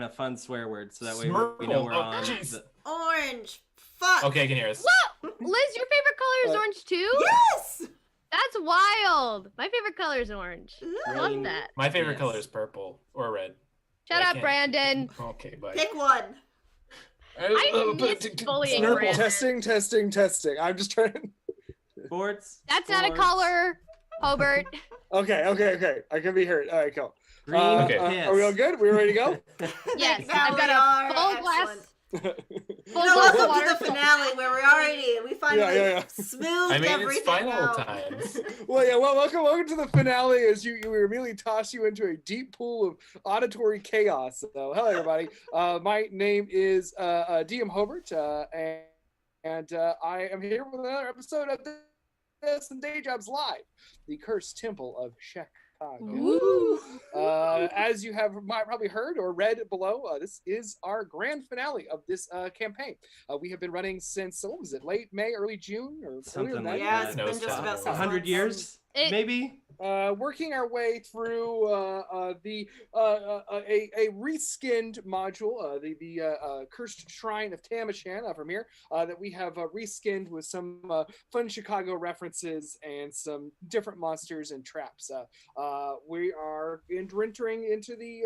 a fun swear word, so that way we know we're on. Orange. Fuck. Okay, I can hear us. What? Liz, your favorite color is orange too? Yes. That's wild. My favorite color is orange. Ooh. Love that. My favorite color is purple or red. Shut up, Brandon. Okay, bye. Pick one. I miss bullying Snurple. Brandon. Testing. I'm just trying. Sports. That's not a color, Hobart. Okay. I can be heard. All right, go. Green. Are we all good? We ready to go? Yes, Now I've got a full excellent. glass. Welcome to the finale where we finally smoothed everything it's final out. times. Well, welcome to the finale as we immediately toss you into a deep pool of auditory chaos. So, hello everybody. My name is DM Hobart, and I am here with another episode of This and Day Jobs Live, the Cursed Temple of Checagou. As you have probably heard or read below, this is our grand finale of this campaign. We have been running since, what was it, late May, early June? Or Something like yeah, that. it's been just about 6 100 months. years, maybe? Working our way through a reskinned module, the Cursed Shrine of Tamashan from here, that we have reskinned with some fun Checagou references and some different monsters and traps. We are entering into the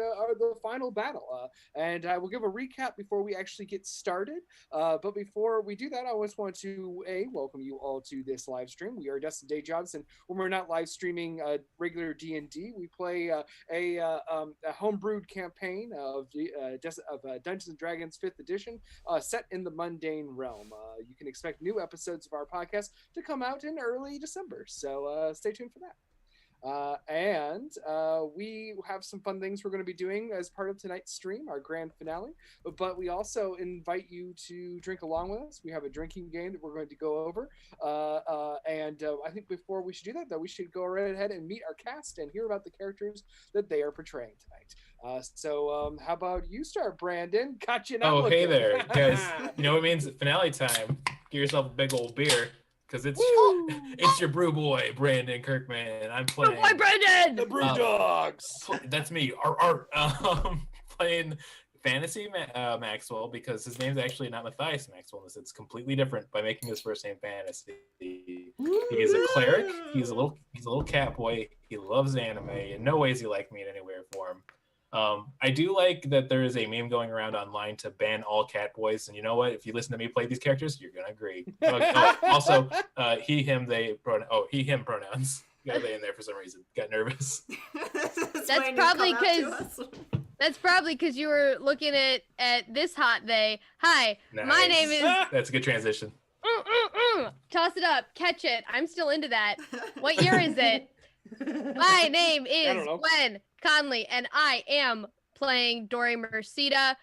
final battle, and I will give a recap before we actually get started. But before we do that, I always want to welcome you all to this live stream. We are Dustin Day Jobs, and when we're not live streaming regular D&D, we play a homebrewed campaign of Dungeons and Dragons 5th edition, set in the mundane realm. You can expect new episodes of our podcast to come out in early December, so stay tuned for that. And we have some fun things we're going to be doing as part of tonight's stream, our grand finale, but we also invite you to drink along with us. We have a drinking game that we're going to go over, and I think before we should do that, though, we should go right ahead and meet our cast and hear about the characters that they are portraying tonight. So how about you start, Brandon? Got you now. Oh, hey there, guys. You know what it means? Finale time. Get yourself a big old beer. Because it's your brew boy, Brandon Kirkman. I'm playing... Brew boy, Brandon! The Brew Dogs! That's me. Playing Fantasy Maxwell, because his name's actually not Matthias Maxwell. It's completely different by making his first name Fantasy. He is a cleric. He's a little cat boy. He loves anime. In no way is he like me in any way or form. I do like that there is a meme going around online to ban all cat boys, and you know what? If you listen to me play these characters, you're gonna agree. Also, he, him, they he, him pronouns. Got they in there for some reason. Got nervous. That's probably because you were looking at this hot day. Hi, Nice. my name is. That's a good transition. Toss it up, catch it. I'm still into that. What year is it? My name is Gwen Conley, and I am playing Dory Mercida,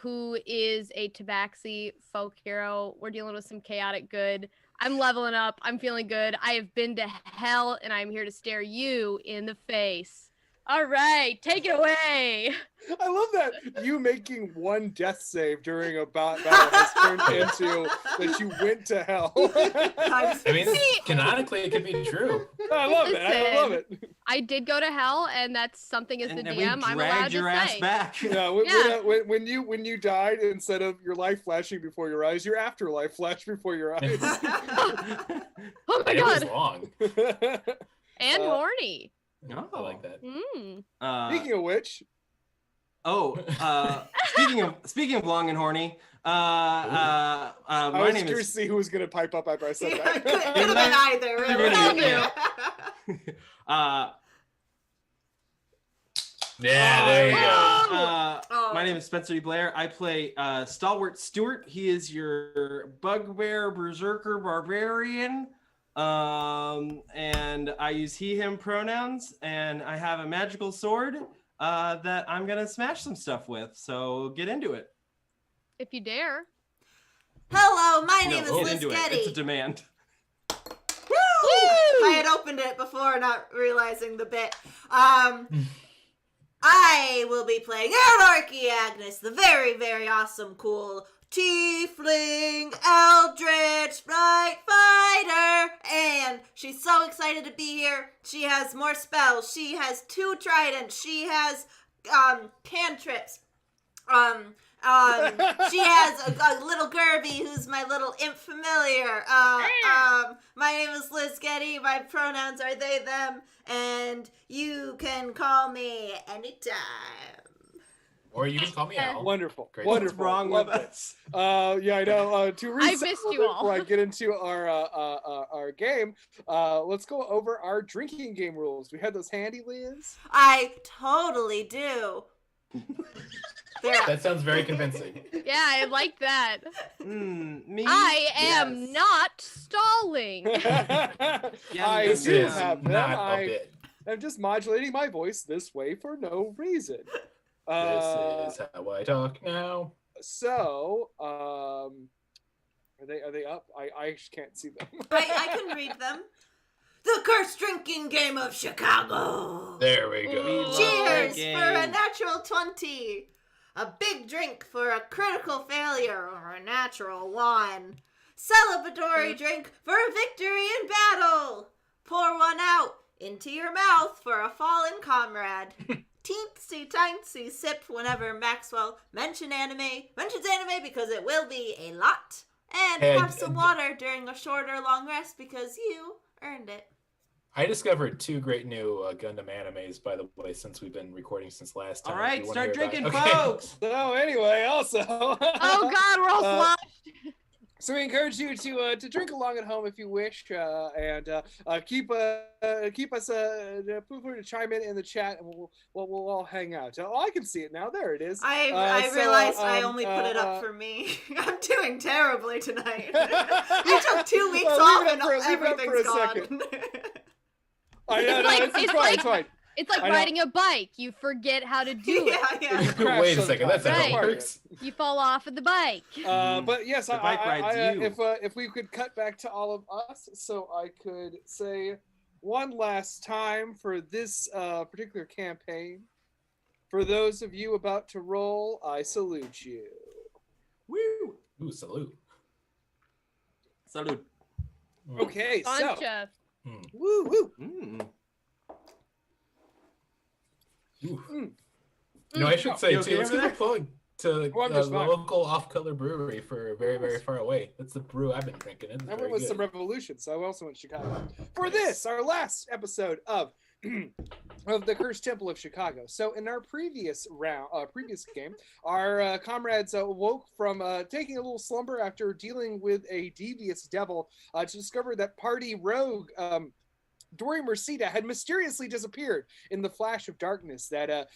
who is a Tabaxi folk hero. We're dealing with some chaotic good. I'm leveling up. I'm feeling good. I have been to hell, and I'm here to stare you in the face. All right, take it away. I love that you making one death save during a battle has turned into that you went to hell. I mean, canonically, it could be true. I love it. I love it. I did go to hell, and that's something as the DM I'm allowed to say. Back. Yeah, when you died, instead of your life flashing before your eyes, your afterlife flashed before your eyes. Oh my god! It was long. And horny. No, I like that. Speaking of which, speaking of long and horny, I my was name curious is. to see who was going to pipe up after I said that. Could have been either. Really. Yeah, there you go. My name is Spencer D. Blair. I play Stalwart Stewart. He is your bugbear berserker barbarian. And I use he, him pronouns, and I have a magical sword that I'm gonna smash some stuff with, so get into it. If you dare. Hello, my name is Liz Getty. It's a demand. Woo! I had opened it before, not realizing the bit. I will be playing Anarchy Agnes, the very, very awesome, cool Tiefling Eldritch Night Fighter, and she's so excited to be here. She has more spells. She has 2 tridents. She has cantrips. She has a little Gerby who's my little imp familiar. My name is Liz Getty. My pronouns are they, them, and you can call me anytime. Or you can call me Al. Wonderful. Great. Wonderful. What's wrong Love with it. us? Yeah, I know. To reset missed a you little bit all. before I get into our game, let's go over our drinking game rules. Do we have those handy, Liz? I totally do. That sounds very convincing. Yeah, I like that. Me? I am Yes. not stalling. I This do is have them. not a bit. I'm just modulating my voice this way for no reason. This is how I talk now. So, are they up? I can't see them. I can read them. The cursed drinking game of Chicago. There we go. Ooh. Cheers Okay. for a natural 20. A big drink for a critical failure or a natural 1. Celebratory drink for a victory in battle. Pour one out into your mouth for a fallen comrade. Teensy tiny sip whenever Maxwell mentions anime because it will be a lot. And have some water during a short or long rest because you earned it. I discovered 2 great new Gundam animes, by the way, since we've been recording since last time. All if right, you wanna start hear about drinking, it. Okay. folks. So anyway, also. Oh God, we're all sloshed. So we encourage you to drink along at home if you wish, and keep us feel free to chime in the chat, and we'll all hang out. Oh, I can see it now. There it is. I realized I only put it up for me. I'm doing terribly tonight. I took 2 weeks Well, leave off it up for- and leave it up for a everything's gone. I know, it's fine. It's like I know. riding a bike. You forget how to do it. Yeah. Crash Wait a second, that's how Right. it works. You fall off of the bike. But yes, The bike rides you. if we could cut back to all of us, so I could say one last time for this particular campaign. For those of you about to roll, I salute you. Woo! Ooh, salute. Salute. Okay, so Buncha. woo woo. Ooh. You know, I should say You okay too. Let's over give a there? plug to Oh, I'm the just fine. local off-color brewery for very, very far away. That's the brew I've been drinking. It's I went very with good. some Revolution, so I also went to Chicago. For this, our last episode of of the Cursed Temple of Chicago. So in our previous game, our comrades woke from taking a little slumber after dealing with a devious devil to discover that party rogue Dory Mercida had mysteriously disappeared in the flash of darkness that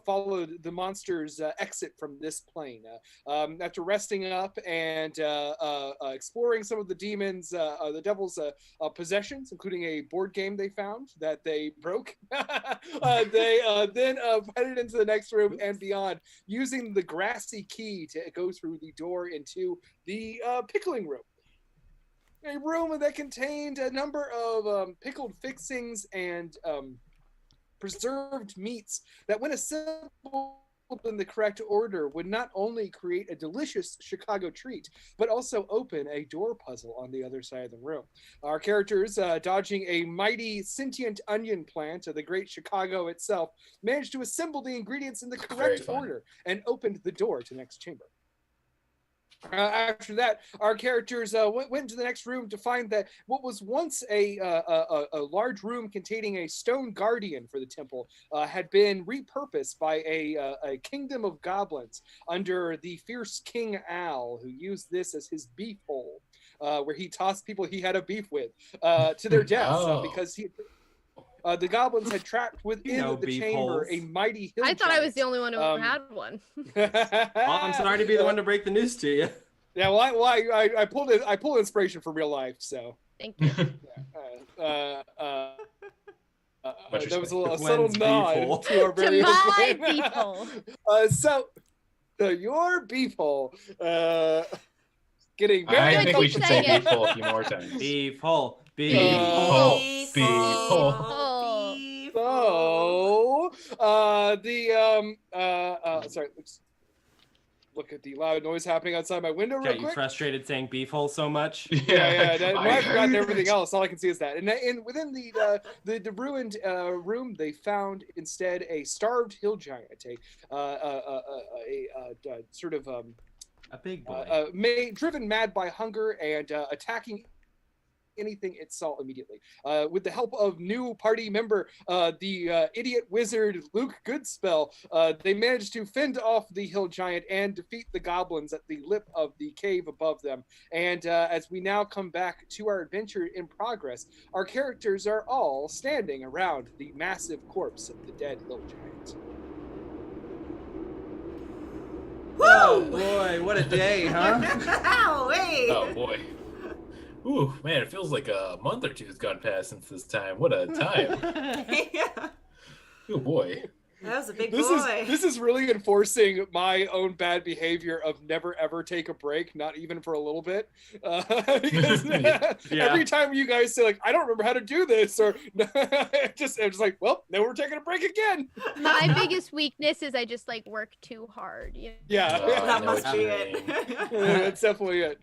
followed the monster's exit from this plane. After resting up and exploring some of the demons, the devil's possessions, including a board game they found that they broke, they then headed into the next room and beyond, using the grassy key to go through the door into the pickling room. A room that contained a number of pickled fixings and preserved meats that, when assembled in the correct order, would not only create a delicious Chicago treat, but also open a door puzzle on the other side of the room. Our characters, dodging a mighty sentient onion plant of the great Chicago itself, managed to assemble the ingredients in the correct order and opened the door to the next chamber. After that, our characters went into the next room to find that what was once a large room containing a stone guardian for the temple had been repurposed by a kingdom of goblins under the fierce King Al, who used this as his beef hole, where he tossed people he had a beef with to their deaths because the goblins had trapped within the chamber a mighty hill I thought I was the giant. only one who had one. Well, I'm sorry to be the one to break the news to you. Yeah, well, I pulled inspiration from real life, so. Thank you. That was a Gwen's subtle nod beef-hole. to our very To own my Gwen. beef-hole. So, your beef hole. Getting very I think we keep should saying say it. beef hole a few more times. Beef hole. Beef Beef hole. hole. Beef hole. So, sorry, let's look at the loud noise happening outside my window real Got you quick. frustrated saying beef hole so much? Yeah. I've forgotten heard everything it. else. All I can see is that. And within the ruined room, they found instead a starved hill giant, a sort of a big boy. driven mad by hunger and attacking anything it saw immediately. With the help of new party member, the idiot wizard Luke Goodspell, they managed to fend off the hill giant and defeat the goblins at the lip of the cave above them. And as we now come back to our adventure in progress, our characters are all standing around the massive corpse of the dead hill giant. Oh boy, what a day, huh? Owie. Oh boy. Ooh, man, it feels like a month or two has gone past since this time. What a time. Yeah. Oh boy. That was a big boy. This is really enforcing my own bad behavior of never ever take a break, not even for a little bit. Because every time you guys say like, I don't remember how to do this, or I'm just like, well, now we're taking a break again. My biggest weakness is I just like work too hard. You know? Yeah, That must be it. That's definitely it.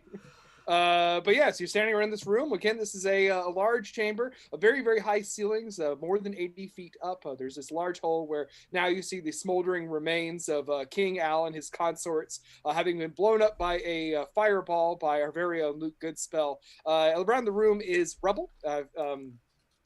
But yeah, so you're standing around this room. Again, this is a large chamber, a very, very high ceilings, more than 80 feet up. There's this large hole where now you see the smoldering remains of King Al and his consorts, having been blown up by a fireball by our very own Luke Goodspell. Around the room is rubble.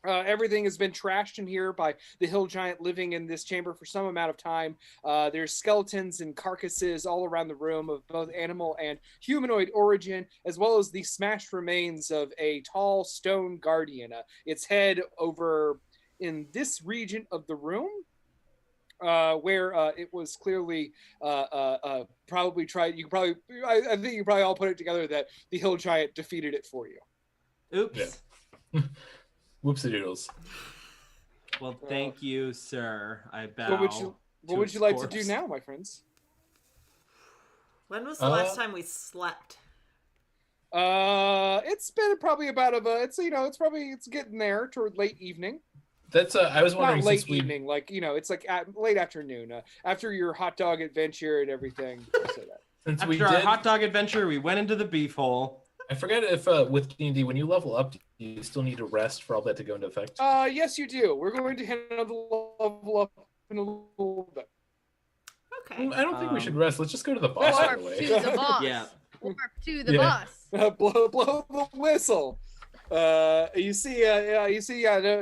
Everything has been trashed in here by the hill giant living in this chamber for some amount of time. There's skeletons and carcasses all around the room of both animal and humanoid origin, as well as the smashed remains of a tall stone guardian. Its head over in this region of the room, where it was clearly probably tried. I think you probably all put it together that the hill giant defeated it for you. Oops. Yeah. Whoopsie doodles. Well, thank you, sir. I bow. What would you like to do now, my friends? When was the last time we slept? It's been probably about it's getting there toward late evening. That's I was wondering, not late since we... evening, like it's like late afternoon, after your hot dog adventure and everything. Say that. Since After our hot dog adventure, we went into the beef hole. I forget if with D&D, when you level up, do you still need to rest for all that to go into effect? Yes, you do. We're going to handle the level up in a little bit. Okay. I don't think we should rest. Let's just go to the boss right away. To the boss. Yeah. Warp to the boss. Blow the whistle. You see,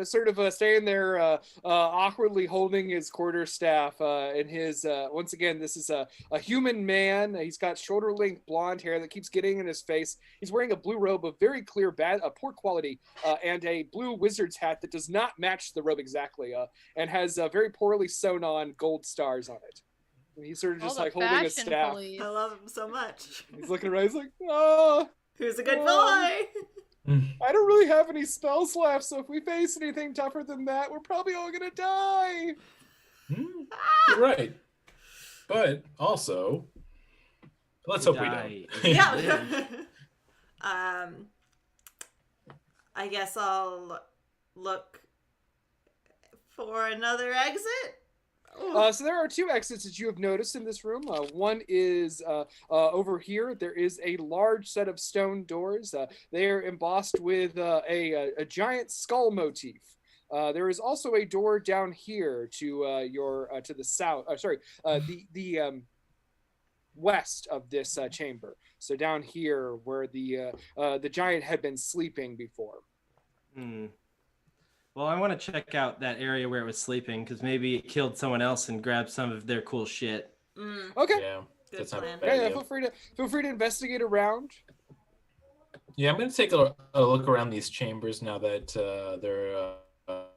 sort of standing there, awkwardly holding his quarterstaff, and his once again, this is a human man. He's got shoulder-length blonde hair that keeps getting in his face. He's wearing a blue robe of very clear, poor quality, and a blue wizard's hat that does not match the robe exactly, and has very poorly sewn on gold stars on it. And he's sort of just like holding a staff. Police. I love him so much. He's looking around. He's like, oh. Who's a good boy? I don't really have any spells left, so if we face anything tougher than that, we're probably all gonna die. You're right. But also, let's hope we don't. Yeah. I guess I'll look for another exit. So there are two exits that you have noticed in this room. One is over here. There is a large set of stone doors. They are embossed with a giant skull motif. There is also a door down here to to the south. The west of this chamber. So down here where the giant had been sleeping before. Well, I want to check out that area where it was sleeping, because maybe it killed someone else and grabbed some of their cool shit. Okay. Yeah, Good that's not plan. a bad idea. Feel free to investigate around. Yeah, I'm going to take a look around these chambers now that there are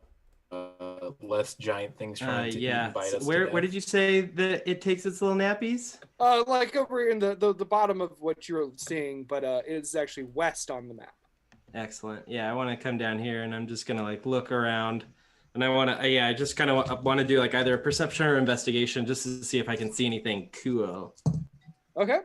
less giant things trying to invite us. Where did you say that it takes its little nappies? Like over in the bottom of what you're seeing, but it's actually west on the map. Excellent. Yeah, I want to come down here and I'm just gonna like look around, and I want to. I just kind of want to do like either a perception or investigation just to see if I can see anything cool. Okay.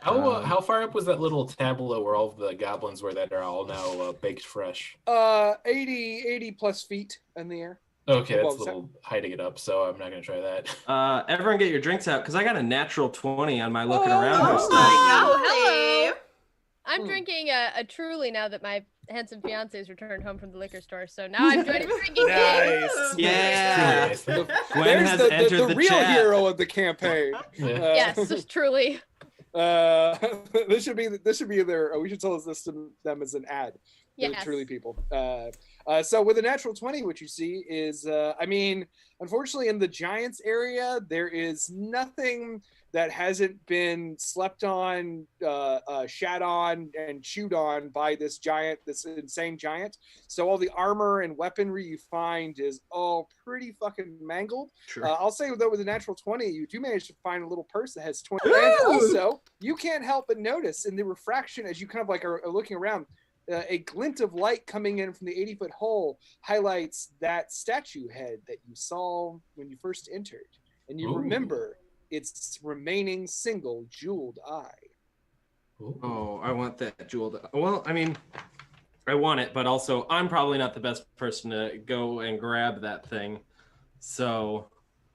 How far up was that little tableau where all of the goblins were that are all now baked fresh? 80 plus feet in the air. Okay, that's a little high to get up, so I'm not gonna try that. Everyone, get your drinks out because I got a natural 20 on my looking around. Oh my god! Hello. I'm I'm drinking a Truly now that my handsome fiance has returned home from the liquor store. So now I'm joining drinking game. Nice. Yeah. Gwen There's has the entered the real chat. hero of the campaign. Yes, Truly. This should be their. We should tell this to them as an ad. The Yes. Truly people. So with a natural 20, what you see is, I mean, unfortunately, in the Giants area, there is nothing that hasn't been slept on, shat on, and chewed on by this insane giant. So all the armor and weaponry you find is all pretty fucking mangled. Sure. I'll say though, with a natural 20, you do manage to find a little purse that has 20. And also, you can't help but notice in the refraction as you kind of like are looking around, a glint of light coming in from the 80-foot hole highlights that statue head that you saw when you first entered. And you remember its remaining single jeweled eye. Oh, I want that jeweled. Well, I mean, I want it, but also I'm probably not the best person to go and grab that thing. So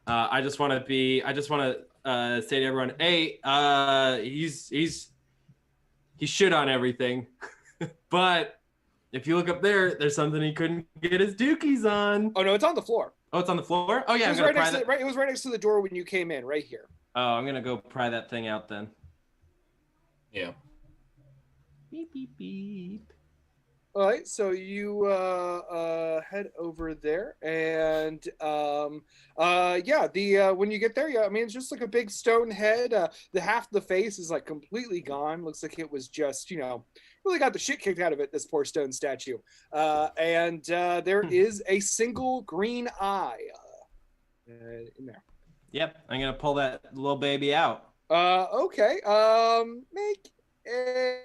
I just want to say to everyone, hey, he's shit on everything. But if you look up there, there's something he couldn't get his dookies on. Oh no, it's on the floor. Oh, it's on the floor? Oh yeah, It was right next to the door when you came in, right here. Oh, I'm gonna go pry that thing out then. Yeah. Beep beep beep. All right, so you head over there, and when you get there, yeah, I mean it's just like a big stone head. The half of the face is like completely gone. Looks like it was just really got the shit kicked out of it. This poor stone statue, and there is a single green eye in there. Yep, I'm gonna pull that little baby out. Okay. Make a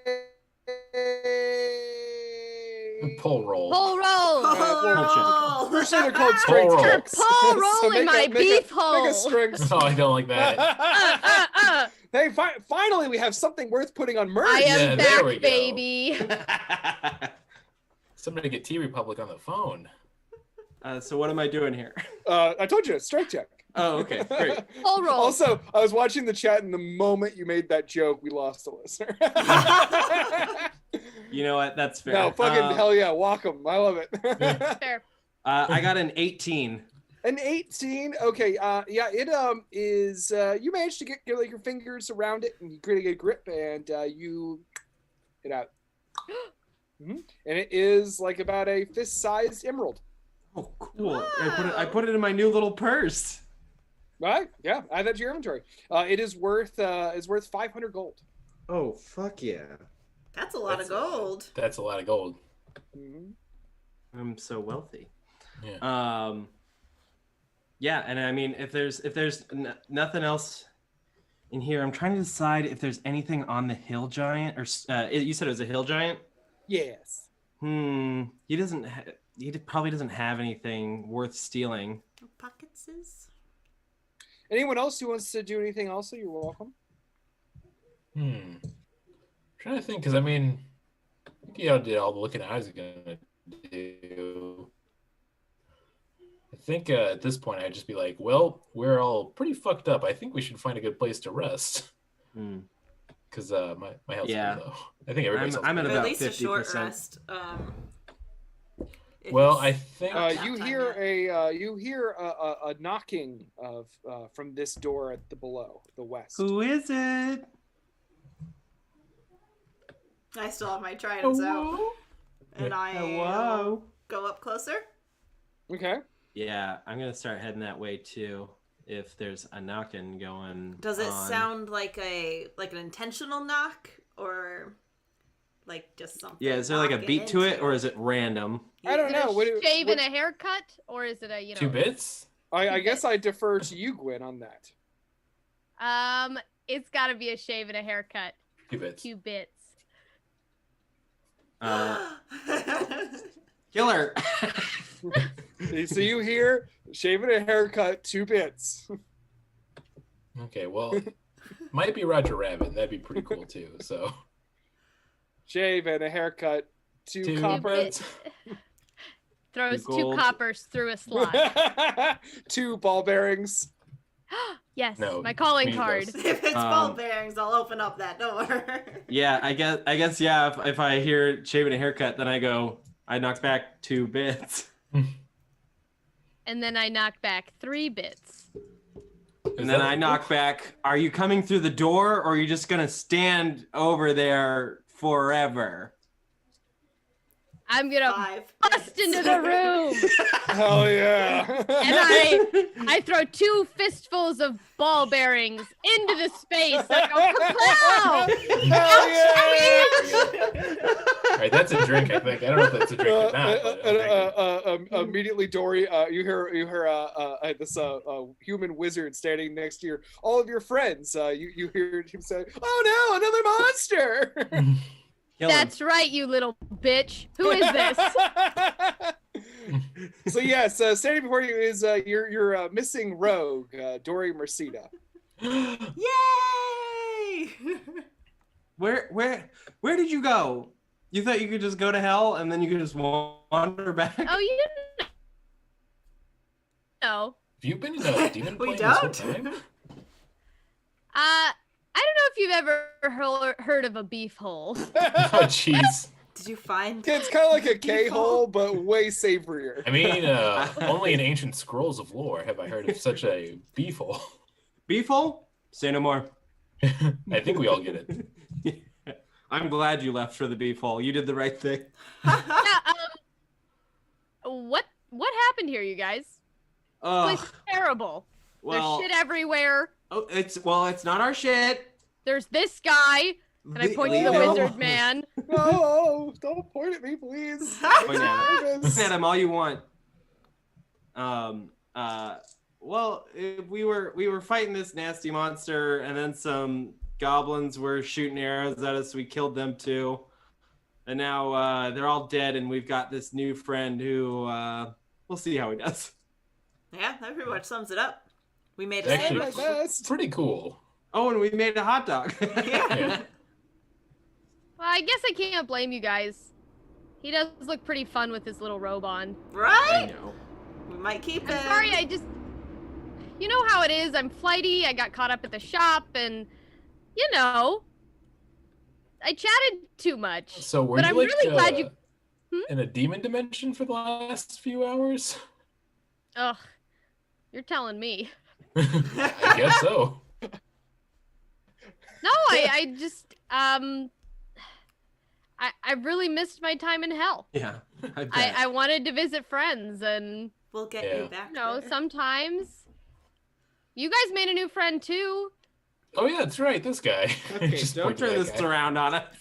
Pull roll. Pull roll. First they're called strength roll. checks. Pull roll in my beef hole. Make a strength. Oh, I don't like that. Hey, finally we have something worth putting on merch. I am there we back, go. baby. Somebody get T Republic on the phone. So what am I doing here? I told you, strength check. Oh, okay, great. Pull roll. Also, I was watching the chat, and the moment you made that joke, we lost a listener. You know what? That's fair. No, fucking hell yeah, walk 'em. I love it. Fair. I got an 18. An 18. Okay. It is. You managed to get like your fingers around it, and you get a grip, and you get out. And it is like about a fist-sized emerald. Oh, cool! I put it in my new little purse. Right? Yeah. Add that to your inventory. It is worth 500 gold. Oh, fuck yeah! That's a lot of gold. That's a lot of gold. I'm so wealthy. Yeah. Yeah, and I mean, if there's nothing else in here, I'm trying to decide if there's anything on the hill giant, or you said it was a hill giant. Yes. He doesn't. He probably doesn't have anything worth stealing. Pockets is. Anyone else who wants to do anything else? You're welcome. Trying to think, because I mean, did all the looking I was gonna do. I think at this point I'd just be like, well, we're all pretty fucked up. I think we should find a good place to rest. Because my health's good, though. I think everybody's. I'm at about 50%. At least a short rest. Well, I think you hear a knocking of from this door at the the west. Who is it? I still have my tridents out, and I go up closer. Okay. Yeah, I'm gonna start heading that way too. If there's a knocking going. Does it on. sound like an intentional knock, or like just something? Yeah, is there like a beat to it, or is it random? I don't know. Shave and a haircut, or is it a 2 bits? I guess I defer to you, Gwen, on that. It's got to be a shave and a haircut. 2 bits. 2 bits. Killer. So you hear shave and a haircut, 2 bits. Okay, well, might be Roger Rabbit. That'd be pretty cool too. So shave and a haircut, 2 copper. Throws 2 coppers through a slot. 2 ball bearings. Yes, No, my calling we need card. those. If it's ball bearings, I'll open up that door. Yeah, I guess yeah. If I hear shaving a haircut, then I knock back 2 bits, And then I knock back 3 bits. and then I knock back. Are you coming through the door, or are you just gonna stand over there forever? I'm gonna 5 bust into the room, Hell yeah. and I throw 2 fistfuls of ball bearings into the space. I go, kapow! Hell yeah. All right, that's a drink. I think. I don't know if that's a drink or not. But I'll take it. Immediately, Dory, you hear this human wizard standing next to all of your friends. You hear him say, "Oh no, another monster!" Kill him. That's right, you little bitch. Who is this? So yes, standing before you is your missing rogue, Dory Mercida. Yay! Where did you go? You thought you could just go to hell and then you could just wander back? Oh, you didn't know. Have you been in a demon We plane this whole don't. time? I don't know if you've ever heard of a beef hole. Oh, jeez. Did you find? It's kind of like a K-hole, but way savorier. I mean, only in ancient scrolls of lore have I heard of such a beef hole. Beef hole? Say no more. I think we all get it. I'm glad you left for the beef hole. You did the right thing. Yeah, what happened here, you guys? Ugh. It's terrible. Well, There's shit everywhere. oh, it's not our shit. There's this guy, and I point to the Leave it wizard alone. man. No, don't point at me, please. Point at him. Point at him all you want. Well, we were fighting this nasty monster, and then some goblins were shooting arrows at us. We killed them too, and now they're all dead. And we've got this new friend who we'll see how he does. Yeah, that pretty much sums it up. We made a Actually, sandwich. my best. pretty cool. Oh, and we made a hot dog. Yeah. Well, I guess I can't blame you guys. He does look pretty fun with his little robe on. I Right? know. We might keep I'm him. sorry, you know how it is. I'm flighty. I got caught up at the shop, and I chatted too much. So were But you I'm like really glad you. in a demon dimension for the last few hours? Ugh, you're telling me. I guess so. No, I just I really missed my time in hell. Yeah. I bet. I wanted to visit friends, and We'll get Yeah. you back. there. sometimes you guys made a new friend too. Oh yeah, that's right. This guy. Okay, Just don't point to turn that this guy. around on us.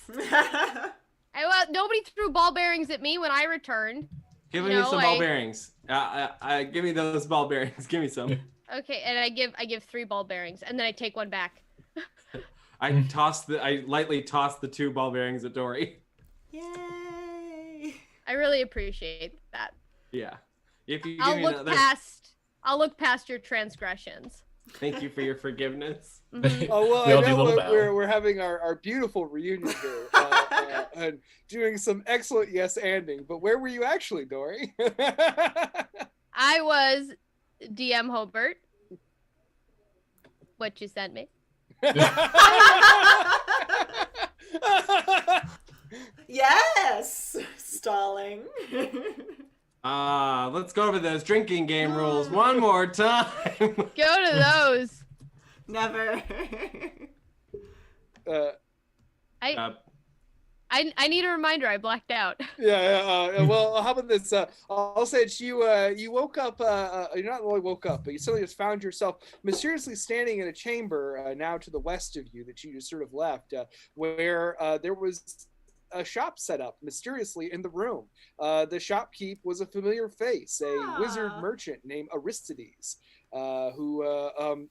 Well, nobody threw ball bearings at me when I returned. Give You me know, some ball I- bearings. Give me those ball bearings. Give me some. Okay, and I give 3 ball bearings, and then I take one back. I lightly toss the 2 ball bearings at Dory. Yay! I really appreciate that. Yeah. If you give I'll me look another, past your transgressions. thank you for your forgiveness. Mhm. Oh well, We all I do know little bow. we're having our beautiful reunion here and doing some excellent yes-anding. But where were you actually, Dory? I was DM Hobart. What you sent me. Yes! Stalling. Let's go over those drinking game rules one more time. Go to those. Never. I need a reminder. I blacked out. Well, how about this? I'll say it's you. You woke up. You not really woke up, but you suddenly just found yourself mysteriously standing in a chamber now to the west of you that you just sort of left, where there was a shop set up mysteriously in the room. The shopkeep was a familiar face, a wizard merchant named Aristides, who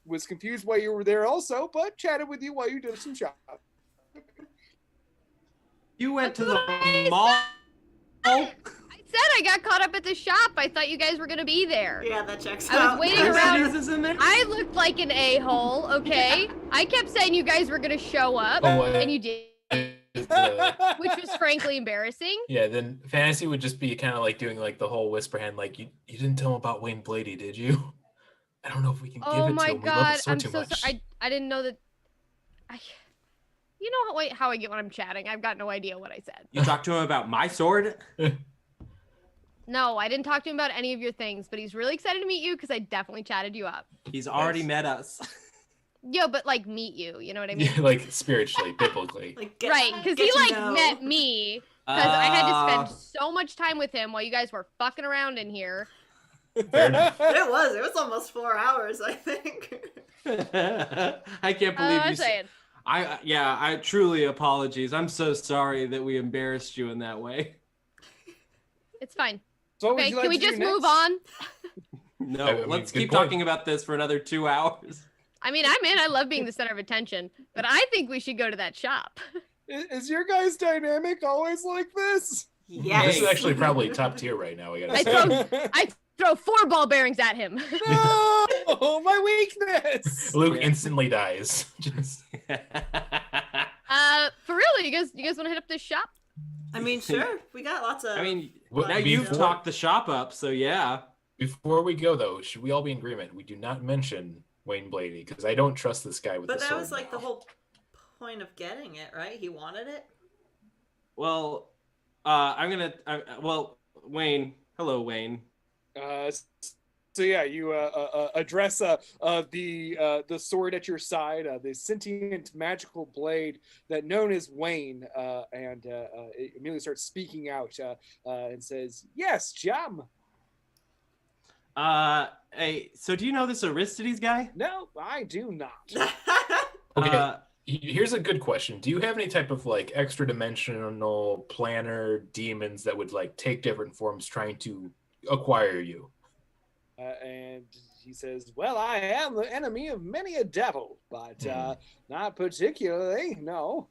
was confused why you were there also, but chatted with you while you did some shopping. You went to the mall. I said I got caught up at the shop. I thought you guys were gonna be there. Yeah, that checks I out. was waiting around. Aristides is in there? I looked like an a-hole, okay? I kept saying you guys were gonna show up, Oh, and you did, uh, which was frankly embarrassing. yeah, then fantasy would just be kind of like doing like the whole whisper hand, like you didn't tell him about Wayne Blady, did you? I don't know if we can give Oh it to my him. We love god, the sword I'm too so much. sorry. I didn't know that. You know how I get when I'm chatting. I've got no idea what I said. You talked to him about my sword? No, I didn't talk to him about any of your things, but he's really excited to meet you because I definitely chatted you up. He's already Nice. met us. Yo, but like meet you. You know what I mean? Yeah, like spiritually, biblically. Like, Right, because get he to like know. met me because I had to spend so much time with him while you guys were fucking around in here. Fair enough. It was almost 4 hours, I think. I can't believe I'm you. saying. I truly apologies. I'm so sorry that we embarrassed you in that way. It's fine. So what would Okay, you like can we to do just move next? on? No, I mean, let's good keep point. talking about this for another 2 hours. I mean, I'm in. I love being the center of attention, but I think we should go to that shop. Is your guys' dynamic always like this? Yes. This is actually probably top tier right now. We gotta I say. I throw 4 ball bearings at him. No, my weakness. Luke Yeah. instantly dies. Just For real, you guys want to hit up this shop? I mean, sure. We got lots of. I mean, What- now you've before- talked the shop up, so yeah. before we go though, should we all be in agreement? We do not mention Wayne Blaney because I don't trust this guy with but the that sword. was like now. the whole point of getting it, right? He wanted it. Well, Wayne. Hello, Wayne. So yeah, you address the sword at your side, the sentient magical blade that known as Wayne, and it immediately starts speaking out and says, "Yes, Jam. Hey, so do you know this Aristides guy? No, I do not." Okay. Here's a good question. Do you have any type of like extra dimensional planner demons that would like take different forms trying to acquire you? And he says, "Well, I am the enemy of many a devil, but not particularly. No."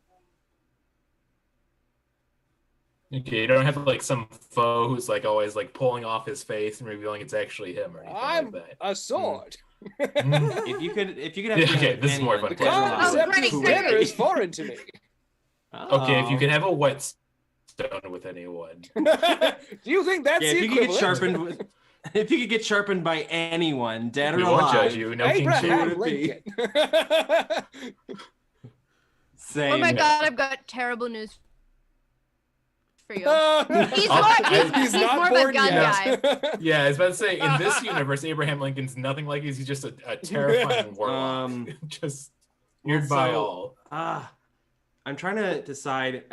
Okay, you don't have like some foe who's like always like pulling off his face and revealing it's actually him or anything I'm like that. a sword. If you could have Okay, this is more anyone, fun. The Dead or Alive, concept great, of who great. would dinner it is be? foreign to me. Okay, if you Oh. could have a whetstone with anyone. Do you think that's Yeah, the if you could get equivalent? sharpened with, if you could get sharpened by anyone, dead or We won't alive, judge you. No Abraham Who would it be? Lincoln. same. Oh my god, I've got terrible news for you. He's He's more not of a born gun yet. Yeah, I was about to say, in this universe, Abraham Lincoln's nothing like he's just a terrifying warlock. Just weird by also- all. I'm trying to decide.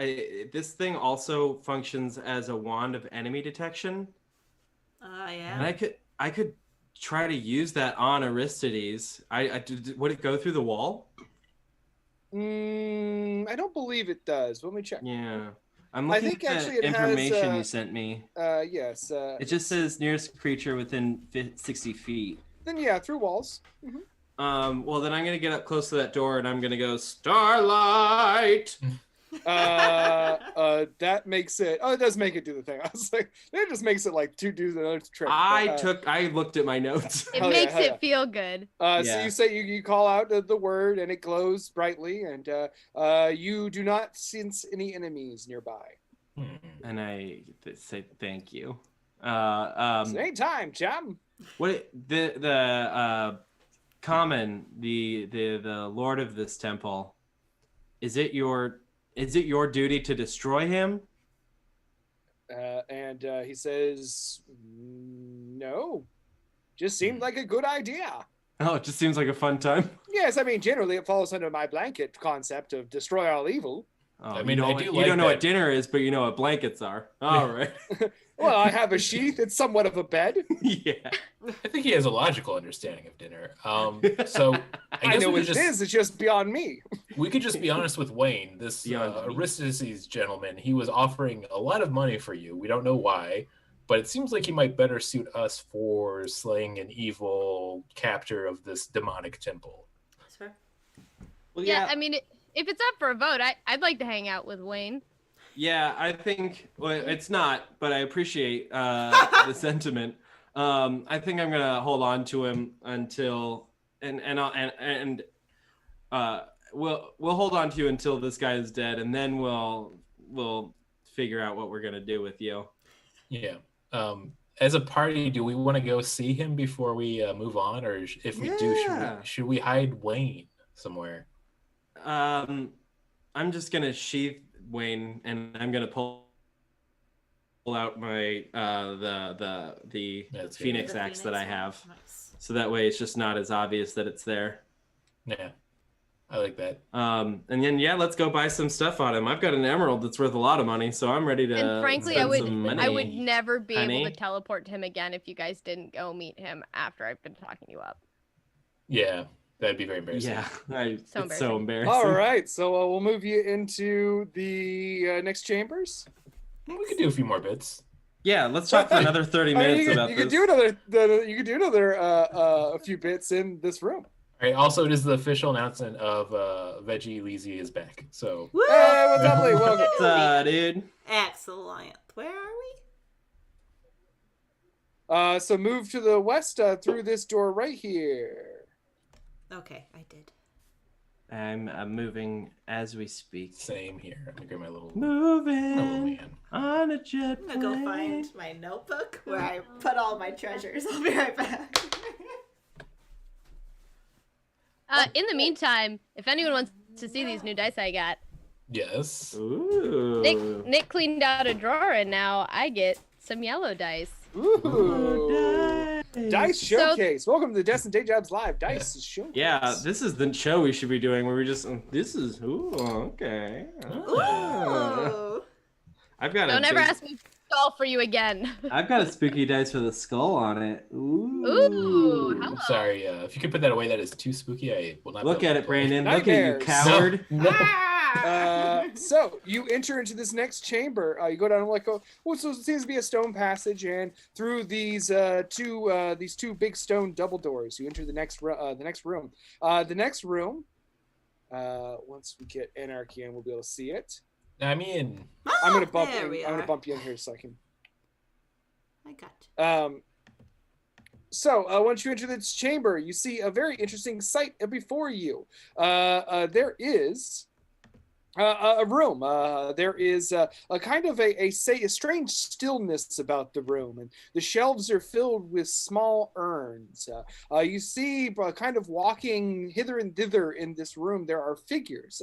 This thing also functions as a wand of enemy detection, Yeah. and I could try to use that on Aristides. Would it go through the wall? I don't believe it does. Let me check. Yeah, I'm I looking think at actually the it has, information you sent me. Yes. It just says nearest creature within 60 feet. Then yeah, through walls. Well, then I'm gonna get up close to that door and I'm gonna go Starlight. That makes it. Oh, it does make it do the thing. I was like, it just makes it like to do another trick. I looked at my notes. It Hell yeah, makes hell it yeah. feel good. So Yeah. you say you call out the word and it glows brightly, and you do not sense any enemies nearby. And I say thank you. Same time, Jam. What the common the lord of this temple? Is it your duty to destroy him? And he says, "No, just seemed like a good idea." Oh, it just seems like a fun time. Yes, I mean generally it falls under my blanket concept of destroy all evil. Oh, I mean, you I don't, do you like don't know that. what dinner is, but you know what blankets are. All right. Well, I have a sheath. It's somewhat of a bed. Yeah. I think he has a logical understanding of dinner. So I guess know we what could it is. It's just beyond me. We could just be honest with Wayne. This Beyond me. Aristides gentleman, he was offering a lot of money for you. We don't know why, but it seems like he might better suit us for slaying an evil captor of this demonic temple. Sure. Well, Yeah, I mean, if it's up for a vote, I'd like to hang out with Wayne. Yeah, I think it's not, but I appreciate the sentiment. I think I'm gonna hold on to him until we'll hold on to you until this guy is dead, and then we'll figure out what we're gonna do with you. Yeah. as a party, do we want to go see him before we move on, or if we do, should we hide Wayne somewhere? I'm just gonna sheath Wayne, and I'm gonna pull out my the Phoenix axe that I have, so that way it's just not as obvious that it's there. Yeah, I like that. And then let's go buy some stuff on him. I've got an emerald that's worth a lot of money, so I'm ready to. And frankly, spend I would some money. I would never be Honey? able to teleport to him again if you guys didn't go meet him after I've been talking you up. Yeah, that'd be very embarrassing. Yeah, it's so embarrassing. embarrassing. All right, so we'll move you into the next chambers. We could do a few more bits. Yeah, let's talk for another 30 minutes about you this. could do another a few bits in this room. All right. Also, it is the official announcement of Veggie Leezy is back. So. Woo! Hey, what's up, Lee? Welcome. What's up, dude? Excellent. Where are we? So move to the west through this door right here. Okay, I did. I'm moving as we speak. Same here. I'm gonna grab my little Moving man. on a jet I'm gonna go find my notebook where I put all my treasures. I'll be right back. In the meantime, if anyone wants to see these new dice I got, Yes. Ooh. Nick cleaned out a drawer and now I get some yellow dice. Ooh. Dice Showcase. Welcome to the Destin Day Jobs Live Dice Showcase. Yeah, this is the show we should be doing where we just, okay. Ooh. I've got Don't ever ask me to stall for you again. I've got a spooky dice with a skull on it. Ooh. Ooh, hello. Sorry. If you could put that away, that is too spooky. I will not. Look be able at to it, play. Brandon. Look at you, Nightmares. coward. No. So you enter into this next chamber. You go down so it seems to be a stone passage, and through these two big stone double doors, you enter the next room. The next room. Once we get Anarchy in, we'll be able to see it. I mean, I'm gonna bump. There we I'm gonna are. bump you in here a second. I got you. So once you enter this chamber, you see a very interesting sight before you. There is a room. There is a kind of a strange stillness about the room, and the shelves are filled with small urns. You see kind of walking hither and thither in this room, there are figures.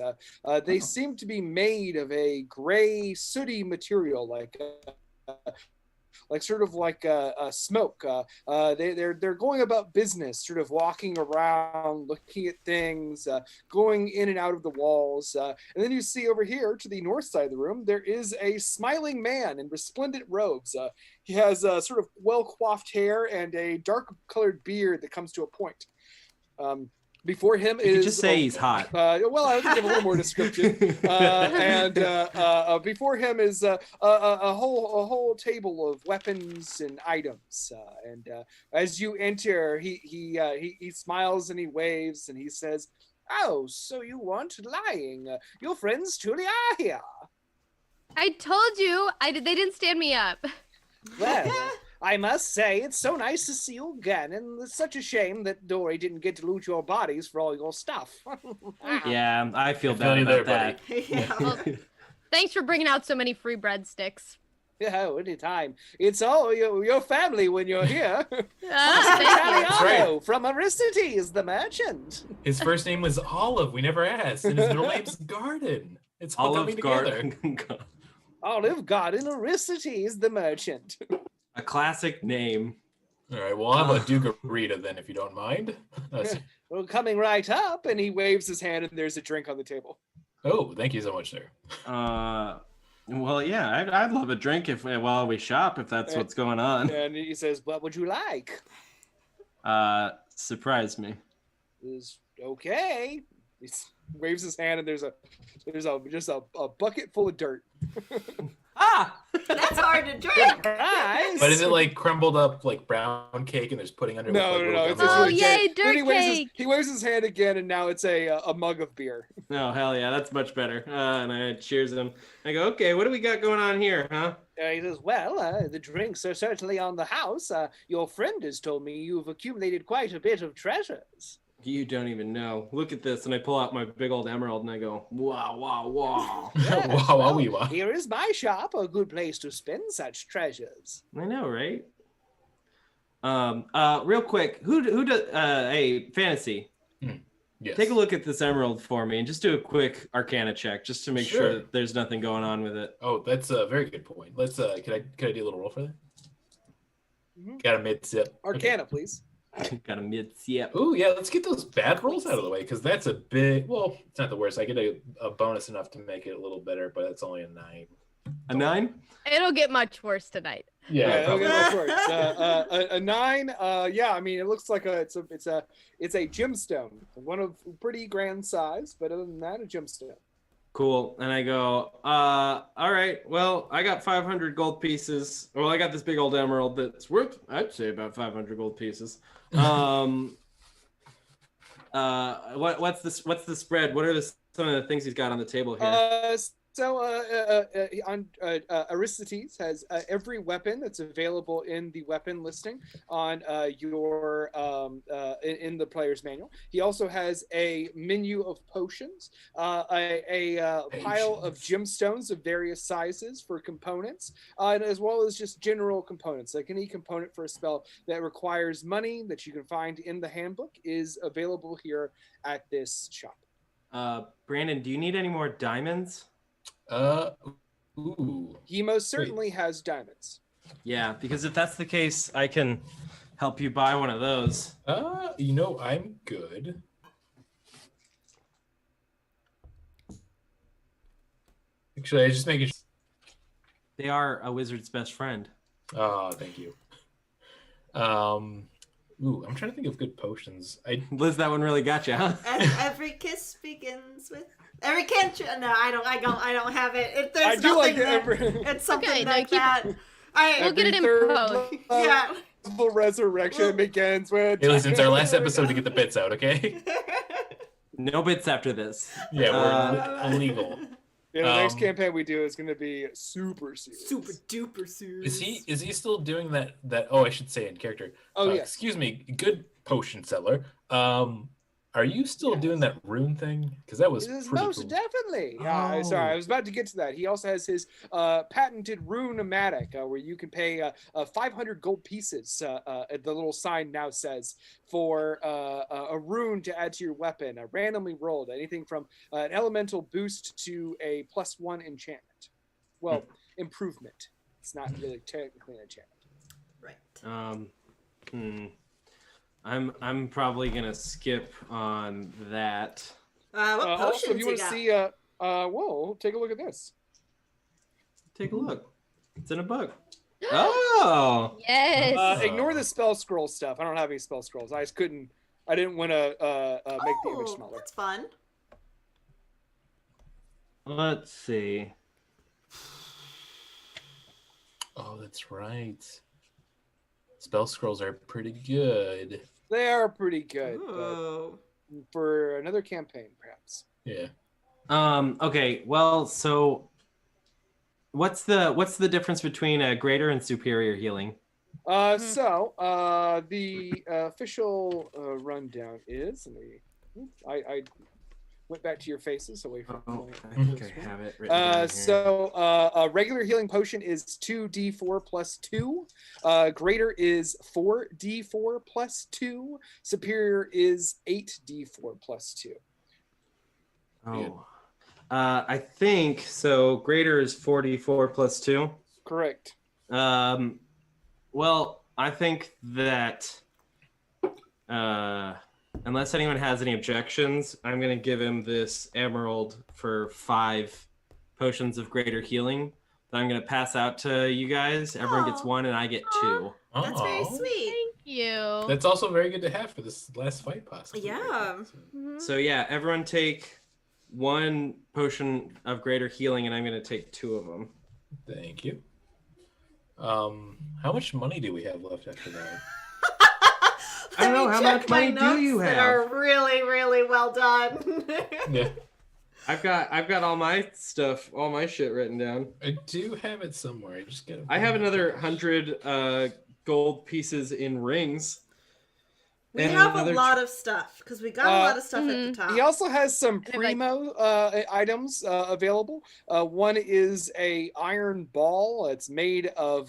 They seem to be made of a gray, sooty material, like sort of like smoke. They're going about business, sort of walking around, looking at things, going in and out of the walls. And then you see over here to the north side of the room, there is a smiling man in resplendent robes. He has sort of well-coiffed hair and a dark-colored beard that comes to a point. Before him You could just say he's hot. Well, I would give a little more description. Before him is a whole table of weapons and items. As you enter, he smiles and he waves and he says, "Oh, so you weren't lying. Your friends truly are here." I told you, they didn't stand me up. Well, I must say, it's so nice to see you again, and it's such a shame that Dory didn't get to loot your bodies for all your stuff. Yeah, I feel feel bad you about there, that. Yeah. Well, thanks for bringing out so many free breadsticks. Yeah, anytime. It's all your family when you're here. Thank you. Italiano right. from Aristides, the merchant. his first name was Olive. We never asked, and his middle name's Garden. It's all coming together. Olive Garden, Aristides, the merchant. A classic name. All right, well, I'll have a Dugarita then, if you don't mind. Well, coming right up, and he waves his hand, and there's a drink on the table. Oh, thank you so much, sir. Well, yeah, I'd love a drink while we shop, if that's what's going on. And he says, "What would you like?" Surprise me. Is okay. He waves his hand, and there's just a bucket full of dirt. That's hard to drink. Surprise! But is it like crumbled up like brown cake and there's pudding under? No, with, like, no, little it's gummies? Oh, really yay, good. dirt Then cake! he waves his hand again, and now it's a mug of beer. Oh, hell yeah, that's much better. And I cheers him. I go, okay, what do we got going on here, huh? He says, "Well, the drinks are certainly on the house. Your friend has told me you've accumulated quite a bit of treasures." You don't even know. Look at this. And I pull out my big old emerald and I go, wow, wow, wow. Yes, Wow, well, wow, wow. here is my shop, a good place to spend such treasures. I know, right? Real quick, who does hey, Fantasy? Yes. Take a look at this emerald for me and just do a quick Arcana check just to make sure Sure. that there's nothing going on with it. Oh, that's a very good point. Let's could I do a little roll for that? Got a mid sip. Arcana, please. Got a mid yep. Oh yeah, let's get those bad rolls out of the way because that's a big. Well, it's not the worst. I get a bonus enough to make it a little better, but it's only a 9. A 9? It'll get much worse tonight. Yeah. Okay, that works. A 9. Yeah, I mean, it looks like it's a gemstone, one of pretty grand size, but other than that, a gemstone. Cool. And I go, all right, well, I got 500 gold pieces. Well, I got this big old emerald that's worth, I'd say, about 500 gold pieces. What's the spread? What are some of the things he's got on the table here? Aristides has every weapon that's available in the weapon listing on your in the player's manual. He also has a menu of potions, a pile of gemstones of various sizes for components, and as well as just general components. Like any component for a spell that requires money that you can find in the handbook is available here at this shop. Brandon, do you need any more diamonds? Ooh. He most certainly has diamonds. Yeah, because if that's the case, I can help you buy one of those. I'm good. Actually, I just making sure. They are a wizard's best friend. Oh, thank you. Ooh, I'm trying to think of good potions. Liz, that one really got you, huh? Every kiss begins with every cantrip. No, I don't have it. I do like there. It's something Okay, like no, that. We'll get it in post. Yeah. Resurrection begins with. Hey, listen, it's our last episode to get the bits out, okay? No bits after this. Yeah, we're illegal. Yeah, the next campaign we do is going to be super serious. Super duper serious. Is he still doing that? Oh, I should say in character. Oh, yes. Excuse me, good potion seller. Are you still doing that rune thing? Because that was pretty most cool. definitely. Oh. Sorry, I was about to get to that. He also has his patented rune-o-matic, where you can pay 500 gold pieces. The little sign now says for a rune to add to your weapon, randomly rolled, anything from an elemental boost to a +1 enchantment. Well, improvement. It's not really technically an enchantment. Right. I'm probably gonna skip on that. What Also, potions if you want to got? see, whoa, take a look at this. Take a look. It's in a book. Oh. Yes. Ignore the spell scroll stuff. I don't have any spell scrolls. I didn't want to make the image smaller. That's fun. Let's see. Oh, that's right. Spell scrolls are pretty good. They are pretty good, Ooh. but for another campaign, perhaps. Yeah. Okay. Well, so what's the difference between a greater and superior healing? So the official rundown is. I went back to your faces away from. I think I have it written down here. So a regular healing potion is 2d4 plus 2. Greater is 4d4 plus 2. Superior is 8d4 plus 2. Oh. I think so. Greater is 44 plus 2. Correct. Well, I think that unless anyone has any objections, I'm going to give him this emerald for 5 potions of greater healing that I'm going to pass out to you guys. Everyone gets 1 and I get 2. That's very sweet. Thank you. That's also very good to have for this last fight, possibly. Yeah. So yeah, everyone take 1 potion of greater healing and I'm going to take 2 of them. Thank you. How much money do we have left after that? I don't know, how much Check my money do you notes that have? are really, really well done. Yeah. I've got all my stuff, all my shit written down. I do have it somewhere. I just gotta. I have another 100 gold pieces in rings. We And have a another lot of stuff because we got a lot of stuff at the top. He also has some And like- primo items available. One is a iron ball. It's made of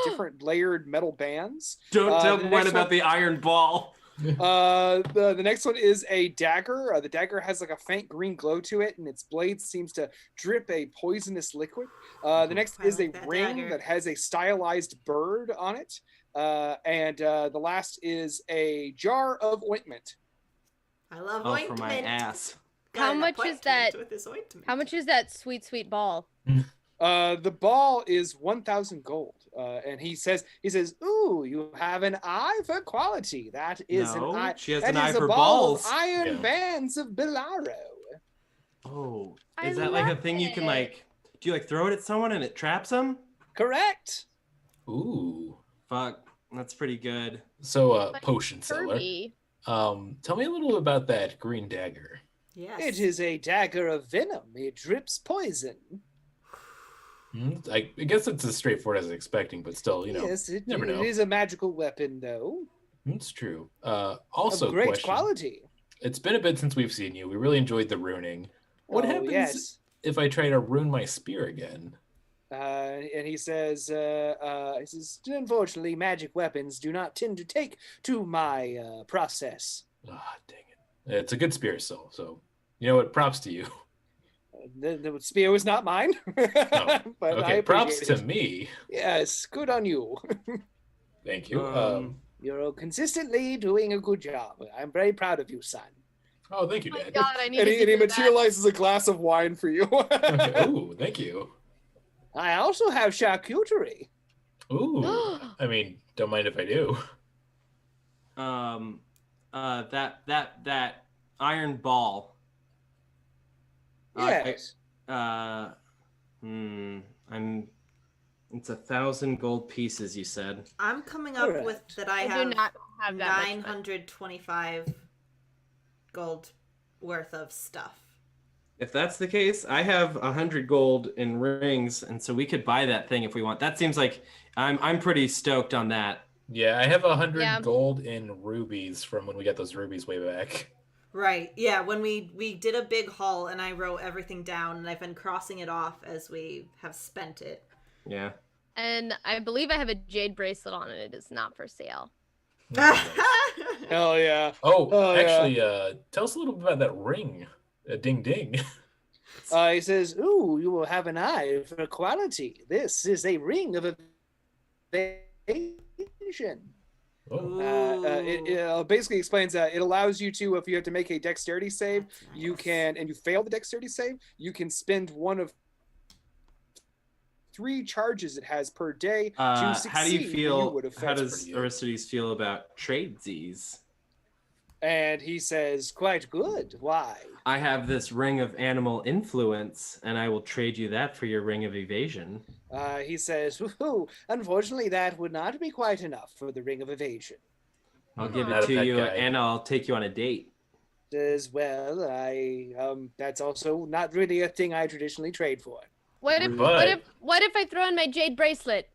different layered metal bands. Don't tell the Gwen next about one- the iron ball. The next one is a dagger. The dagger has like a faint green glow to it, and its blade seems to drip a poisonous liquid. The next I is like a that ring dagger. that has a stylized bird on it. And the last is a jar of ointment. I love Oh, ointment. for my ass. Got How an much is appointment that? with this ointment. How much is that sweet, sweet ball? The ball is 1,000 gold, and he says, "Ooh, you have an eye for quality. That is No, an eye. she has that an eye is a for ball balls." of iron Yeah. bands of Bilaro." Oh, I is that like a love thing you can it. like? Do you like throw it at someone and it traps them? Correct. Ooh. Fuck, that's pretty good. So, Like potion seller. Kirby. Tell me a little about that green dagger. Yes. It is a dagger of venom. It drips poison. I guess it's as straightforward as expecting, but still, Yes, it never know. is a magical weapon, though. It's true. Also, of great question. quality. It's been a bit since we've seen you. We really enjoyed the runing. What Oh, happens yes. if I try to rune my spear again? And he says, unfortunately, magic weapons do not tend to take to my process. Ah, dang it. It's a good spear still, so you know what? Props to you. The spear was not mine. But I Okay, props appreciate to it. me. Yes, good on you. Thank you. You're consistently doing a good job. I'm very proud of you, son. Oh, thank you, Oh my Dad. God, I need And to he do that. materializes a glass of wine for you. Okay. Ooh, thank you. I also have charcuterie. Ooh, I mean, don't mind if I do. That iron ball. Yes. It's 1,000 gold pieces. You said. I'm coming up with Correct. that I I have do not have that much money. 925 gold worth of stuff. If that's the case, I have 100 gold in rings, and so we could buy that thing if we want. That seems like I'm pretty stoked on that. Yeah, I have 100 Yeah. gold in rubies from when we got those rubies way back. Right. Yeah, when we did a big haul and I wrote everything down and I've been crossing it off as we have spent it. Yeah. And I believe I have a jade bracelet on it. It is not for sale. Hell yeah. Oh, yeah. actually, tell us a little bit about that ring. Ding ding. He says, "Ooh, you will have an eye for quality. This is a ring of evasion." Oh. It basically explains that it allows you to, if you have to make a dexterity save, That's you nice. can, and you fail the dexterity save, you can spend one of 3 charges it has per day to succeed. How do you feel? would have How failed. does pretty good. Aristides feel about tradesies? And he says, "Quite good. Why?" I have this ring of animal influence, and I will trade you that for your ring of evasion. He says, "Woohoo, unfortunately, that would not be quite enough for the ring of evasion." I'll give Not it a to bad you, guy. and I'll take you on a date. Says, "Well, that's also not really a thing I traditionally trade for." What if But- what if I throw in my jade bracelet?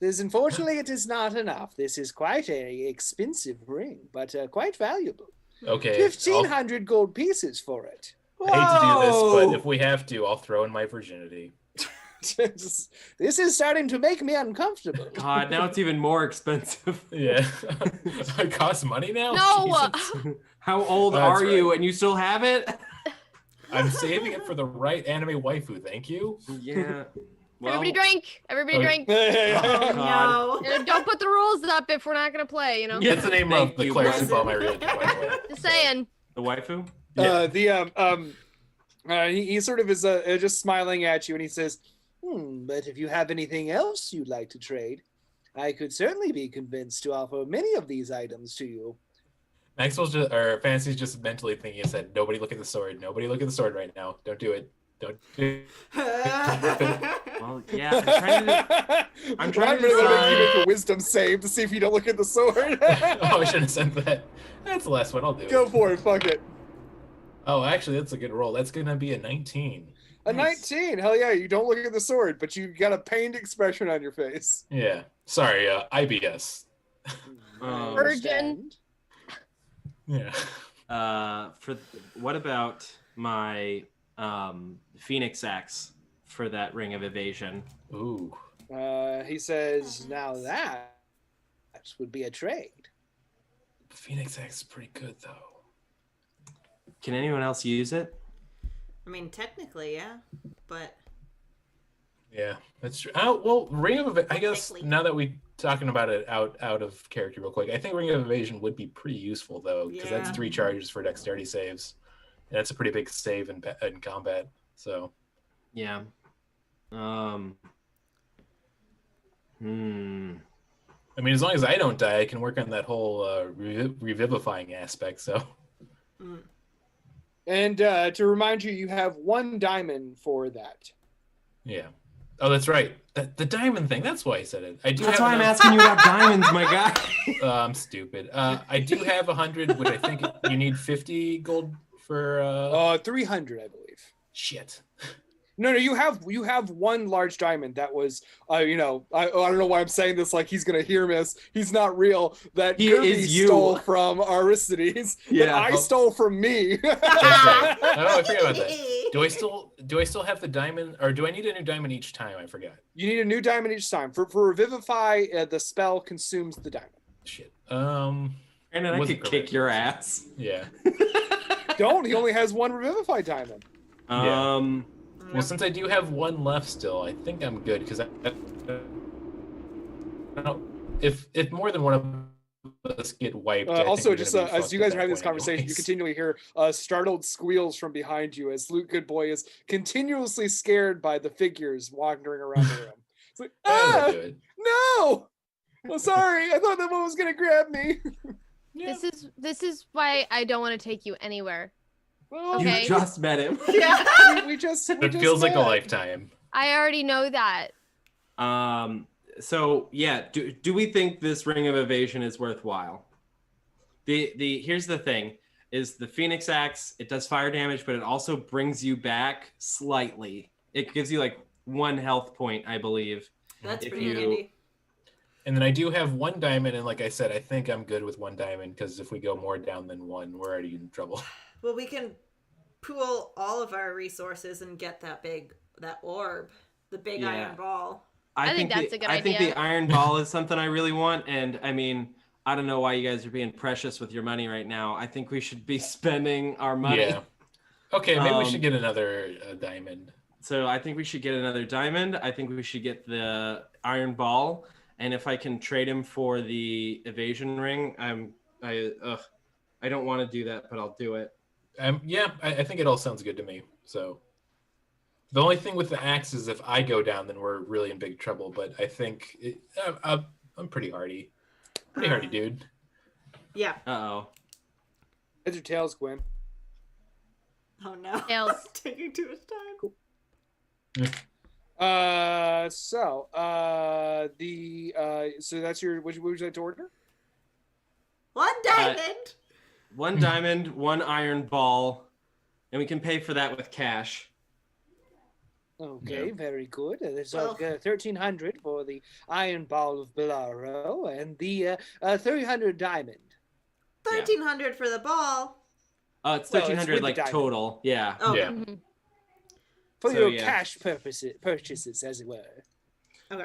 Unfortunately, it is not enough. This is quite a expensive ring, but quite valuable. Okay. 1,500 gold pieces for it. I hate to do this, Whoa! but if we have to, I'll throw in my virginity. This is starting to make me uncomfortable. God, now it's even more expensive. Yeah. It costs money now? No! Jesus. How old That's are you, right. and you still have it? I'm saving it for the right anime waifu, thank you. Yeah. Well, Everybody drink. Everybody Okay. drink. Oh, God. no. Don't put the rules up if we're not gonna play. You know. Yeah. That's the name Thank of the you, clerics who Brendan. follow my religion, by the way. Just saying. the waifu? He sort of is just smiling at you, and he says, but if you have anything else you'd like to trade, I could certainly be convinced to offer many of these items to you." Maxwell's just, or Fantasy's just mentally thinking, he said, nobody look at the sword. Nobody look at the sword right now. Don't do it. Don't do it. Well, yeah. I'm trying to gonna decide- make you make a wisdom save to see if you don't look at the sword. Oh, I should have said that. That's the last one. I'll do Go it. for it, fuck it. Oh, actually, that's a good roll. That's going to be a 19. A Nice. 19, hell yeah, you don't look at the sword, but you got a pained expression on your face. Yeah. Sorry, IBS. I Virgin. understand. Yeah. What about my Phoenix Axe for that ring of evasion? Ooh. He says, now that would be a trade. Phoenix Axe is pretty good though. Can anyone else use it? I mean, technically, yeah, but Yeah, that's true. Oh, well, Ring of I guess Technically. now that we're talking about it out of character real quick, I think Ring of Evasion would be pretty useful though, because that's Yeah. 3 charges for dexterity saves. And that's a pretty big save in combat. So Yeah. I mean, as long as I don't die, I can work on that whole revivifying aspect. So And to remind you, you have 1 diamond for that. yeah. Oh, that's right. The diamond thing. That's why I said it. I do. That's have why I'm enough- asking you about diamonds, my guy. I'm stupid. I do have 100, which I think you need 50 gold for. 300, I believe. Shit. No, you have 1 large diamond that was, I don't know why I'm saying this like he's gonna hear this. He's not real. That He Kirby is you. stole from Aristides. That Yeah. I stole from me. That's right. Oh, I forgot about that. Do I still have the diamond, or do I need a new diamond each time? I forgot. You need a new diamond each time. For Revivify, the spell consumes the diamond. Shit. Brandon, I Wasn't could kick correct. your ass. Yeah. Don't. He only has 1 Revivify diamond. Well, since I do have 1 left still, I think I'm good because I don't know if more than one of us get wiped. I think Also, we're just gonna be as fucked you at guys are that having this point conversation, you anyways. continually hear startled squeals from behind you as Luke Goodboy is continuously scared by the figures wandering around the room. It's like, Yeah, I'll do it. no! Well, sorry, I thought that one was gonna grab me. Yeah. This is why I don't want to take you anywhere. Well, Okay. You just met him. yeah. we just It feels like a met. lifetime. I already know that. So yeah, do we think this ring of evasion is worthwhile? Here's the thing: is the Phoenix Axe. It does fire damage, but it also brings you back slightly. It gives you like 1 health point, I believe. That's If pretty you- handy. And then I do have 1 diamond, and like I said, I think I'm good with 1 diamond because if we go more down than 1, we're already in trouble. Well, we can pool all of our resources and get that orb, the big Yeah. iron ball. I think that's a good I think idea. the iron ball is something I really want, and I mean, I don't know why you guys are being precious with your money right now. I think we should be spending our money. Yeah. Okay, maybe we Um, should get another diamond. So I think we should get another diamond. I think we should get the iron ball, and if I can trade him for the evasion ring, I don't want to do that, but I'll do it. Yeah, I think it all sounds good to me. So the only thing with the axe is if I go down, then we're really in big trouble. But I think I'm pretty hardy. Pretty hardy, dude. Yeah. Uh-oh. Heads or tails, Gwen? Oh no. Tails. Taking too much time. So that's your. What would you like to order? 1 diamond. 1 diamond, 1 iron ball, and we can pay for that with cash. Okay, Yeah. very good. There's Well- 1,300 for the iron ball of Bolaro and the 300 diamond. 1,300 for the ball. It's Well, it's 1,300 with the like diamond. total. Yeah. Oh. Yeah. Mhm. For So, your yeah. cash purchases, as it were.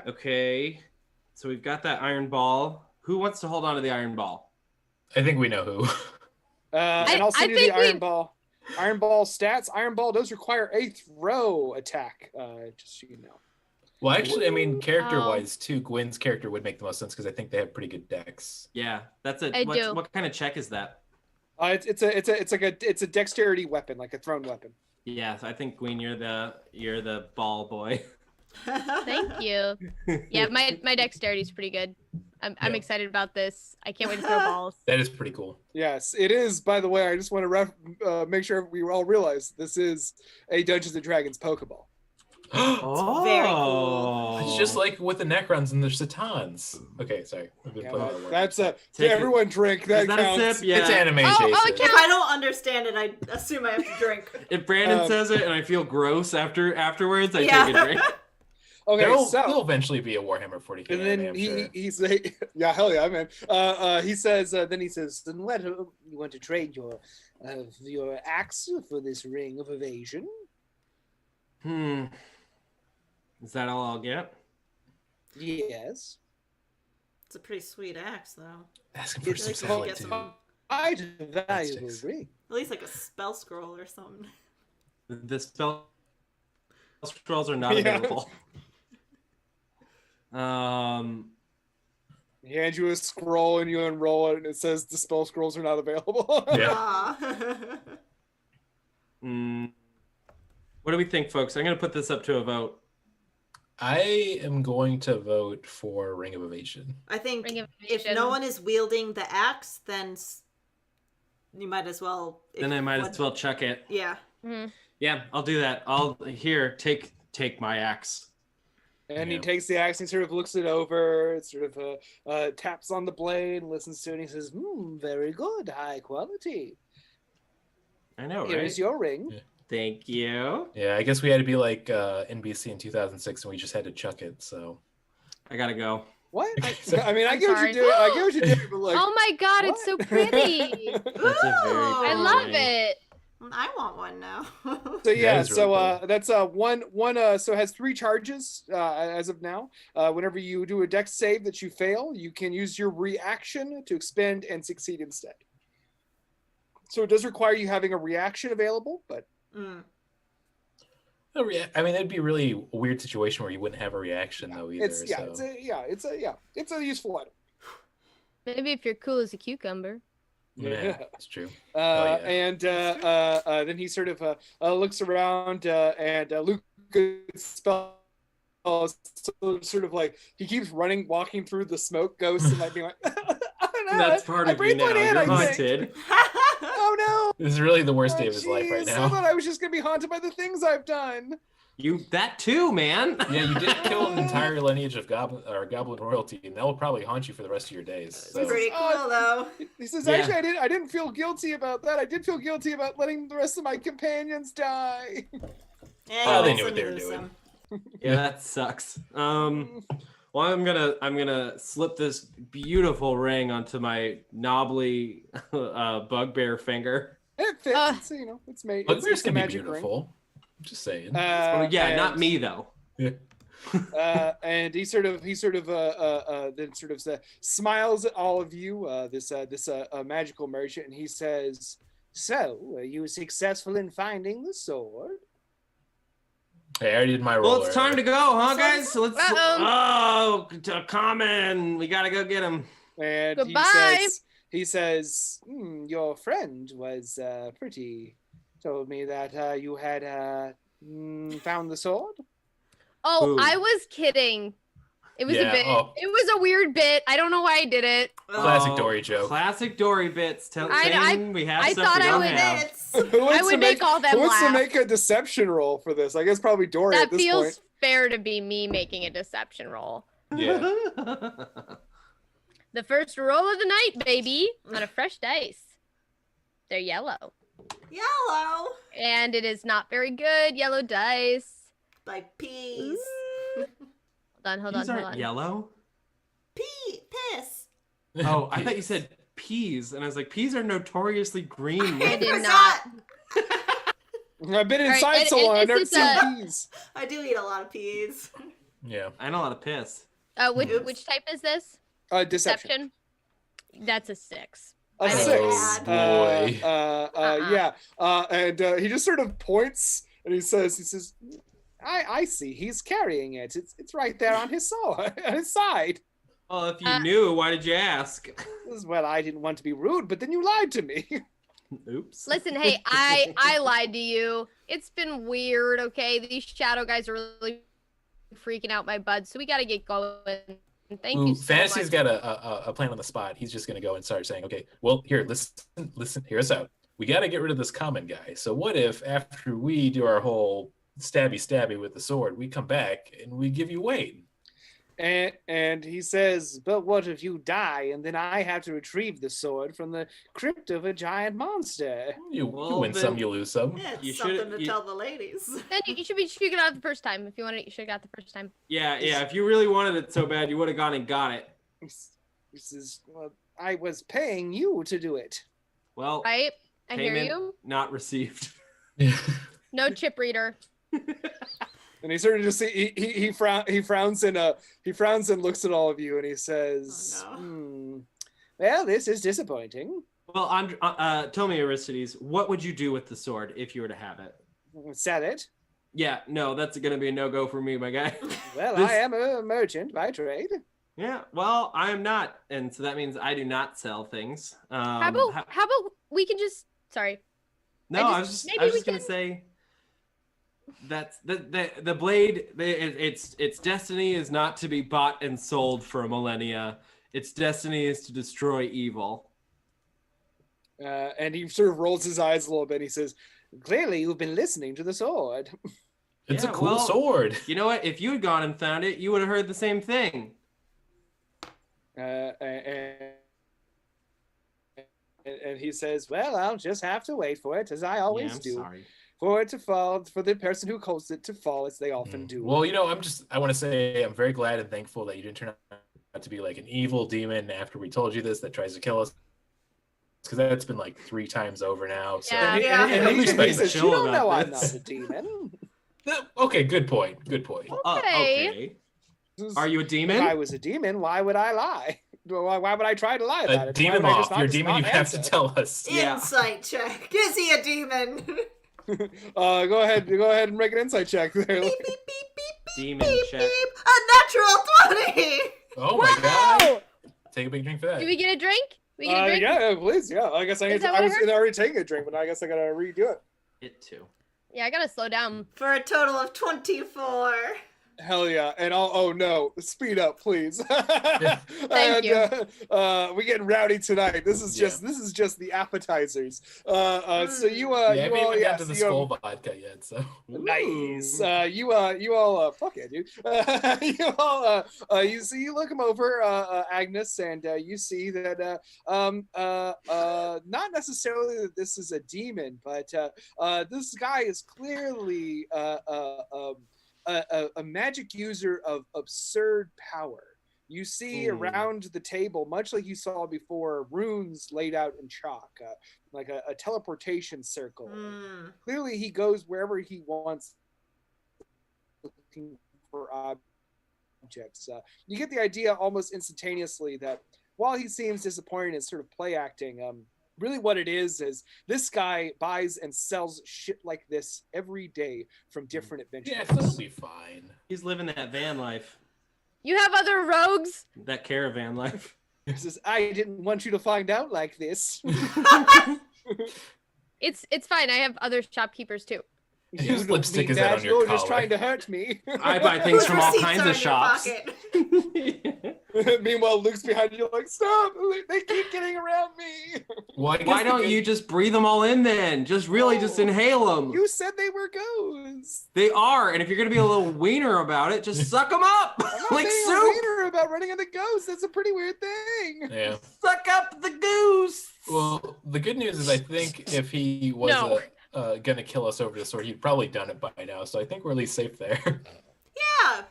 Okay. So we've got that iron ball. Who wants to hold on to the iron ball? I think we know who. And I'll send I you the think we- iron ball. Iron ball stats. Iron ball does require a throw attack. Just so you know. Well, actually, I mean, character-wise, too, Gwen's character would make the most sense because I think they have pretty good decks. Yeah, that's it. I do. What kind of check is that? It's a dexterity weapon, like a thrown weapon. Yeah, so I think Gwen, you're the ball boy. Thank you. Yeah, my dexterity is pretty good. I'm Yeah. excited about this. I can't wait to throw balls. That is pretty cool. Yes, it is. By the way, I just want to make sure we all realize this is a Dungeons and Dragons Pokeball. Oh, very cool. It's just like with the Necrons and the Satans. Okay, sorry. I've been Yeah, playing that word. that's a Take it. everyone drink. That Is that a counts. sip? Yeah. It's anime, Oh, Jason. it If I don't understand it, I assume I have to drink. If Brandon Um, says it and I feel gross afterwards, I Yeah. take a drink. Okay, there'll eventually be a Warhammer 40k. And then he's like, yeah, hell yeah, man. He says, then what? You want to trade your axe for this ring of evasion? Is that all I'll get? Yes. It's a pretty sweet axe, though. Asking for some salad too. Quite a valuable ring. At least like a spell scroll or something. The spell scrolls are not available. He hands you a scroll and you unroll it, and it says the spell scrolls are not available. Yeah. What do we think, folks? I'm going to put this up to a vote. I am going to vote for Ring of Evasion. I think if no one is wielding the axe, then you might as well. Then I might as well chuck it. Yeah. Mm-hmm. Yeah, I'll do that. Take my axe. And he takes the axe and sort of looks it over, sort of taps on the blade, listens to it, and he says, very good, high quality. I know, right? Here's your ring. Yeah. Thank you. Yeah, I guess we had to be like NBC in 2006, and we just had to chuck it. So I gotta go. What? I mean, I get what you're doing. I get what you're doing, but like, oh my god, what? it's so pretty. That's a very I love ring. it. I want one now. So yeah, That is really cool. that's one. So it has 3 charges as of now. Whenever you do a dex save that you fail, you can use your reaction to expend and succeed instead. So it does require you having a reaction available, but. I mean, it'd be really a weird situation where you wouldn't have a reaction though either. It's a useful item. Maybe if you're cool as a cucumber. Yeah, that's true. And then he sort of looks around and Luke spells sort of like he keeps walking through the smoke ghosts and like being like, I don't know, That's part of you now. You're haunted. Oh no! This is really the worst day of his life right now. I thought I was just gonna be haunted by the things I've done. That too, man. Yeah, you did kill an entire lineage of goblin royalty, and that will probably haunt you for the rest of your days. So. Pretty cool though. He says, actually, I didn't feel guilty about that. I did feel guilty about letting the rest of my companions die. Yeah, they knew what they were doing. Yeah, that sucks. Well, I'm gonna slip this beautiful ring onto my knobbly bugbear finger. It fits. It's made. Bugbears can be magic beautiful. ring. I'm just saying. Not me though. Yeah. And he sort of then sort of smiles at all of you. This magical merchant, and he says, "So, were you successful in finding the sword?" Hey, I already did my role. Well, it's time to go, huh, guys? So let's. Common. We gotta go get him. And goodbye. he says, your friend was pretty. Told me that you had found the sword. Oh, Ooh. I was kidding. It was a bit. Oh. It was a weird bit. I don't know why I did it. Classic Dory joke. Classic Dory bits. We have I stuff thought we I don't would- have. I would make all them Who wants to laugh. make a deception roll for this? I guess probably Dory That at this feels point. fair to be me making a deception roll. Yeah. The first roll of the night, baby, on a fresh dice. They're yellow. Yellow. And it is not very good. Yellow dice. Like peas. Hold Peas on. aren't yellow. Piss. Oh, I thought you said peas, and I was like, peas are notoriously green. I did not. I've been All right, inside so long, I've never this is seen peas. I do eat a lot of peas. Yeah. I know how to piss. Which type is this? Deception. That's a 6. A I think 6. Oh, boy. Yeah. And he just sort of points and he says, I see. He's carrying it. It's right there on his side. Well, if you knew, why did you ask? Well, I didn't want to be rude, but then you lied to me. Oops. Listen, hey, I lied to you. It's been weird, okay? These shadow guys are really freaking out my buds, so we gotta get going. Thank you so Fantasy's much. got a plan on the spot. He's just gonna go and start saying, okay, well, here, listen, hear us out. We gotta get rid of this common guy. So what if after we do our whole stabby with the sword, we come back and we give you Wayne? And he says, but what if you die and then I have to retrieve the sword from the crypt of a giant monster? You Well, win then- some, you lose some. Yeah, it's You something should- to you- tell the ladies. Then you should have got it the first time. If you wanted it, you should have got the first time. Yeah. If you really wanted it so bad, you would have gone and got it. He says, well, I was paying you to do it. Well, Right? I hear payment you. not received. No chip reader. And he sort of just he frowns and looks at all of you and he says, Oh, no. Well, this is disappointing. Well, tell me, Aristides, what would you do with the sword if you were to have it? Sell it. Yeah, no, that's gonna be a no-go for me, my guy. Well, This- I am a merchant by trade. Yeah, well, I am not, and so that means I do not sell things. How about we can just sorry. No, I was maybe just we gonna say that's the blade. Its destiny is not to be bought and sold for a millennia. Its destiny is to destroy evil. And he sort of rolls his eyes a little bit. He says, clearly you've been listening to the sword. It's Yeah, a cool well, sword. You know what? If you had gone and found it, you would have heard the same thing. And he says, well, I'll just have to wait for it, as I always I'm do. sorry. For it to fall, for the person who holds it to fall, as they often do. Well, I want to say I'm very glad and thankful that you didn't turn out to be like an evil demon after we told you this that tries to kill us. Because that's been like 3 times over now. So Yeah. And he respect says, chill you don't know about I'm this. not a demon. Okay, good point. Good point. Okay. Are you a If I demon? was a demon, why would I lie? Why would I try to lie about A it? demon Why would I law. just If you're a not- demon, you not have to answer? tell us. Yeah. Insight check. Is he a demon? Go ahead and make an insight check there. beep, beep, beep, beep, Demon beep, check. beep. A natural 20! Oh my god. Take a big drink for that. Do we get a drink? We get a drink? Yeah, please. Yeah, I guess Is that what I I was heard? already taking a drink, but I guess I gotta redo it. It too. Yeah, I gotta slow down. For a total of 24. Hell yeah! And oh no, speed up, please. Thank you. We getting rowdy tonight. This is just the appetizers. So you Yeah, I you haven't all even got to so the you- skull vodka yet, so. Nice. You all fuck yeah, dude. You all you look him over, Agnes, and you see that not necessarily that this is a demon, but this guy is clearly a magic user of absurd power. You see around the table, much like you saw before, runes laid out in chalk, like a teleportation circle. Clearly, he goes wherever he wants, looking for objects. You get the idea almost instantaneously that while he seems disappointed in sort of play acting, really what it is this guy buys and sells shit like this every day from different adventures. Yeah, that'll be fine. He's living that van life, You have other rogues? that caravan life. He says, I didn't want you to find out like this. It's fine. I have other shopkeepers too. Whose don't lipstick need is that on your You're just collar? trying to hurt me. I buy things Whose from all receipts kinds are of in your shops. pocket? Meanwhile, Luke's behind you like, stop! They keep getting around me. Well, I guess Why don't you just breathe them all in then? Just really just inhale them. You said they were ghosts. They are, and if you're gonna be a little wiener about it, just suck them up I'm not like saying a soup. wiener about running into ghosts. That's a pretty weird thing. Yeah. Suck up the goose. Well, the good news is I think if he was No. gonna kill us over the sword, he'd probably done it by now. So I think we're at least safe there. Yeah.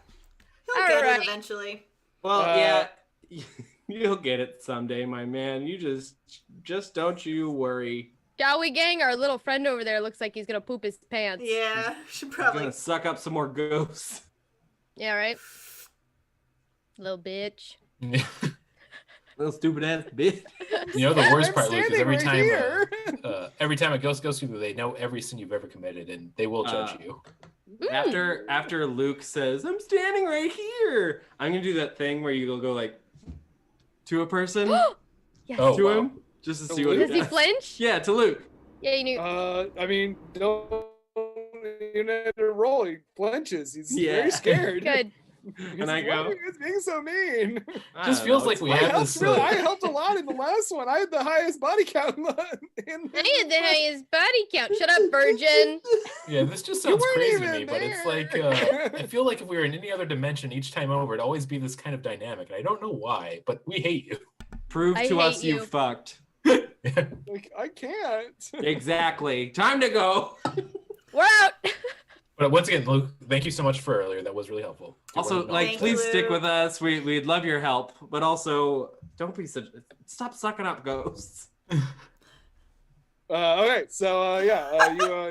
He'll get Alright. it eventually. Well, Uh, yeah, you'll get it someday, my man. You just don't you worry. Shall we, gang? Our little friend over there looks like he's gonna poop his pants. Yeah, should I'm probably. gonna suck up some more ghosts. Yeah, right? Little bitch. Little stupid ass bitch. You know the worst I'm part, Luke, is standing every time a ghost goes through, they know every sin you've ever committed, and they will judge you. After Luke says, "I'm standing right here," I'm gonna do that thing where you go like to a person, Yes. Oh, to wow. him, just to To see what Does he he does. flinch? Yeah, to Luke. Yeah, you knew. I mean, don't you need to roll. He flinches. He's Yeah. very scared. Good. And I go, "Why are you guys being so mean?" Just feels like we I have helped, this. I helped a lot in the last one. I had the highest body count in the I had the highest body count. Shut up, virgin. Yeah, this just You sounds weren't crazy to even me, but it's there. like I feel like if we were in any other dimension, each time over, it'd always be this kind of dynamic. And I don't know why, but we hate you. prove I to us hate you you. fucked. Like, I can't. Exactly. Time to go. We're out. But once again, Luke, thank you so much for earlier. That was really helpful. Also, like, Thank please you. stick with us. We'd love your help, but also don't be such. Stop sucking up ghosts. Okay, so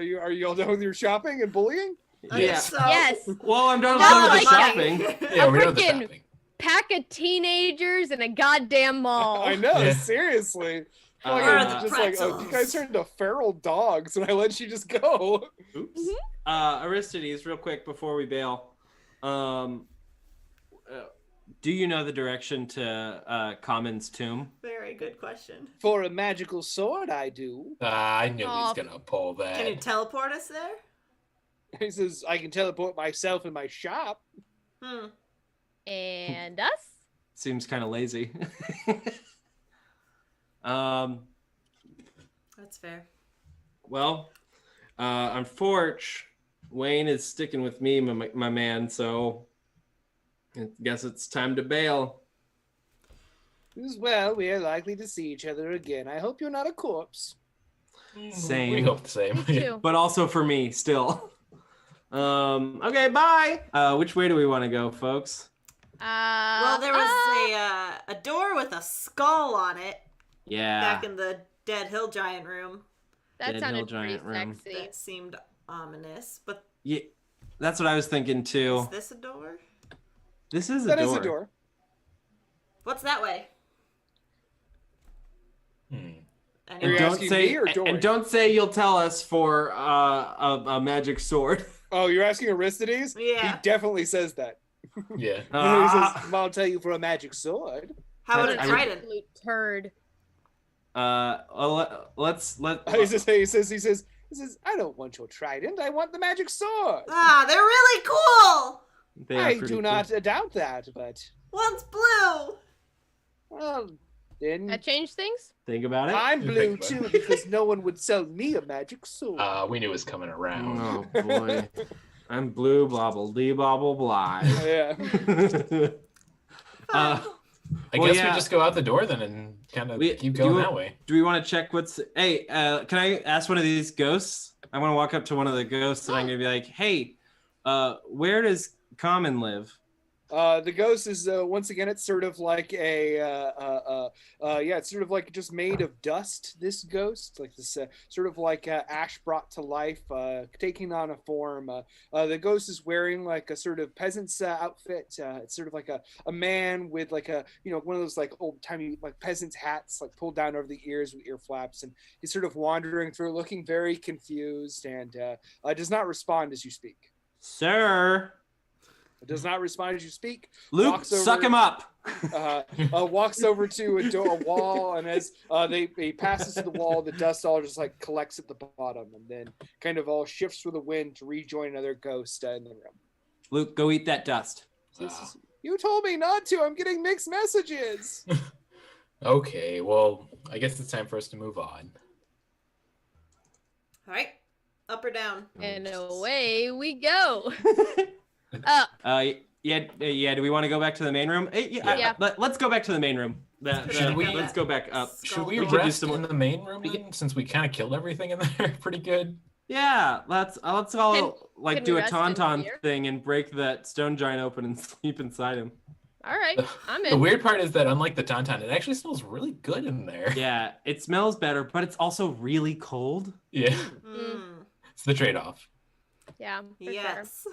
you are you all done with your shopping and bullying? Yeah. So, Yes. Well, I'm done Now with the I'm shopping. Yeah, A we're done with the freaking- shopping. Pack of teenagers in a goddamn mall. I know, Yeah. seriously. Like, Where are I'm the just like, oh, you guys pretzels? turned into feral dogs, and I let you just go. Oops. Aristides, real quick before we bail. Do you know the direction to Common's tomb? Very good question. For a magical sword, I do. I knew he was Aw. gonna pull that. Can you teleport us there? He says, I can teleport myself in my shop. And us? Seems kind of lazy. That's fair. Well, unfortunately, Wayne is sticking with me, my man, so I guess it's time to bail. As well, we are likely to see each other again. I hope you're not a corpse. Same. We hope the same. Me too. But also for me, still. Okay, bye. Which way do we want to go, folks? Well, there was a door with a skull on it Yeah. back in the Dead Hill Giant room. that Dead sounded Hill pretty Giant room. sexy. That seemed ominous. But Yeah, that's what I was thinking too. is this a door? This is a That door. is a door. What's that way? Hmm. Are Anyone? you Don't asking say me or Dory? and don't say you'll tell us for a magic sword. Oh, you're asking Aristides? Yeah. He definitely says that. Yeah. He Ah. says, I'll tell you for a magic sword. How about a I- trident? Absolute turd. Let's He says, I don't want your trident. I want the magic sword. Ah, they're really cool. They are I pretty do cool. not doubt that, but One's blue. well, then That changed things? Think about it. I'm blue too because no one would sell me a magic sword. We knew it was coming around. Oh boy. I'm blue, bobble, dee bobble, bly. Yeah. I Well, guess yeah. we just go out the door then and kind of keep going that way. Do we want to check what's? Hey, can I ask one of these ghosts? I want to walk up to one of the ghosts and I'm gonna be like, "Hey, where does Common live?" The ghost is once again. It's sort of like it's sort of like just made of dust. This ghost, like this, sort of like ash brought to life, taking on a form. The ghost is wearing like a sort of peasant's outfit. It's sort of like a man with like a one of those like old timey like peasant's hats, like pulled down over the ears with ear flaps, and he's sort of wandering through, looking very confused, and does not respond as you speak. Sir, It does not respond as you speak. Luke, Walks over- suck him up. Walks over to a wall, and as he passes to the wall, the dust all just like collects at the bottom, and then kind of all shifts with the wind to rejoin another ghost in the room. Luke, go eat that dust. You told me not to. I'm getting mixed messages. Okay, well, I guess it's time for us to move on. All right. Up or down? And away we go. Up. Yeah. Do we want to go back to the main room? Yeah. Let's go back to the main room. Should we- Let's go back up. Should we We could do rest some- in the main room then, since we kind of killed everything in there pretty good? Yeah, let's all can do we a rest in tauntaun here? thing and break that stone giant open and sleep inside him. All right. I'm The in. weird part is that unlike the Tauntaun, it actually smells really good in there. Yeah, it smells better, but it's also really cold. Yeah, Mm. it's the trade-off. Yeah. For Yes.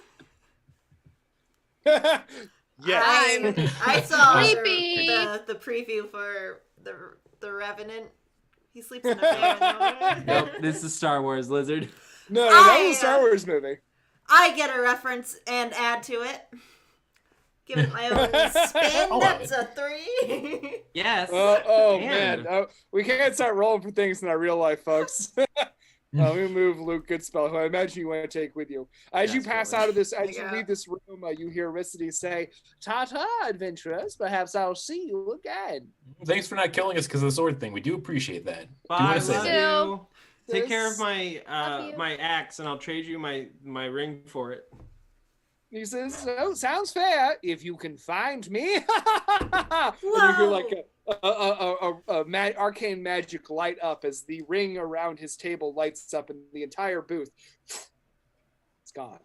Yes. I saw Creepy. the preview for the Revenant. He sleeps in a fan. Nope, this is Star Wars, Lizard. No, that was a Star Wars movie. I get a reference and add to it. Give it my own spin. I'll have That's a 3. Yes. Oh Man. man, we can't start rolling for things in our real life, folks. We move Luke Goodspell, who I imagine you want to take with you. As you pass out of this, as you Yeah. leave this room, you hear Aristides say, "Ta-ta, adventurers. Perhaps I'll see you again." Thanks for not killing us because of the sword thing. We do appreciate that. Do you Bye, want to say love that? you. Take care of Love you. my axe, and I'll trade you my ring for it. He says, "Oh, sounds fair. If you can find me." And you hear like a arcane magic light up as the ring around his table lights up, and the entire booth, it's gone.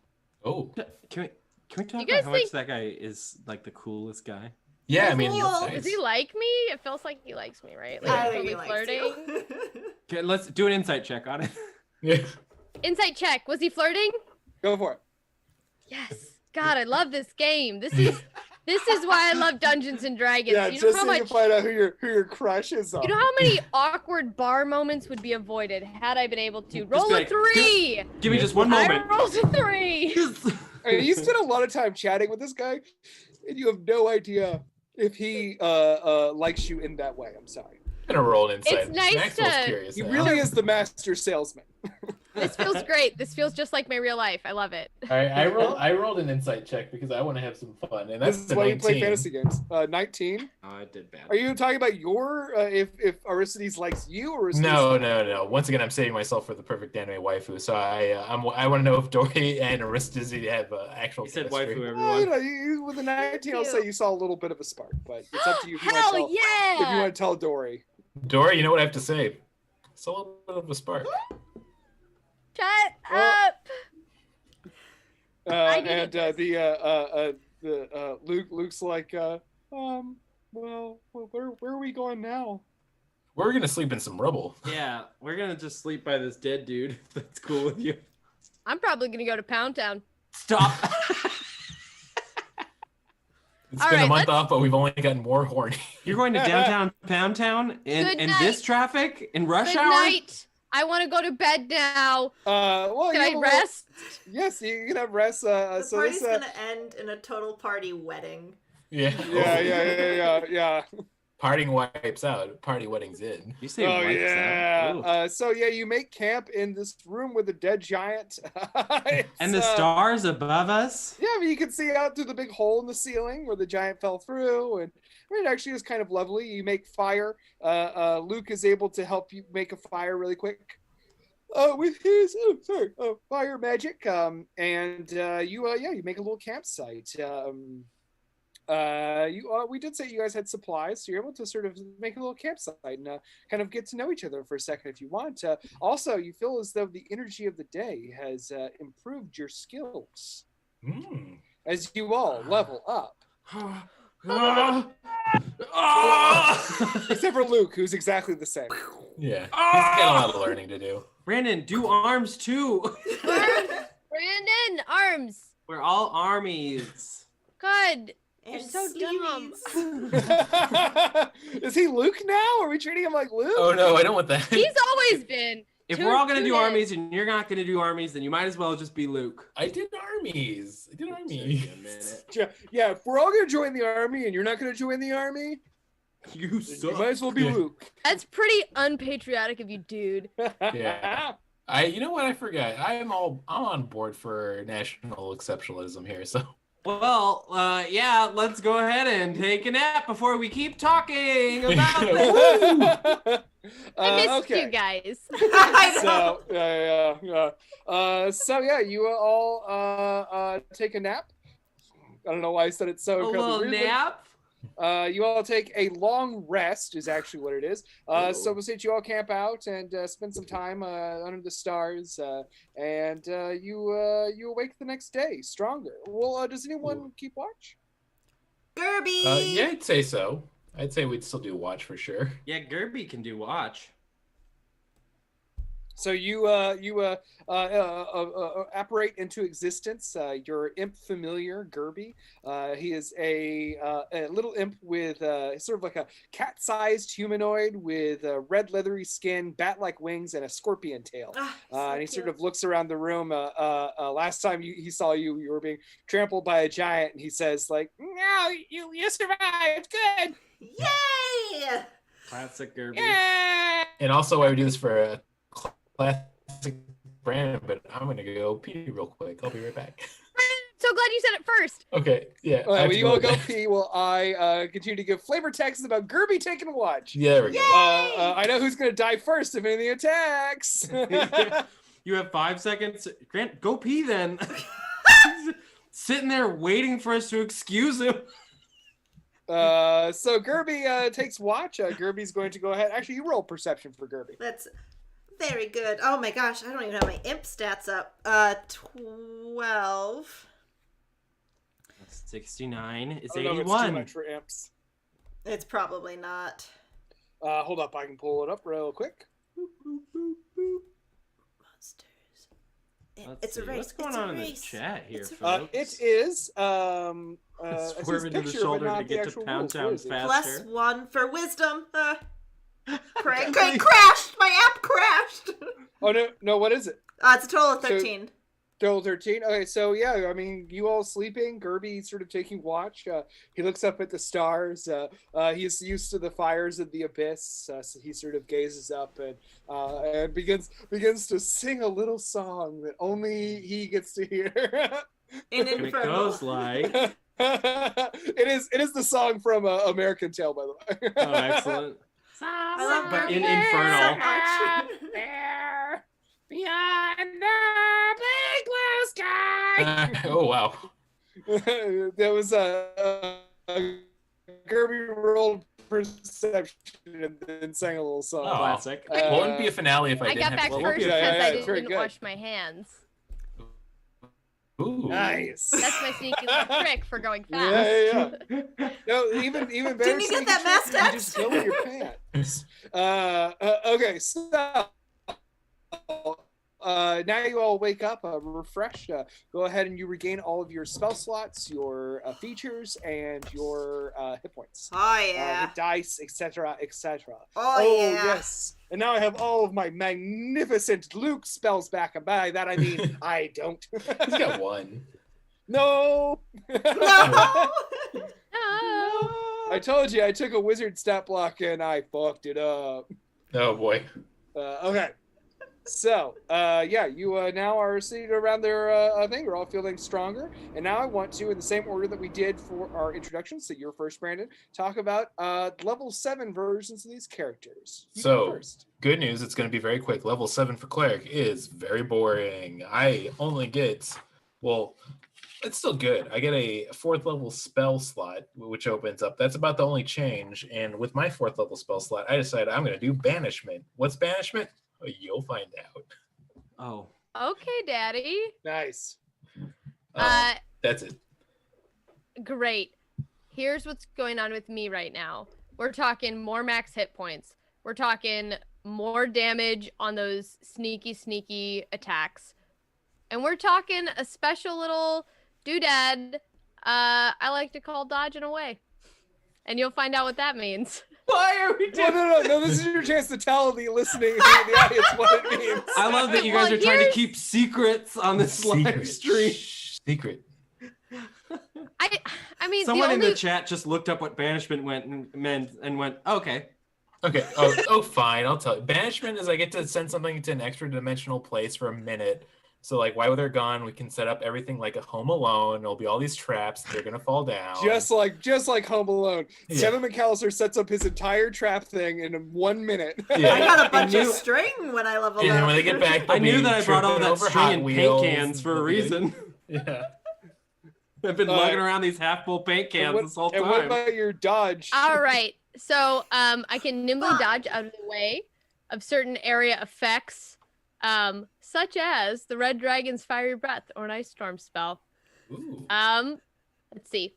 Oh. Can we talk You guys about how much think- that guy is like the coolest guy? Yeah, I mean, Cool. that's Does nice. he like me? It feels like he likes me, right? Like, I I'm think he totally likes flirting. you. Okay, let's do an insight check on it. Yeah. Insight check. Was he flirting? Go for it. Yes. God, I love this game. This is why I love Dungeons and Dragons. Yeah, you know just how so you much can find out who your crush is on. you know how many awkward bar moments would be avoided had I been able to roll be a like, 3. Give me just one moment. I rolled a 3. I mean, you spent a lot of time chatting with this guy, and you have no idea if he likes you in that way. I'm sorry. I'm gonna roll an insight. It's nice Maxwell's to- curious. He now. really is the master salesman. This feels great. This feels just like my real life. I love it. I rolled an insight check because I want to have some fun, and that's This is the why 19. you play fantasy games. 19. Oh, I did bad. Are you talking about your if Aristides likes you, or is No. Once again, I'm saving myself for the perfect anime waifu. So I want to know if Dory and Aristides have actual. You said chemistry. waifu, Well, everyone. with a 19, I'll say you saw a little bit of a spark, but it's up to you if you Hell want to tell. yeah! If you want to tell Dory. Dory, you know what I have to say? It's a little bit of a spark. Shut Well, up. I And needed Luke's like, well, where are we going now? We're gonna sleep in some rubble. Yeah, we're gonna just sleep by this dead dude. If that's cool with you. I'm probably gonna go to Pound Town. Stop. It's All been a right, month let's- off, but we've only gotten more horny. You're going to downtown Pound Town Good in night. this traffic in rush Good hour? night. I want to go to bed now. Well, Can you I have a rest? Yes, you can have rest. The So party's this, gonna end in a total party wedding. Yeah. yeah. Parting wipes out. Party wedding's in. You say Oh wipes yeah. out. Ooh. So yeah, you make camp in this room with a dead giant. And the It's, stars above us? Yeah, I mean, you can see out through the big hole in the ceiling where the giant fell through, and I mean, it actually is kind of lovely. You make fire. Luke is able to help you make a fire really quick. With his fire magic. And you make a little campsite. We did say you guys had supplies, so you're able to sort of make a little campsite and kind of get to know each other for a second if you want. Also, you feel as though the energy of the day has improved your skills Mm. as you all level up. Except for Luke, who's exactly the same. Yeah. He's got a lot of learning to do. Brandon, do arms too. Brandon, arms. We're all armies. God. And You're so dumb. Is he Luke now? Are we treating him like Luke? Oh no, I don't want that. He's always been. If Tune- we're all gonna do tune in. armies and you're not gonna do armies, then you might as well just be Luke. I did armies. Take a minute. Yeah, if we're all gonna join the army and you're not gonna join the army, You then suck. you might as well be Yeah. Luke. That's pretty unpatriotic of you, dude. Yeah. You know what? I forgot. I'm on board for national exceptionalism here. So Well, yeah, let's go ahead and take a nap before we keep talking about this. I missed okay. you guys. I know. So yeah, you all take a nap. I don't know why I said it so A incredibly little weirdly. nap. You all take a long rest is actually what it is. So we'll say you all camp out and spend some time under the stars, and you awake the next day stronger. Well, does anyone keep watch? Gerby. yeah, I'd say so. I'd say we'd still do watch for sure. Yeah, Gerby can do watch. So you apparate into existence. Your imp familiar, Gerby. He is a little imp with sort of like a cat-sized humanoid with red leathery skin, bat-like wings, and a scorpion tail. And he sort of looks around the room. Last time he saw you, you were being trampled by a giant, and he says, like, "No, you survived. Good. Yay! Classic Gerby. Yeah." And also, I would do this for Brandon, but I'm gonna go pee real quick. I'll be right back. So glad you said it first. Okay, yeah. All right, well, you all go again. pee while I continue to give flavor texts about Gerby taking a watch. Yeah, there we go. I know who's going to die first if anything attacks. You have 5 seconds. Grant, go pee then. Sitting there waiting for us to excuse him. So Gerby takes watch. Gerby's going to go ahead. Actually, you roll perception for Gerby. That's very good. Oh my gosh, I don't even have my imp stats up. 12. 69 is I don't know if it's too 81. much for imps. It's probably not. Hold up, I can pull it up real quick. Monsters. Let's It's a see. race. What's going It's a on in the race. chat here, It's a- folks? It is I see Swerve this into the picture, but shoulder to not the get to actual Pound rules. Where Town is it? faster. +1 for wisdom. Great, crashed. My app crashed. Oh no, what is it? It's a total of 13. Total 13. Okay, so yeah, I mean, you all sleeping. Gerby sort of taking watch. He looks up at the stars. He's used to the fires of the abyss, so he sort of gazes up and begins to sing a little song that only he gets to hear. In And it Infernal. goes like, it is the song from American Tail, by the way. oh, excellent. I love But in Gerby Infernal. so much. There, beyond the big blue sky. Oh wow. That was Gerby rolled perception and then sang a little song. Oh. Classic. Well, it wouldn't be a finale if I I didn't got have back to- first yeah, because yeah, I it's very didn't good. wash my hands. Ooh. Nice. That's my sneaky little trick for going fast. Yeah. No, even better. Didn't you get that sneaky trick, mask you just go in your pants. Okay, so now you all wake up, refreshed. Go ahead and you regain all of your spell slots, your features, and your hit points. Oh, yeah. Hit dice, etc., etc. Oh, yeah. Yes. And now I have all of my magnificent Luke spells back, and by that I mean I don't. He's got one. No. No. No. I told you I took a wizard stat block and I fucked it up. Oh boy. Okay. So, you now are sitting around their thing. You're all feeling stronger. And now I want to, in the same order that we did for our introductions, so you're first, Brandon, talk about level 7 versions of these characters. You go So, first. good news, it's going to be very quick. Level 7 for Cleric is very boring. I only get, well, it's still good. I get a 4th level spell slot, which opens up. That's about the only change. And with my 4th level spell slot, I decided I'm going to do Banishment. What's Banishment? Oh, you'll find out. Oh. Okay, Daddy. Nice. That's it. Great. Here's what's going on with me right now. We're talking more max hit points. We're talking more damage on those sneaky attacks. And we're talking a special little doodad I like to call dodging away. And you'll find out what that means. Why are we doing No, this is your chance to tell the listening, the audience what it means. I love that you guys Well, are trying to here's- keep secrets on this live stream. Secret. I mean, Someone the in only... the chat just looked up what banishment meant and went, okay. Okay. Oh, fine. I'll tell you. Banishment is I get to send something to an extra dimensional place for a minute. So, like, while they're gone, we can set up everything like a Home Alone. There'll be all these traps. They're gonna fall down. Just like Home Alone. Yeah. Kevin McAllister sets up his entire trap thing in 1 minute. I Yeah. got a bunch I of knew- string when I level And then up. when they get back, I they'll knew be that I brought all tripping that over string Hot and paint Wheels. cans for a reason. Yeah. I've been lugging around these half-full paint cans this whole And what time. about your dodge? All right. So I can nimbly dodge out of the way of certain area effects, such as the Red Dragon's Fiery Breath or an Ice Storm spell. Ooh. Let's see.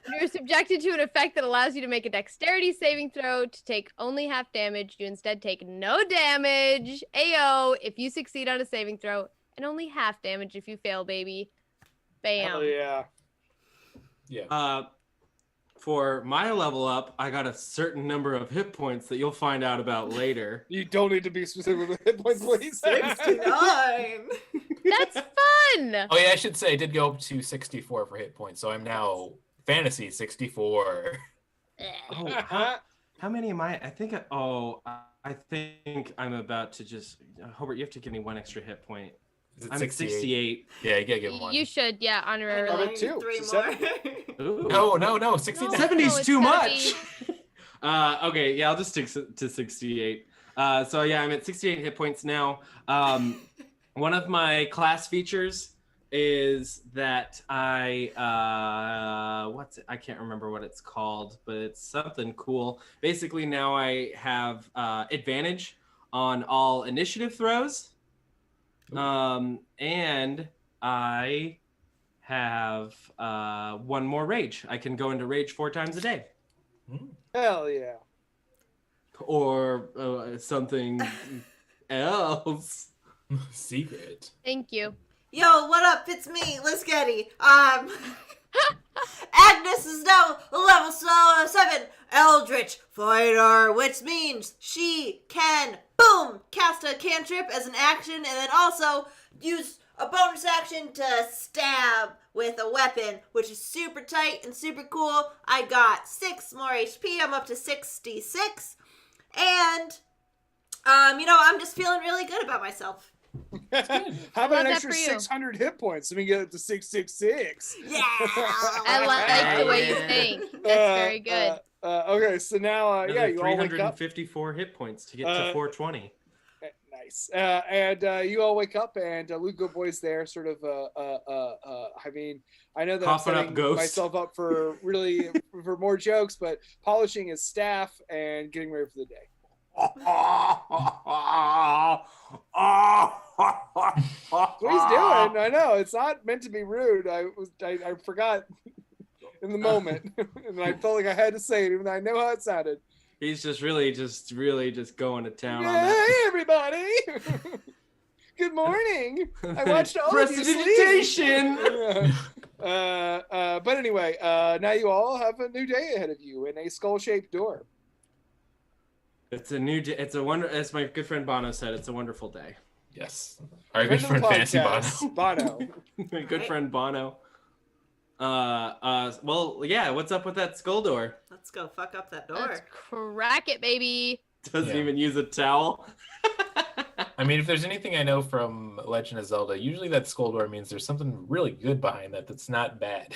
When you're subjected to an effect that allows you to make a dexterity saving throw to take only half damage, you instead take no damage. Ayo, if you succeed on a saving throw, and only half damage if you fail, baby. Bam. Oh yeah. Yeah. For my level up, I got a certain number of hit points that you'll find out about later. You don't need to be specific with the hit points, please. 69. That's fun. Oh yeah, I should say I did go up to 64 for hit points, so I'm now fantasy 64. Oh, how many am I? I I think I'm about to just. Hobart, you have to give me one extra hit point. Is it I'm at 68. Yeah, you gotta give him one. You should, yeah, I'm honorarily. at two, 3 so more. Ooh. No, 69. No. 70's it's too gotta much. Okay, yeah, I'll just stick to 68. So yeah, I'm at 68 hit points now. One of my class features is that I I can't remember what it's called, but it's something cool. Basically, now I have advantage on all initiative throws, and I have one more rage. I can go into rage 4 times a day. Hell yeah. Oh Or something else. Secret. Thank you. Yo, what up? It's me, Liz Getty. Agnes is now level 7 Eldritch Fighter, which means she can, boom, cast a cantrip as an action and then also use a bonus action to stab with a weapon, which is super tight and super cool. I got 6 more HP. I'm up to 66. And, I'm just feeling really good about myself. How about an that extra for you. 600 hit points? Let me get it to 666. Yeah! I like the way you think. That's very good. Okay, so now, yeah, you all wake up. 354 hit points to get to 420. Nice. And you all wake up, and Lugo Boy's there, sort of. I mean, I know that Coughing I'm up setting ghosts. myself up for really for more jokes, but polishing his staff and getting ready for the day. That's what he's doing. I know it's not meant to be rude. I forgot in the moment, and I felt like I had to say it, even though I know how it sounded. He's just really going to town on Hey, that. everybody! Good morning. I watched all of you sleep. Prestidigitation. But anyway, now you all have a new day ahead of you in a skull-shaped door. It's a new day. It's a wonder. As my good friend Bono said, it's a wonderful day. Yes. Our good friend Fancy Bono. My good friend Bono. Well, yeah. What's up with that skull door? Let's go fuck up that door. Let's crack it, baby. Doesn't even use a towel. I mean, if there's anything I know from Legend of Zelda, usually that skull door means there's something really good behind that that's not bad.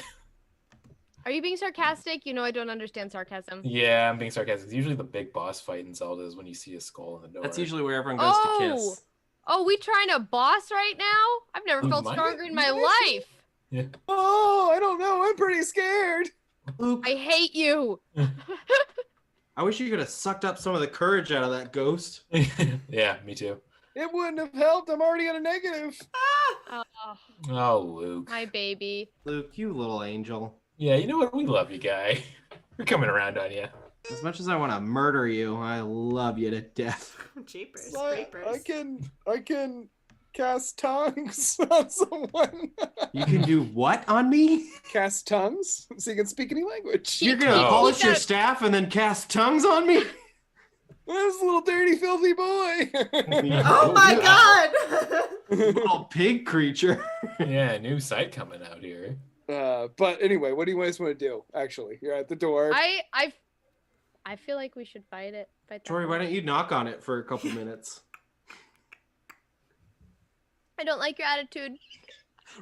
Are you being sarcastic? You know I don't understand sarcasm. Yeah, I'm being sarcastic. It's usually the big boss fight in Zelda is when you see a skull in the door. That's usually where everyone goes to kiss. Oh, we trying a boss right now? I've never felt stronger in my life. Yeah. Oh, I don't know. I'm pretty scared. Luke, I hate you. I wish you could have sucked up some of the courage out of that ghost. Yeah, me too. It wouldn't have helped. I'm already on a negative. Oh, Oh, Luke. my baby. Luke, you little angel. Yeah, you know what? We love you, guy. We're coming around on you. As much as I want to murder you, I love you to death. Jeepers, I creepers. can cast tongues on someone. You can do what on me? Cast tongues so you can speak any language. You're gonna Oh. polish your staff and then cast tongues on me? This little dirty, filthy boy. Oh my god! Little pig creature. Yeah, new site coming out here. But anyway, what do you guys want to do? Actually, you're at the door. I feel like we should fight it. Fight that Tori, why one. don't you knock on it for a couple minutes? I don't like your attitude.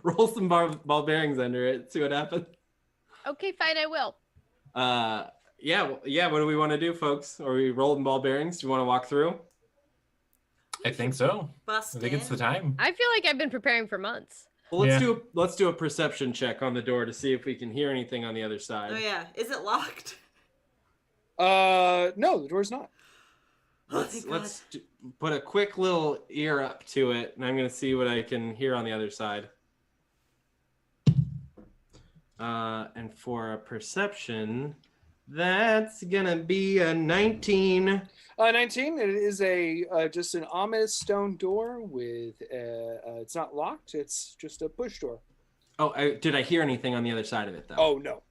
Roll some ball bearings under it, see what happens. Okay, fine, I will. Yeah, what do we want to do, folks? Are we rolling ball bearings? Do you want to walk through? I think so. Bust I think it's the in. time. I feel like I've been preparing for months. Well, Yeah. let's do a perception check on the door to see if we can hear anything on the other side. Oh yeah, is it locked? No, the door's not. Let's put a quick little ear up to it, and I'm gonna see what I can hear on the other side. And for a perception, that's gonna be a 19. 19. It is just an ominous stone door with it's not locked. It's just a push door. Oh, did I hear anything on the other side of it though? Oh no.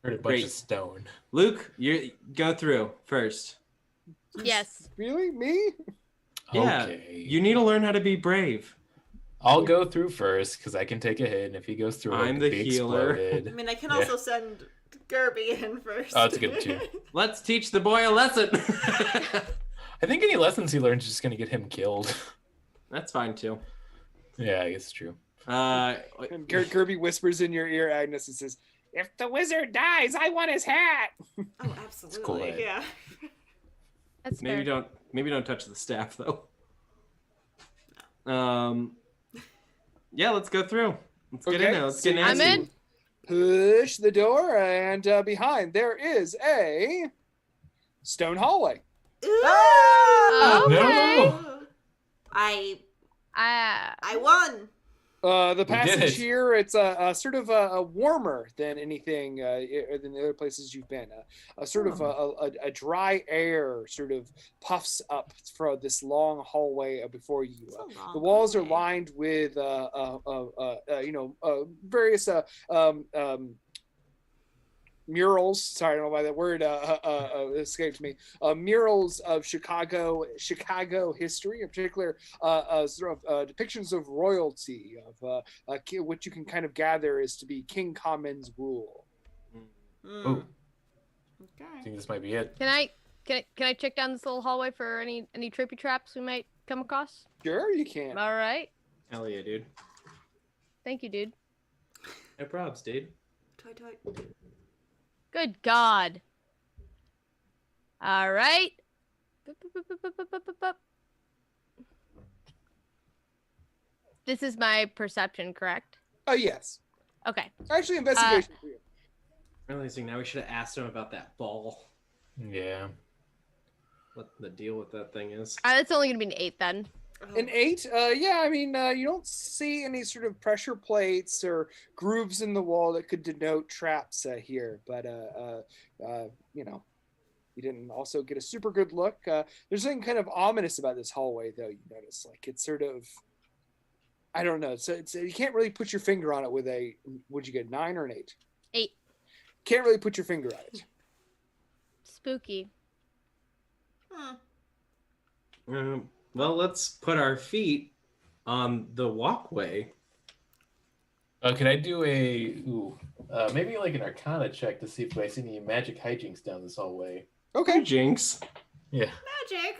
Heard a bunch Great. of stone. Luke, you go through first. Yes. Really? Me? Yeah, Okay. you need to learn how to be brave. I'll go through first because I can take a hit, and if he goes through, I'm it the could be healer. exploded. I mean, I can Yeah. also send Gerby in first. Oh, that's good too. Let's teach the boy a lesson. I think any lessons he learns is just gonna get him killed. That's fine too. Yeah, I guess it's true. And Gerby whispers in your ear, Agnes, and says, "If the wizard dies, I want his hat." Oh, absolutely. cool, right? Yeah. That's maybe fair. don't touch the staff though. Yeah, let's go through. Let's get in Okay, there. Let's so get I'm nasty. in. Push the door, and behind there is a stone hallway. Ooh. Oh, No. I I won. The did passage it. here, it's a sort of a warmer than anything than the other places you've been. A sort of a dry air sort of puffs up from this long hallway before you. It's a long The walls are hallway. lined with various murals. Sorry, I don't know why that word escaped me. Murals of Chicago history, in particular, sort of depictions of royalty, of what you can kind of gather is to be King Common's rule. Oh, I Okay. think this might be it. can I check down this little hallway for any trippy traps we might come across? Sure, you can. All right. Hell yeah, dude. Thank you, dude. No probs, dude. Toy. Good God. All right. This is my perception, correct? Oh, yes. Okay. Actually, investigation for you. Realizing now we should have asked him about that ball. Yeah. What the deal with that thing is. That's only gonna be an 8 then. An 8, yeah, I mean, you don't see any sort of pressure plates or grooves in the wall that could denote traps here, but, you know, you didn't also get a super good look. There's something kind of ominous about this hallway, though, you notice. Like, it's sort of, I don't know, it's you can't really put your finger on it with a, would you get 9 or an 8? 8. Can't really put your finger on it. Spooky. Well, let's put our feet on the walkway. Can I do maybe like an Arcana check to see if I see any magic hijinks down this hallway? Okay. Jinx. Yeah. Magic.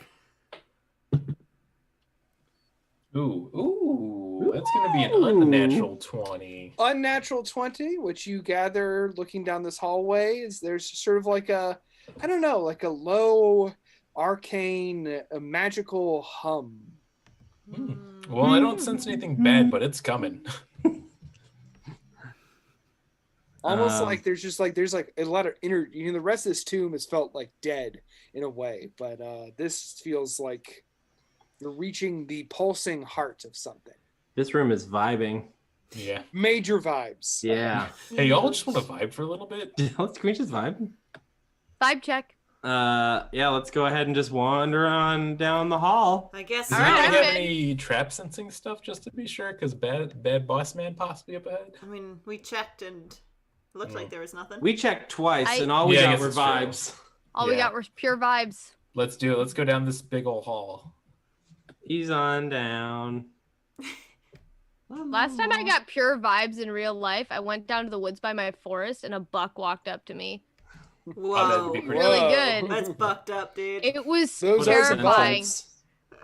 Ooh, that's gonna be an unnatural 20. Unnatural 20, which you gather looking down this hallway, is there's sort of like a, I don't know, like a low arcane magical hum. Well, I don't sense anything bad, but it's coming. Almost like there's a lot of inner, the rest of this tomb has felt like dead in a way, but this feels like you're reaching the pulsing heart of something. This room is vibing. Yeah. Major vibes. Yeah. Hey, y'all just want to vibe for a little bit? Can we just vibe? Vibe check. Yeah, let's go ahead and just wander on down the hall. I guess. Does All right, anybody I'm have in. any trap sensing stuff just to be sure? Because bad boss man possibly up ahead. I mean, we checked and it looked like there was nothing. We checked twice, I- and all we Yeah, I got guess were it's true. vibes. All we Yeah. got were pure vibes. Let's do it. Let's go down this big old hall. He's on down. Last time I got pure vibes in real life, I went down to the woods by my forest and a buck walked up to me. Whoa. Oh, that would be pretty Really Whoa. good. That's bucked up, dude. It was Those are some terrifying. vibes.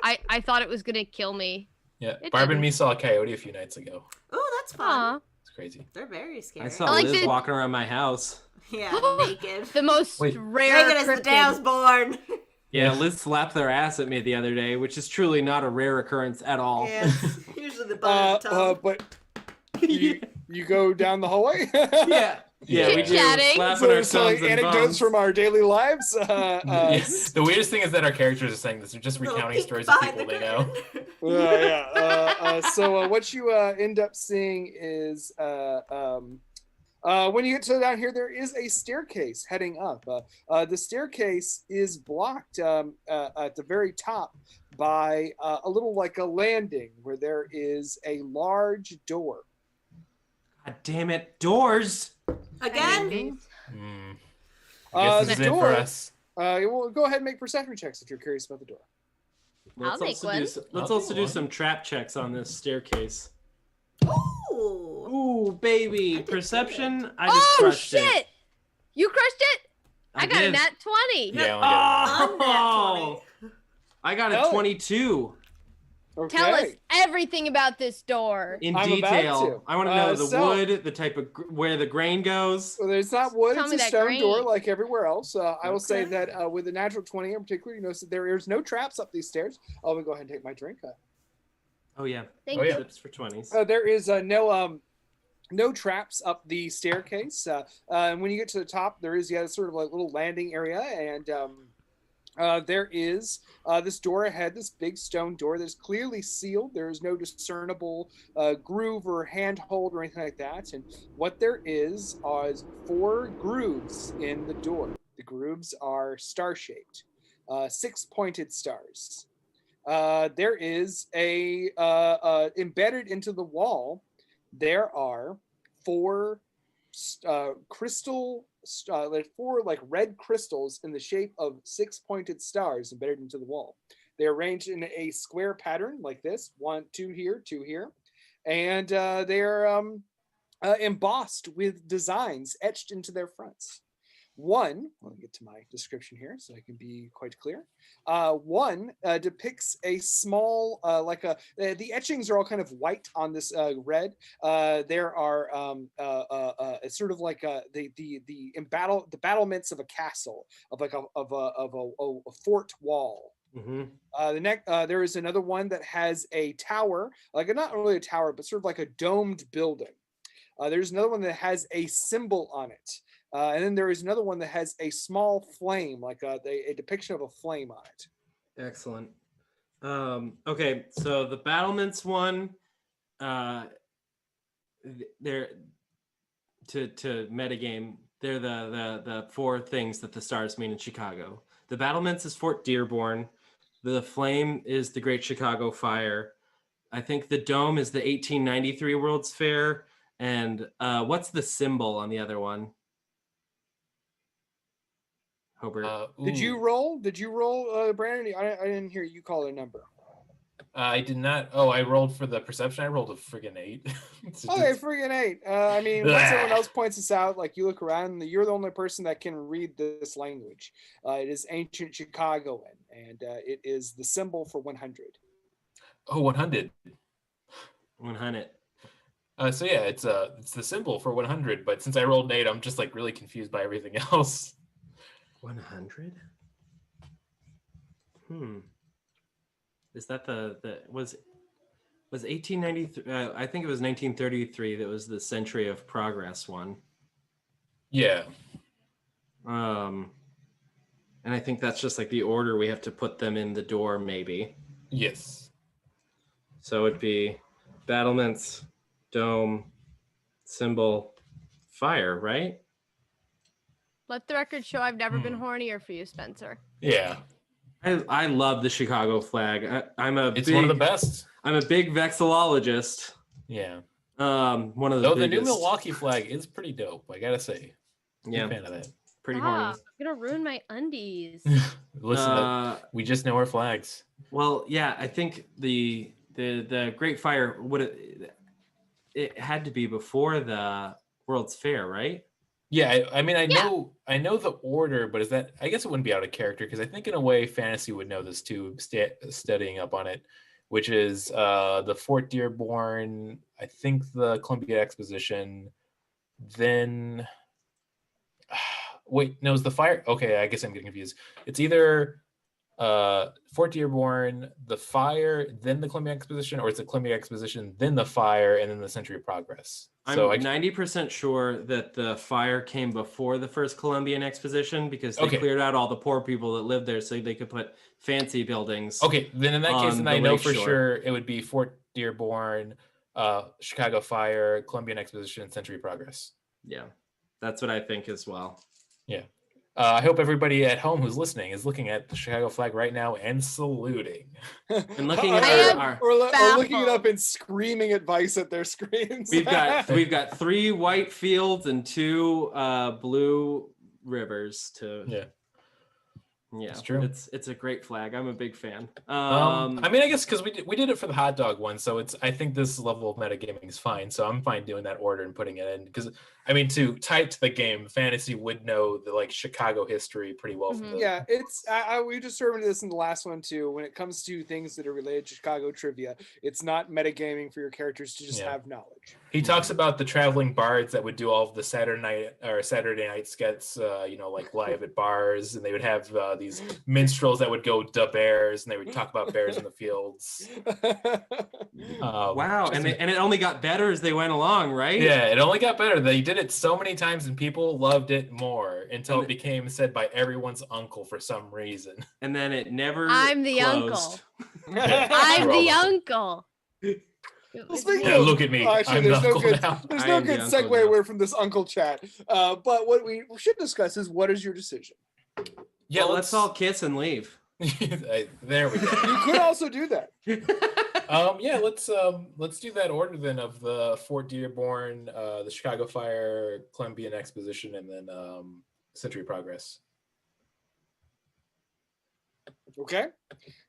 I thought it was gonna kill me. Yeah, It Barb and didn't. me saw a coyote a few nights ago. Oh, that's fun. Aw. It's crazy. They're very scary. I saw I like Liz the- walking around my house. Yeah, naked. The most Wait. rare Naked as the cryptid. dam's born. Yeah, Liz slapped their ass at me the other day, which is truly not a rare occurrence at all. Yeah, it's usually the butt of the tongue. But you go down the hallway? Yeah, Yeah. we do. Chit-chatting. Slapping So our it's like thumbs and anecdotes bums. from our daily lives. Yes. The weirdest thing is that our characters are saying this. They're just Little recounting peek stories of behind people the they know. curtain. So what you end up seeing is when you get to down here, there is a staircase heading up. The staircase is blocked at the very top by a little like a landing where there is a large door. God damn it, doors! Again? I guess this the is it door- for us. Well, go ahead and make perception checks if you're curious about the door. I'll make one. Let's also do some trap checks on this staircase. Ooh. Ooh, baby. did Perception. I just crushed shit! it. You crushed it? I got a did. nat 20. Yeah. Oh! Unnat I got a 22. Okay. Tell us everything about this door. In I'm about detail. to. I want to know the So- wood, the type of where the grain goes. Well, there's not wood. Tell It's me a that stone grain. door like everywhere else. I will say Okay. that with the natural 20 in particular, you notice that there is no traps up these stairs. Let me go ahead and take my drink. Oh yeah. Thank Oh, you. yeah. Tips for 20s. There is no traps up the staircase. And when you get to the top, there is sort of like little landing area, and there is this door ahead, this big stone door that's clearly sealed. There is no discernible groove or handhold or anything like that. And what there is 4 grooves in the door. The grooves are star-shaped, 6-pointed stars. There is embedded into the wall, there are 4 crystal, like 4 like red crystals in the shape of 6-pointed stars embedded into the wall. They're arranged in a square pattern like this: 1, 2 here, 2 here, and they're embossed with designs etched into their fronts. One, let me get to my description here so I can be quite clear. One depicts a small, the etchings are all kind of white on this red. There are it's sort of like the battlements of a castle, of like a fort wall. Mm-hmm. There is another one that has a tower, like not really a tower, but sort of like a domed building. There's another one that has a symbol on it. And then there is another one that has a small flame, like a depiction of a flame on it. Excellent. Okay, so the battlements one, they're to metagame. They're the 4 things that the stars mean in Chicago. The battlements is Fort Dearborn. The flame is the Great Chicago Fire. I think the dome is the 1893 World's Fair. And what's the symbol on the other one? Hobart. Did you roll? Brandon? I didn't hear you call a number. I did not. Oh, I rolled for the perception. I rolled a friggin' 8. Okay, friggin' 8. I mean, once everyone else points this out, like you look around, you're the only person that can read this language. It is ancient Chicagoan, and it is the symbol for 100. Oh, 100. 100. So yeah, it's the symbol for 100. But since I rolled an 8, I'm just like really confused by everything else. 100? Is that was 1893? I think it was 1933. That was the Century of Progress one. Yeah. And I think that's just like the order we have to put them in the door, maybe. Yes. So it'd be battlements, dome, symbol, fire, right? Let the record show I've never been hornier for you, Spencer. Yeah. I love the Chicago flag. It's one of the best. I'm a big vexillologist. Yeah. One of the Though biggest. the new Milwaukee flag is pretty dope, I gotta say. Yeah. I'm a fan of that. Pretty horny. I'm gonna ruin my undies. Listen, we just know our flags. Well, yeah, I think the Great Fire it had to be before the World's Fair, right? Yeah, I mean, I know the order, but is that? I guess it wouldn't be out of character because I think in a way fantasy would know this too, studying up on it, which is the Fort Dearborn. I think the Columbia Exposition. Then, wait, no, is the fire? Okay, I guess I'm getting confused. It's either Fort Dearborn, the fire, then the Columbia Exposition, or it's the Columbia Exposition, then the fire, and then the Century of Progress. So I'm 90% sure that the fire came before the first Columbian Exposition because they cleared out all the poor people that lived there so they could put fancy buildings. Okay, then in that case, then I know for sure it would be Fort Dearborn, Chicago Fire, Columbian Exposition, Century of Progress. Yeah, that's what I think as well. Yeah. I hope everybody at home who's listening is looking at the Chicago flag right now and saluting. And looking at or looking it up and screaming advice at their screens. We've got 3 white fields and 2 blue rivers to. Yeah. Yeah, It's true. It's a great flag. I'm a big fan. I mean, I guess because we did it for the hot dog one, so I think this level of metagaming is fine. So I'm fine doing that order and putting it in because I mean to tie it to the game, fantasy would know the like Chicago history pretty well. From the, Yeah, it's we just served this in the last one too. When it comes to things that are related to Chicago trivia, it's not metagaming for your characters to just have knowledge. He talks about the traveling bards that would do all of the Saturday night skits, like live at bars, and they would have these minstrels that would go to bears, and they would talk about bears in the fields. Wow, and it only got better as they went along, right? Yeah, it only got better. They did it so many times, and people loved it more until it became said by everyone's uncle for some reason. And then it never. I'm the closed. uncle. I'm the uncle. Well, look at me. Actually, I'm there's the no uncle good, now. there's no good segue now. away from this uncle chat. But what we should discuss is what is your decision? Yeah, well, let's all kiss and leave. There we go. You could also do that. Yeah, let's do that order then of the Fort Dearborn, the Chicago Fire, Columbian Exposition, and then Century Progress. Okay.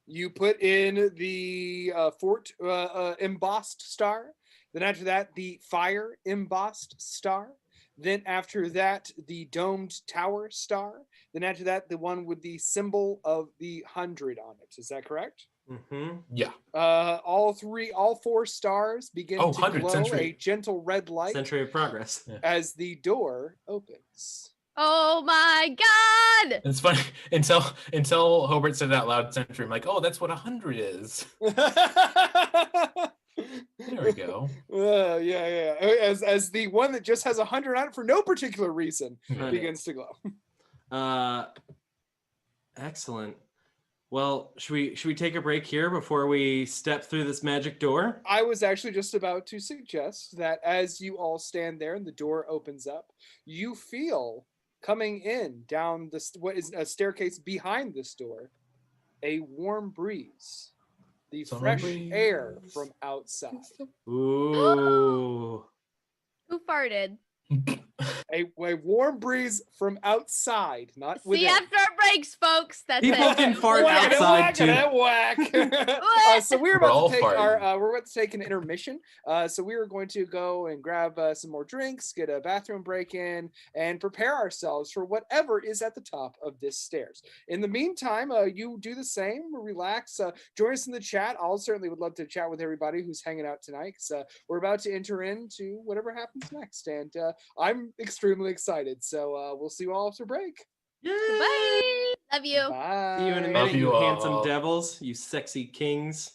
You put in the fort embossed star. Then after that, the fire embossed star. Then after that, the domed tower star. Then after that, the one with the symbol of the 100 on it. Is that correct? Mm-hmm. Yeah. All 4 stars begin to glow Century. a gentle red light Century of Progress. as the door opens. Oh my God! It's funny until Hobart said it out loud. Century. I'm like, oh, that's what 100 is. There we go. Yeah. As the one that just has 100 on it for no particular reason begins to glow. Excellent. Well, should we take a break here before we step through this magic door? I was actually just about to suggest that as you all stand there and the door opens up, you feel coming in down what is a staircase behind this door, a warm breeze, the fresh air from outside. Ooh. Who farted? A warm breeze from outside, not within. See, after it breaks, folks. That's People it. can fart outside too. So we're about to take an intermission. So we are going to go and grab some more drinks, get a bathroom break in, and prepare ourselves for whatever is at the top of this stairs. In the meantime, you do the same, relax, join us in the chat. I'll certainly would love to chat with everybody who's hanging out tonight. So we're about to enter into whatever happens next, and I'm extremely excited. So we'll see you all after break. Bye. Love you. Bye. See you in a Love minute, you you all. handsome devils, you sexy kings.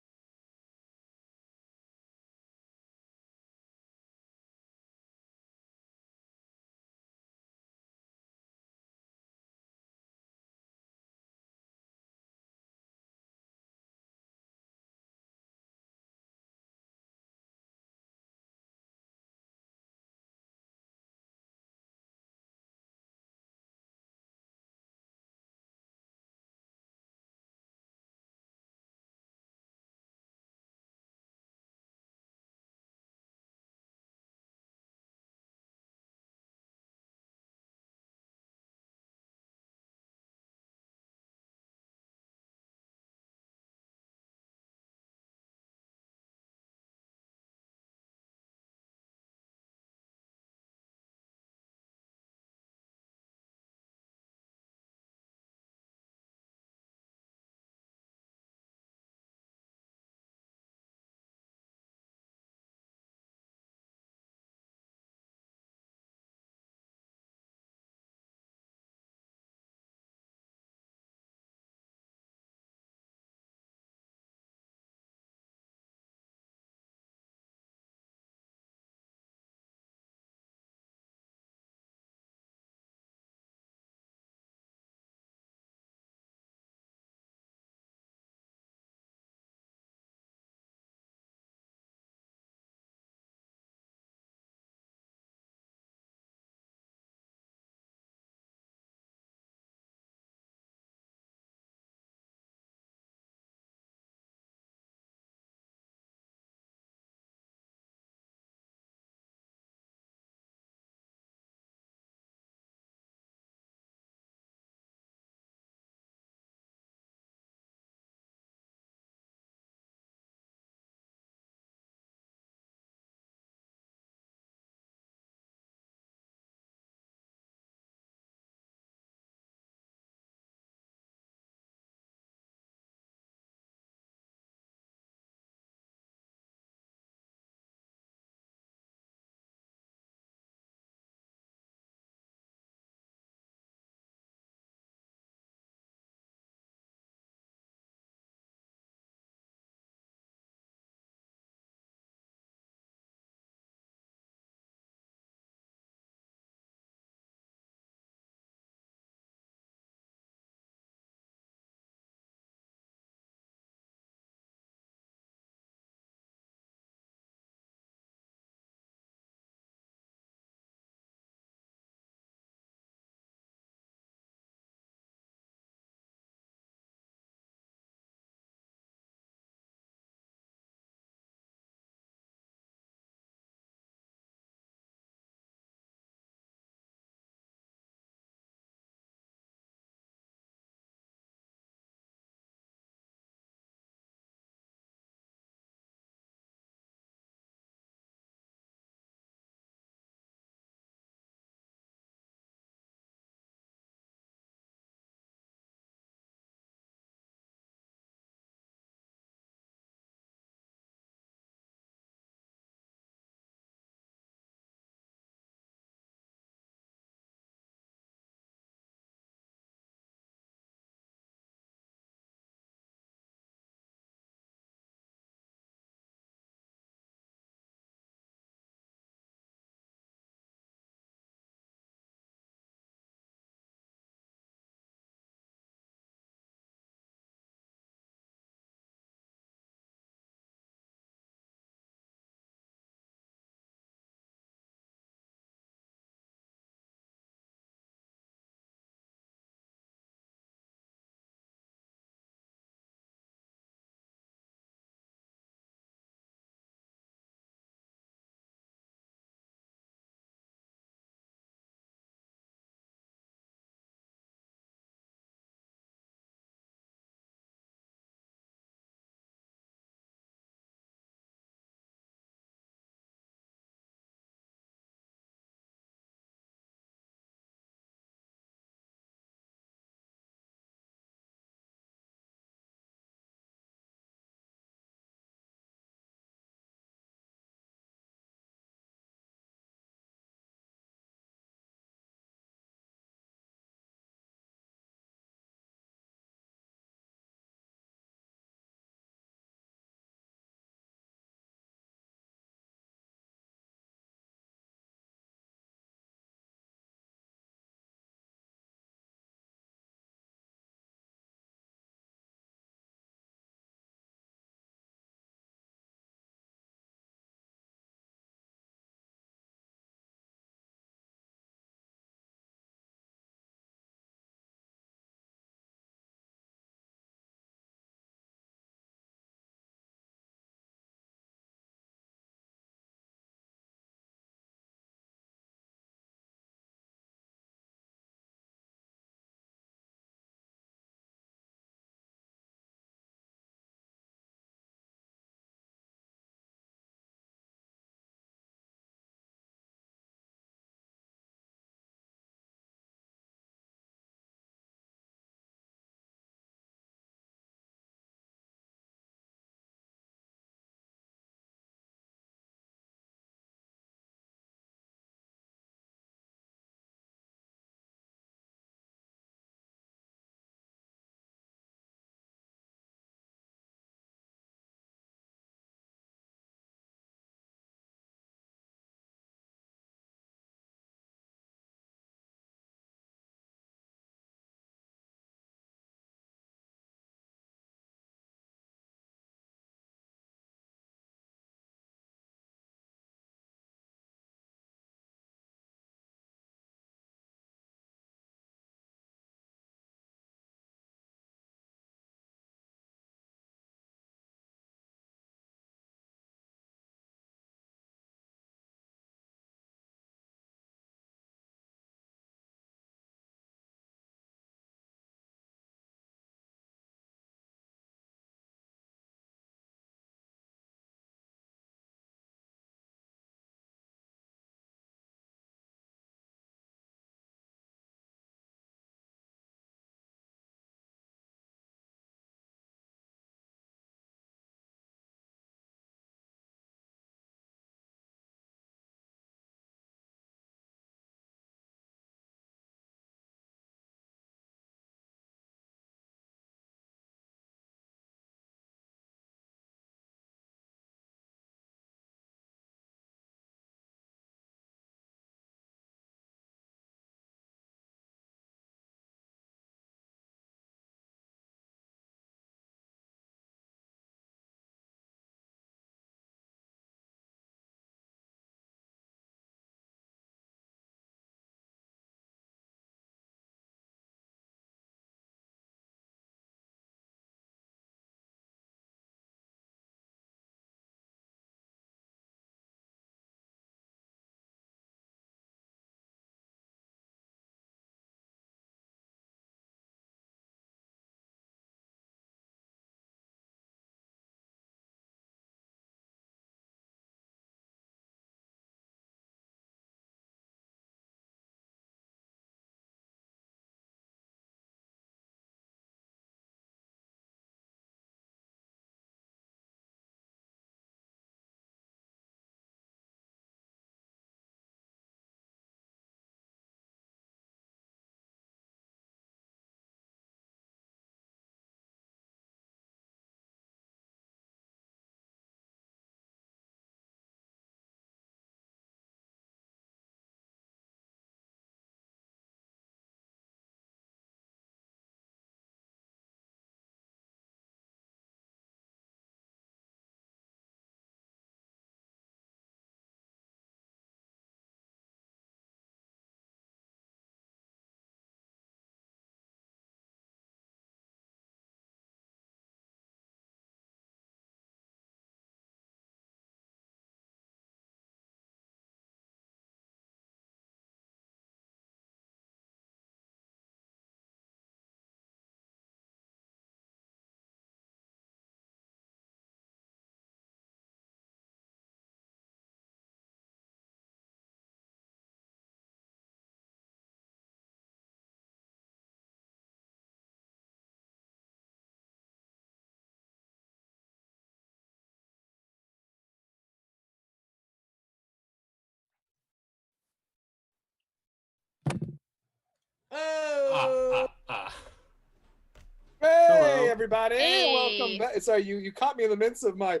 everybody. Hey. Welcome back. Sorry, you caught me in the midst of my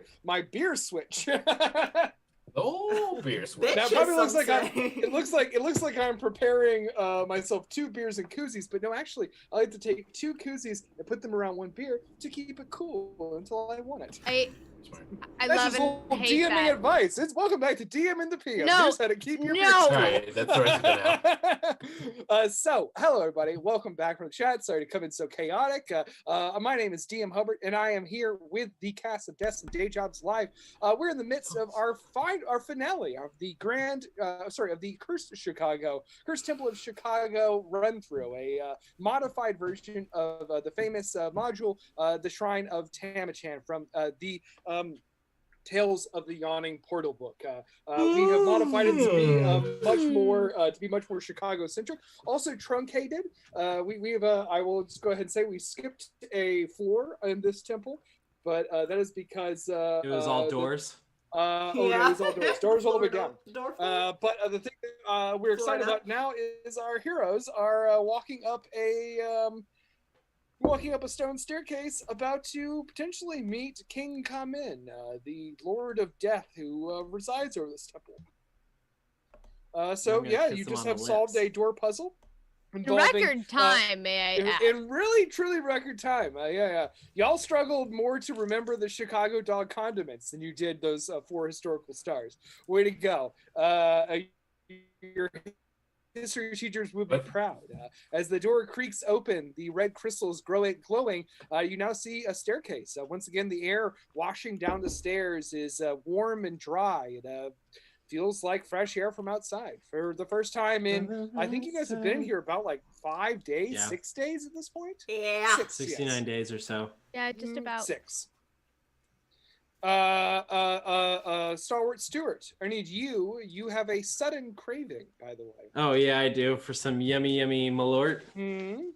beer switch. Oh, beer switch. That Bitches, probably looks some like say. it looks like I'm preparing myself 2 beers and koozies, but no, actually, I like to take 2 koozies and put them around 1 beer to keep it cool until I want it. I That's love just and little hate DMing that. advice. It's welcome back to DM in the PM. No, Here's how to keep your beers no. cool. All right, that's the rest of it now. So, hello everybody. Welcome back from the chat. Sorry to come in so chaotic. My name is DM Hubbard, and I am here with the cast of Deaths and Day Jobs Live. We're in the midst of our finale of the of the Cursed Temple of Chicago run through, a modified version of the famous module, the Shrine of Tamachan from the Tales of the Yawning Portal book. We have modified it to be much more Chicago centric. Also truncated. We have I will just go ahead and say we skipped a floor in this temple, but that is because It was all doors. It was all doors. Doors all the way down. But the thing that we're excited about now is our heroes are walking up a stone staircase, about to potentially meet King Kamin, the Lord of Death, who resides over this temple. You just have solved a door puzzle. In record time, may I add. In really, truly record time. Y'all struggled more to remember the Chicago dog condiments than you did those 4 historical stars. Way to go. Your history teachers would be proud. As the door creaks open, the red crystals glowing, you now see a staircase. Once again, the air washing down the stairs is warm and dry. It feels like fresh air from outside. For the first time in, I think you guys have been here about like 5 days, 6 days at this point? Yeah. 69 days or so. Yeah, just about. 6. Stalwart Stewart, I need you have a sudden craving, by the way. Oh yeah, I do, for some yummy malort. Do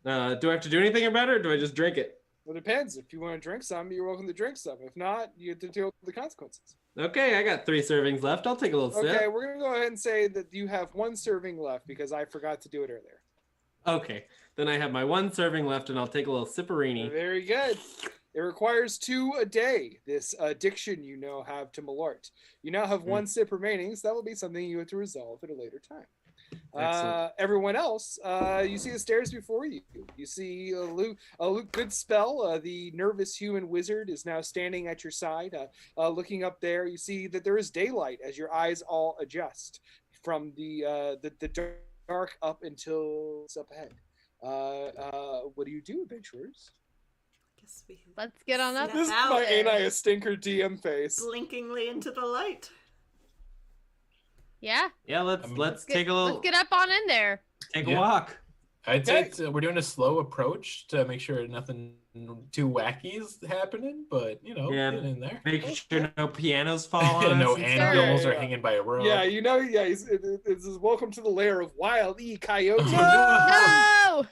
I have to do anything about it, or do I just drink it? Well, it depends. If you want to drink some, you're welcome to drink some. If not, you have to deal with the consequences. Okay, I got 3 servings left. I'll take a little sip. Okay, we're gonna go ahead and say that you have 1 serving left because I forgot to do it earlier. Okay, then I have my 1 serving left, and I'll take a little sipperini. Very good. It requires 2 a day, this addiction you now have to malort. You now have 1 sip remaining, so that will be something you have to resolve at a later time. Everyone else, you see the stairs before you. You see a good spell. The nervous human wizard is now standing at your side. Looking up there, you see that there is daylight as your eyes all adjust from the dark up until it's up ahead. What do you do, adventurers? Let's get on up. This is my ain't I a stinker DM face. Blinkingly into the light. Yeah. Yeah, let's take a little. Let's get up on in there. Take a walk. I'd say we're doing a slow approach to make sure nothing too wacky is happening, but get in there. Make sure no pianos fall on no us. animals are hanging by a rope. Yeah, it's welcome to the lair of Wild E. Coyote. No!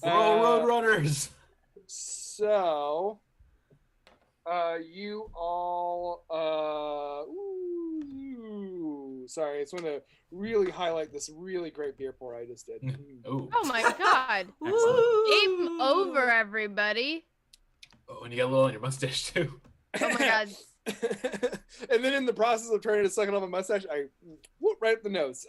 Road runners. So, you all, sorry, I just want to really highlight this really great beer pour I just did. Ooh. Oh my god. Game over, everybody. Oh, and you got a little on your mustache too. Oh my god. And then in the process of trying to suck it off my mustache, I whoop right up the nose.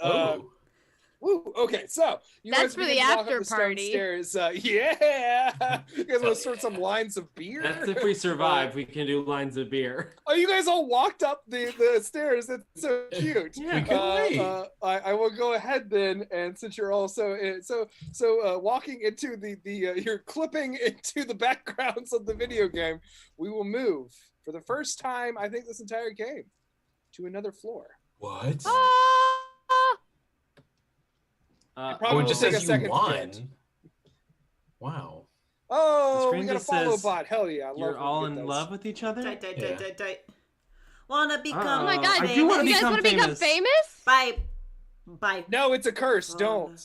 Woo, okay, so you That's guys for the begin to walk after up the stone party. Stairs. Yeah, you guys want to start some lines of beer? That's if we survive. We can do lines of beer. Oh, you guys all walked up the stairs. That's so cute. Yeah. We couldn't wait. I will go ahead then, and since you're also walking into you're clipping into the backgrounds of the video game, we will move for the first time I think this entire game to another floor. What? Probably it just take a says second you to won. get. Wow. Oh, screen we got a just follow says bot. Hell yeah! I love You're when all we get in those. love with each other? Tight. Wanna become Oh my god. I do wanna You guys become want to become famous. famous? Bye. No, it's a curse. Oh, Don't.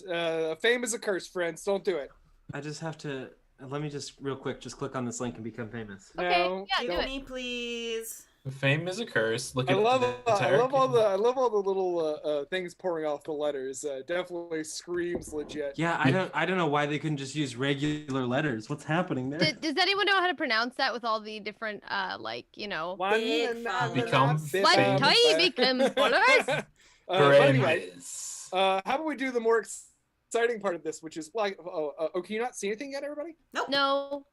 Fame is a curse, friends. Don't do it. I just have to. Let me just real quick just click on this link and become famous. Okay, No, yeah, do don't. it. Me, please. Fame is a curse. Look I at love the entire all the little things pouring off the letters. Definitely screams legit. Yeah, I don't know why they couldn't just use regular letters. What's happening there? Does anyone know how to pronounce that with all the different, like, you know? One Big and followers. Become Like famous. Ty become followers? But anyway, Famous. how about we do the more exciting part of this, which is like, can you not see anything yet, everybody? No.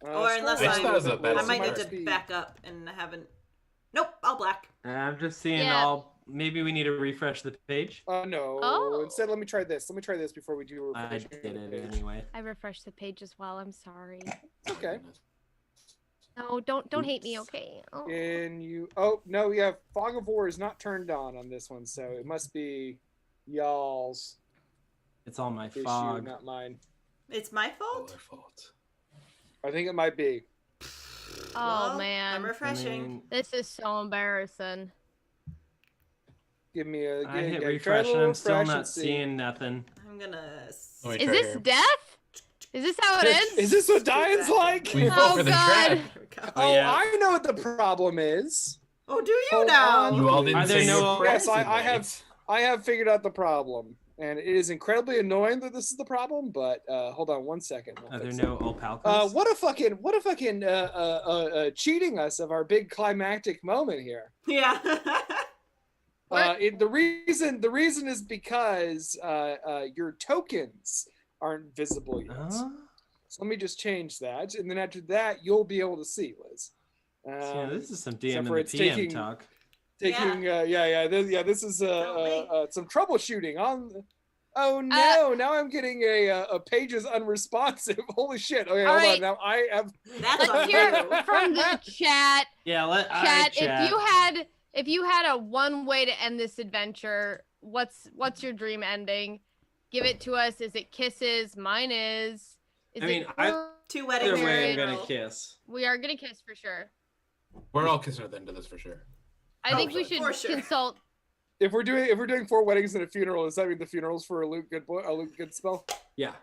Or unless I just thought it was a bad I might need start. to back up and I haven't. Nope, all black. I'm just seeing Yeah. maybe we need to refresh the page. No. Oh. Instead, let me try this. Let me try this before we do a I refresh did it page. anyway. I refreshed the page as well. I'm sorry. Okay. No, don't hate me, okay? Oh. And you. Oh no, yeah. Fog of War is not turned on this one, so it must be y'all's It's all my issue, fog. not mine. It's my All fault. their fault. I think it might be. Oh, Well, man. I'm refreshing. I mean, This is so embarrassing. Give me a. I hit try a refresh and little I'm still refresh and not see. seeing nothing. I'm gonna. Let me Is try this here. death? Is this how it ends? Is this what dying's like? We Oh, fought for the God. trap. Here we go. Oh, yeah. I know what the problem is. Oh, do you Hold now? on. You all didn't Are there say no- your Yes, prayers I have. tonight. I have figured out the problem, and it is incredibly annoying that this is the problem. But hold on one second. We'll Are there fix no alpacas? what a fucking cheating us of our big climactic moment here. Yeah. What? The reason is because your tokens aren't visible yet. Huh? So let me just change that, and then after that, you'll be able to see, Liz. Yeah, this is some except DM for and it's the PM taking- talk. Taking this is some troubleshooting on. Oh Uh, no! Now I'm getting a pages unresponsive. Holy shit! Okay, All hold right. on. Now I have. That's Let's on hear you. from the chat. Yeah, Chat, chat. if you had a one way to end this adventure, what's your dream ending? Give it to us. Is it kisses? Mine is. I mean, I- Two Either weddings. way, I'm funeral. gonna kiss. We are gonna kiss for sure. We're all kissing at the end of this for sure. I think we should for sure. consult. If we're doing 4 weddings and a funeral, does that mean the funeral's for a Luke good spell? Yeah.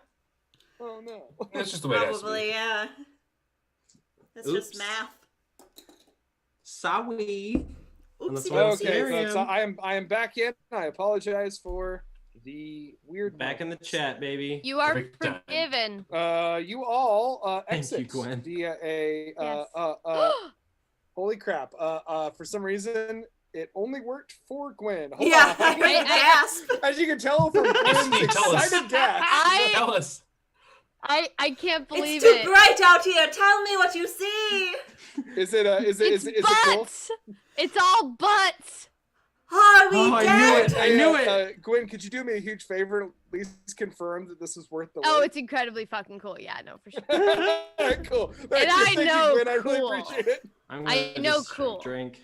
Oh no. That's just the way it has to Probably, be. yeah. That's Oops. just math. Sorry. Oopsie Okay, doopsie. so I am back in. I apologize for the weird. Back in the moments. chat, baby. You are Perfect time. forgiven. You all Thank exit you, Gwen. via a Yes. holy crap. For some reason it only worked for Gwen. Hold Yeah, on. I gasped. As you can tell from Gwen's Tell us. excited gasp. Tell us. I can't believe It's too it. bright out here. Tell me what you see. Is it It's it cool? butts. It's all butts. Are we Oh, I dead? knew it. I knew it. Gwen, could you do me a huge favor? At least confirm that this is worth the Oh, wait. it's incredibly fucking cool. Yeah, no, for sure. Cool. And I know you, Gwen. I really cool. appreciate it. I'm I gonna know just cool. Drink.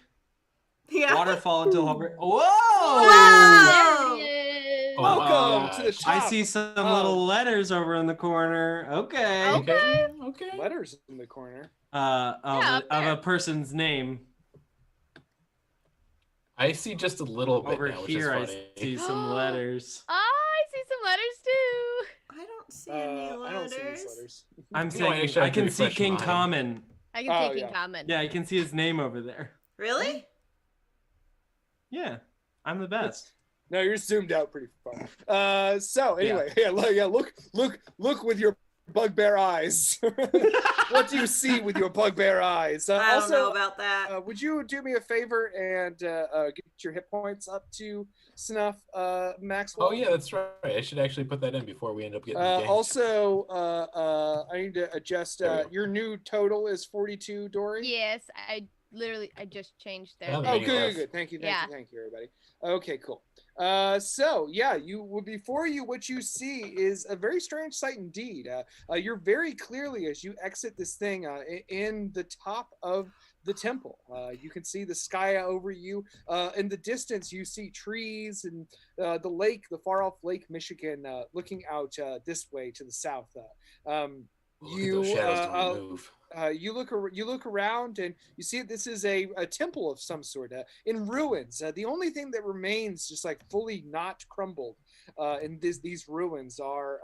Yeah. Waterfall until hover. Whoa! Wow. There it is. Oh, Welcome to the gosh. top. I see some little letters over in the corner. Okay. Oh. Okay. Letters in the corner. Of up a there. person's name. I see just a little bit Over now, which here, I is funny. see some letters. Oh, I see some letters too. I don't see any letters. I don't see these letters. I'm No, saying actually, I I have to can see refresh King mine. Common. I can Oh, take in yeah. common. Yeah, I can see his name over there. Really? Yeah, I'm the best. No, you're zoomed out pretty far. So anyway, look with your bugbear eyes. What do you see with your bugbear eyes? I don't Also, know about that. would you do me a favor and get your hit points up to snuff, Maxwell? Oh yeah, that's right. I should actually put that in before we end up getting ganked. Also, I need to adjust. There we go. Your new total is 42, Dory. Yes, I just changed there. Oh, Oh, there you good, go. good. Thank you, Yeah. thank you, everybody. Okay, cool. So yeah, before you, what you see is a very strange sight indeed. You're very clearly, as you exit this thing, in the top of the temple. You can see the sky over you. In the distance, you see trees and the lake, the far off Lake Michigan, looking out this way to the south. Look at those shadows don't move. You look around and you see this is a temple of some sort in ruins. The only thing that remains, just like fully not crumbled, these ruins are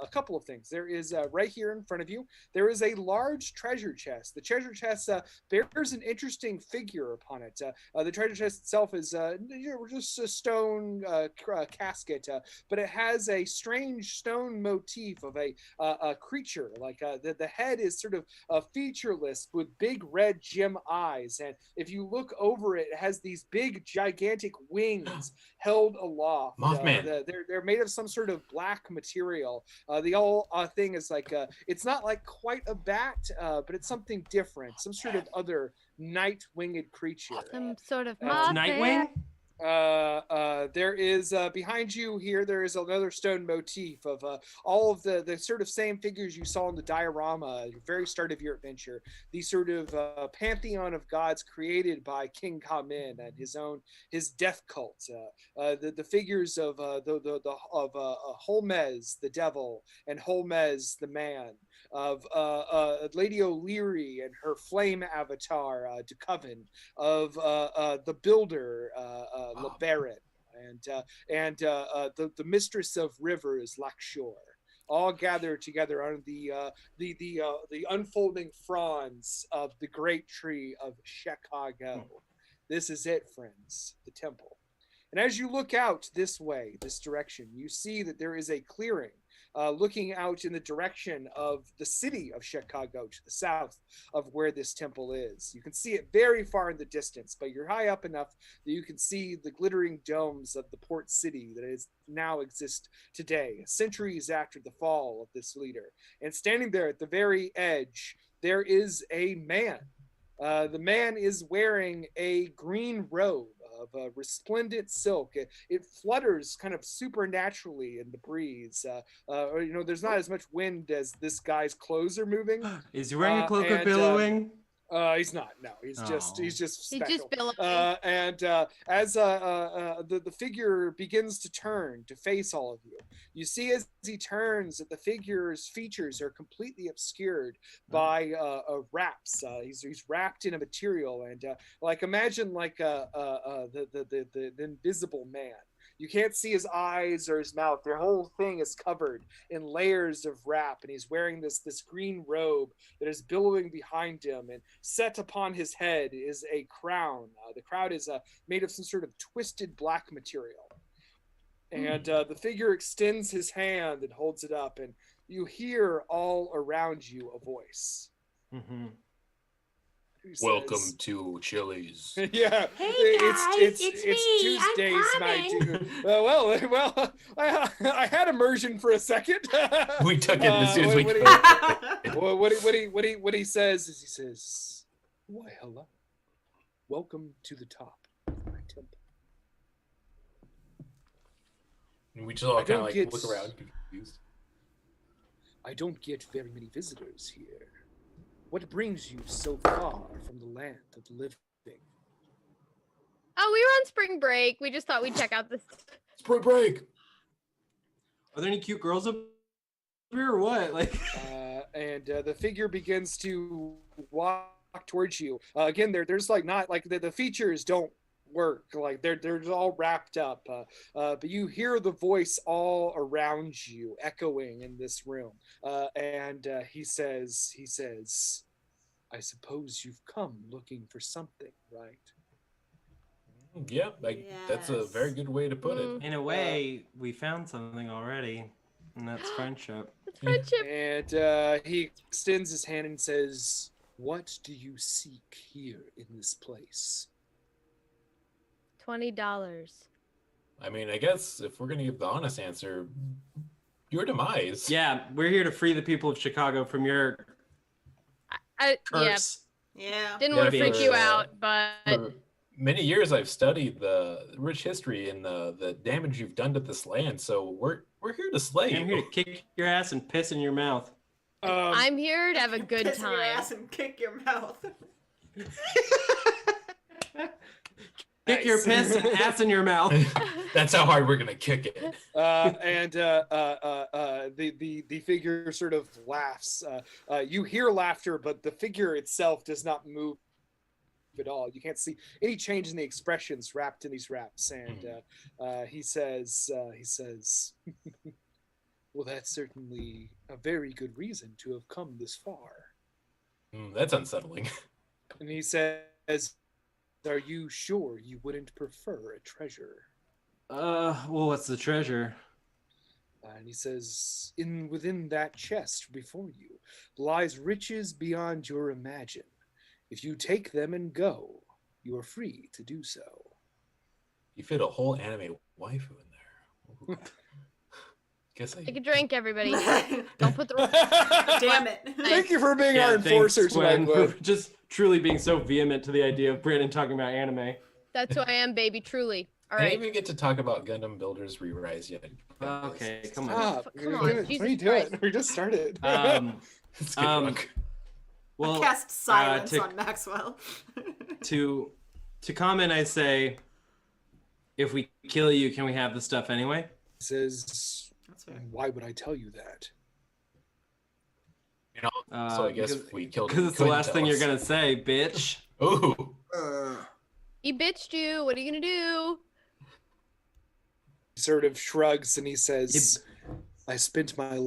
a couple of things. There is right here in front of you, there is a large treasure chest. The treasure chest bears an interesting figure upon it. The treasure chest itself is just a stone casket, but it has a strange stone motif of a creature. Like the head is sort of featureless with big red gem eyes, and if you look over it, it has these big gigantic wings held aloft. Mothman. They're made of some sort of black material. The whole thing is like it's not like quite a bat, but it's something different, some sort of other night-winged creature. Some sort of moth. Nightwing? There is behind you here, there is another stone motif of all of the sort of same figures you saw in the diorama at the very start of your adventure. These sort of pantheon of gods created by King Kamin and his death cult. The figures of Holmez the devil and Holmez the man, of Lady O'Leary and her flame avatar, De Coven, of the builder, LeBaron, and the mistress of rivers, Lakshore, all gathered together under the unfolding fronds of the great tree of Checagou. This is it, friends, the temple. And as you look out this way, this direction, you see that there is a clearing looking out in the direction of the city of Checagou to the south of where this temple is. You can see it very far in the distance, but you're high up enough that you can see the glittering domes of the port city that is now exist today, centuries after the fall of this leader. And standing there at the very edge, there is a man. The man is wearing a green robe of resplendent silk. It flutters kind of supernaturally in the breeze. There's not as much wind as this guy's clothes are moving. Is he wearing a cloak of billowing? He's not. No, he's just special. He's just billowing. As the figure begins to turn to face all of you, you see as he turns that the figure's features are completely obscured by wraps. He's wrapped in a material, and like imagine like the Invisible Man. You can't see his eyes or his mouth. Their whole thing is covered in layers of wrap, and he's wearing this green robe that is billowing behind him, and set upon his head is a crown. The crown is made of some sort of twisted black material. And the figure extends his hand and holds it up, and you hear all around you a voice. Mm-hmm. Welcome to Chili's. Yeah, Hey guys, it's me, Tuesdays, I'm my coming. dude. Well, I had immersion for a second. We took it as soon as we could. What he says is, he says, "Why, hello, welcome to the top of my temple." And we just all kind of like look around confused. I don't get very many visitors here. What brings you so far from the land of the living? Oh, we were on spring break. We just thought we'd check out this. Spring break. Are there any cute girls up here or what? Like, and the figure begins to walk towards you. Again, there's like not like the features don't work, like they're all wrapped up, but you hear the voice all around you echoing in this room, and he says, "I suppose you've come looking for something, right?" Yeah, that's a very good way to put it. in a way, we found something already, and that's friendship. It's friendship. And he extends his hand and says, "What do you seek here in this place?" $20. I mean, I guess if we're gonna give the honest answer, your demise. Yeah, we're here to free the people of Checagou from your Yeah, curse. Yeah. didn't want to Yeah, freak you for- out, but For many years, I've studied the rich history and the damage you've done to this land. So we're here to slay I'm you. here to kick your ass and piss in your mouth. I'm here to have a good Piss in your time. ass and kick your mouth. Kick your piss and ass in your mouth. That's how hard we're gonna kick it. And the figure sort of laughs. You hear laughter, but the figure itself does not move at all. You can't see any change in the expressions wrapped in these wraps. And he says, well, that's certainly a very good reason to have come this far. That's unsettling. And he says, are you sure you wouldn't prefer a treasure? Well, what's the treasure? And he says, within that chest before you lies riches beyond your imagine. If you take them and go, you are free to do so. You fit a whole anime waifu in there. Guess I... Take a drink, everybody. Don't put the... Damn it. Thank you for being our enforcer tonight, for just truly being so vehement to the idea of Brandon talking about anime. That's who I am, baby, truly. All I right. didn't even get to talk about Gundam Builders Re-Rise yet. Okay, come on. Stop. Come on, What are Jesus you doing? Christ. We just started. Let's get drunk. Well, Cast silence to- on Maxwell. to comment, I say, if we kill you, can we have the stuff anyway? He says, That's fair. why would I tell you that? You know, so I guess if we killed him, Because it's the couldn't last tell thing you're us. gonna say, bitch. Ooh. He bitched you. What are you gonna do? He sort of shrugs and he says, I spent my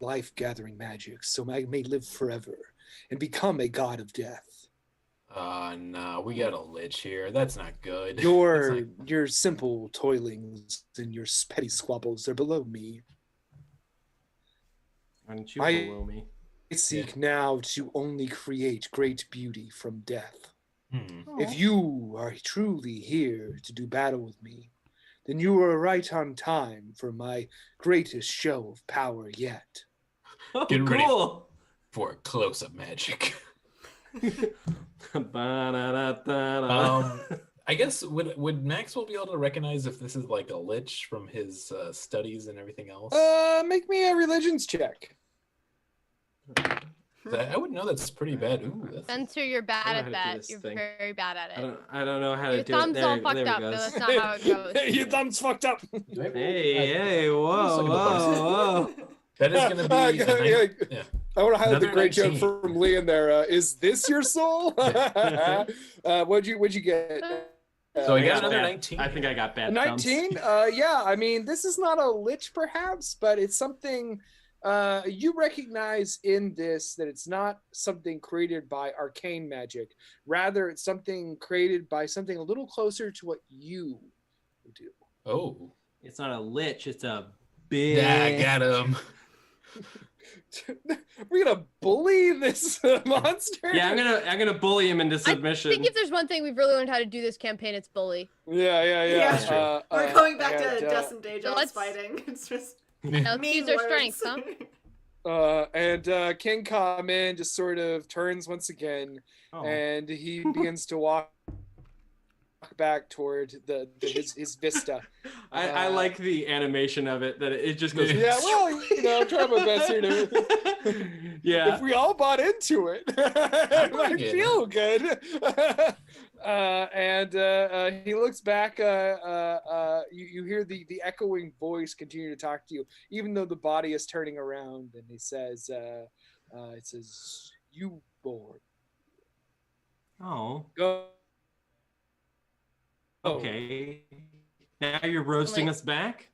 life gathering magic so I may live forever and become a god of death. No, we got a lich here. That's not good. Your simple toilings and your petty squabbles are below me. Why don't you I- below me? I seek now to only create great beauty from death. Hmm. If you are truly here to do battle with me, then you are right on time for my greatest show of power yet. Oh, Get ready. cool. For close-up magic. Ba-da-da-da-da. I guess would Maxwell be able to recognize if this is like a lich from his studies and everything else? Make me a religions check. I would know that's pretty bad. Ooh, that's... Spencer, you're bad I at don't know how to do that. this You're thing. very bad at it. I don't know how to Your do thumb's it. all There fucked it up. goes. That's not how it goes. Your thumb's fucked up. Hey, whoa, Suck at the bars. whoa. That is going to be... Yeah. I want to highlight the Another great 19. joke from Lee in there. Is this your soul? What'd you get? So I got got another bad. 19. I think I got bad 19? Yeah, I mean, this is not a lich perhaps, but it's something you recognize in this that it's not something created by arcane magic. Rather, it's something created by something a little closer to what you do. Oh. It's not a lich, it's a bitch. Yeah, I got him. We're gonna bully this monster. Yeah, I'm gonna bully him into I submission. think if there's one thing we've really learned how to do this campaign, it's bully. Yeah. Yeah. True. We're going back to and, Dust and Day so Jobs let's- fighting. It's just Now, let's mean use our words. strengths, huh? And King Kamen just sort of turns once again, Oh. and he begins to walk back toward his vista. I like the animation of it, that it just goes. Yeah, well, I'm trying my best here to. Yeah. If we all bought into it, it might get feel good. And he looks back. You hear the echoing voice continue to talk to you, even though the body is turning around, and he says, "It says you born. Oh. Go." Okay. Now you're roasting us back?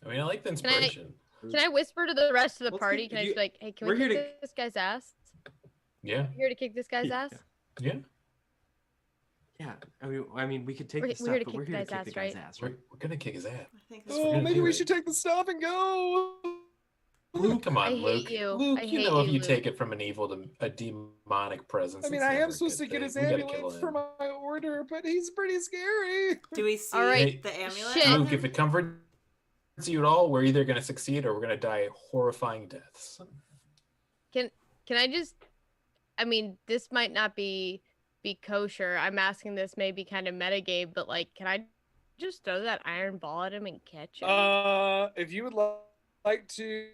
I mean, I like the inspiration. Can I whisper to the rest of the Let's party? get- Can I you- just be like, hey, can we're we here kick this guy's ass? Yeah. You here to kick this guy's ass? Yeah. Yeah. I mean, we could take We're- the we're stuff, here to but kick we're the here to guy's kick the guy's ass, ass, We're, right? we're going to kick his ass. I think this Oh, gonna maybe do we it. should take the stuff and go. Luke, come on, I hate Luke. you. Luke, I you hate know if you, you Luke. take it from an evil to a demonic presence. I mean, it's I never am a supposed to good get his thing. We gotta kill amulet him. for my order, but he's pretty scary. Do we see All right. the amulet? Shit. on Luke, him? if it comforts you at all, we're either going to succeed or we're going to die horrifying deaths. Can I just, I mean, this might not be kosher. I'm asking this maybe kind of metagame, but like, can I just throw that iron ball at him and catch him? If you would like to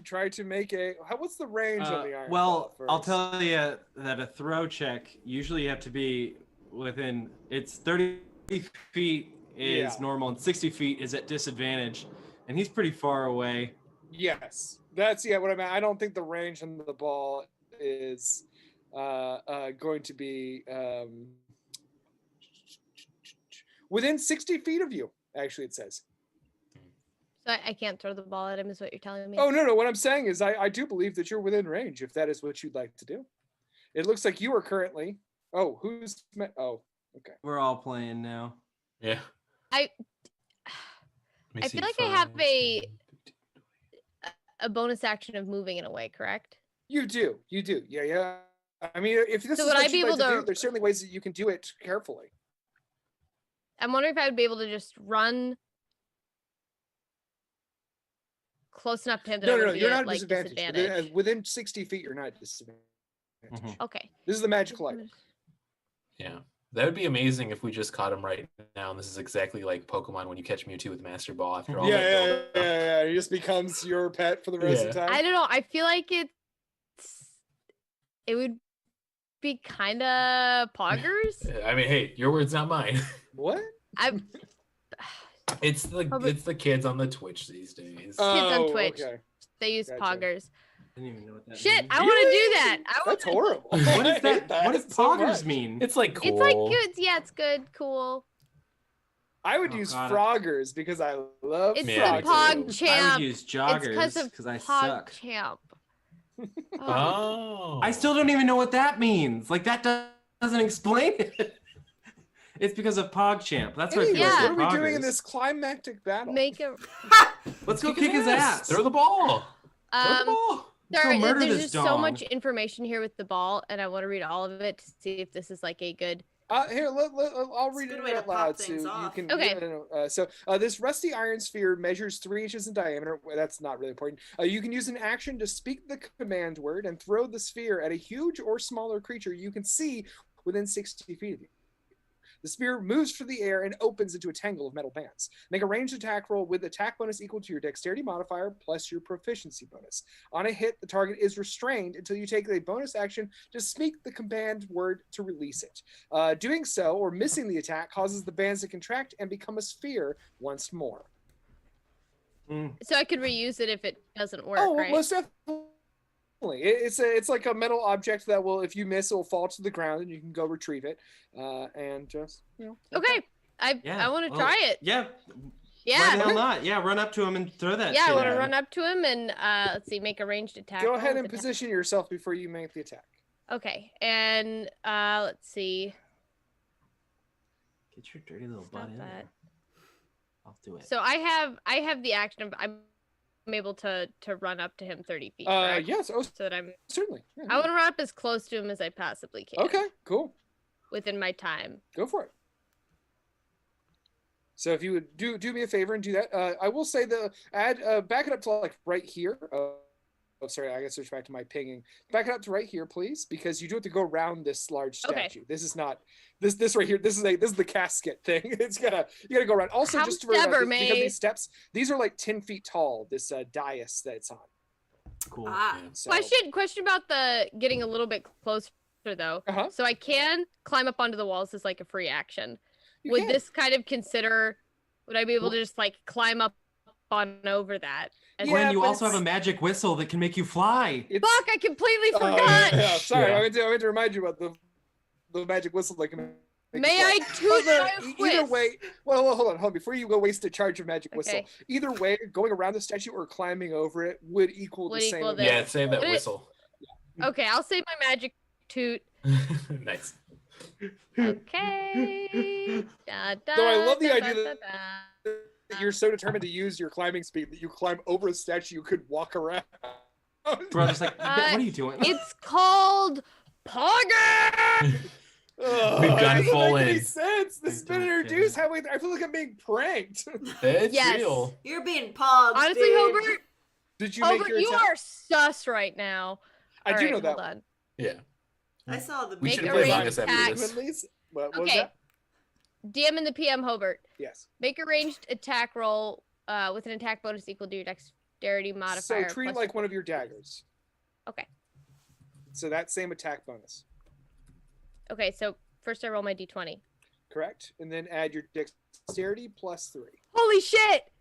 try to make what's the range on the iron Well, ball I'll first? tell you that a throw check, usually you have to be within, it's 30 feet is Yeah. normal and 60 feet is at disadvantage. And he's pretty far away. Yes, that's what I meant. I don't think the range on the ball is going to be Within 60 feet of you, actually, it says. So I can't throw the ball at him, is what you're telling me? Oh, no. What I'm saying is I do believe that you're within range, if that is what you'd like to do. It looks like you are currently... Oh, who's... Oh, okay. We're all playing now. Yeah. I feel like I have a bonus action of moving in a way, correct? You do. Yeah. I mean, if this So is would what I be you'd like able to to- do, there's certainly ways that you can do it carefully. I'm wondering if I would be able to just run close enough to him that I No, would be you're at, not like, disadvantaged. Within 60 feet, you're not disadvantaged. Mhm. Okay. This is the magical item. Yeah. That would be amazing if we just caught him right now. And this is exactly like Pokemon when you catch Mewtwo with Master Ball after all that build-up. Yeah. It just becomes your pet for the rest of the time. I don't know. I feel like it would be kind of poggers. I mean, hey, your words, not mine. What? It's the kids on the Twitch these days. Kids on Twitch. Okay. They use Gotcha. poggers. I didn't even know what that Shit, means. I want to do that. That's horrible. What is I hate that? What does so poggers much. mean? It's like cool. It's like good. Yeah, it's good. Cool. I would Oh, use God. froggers because I love It's Yeah, the me too. pog I would champ. use It's joggers because of because I pog suck. champ. Oh. Oh. I still don't even know what that means. Like that doesn't explain it. It's because of PogChamp. That's why Anyway, people say what are we doing in poggers. this climactic battle? Make a. Let's go kick his ass. Throw the ball. Throw the Um, ball. Let's go sorry, murder there's this just so dong. much information here with the ball, and I want to read all of it to see if this is like a good. Here, I'll It's a read good it way to out pop loud so things you off. can. Okay. This rusty iron sphere measures 3 inches in diameter. Well, that's not really important. You can use an action to speak the command word and throw the sphere at a huge or smaller creature you can see within 60 feet of you. The spear moves through the air and opens into a tangle of metal bands. Make a ranged attack roll with attack bonus equal to your dexterity modifier plus your proficiency bonus. On a hit, the target is restrained until you take a bonus action to speak the command word to release it. Doing so, or missing the attack, causes the bands to contract and become a sphere once more. So I could reuse it if it doesn't work, Oh, right? most definitely. It's like a metal object that will, if you miss, it will fall to the ground and you can go retrieve it. And just, Okay, I want to try it. Yeah. Yeah. Why the hell not? Yeah, run up to him and throw that Yeah, I shit want at to him. run up to him and let's see, make a ranged attack. go roll ahead with and attack. position yourself before you make the attack. Okay, and let's see. Get your dirty little butt Stop in that. there. I'll do it. So I have the action of I'm able to run up to him 30 feet. correct? Yes, So that I'm. certainly. Yeah, I want to run up as close to him as I possibly can. Okay, cool. Within my time. Go for it. So if you would do me a favor and do that, I will say back it up to like right here. Oh, sorry, I gotta switch back to my pinging. Back it up to right here, please, because you do have to go around this large statue. Okay. This is not this right here. This is the casket thing. You gotta go around. Also, How just for ever, because mate. these steps, these are like 10 feet tall. This dais that it's on. Cool. Ah. So, Question about the getting a little bit closer though. Uh-huh. So I can climb up onto the walls as like a free action. You Would can. this kind of would I be able to just like climb up on over that? And Yeah, Gwen, you but also have a it's- magic whistle that can make you fly. It's- Fuck, I completely Oh, forgot. yeah, sorry, Yeah. I meant to remind you about the magic whistle that can make you May fly. I toot my Either whisk? way, well, hold on. Before you go waste a charge of magic whistle, Okay. either way, going around the statue or climbing over it would equal Would the same. equal amount. this. Yeah, save that Would it- whistle. Okay, I'll say my magic toot. Nice. Okay. Da, da, Though I love the da, idea da, that- da. You're so determined to use your climbing speed that you climb over a statue you could walk around. Bro, just like, what are you doing? It's called Pogger. Oh, We've that gone doesn't full make any in. sense. This has been don't get introduced. it. I feel like I'm being pranked. It's Yes. real. You're being pogged. Honestly, dude. Hobart, Did you make Hobart, your you attack? are sus right now. I do Alright, know that. hold one. on. Yeah. I saw the We Make should a play range Among Us after attack. this. What was Okay. that? DM and the PM Hobart. Yes. Make a ranged attack roll with an attack bonus equal to your dexterity modifier. So treat it plus like your- one of your daggers. Okay. So that same attack bonus. Okay, so first I roll my d20. Correct? And then add your dexterity plus 3. Holy shit!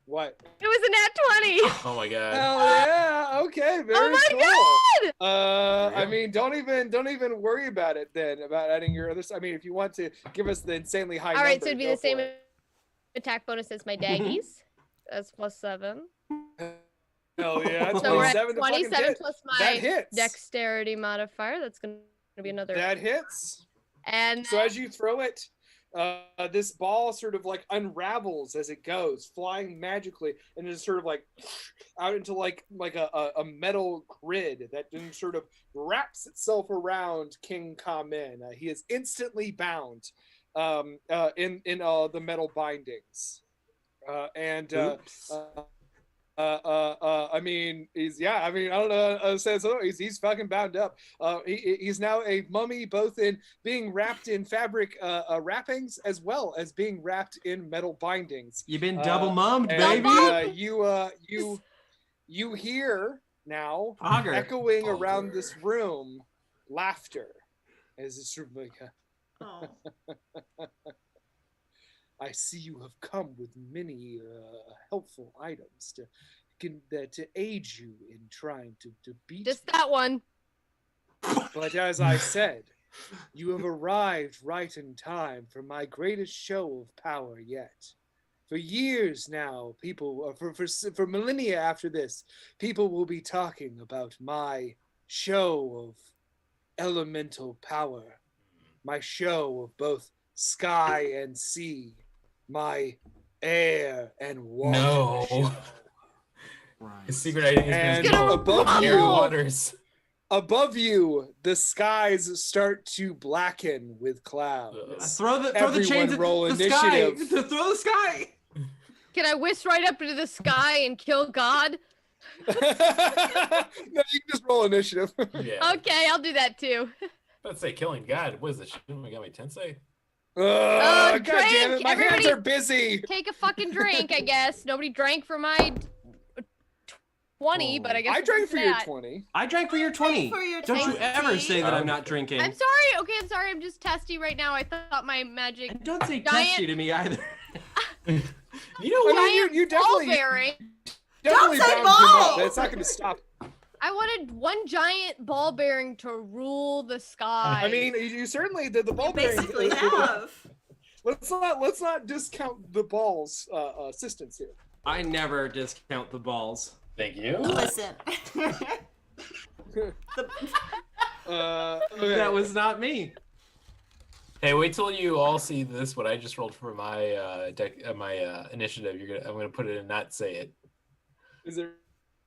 What? It was a nat 20! Oh my god. Oh yeah, okay, very Oh my cool. god! I mean, don't even worry about it then. About adding your other. I mean, if you want to give us the insanely high. All right, number, so it'd be go the same for it. attack bonus as my daggies. That's +7. Hell yeah! So we're at 27 to fucking 27 hit. plus That my hits. dexterity modifier. That's gonna be another. That hits. And So as you throw it, this ball sort of like unravels as it goes, flying magically, and just sort of like out into like a metal grid that then sort of wraps itself around King Kamen. He is instantly bound in the metal bindings, I mean, I don't know how to say it, so he's fucking bound up. He's now a mummy, both in being wrapped in fabric wrappings as well as being wrapped in metal bindings. You've been double mummed, And, baby. you hear now Auger. echoing around this room laughter as it's sort of like I see you have come with many helpful items to aid you in trying to beat just that one. But as I said, you have arrived right in time for my greatest show of power yet. For years now, people, for millennia after this, people will be talking about my show of elemental power, my show of both sky and sea, my air and water. No. show. His secret identity And is gonna above air you, waters. above you, the skies start to blacken with clouds. Throw the Everyone chains at roll the initiative. sky. Throw the sky. Can I whisk right up into the sky and kill God? No, you can just roll initiative. Yeah. Okay, I'll do that too. Let's say killing God. What is this? Shinigami Tensei? God drink! damn it, my hands Everybody- are busy. Take a fucking drink, I guess. Nobody drank for my 20, but I guess I we'll drank do for your that. 20. I drank for your 20. For your Don't you 20. ever say that I'm not drinking. I'm sorry. Okay, I'm sorry. I'm just testy right now. I thought my magic And don't say Giant- testy to me either. You know I what? mean, you ball definitely bearing. bound say him ball! up. That's not going to stop. I wanted one giant ball bearing to rule the sky. I mean, you certainly did the ball You bearing. basically have. Let's not discount the ball's assistance here. I never discount the balls. Thank you. Listen. Okay. That was not me. Hey, wait till you all see this. What I just rolled for my initiative. I'm gonna put it and not say it. Is it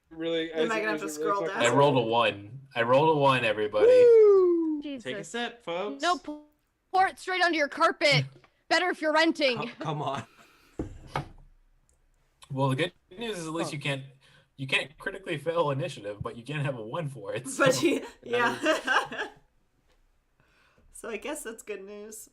really? Am I gonna have to scroll down? I rolled a 1. I rolled a 1. Everybody. Woo! Jesus. Take a sip, folks. No, pour it straight onto your carpet. Better if you're renting. Oh, come on. Well, the good news is at least you can't critically fail initiative, but you can have a 1 for it. So. But yeah. So I guess that's good news.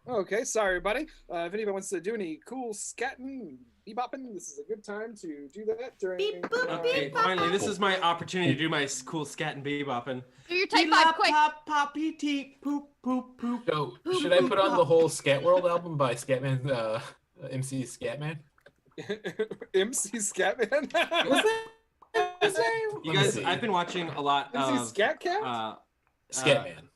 Okay, sorry, everybody. If anybody wants to do any cool scatting, bebopping, this is a good time to do that during. Beep, boop, Okay, beep, finally, this is my opportunity to do my cool scat and bebopping. Do your type 5 quick. Pop, poppy, teep, poop, poop, poop. So, should I put on the whole Scat World album by Scatman, MC Scatman? MC Scatman. His name? You Let me guys, see. I've been watching a lot MC of. Scat Cat. Scatman.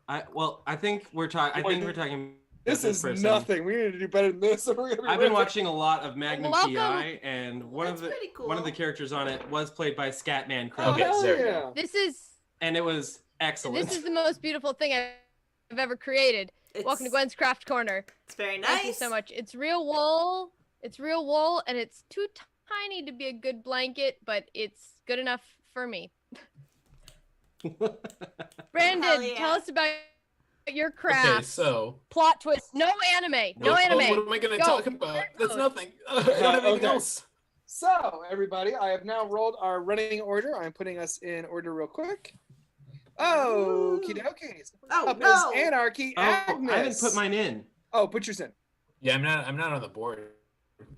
I think we're talking. I think we're talking. This about is person. nothing. We need to do better than this. We're gonna be I've been ripping. watching a lot of Magnum Welcome. PI, and one That's of the pretty cool. one of the characters on it was played by Scatman Oh, Crow, Okay, hell there we yeah. This is and it was excellent. this is the most beautiful thing I've ever created. Welcome to Gwen's Craft Corner. It's very nice. Thank you so much. It's real wool. It's real wool, and it's too tiny to be a good blanket, but it's good enough for me. Brandon, Hell yeah. tell us about your craft. Okay, so. Plot twist. No anime. No what anime. am I going to Go. talk about? That's nothing. I don't have anything Okay. else. So, everybody, I have now rolled our running order. I'm putting us in order real quick. Oh, okie dokies. Oh, Up no. is Anarchy Oh, Agnes. I haven't put mine in. Oh, put yours in. Yeah, I'm not on the board.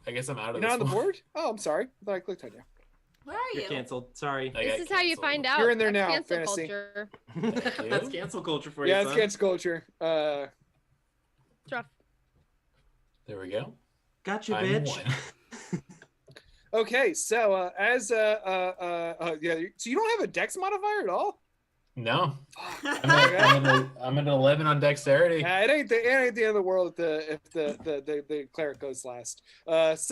I guess I'm out of You're this not on the one. board? Oh, I'm sorry. I thought I clicked on you. Where are You're you? canceled. Sorry. I This got is how you canceled. find out. You're in there That's now, cancel Fantasy. culture. Thank you. That's cancel culture for Yeah, you, it's son. cancel culture. It's rough. There we go. Gotcha, I'm bitch. one. Okay, so yeah, so you don't have a dex modifier at all? No. Okay. I'm an 11 on dexterity. It ain't the end of the world if the cleric goes last. As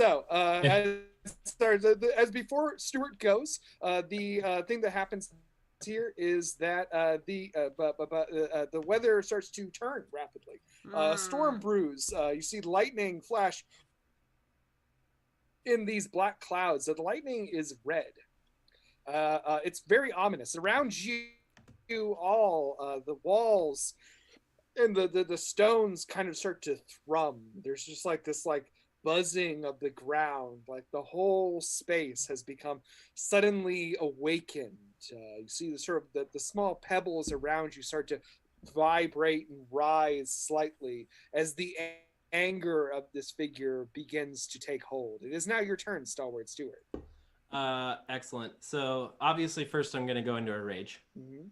before Stuart goes, the thing that happens here is that the weather starts to turn rapidly. Storm brews. You see lightning flash in these black clouds. So the lightning is red. It's very ominous. Around you all, the walls and the stones kind of start to thrum. There's just like this buzzing of the ground, like the whole space has become suddenly awakened. You see the small pebbles around you start to vibrate and rise slightly as the anger of this figure begins to take hold. It is now your turn, Stalwart Stewart. Excellent. So obviously first I'm gonna go into a rage. Mm-hmm.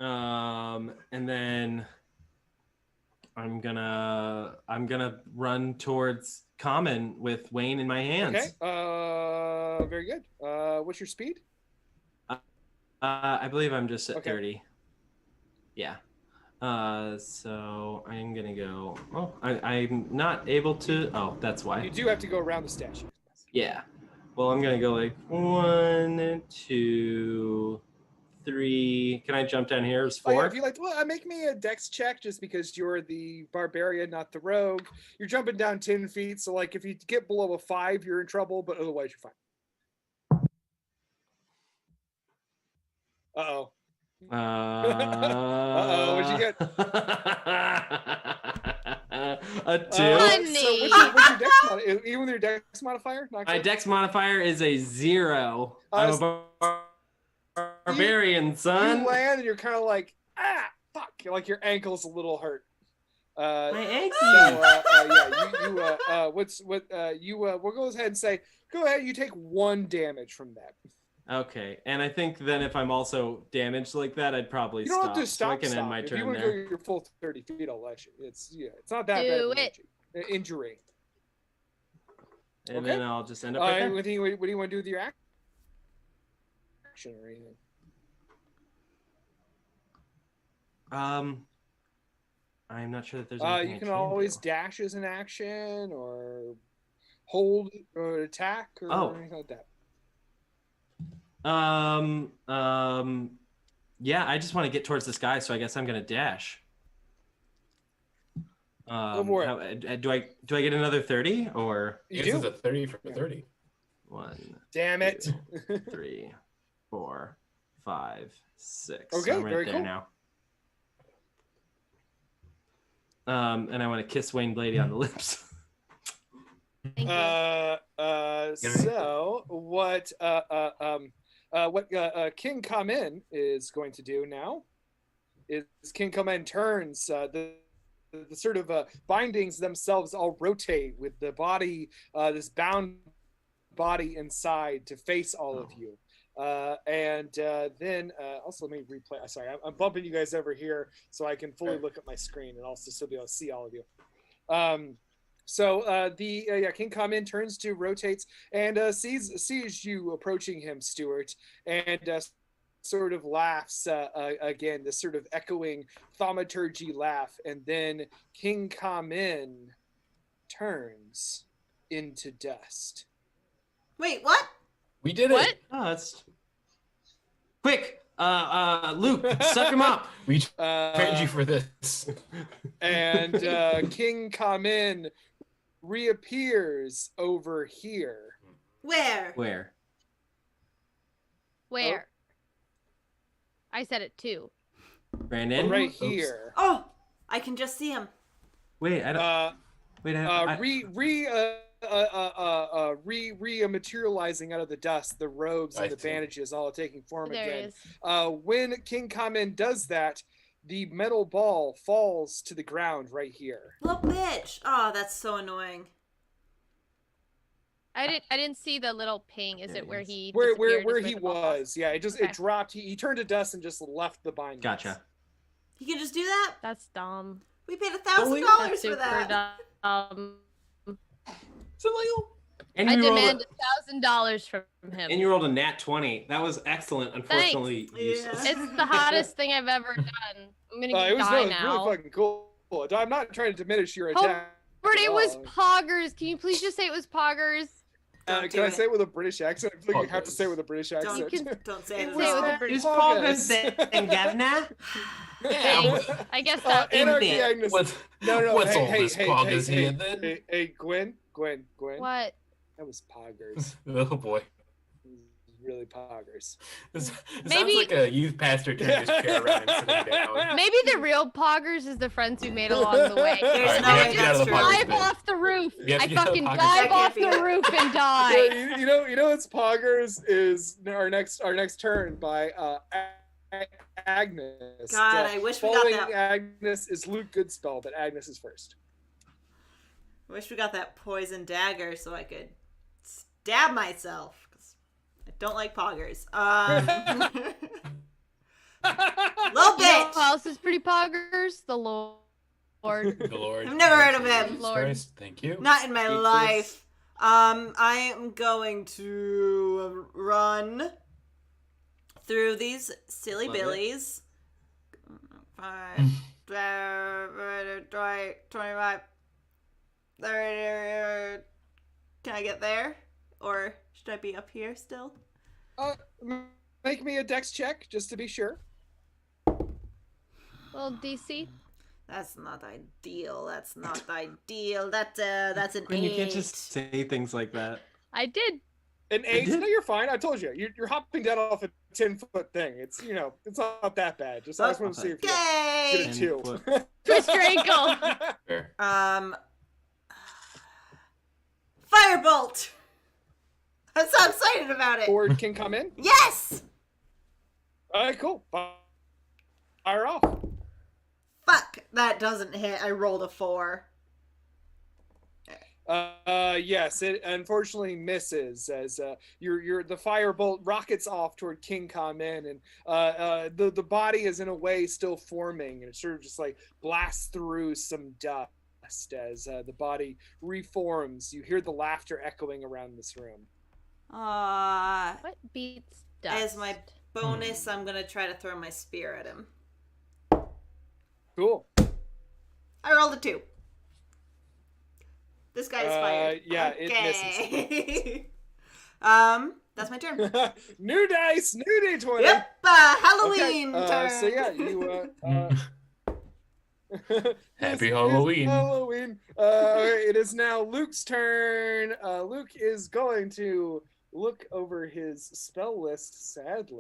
And then I'm gonna run towards Common with Wayne in my hands. Okay. Very good. What's your speed? I believe I'm just at Okay. 30. Yeah. So I'm gonna go. Oh, I'm not able to. Oh, that's why. You do have to go around the statue. Yeah. Well, I'm gonna go like 1, 2, 3. Can I jump down here? It's 4. Oh, yeah, if you like, well, make me a dex check just because you're the barbarian, not the rogue. You're jumping down 10 feet, so like if you get below a 5, you're in trouble, but otherwise you're fine. Uh-oh. Uh-oh, what'd you get? A 2. So what's your dex modifier? Even with your dex modifier? My dex modifier is a 0. I'm a barbarian, son. You land and you're kind of like, fuck. Like your ankle's a little hurt. My ankle. We'll go ahead and say, go ahead, you take 1 damage from that. Okay, and I think then if I'm also damaged like that, I'd probably stop. You don't have to stop. So I can end my if turn you want to there. go your full 30 feet, I'll let you. It's not that bad of an injury. And then I'll just end up right there. What do you want to do with your action or anything? I'm not sure that there's anything you can always dash as an action or hold or attack or anything like that. Yeah, I just want to get towards this guy, so I guess I'm gonna dash. Go for it. Do I get another 30 or? This is a 30 for 30. 1. Damn it. 2, 3, 4, 5, 6. Okay, so I'm right very there cool. now. And I want to kiss Wayne Blady on the lips. Thank you. So what King Kamen is going to do now is King Kamen turns the sort of bindings themselves all rotate with the body, this bound body inside to face all of you. And then also let me replay. Sorry, I'm bumping you guys over here so I can fully look at my screen and also still be able to see all of you. King Kamen turns to, rotates, and sees you approaching him, Stuart, and sort of laughs again, this sort of echoing thaumaturgy laugh, and then King Kamen turns into dust. Wait, what? We did What? it. Oh, that's quick. Luke, suck him up. We prepared you for this. And King Kamen reappears over here. Where? Where? Where? I said it too. Brandon? Right Oops. here. Oh, I can just see him. Wait, I don't. Wait, materializing out of the dust, the robes and the bandages all taking form There again. it is. When King Kamen does that, the metal ball falls to the ground right here. Little bitch. Oh, that's so annoying. I didn't see the little ping. Is it where he Where disappeared, he the ball falls? was? Yeah, it Okay. dropped. He turned to dust and just left the bindings. Gotcha. You can just do that? That's dumb. We paid $1,000 That's for super that. dumb. Is it legal? And I you rolled demand $1,000 from him. and you rolled a nat 20. That was excellent. Unfortunately, useless. Yeah. It's the hottest thing I've ever done. I'm gonna It was die really now. fucking cool. I'm not trying to diminish your attack. But at it was all. Poggers. Can you please just say it was Poggers? Don't Can I do say it. it with a British accent? I feel like you have to say it with a British Don't, accent. don't say it at Say it with all. a British Poggers. Governor? Thanks. I guess that. Anarchy Indeed. Agnes. What's No, what's all hey, this hey, poggers hey, here hey, then? Hey, Gwen. What? That was poggers. Oh boy. It was really poggers. This Maybe- sounds like a youth pastor turning his chair around and sitting down. Maybe the real Poggers is the friends we made along the way. There's Alright, no we way have to get out that's of the true. Poggers Dive bit. off the roof. We have I to get out of fucking the Poggers dive bit. off That can't the be roof and Yeah, die. you know what's poggers is our next turn by Agnes. God, I wish we got Following that. Agnes is Luke Goodspell, but Agnes is first. I wish we got that poison dagger so I could stab myself. 'Cause I don't like poggers. Little You know bitch. who else is pretty Poggers? The Lord. The Lord. I've never heard of him. Jesus Lord. Christ, thank you. Not in my Jesus. life. I am going to run through these silly Love it. billies. 5, 25, 30. Can I get there? Or should I be up here still? Make me a dex check just to be sure. Little DC. That's not ideal. That's not ideal. That's an Gwen, 8. you can't just say things like that. I did. An 8? did? No, you're fine. I told you. You're hopping down off a 10-foot thing. It's it's not that bad. Just I just want to see if you Yay! get a 2. 10 Twist your ankle. Fair. Firebolt. I'm so excited about it. Ford can come in. Yes. All right, cool. Fire off. Fuck, that doesn't hit. I rolled a 4. Yes, it unfortunately misses as the firebolt rockets off toward King Kamen, and the body is in a way still forming, and it sort of just like blasts through some dust as the body reforms. You hear the laughter echoing around this room. What beats dust? As my bonus, I'm gonna try to throw my spear at him. Cool. I rolled a 2. This guy is fired. Yeah, it misses. That's my turn. New dice, new D20. Yep, Halloween Okay, turn. so yeah, you Happy Yes, Halloween. Halloween. It is now Luke's turn. Luke is going to look over his spell list sadly.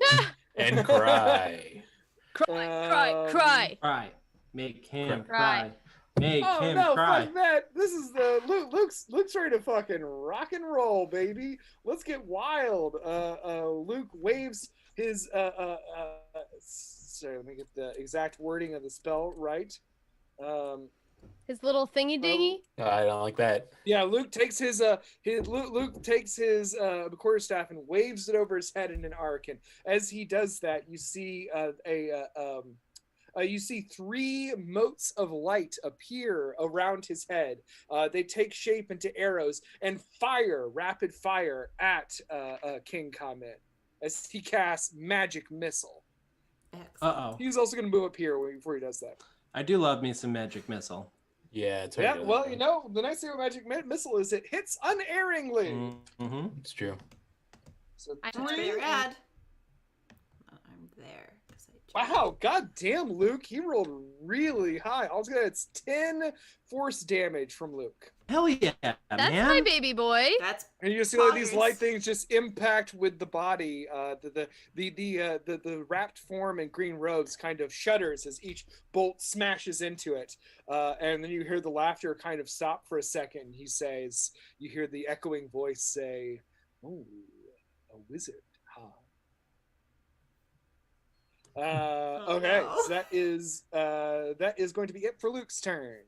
And cry. Cry. Cry. Make him Cry. cry. Make Oh him no, cry. fuck that. This is the Luke's ready to fucking rock and roll, baby. Let's get wild. Luke waves his sorry, let me get the exact wording of the spell right. His little thingy dingy. I don't like that. Yeah, Luke takes his quarterstaff and waves it over his head in an arc, and as he does that, you see you see 3 motes of light appear around his head. They take shape into arrows and fire, rapid fire at King Kamen as he casts Magic Missile. Uh-oh. He's also going to move up here before he does that. I do love me some magic missile. Yeah, it's Yeah, well, you know, the nice thing about Magic Missile is it hits unerringly. Mm-hmm. It's true. So I That's 3. very rad. I'm there. 'cause I Wow, goddamn, Luke, he rolled really high. Altogether, it's 10 force damage from Luke. Hell yeah, That's man. my baby boy. That's And you see like these Poggers. light things just impact with the body. The wrapped form in green robes kind of shudders as each bolt smashes into it. And then you hear the laughter kind of stop for a second. He says, you hear the echoing voice say, "Oh, a wizard, huh?" Okay, no. so that is going to be it for Luke's turn.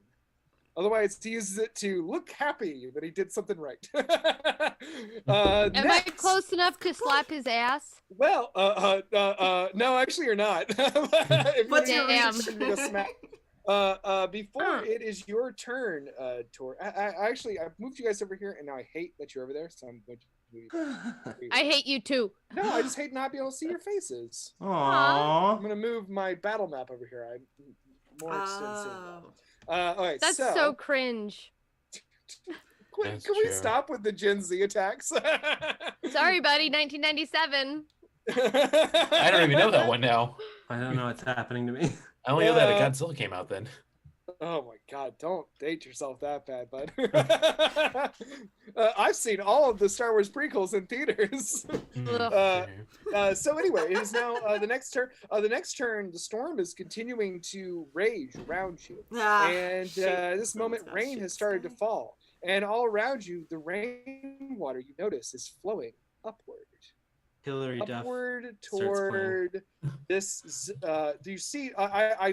Otherwise, he uses it to look happy that he did something right. Am I Next. close enough to slap his ass? Well, no, actually, you're not. If What's you your reach, Damn. you're gonna smack. Before it is your turn, Tor. I moved you guys over here, and now I hate that you're over there. So I'm going to. I hate you too. No, I just hate not being able to see your faces. Aww. I'm gonna move my battle map over here. I'm more interested in seeing that. All right, That's so cringe. Can we stop with the Gen Z attacks? Sorry, buddy. 1997. I don't even know that one now. I don't know what's happening to me. I only know that Godzilla came out then. Oh my God! Don't date yourself that bad, bud. I've seen all of the Star Wars prequels in theaters. So anyway, it is now the next turn. The next turn, the storm is continuing to rage around you, and this moment, rain has started to fall, and all around you, the rainwater you notice is flowing upward. Hillary upward toward this. Do you see? I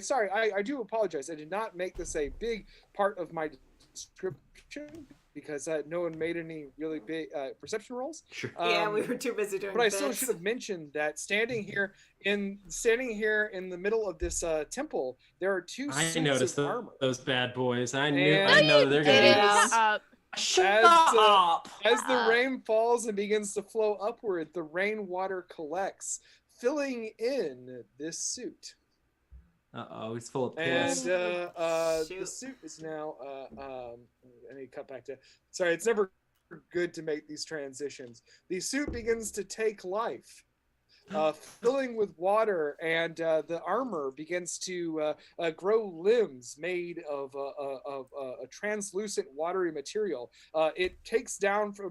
do apologize. I did not make this a big part of my description because no one made any really big perception rolls. Sure. Yeah, we were too busy doing. But I still should have mentioned that standing here in the middle of this temple, there are two suits of armor. Those bad boys. I know they're gonna. Shut up! As the rain falls and begins to flow upward, the rainwater collects, filling in this suit. Uh-oh, he's full of piss. And the suit is now. I need to cut back to. Sorry, it's never good to make these transitions. The suit begins to take life. Filling with water, and the armor begins to grow limbs made of a translucent watery material. It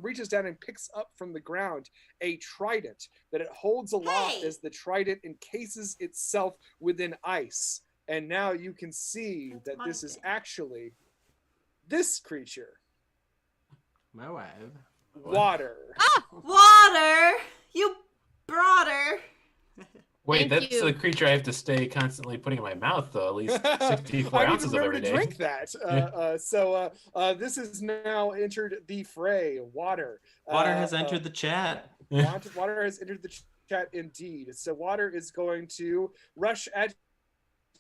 reaches down and picks up from the ground a trident that it holds aloft as the trident encases itself within ice. And now you can see that this is actually this creature. My wife. Water. Water! You broader. Wait, that's the creature I have to stay constantly putting in my mouth, though. At least 64 ounces of every day. To drink that. So this has now entered the fray. Water. Water has entered the chat. Water has entered the chat indeed. So water is going to rush at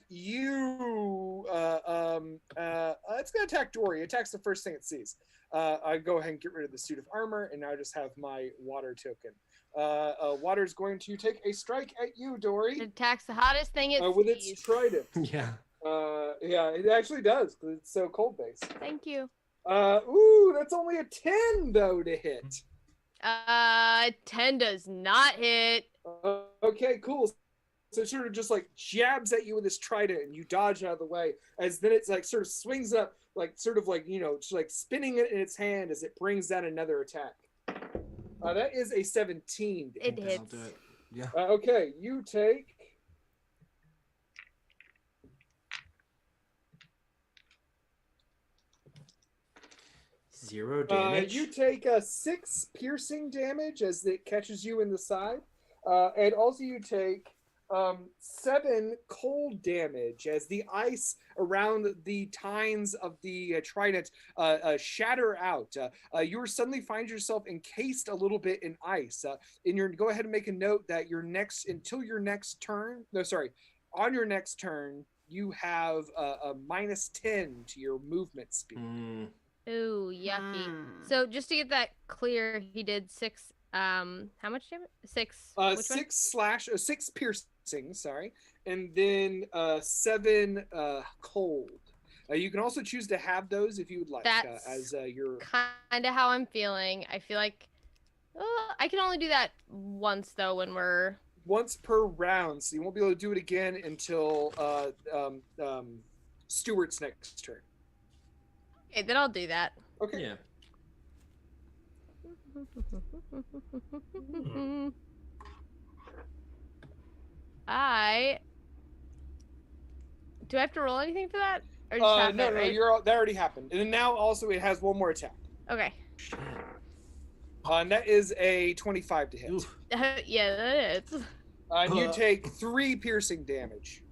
you. It's going to attack Dory. It attacks the first thing it sees. I go ahead and get rid of the suit of armor, and now I just have my water token. Water's going to take a strike at you, Dory. It attacks the hottest thing it with sees. its trident. Yeah. Yeah, it actually does because it's so cold based. Thank you. Ooh, that's only a 10 though to hit. 10 does not hit. Okay, cool. So it sort of just like jabs at you with this trident, and you dodge out of the way. As then it's like sort of swings up, like sort of like just like spinning it in its hand as it brings down another attack. That is a 17. It hits. I'll do it. Yeah. Okay, you take. Zero damage. You take 6 piercing damage as it catches you in the side, and also you take 7 cold damage as the ice around the tines of the trident shatter out. You suddenly find yourself encased a little bit in ice. Go ahead and make a note that on your next turn, you have a -10 to your movement speed. Ooh, yucky. So just to get that clear, he did 6. How much damage? 6. 6 piercing, sorry, and then 7 cold. You can also choose to have those if you would like. That's as your kind of how I'm feeling. I feel like I can only do that once though when we're once per round, so you won't be able to do it again until Stuart's next turn. Okay, then I'll do that. Okay. Yeah. Do I have to roll anything for that? Or just no, right? that already happened. And now also it has one more attack. Okay. And that is a 25 to hit. Yeah, that is. And you take 3 piercing damage.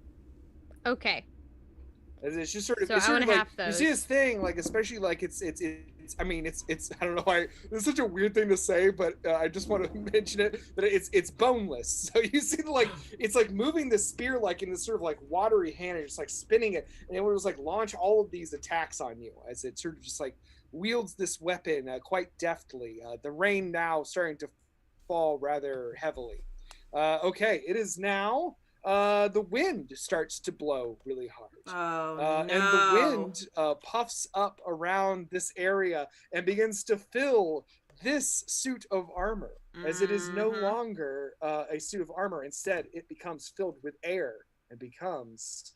Okay. As it's just sort of, So it's sort I of want like half those. you see this thing, like especially like its I mean, it's I don't know why this is such a weird thing to say, but I just want to mention it that it's boneless. So you see, like it's like moving the spear like in this sort of like watery hand, and just like spinning it, and it was like launch all of these attacks on you as it sort of just like wields this weapon quite deftly. The rain now starting to fall rather heavily. Okay, it is now. The wind starts to blow really hard. Oh, no. And the wind puffs up around this area and begins to fill this suit of armor, as it is no longer a suit of armor. Instead, it becomes filled with air and becomes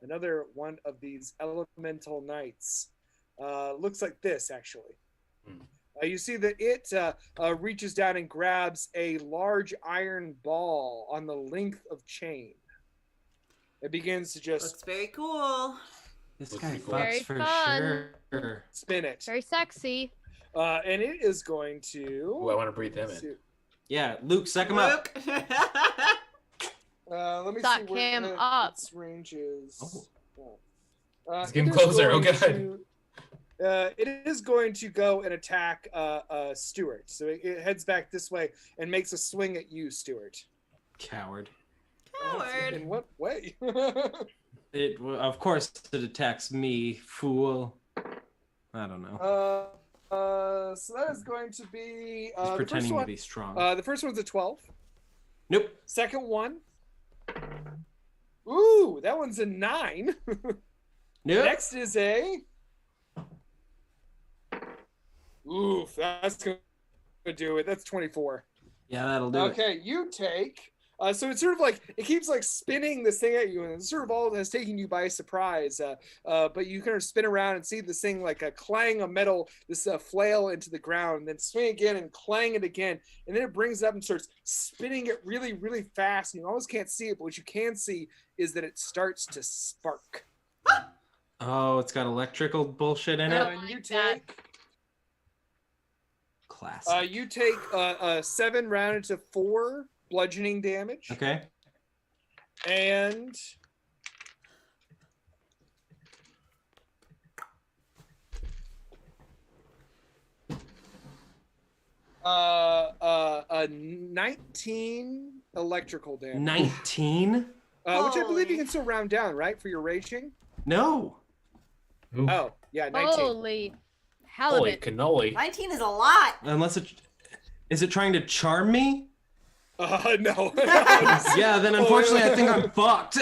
another one of these elemental knights. Looks like this, actually. You see that it reaches down and grabs a large iron ball on the length of chain. It begins to just Looks very cool. This Looks guy pretty cool. fucks Very for fun. sure. spin it. Very sexy. And it is going to... Ooh, I want to breathe them in. Yeah, Luke, suck him up. Luke. Let me Suck see where him up. its range is. Let's get him it is closer. Oh, going God. it is going to go and attack Stuart. So it heads back this way and makes a swing at you, Stuart. Coward. Coward. In what way? Of course it attacks me, fool. I don't know. So that is going to be He's the pretending first to one. be strong. The first one's a 12. Nope. Second one. Ooh, that one's a 9. Nope. Next is a... Oof, that's going to do it. That's 24. Yeah, that'll do it. Okay, you take... so it's sort of like, it keeps like spinning this thing at you, and it's sort of all that's taking you by surprise. But you kind of spin around and see this thing like a clang of metal, this flail into the ground, and then swing again and clang it again. And then it brings it up and starts spinning it really, really fast. And you almost can't see it, but what you can see is that it starts to spark. Oh, it's got electrical bullshit in it. And you take... Classic. You take 7 rounded to 4 bludgeoning damage. Okay. And 19 electrical damage. 19? Which I believe you Holy. can still round down, right, for your raging? No. Ooh. Oh, yeah, 19. Holy Holy halibut. cannoli. 19 is a lot. Unless it... Is it trying to charm me? No. Yeah, then unfortunately I think I'm fucked.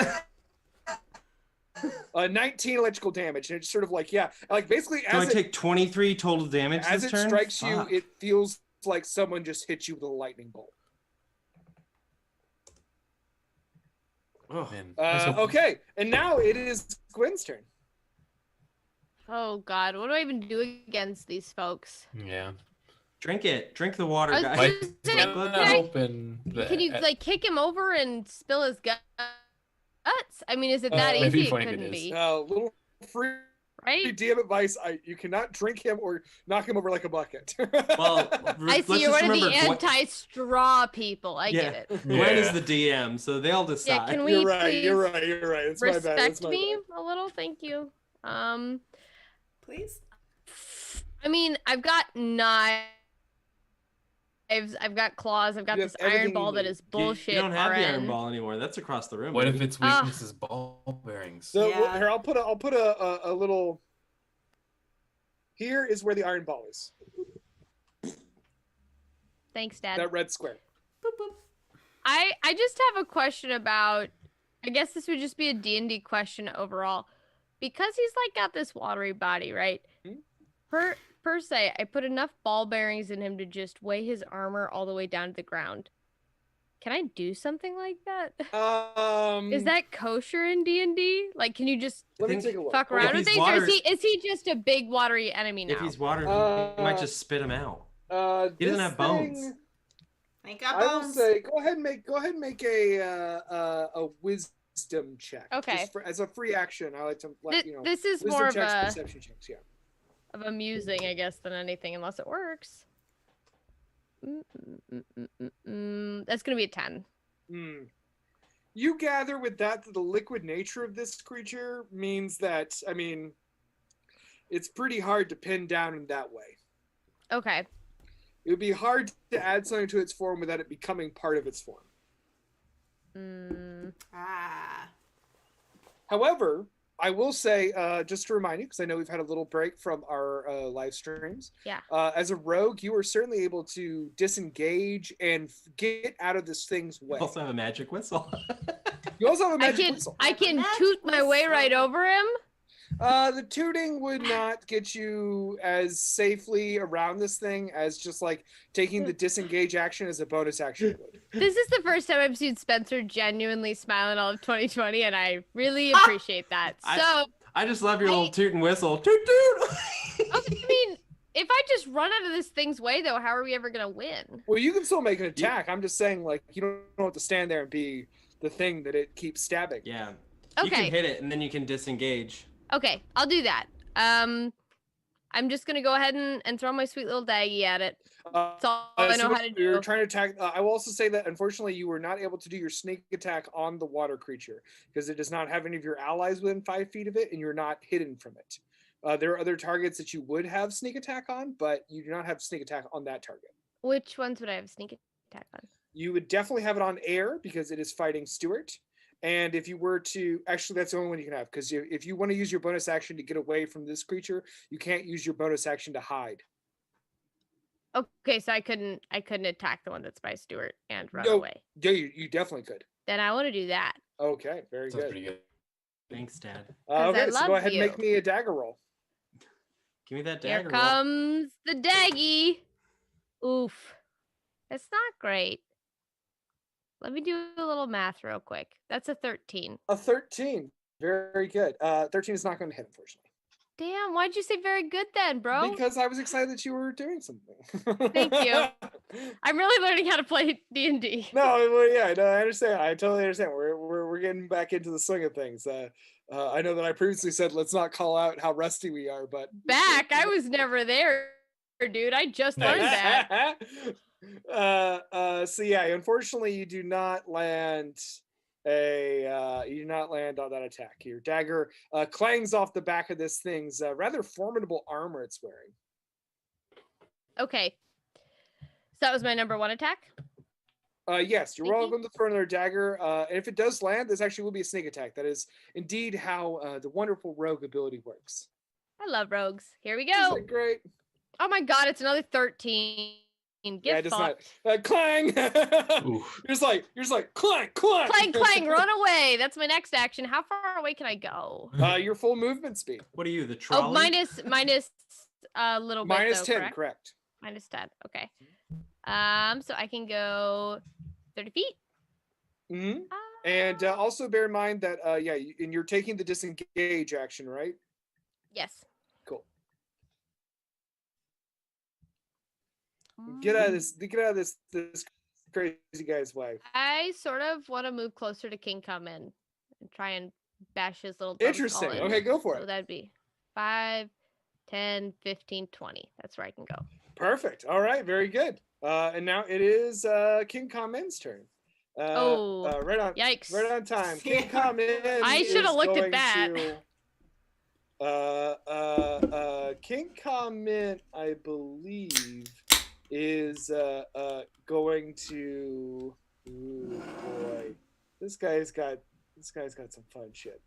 19 electrical damage, and it's sort of like, yeah, like basically So I as it, take 23 total damage as this it turn? strikes you, Fuck. it feels like someone just hit you with a lightning bolt. Oh. Man, Okay, and now it is Gwen's turn. Oh God, what do I even do against these folks? Yeah. Drink it. Drink the water, I was guys. Like, just Can saying, I'm can I- hoping that, Can you like kick him over and spill his guts? I mean, is it that Maybe easy? It fine if it couldn't is. be, Little free right? DM advice: you cannot drink him or knock him over like a bucket. Well, I see let's you're just one of the remember anti-straw people. I Yeah. get it. Gwen is Yeah. the DM, so they'll decide. Yeah, can we you're right. please You're right. You're right. It's my bad. It's respect my me bad. a little? Thank you. Please. I mean, I've got knives, I've got claws, I've got You have this iron everything ball you that need. is bullshit. You don't have the iron RN. ball anymore. That's across the room. what if baby. its weakness is ball bearings? So Yeah. here, I'll put a little. Here is where the iron ball is. Thanks, Dad. That red square. Boop, boop. I just have a question about, I guess this would just be a D&D question overall. Because he's like got this watery body, right? Mhm. Per se, I put enough ball bearings in him to just weigh his armor all the way down to the ground. Can I do something like that? Is that kosher in D&D? Like, can you just Let me think- take a look. fuck Well, around if with he's things? Or water- is he just a big watery enemy now? If he's water, he might just spit him out. He doesn't This have bones. thing, Ain't got I will bones. say, go ahead and make a wisdom check. Okay. Just as a free action, I like to let you know. This is Wisdom more of checks, a perception checks. Yeah. of amusing, I guess, than anything, unless it works. That's gonna be a 10. You gather with that the liquid nature of this creature means that, I mean, it's pretty hard to pin down in that way. Okay. It would be hard to add something to its form without it becoming part of its form. Ah. However, I will say, just to remind you, because I know we've had a little break from our live streams. Yeah. As a rogue, you are certainly able to disengage and get out of this thing's way. You also have a magic whistle. You also have a magic whistle. I can toot my way right over him. The tooting would not get you as safely around this thing as just like taking the disengage action as a bonus action would. This is the first time I've seen Spencer genuinely smile in all of 2020, and I really appreciate that. So I just love your little toot and whistle. Toot toot. I mean, if I just run out of this thing's way, though, how are we ever gonna win? Well, you can still make an attack. I'm just saying, like, you don't have to stand there and be the thing that it keeps stabbing. Yeah. Okay. You can hit it, and then you can disengage. Okay, I'll do that. I'm just gonna go ahead and throw my sweet little daggy at it. That's all I know how to do. You're trying to attack. I will also say that unfortunately you were not able to do your sneak attack on the water creature because it does not have any of your allies within 5 feet of it, and you're not hidden from it. There are other targets that you would have sneak attack on, but you do not have sneak attack on that target. Which ones would I have sneak attack on? You would definitely have it on air because it is fighting Stuart. And if you were to, actually, that's the only one you can have because if you want to use your bonus action to get away from this creature, you can't use your bonus action to hide. Okay, so I couldn't attack the one that's by Stuart and run No, away. Yeah, you definitely could. Then I want to do that. Okay, very Sounds good. pretty good. Thanks, Dad. I Okay, so love go ahead you. and make me a dagger roll. Give me that Here dagger roll. comes the daggy. Oof. That's not great. Let me do a little math real quick. That's a 13. A 13. Very good. 13 is not going to hit, unfortunately. Damn, why'd you say very good then, bro? Because I was excited that you were doing something. Thank you. I'm really learning how to play D&D. No, well, yeah, no, I understand. I totally understand. We're getting back into the swing of things. I know that I previously said let's not call out how rusty we are, but Back? I was never there, dude. I just learned that. So yeah, unfortunately, you do not land on that attack. Your dagger clangs off the back of this thing's rather formidable armor it's wearing. Okay. So that was my number 1 attack? Yes, you're Thank you. welcome to throw another dagger. And if it does land, this actually will be a sneak attack. That is indeed how the wonderful rogue ability works. I love rogues. Here we Isn't go. that great? Oh my god, it's another 13. Yeah, Get it does not. fucked. Clang! You're just like clang, clang, Clang, clang, run away. That's my next action. How far away can I go? Your full movement speed. What are you, the trolley? Oh, minus a little bit. Minus though, 10, correct. Minus 10. Okay. So I can go 30 feet. Mm-hmm. And also bear in mind that and you're taking the disengage action, right? Yes. Cool. Get out of this crazy guy's way. I sort of want to move closer to King Come In and try and bash his little dumb Interesting. skull in. Okay, go for So it. that'd be 5, 10, 15, 20. That's where I can go. Perfect. All right, very good. And now it is King Kamen's turn. Right on. Yikes. Right on time. King Kamen. I should have looked at that. King Kamen, I believe, is going to. Ooh, boy, this guy's got some fun shit.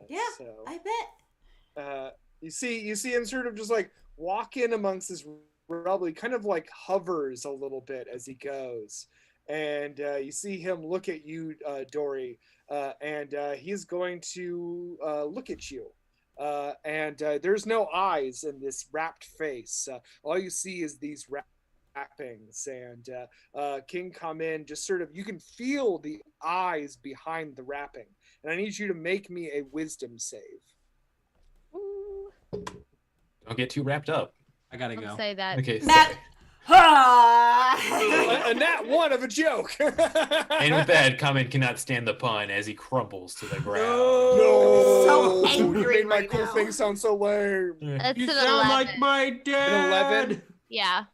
Yeah, so, I bet. you see him sort of just like walk in amongst this rubble. He kind of like hovers a little bit as he goes, and you see him look at you, Dory, and he's going to look at you. And there's no eyes in this wrapped face. All you see is these wrappings, and King come in, just sort of, you can feel the eyes behind the wrapping. And I need you to make me a wisdom save. Ooh. Don't get too wrapped up. I gotta Don't go. say that. Okay. Matt. A nat one of a joke. And with that, Kamen cannot stand the pun as he crumbles to the ground. No. So angry You made my right cool now. thing sound so lame. That's You an sound 11. like my dad. An 11? Yeah.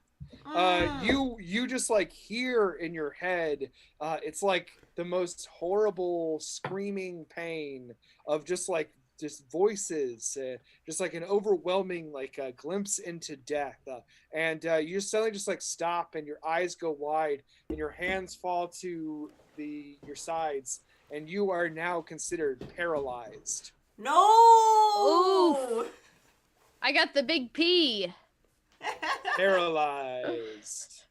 You just like hear in your head, it's like the most horrible screaming pain of just like just voices, just like an overwhelming like glimpse into death, and you just suddenly just like stop, and your eyes go wide, and your hands fall to your sides, and you are now considered paralyzed. No. Oof. I got the big P. Paralyzed.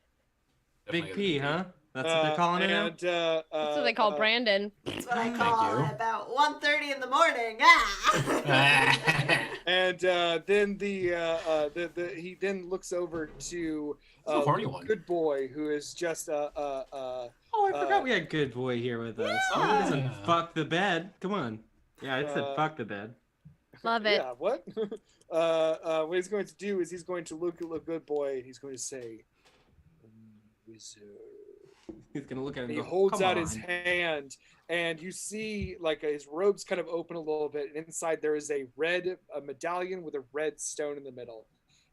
Big P, huh? That's what they're calling it now? That's what they call Brandon. That's what I call it about 1:30 in the morning. Ah. And then he then looks over to Good Boy, who is just Oh, I forgot we had Good Boy here with us. Yeah. He doesn't fuck the bed. Come on. Yeah, I said fuck the bed. Love it. Yeah, what? What he's going to do is he's going to look at Good Boy, and he's going to say, "Wizard." He's gonna look at him. He and go, holds "Come out on." his hand, and you see like his robes kind of open a little bit, and inside there is a medallion with a red stone in the middle,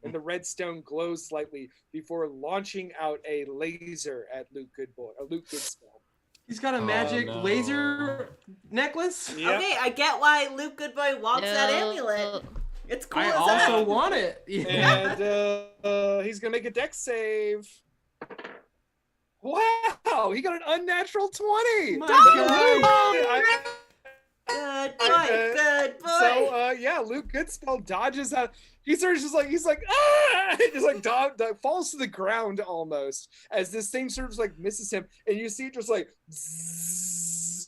and the red stone glows slightly before launching out a laser at Luke Goodspell. He's got a magic laser necklace. Yep. Okay, I get why Luke Goodboy wants that amulet. It's cool. I as also heck. want it. Yeah. And he's gonna make a dex save. Wow, he got an unnatural 20. My Good boy, good boy. So yeah, Luke Goodspell dodges out. He's like ah, just like falls to the ground almost as this thing sort of like misses him, and you see it just like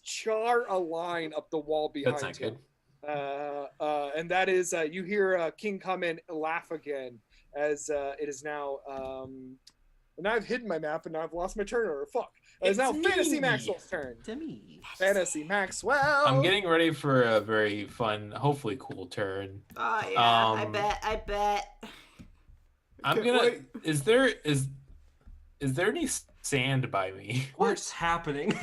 char a line up the wall behind That's not him. good. And that is you hear King come in laugh again as it is now. And I've hidden my map, and now I've lost my turn order. Fuck. It's now me. Fantasy Maxwell's turn. To me. Fantasy Maxwell. I'm getting ready for a very fun, hopefully cool turn. Oh yeah, I bet. I'm gonna. Is there any sand by me? What's happening?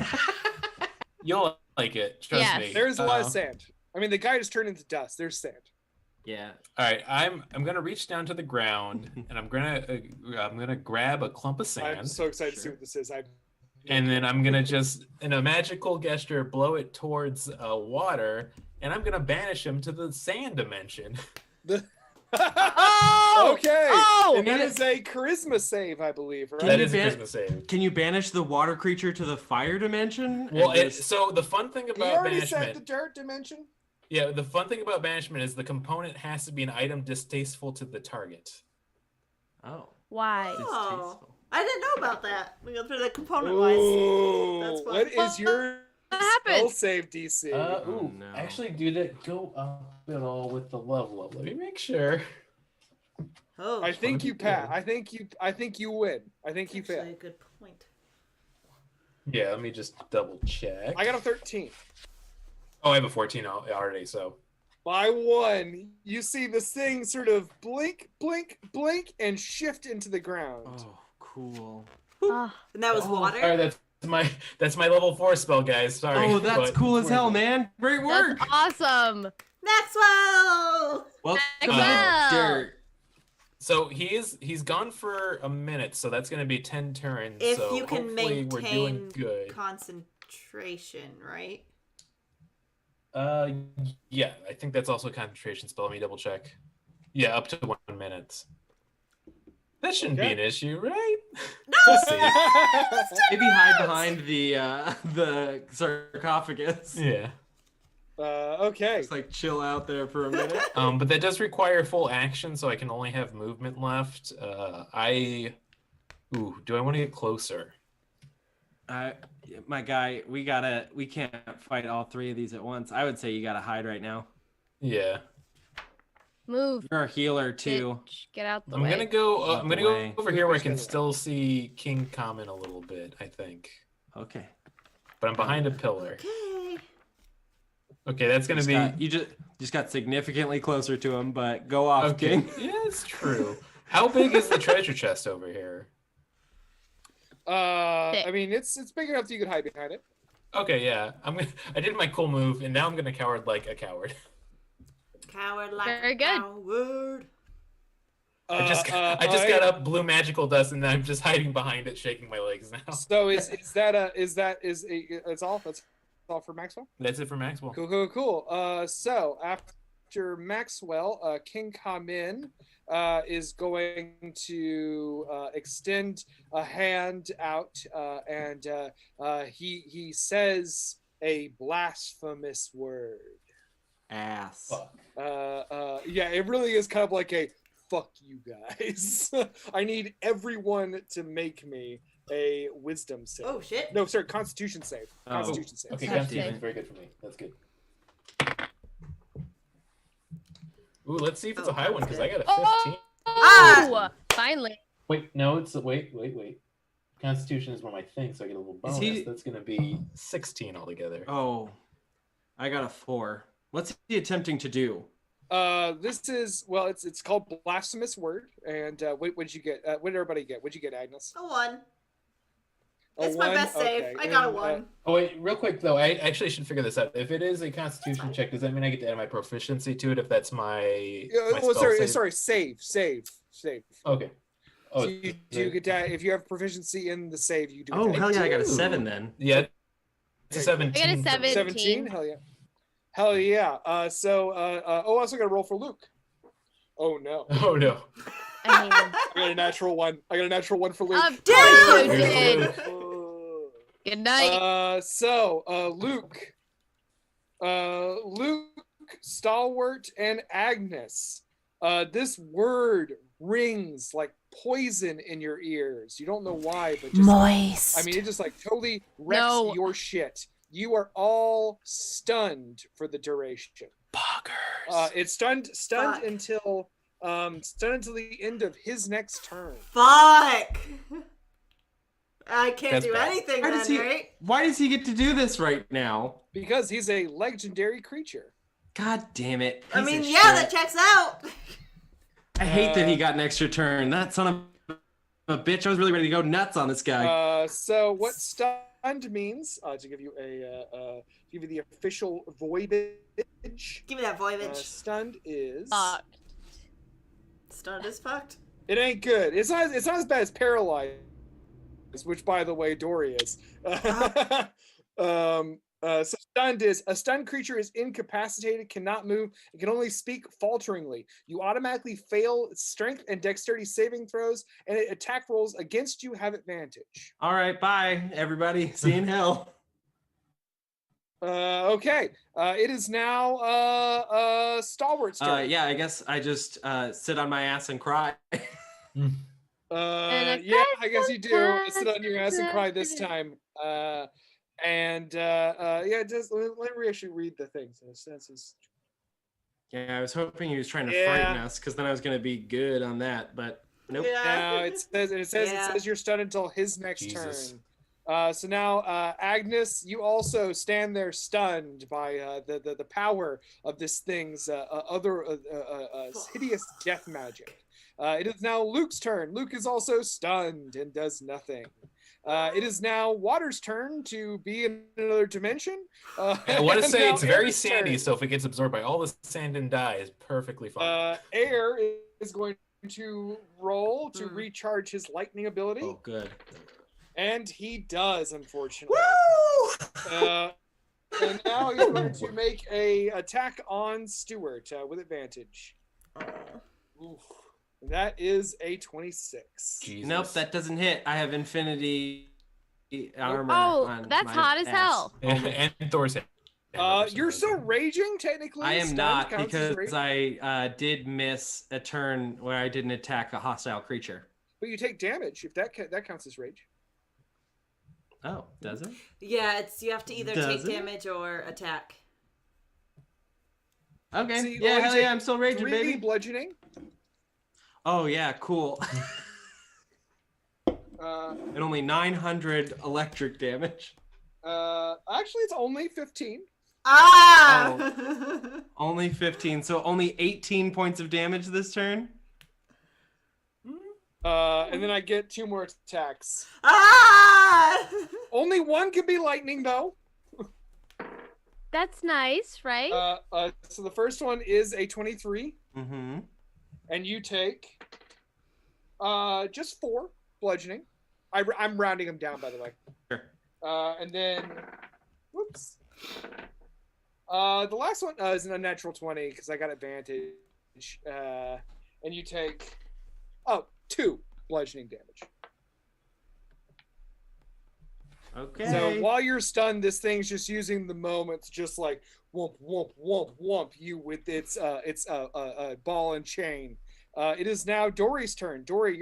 You'll like it. Trust Yes. me. There's a lot of sand. I mean, the guy just turned into dust. There's sand. Yeah. All right, I'm gonna reach down to the ground, and I'm gonna grab a clump of sand. I'm so excited to see what this is. And then I'm gonna just, in a magical gesture, blow it towards water, and I'm gonna banish him to the sand dimension. Oh! Okay. Oh! And that is a charisma save, I believe, right? That is a Christmas save. Can you banish the water creature to the fire dimension? Well, so the fun thing He about already said banishment, the dirt dimension. yeah, the fun thing about banishment is the component has to be an item distasteful to the target. Oh. Why? Distasteful. I didn't know about that. We go through the component wise. Ooh, That's fun. what is your What spell happened? save DC? Oh, no. Actually, do that. Go up at all with the level up. Let me make sure. Oh, I think you pass. good. I think you win. I think you actually fail. a good point. Yeah, let me just double check. I got a 13. Oh, I have a 14 already. So By one, you see this thing sort of blink, blink, blink, and shift into the ground. Oh, cool. Ah, And that was water. All right, that's my level 4 spell, guys. Sorry. Oh, that's but- cool as hell, man. Great work. that's awesome. Maxwell. Welcome to the Maxwell. dirt. So he's gone for a minute, so that's gonna be 10 turns. If so you can hopefully we're doing maintain good. concentration, right? Yeah, I think that's also a concentration spell. Let me double check. Yeah, up to 1 minute. That shouldn't be Okay. an issue, right? No. see. Maybe hide behind the sarcophagus. Yeah. Okay. Just like chill out there for a minute. But that does require full action, so I can only have movement left. Do I want to get closer? My guy, we can't fight all three of these at once. I would say you gotta hide right now. Yeah. Move. You're a healer too. Bitch. Get out the I'm way. gonna go. Out I'm the gonna go way. over here where I can still see King Common a little bit. I think, Okay. but I'm behind a pillar. Okay. Okay, that's gonna be. You just got significantly closer to him, but go off, Okay. King. Yeah, it's true. How big is the treasure chest over here? I mean, it's big enough that you could hide behind it. Okay, yeah. I did my cool move, and now I'm gonna coward like a coward. Coward like Very a good. coward. I just got up blue magical dust, and then I'm just hiding behind it, shaking my legs now. So it's all? That's all for Maxwell? That's it for Maxwell. Cool. So after Maxwell, King Kamin is going to extend a hand out, and he says a blasphemous word. Ass. Fuck. Yeah, it really is kind of like a fuck you guys. I need everyone to make me a wisdom save. Oh shit. No, sorry, Constitution save. Oh. Constitution save. Okay, Damn Constitution's it. very good for me. That's good. Ooh, let's see if it's a high one because I got a 15. Oh, finally. Wait, no, it's wait. Constitution is one of my things, so I get a little bonus. he- That's gonna be 16 altogether. Oh, I got a 4. What's he attempting to do? This is it's called blasphemous word. And what did you get? What did everybody get? What'd you get, Agnes? A 1. A It's my 1? best save. Okay. I got a And, 1. Oh wait, real quick though, I actually should figure this out. If it is a Constitution check, does that mean I get to add my proficiency to it? If that's my, my spell save? Save. Okay. Oh, So you get that if you have proficiency in the save, you do. Oh, get that. hell yeah, I got a Ooh. 7 then. yeah, it's a Okay. 17. I got a for me. 17. 17. Hell yeah. I also got to roll for Luke. Oh no. Oh no. I hate him. I got a natural 1. I got a natural 1 for Luke. Of Damn! course you did. Good night. Luke, Stalwart, and Agnes. This word rings like poison in your ears. You don't know why, but just Moist. I mean, it just like totally wrecks No. your shit. You are all stunned for the duration. Poggers. It's stunned Fuck. until the end of his next turn. Fuck. I can't That's do bad. anything Why then, does he- right? Why does he get to do this right now? Because he's a legendary creature. God damn it. I piece mean, of yeah, shit. that checks out. I hate that he got an extra turn. That son of a bitch. I was really ready to go nuts on this guy. So what stunned means, to give you the official voidage. Give me that voyage. Stunned is Fuck. Stunned as fucked. it ain't good. It's not as bad as paralyzed, which by the way Dory is. So stunned is a stunned creature is incapacitated, cannot move, and can only speak falteringly. You automatically fail strength and dexterity saving throws, and attack rolls against you have advantage. All right, bye, everybody. See you in hell. Okay. It is now Stalwart's turn. Yeah, I guess I just sit on my ass and cry. Yeah, I guess you do. Sit on your ass and cry this time. Just let me actually read the things. Yeah, I was hoping he was trying to Yeah. frighten us, because then I was gonna be good on that. But nope. Yeah. No, it says you're stunned until his next Jesus. turn. So now, Agnes, you also stand there stunned by the power of this thing's hideous death magic. It is now Luke's turn. Luke is also stunned and does nothing. It is now Water's turn to be in another dimension. I want to and say now it's very Air's sandy, turn. so if it gets absorbed by all the sand and dye, it's perfectly fine. Air is going to roll to Hmm. recharge his lightning ability, Oh, good. and he does, unfortunately. Woo! And now he's going to make a attack on Stuart with advantage. Oof. That is a 26. Jesus. Nope, that doesn't hit. I have infinity armor. Oh, on that's my hot as ass. hell. and Thor's hammer. You're still raging, technically. I am Stunned not, counts as because rage. I did miss a turn where I didn't attack a hostile creature. But you take damage if that counts as rage. Oh, does it? Yeah, you have to either Does take it? damage or attack. Okay. So you Yeah, only hell take yeah, I'm still raging, 3 baby. bludgeoning. Oh yeah, cool. Uh, And only 900 electric damage. Actually, it's only 15. Ah! Only 15, so only 18 points of damage this turn. And then I get 2 more attacks. Ah! Only 1 can be lightning, though. That's nice, right? So the first one is a 23, Mm-hmm. and you take just 4 bludgeoning. I'm rounding them down, by the way. Sure. And then, whoops. The last one is an unnatural 20 because I got advantage. And you take 2 bludgeoning damage. Okay. So while you're stunned, this thing's just using the moments, just like whoomp, whoomp, whoomp, whoomp you with its ball and chain. It is now Dory's turn. Dory,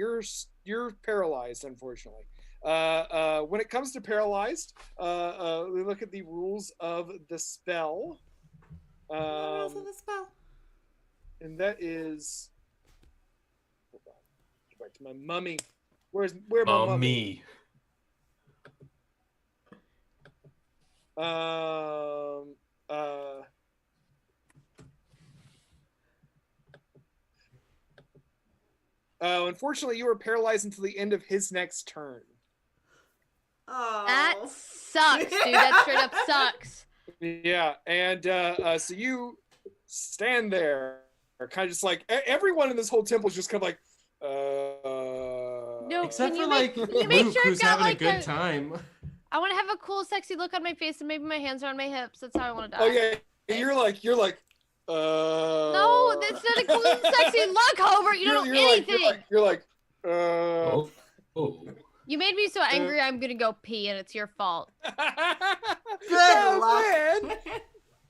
you're paralyzed, unfortunately. When it comes to paralyzed, we look at the rules of the spell. Rules of the spell. And that is. Hold on. Get back to my mummy. Where my mummy? Unfortunately, you were paralyzed until the end of his next turn. Oh. That sucks, dude. That straight up sucks. Yeah, and so you stand there, kind of just like everyone in this whole temple is just kind of like, No, except for make Luke, sure who's I've got, having a good time. I want to have a cool, sexy look on my face, and maybe my hands are on my hips. That's how I want to die. Oh yeah, you're like. No, that's not a cool, sexy look, Homer. You don't know anything. You're like. Oh. You made me so angry. I'm gonna go pee, and it's your fault. Good luck. Man.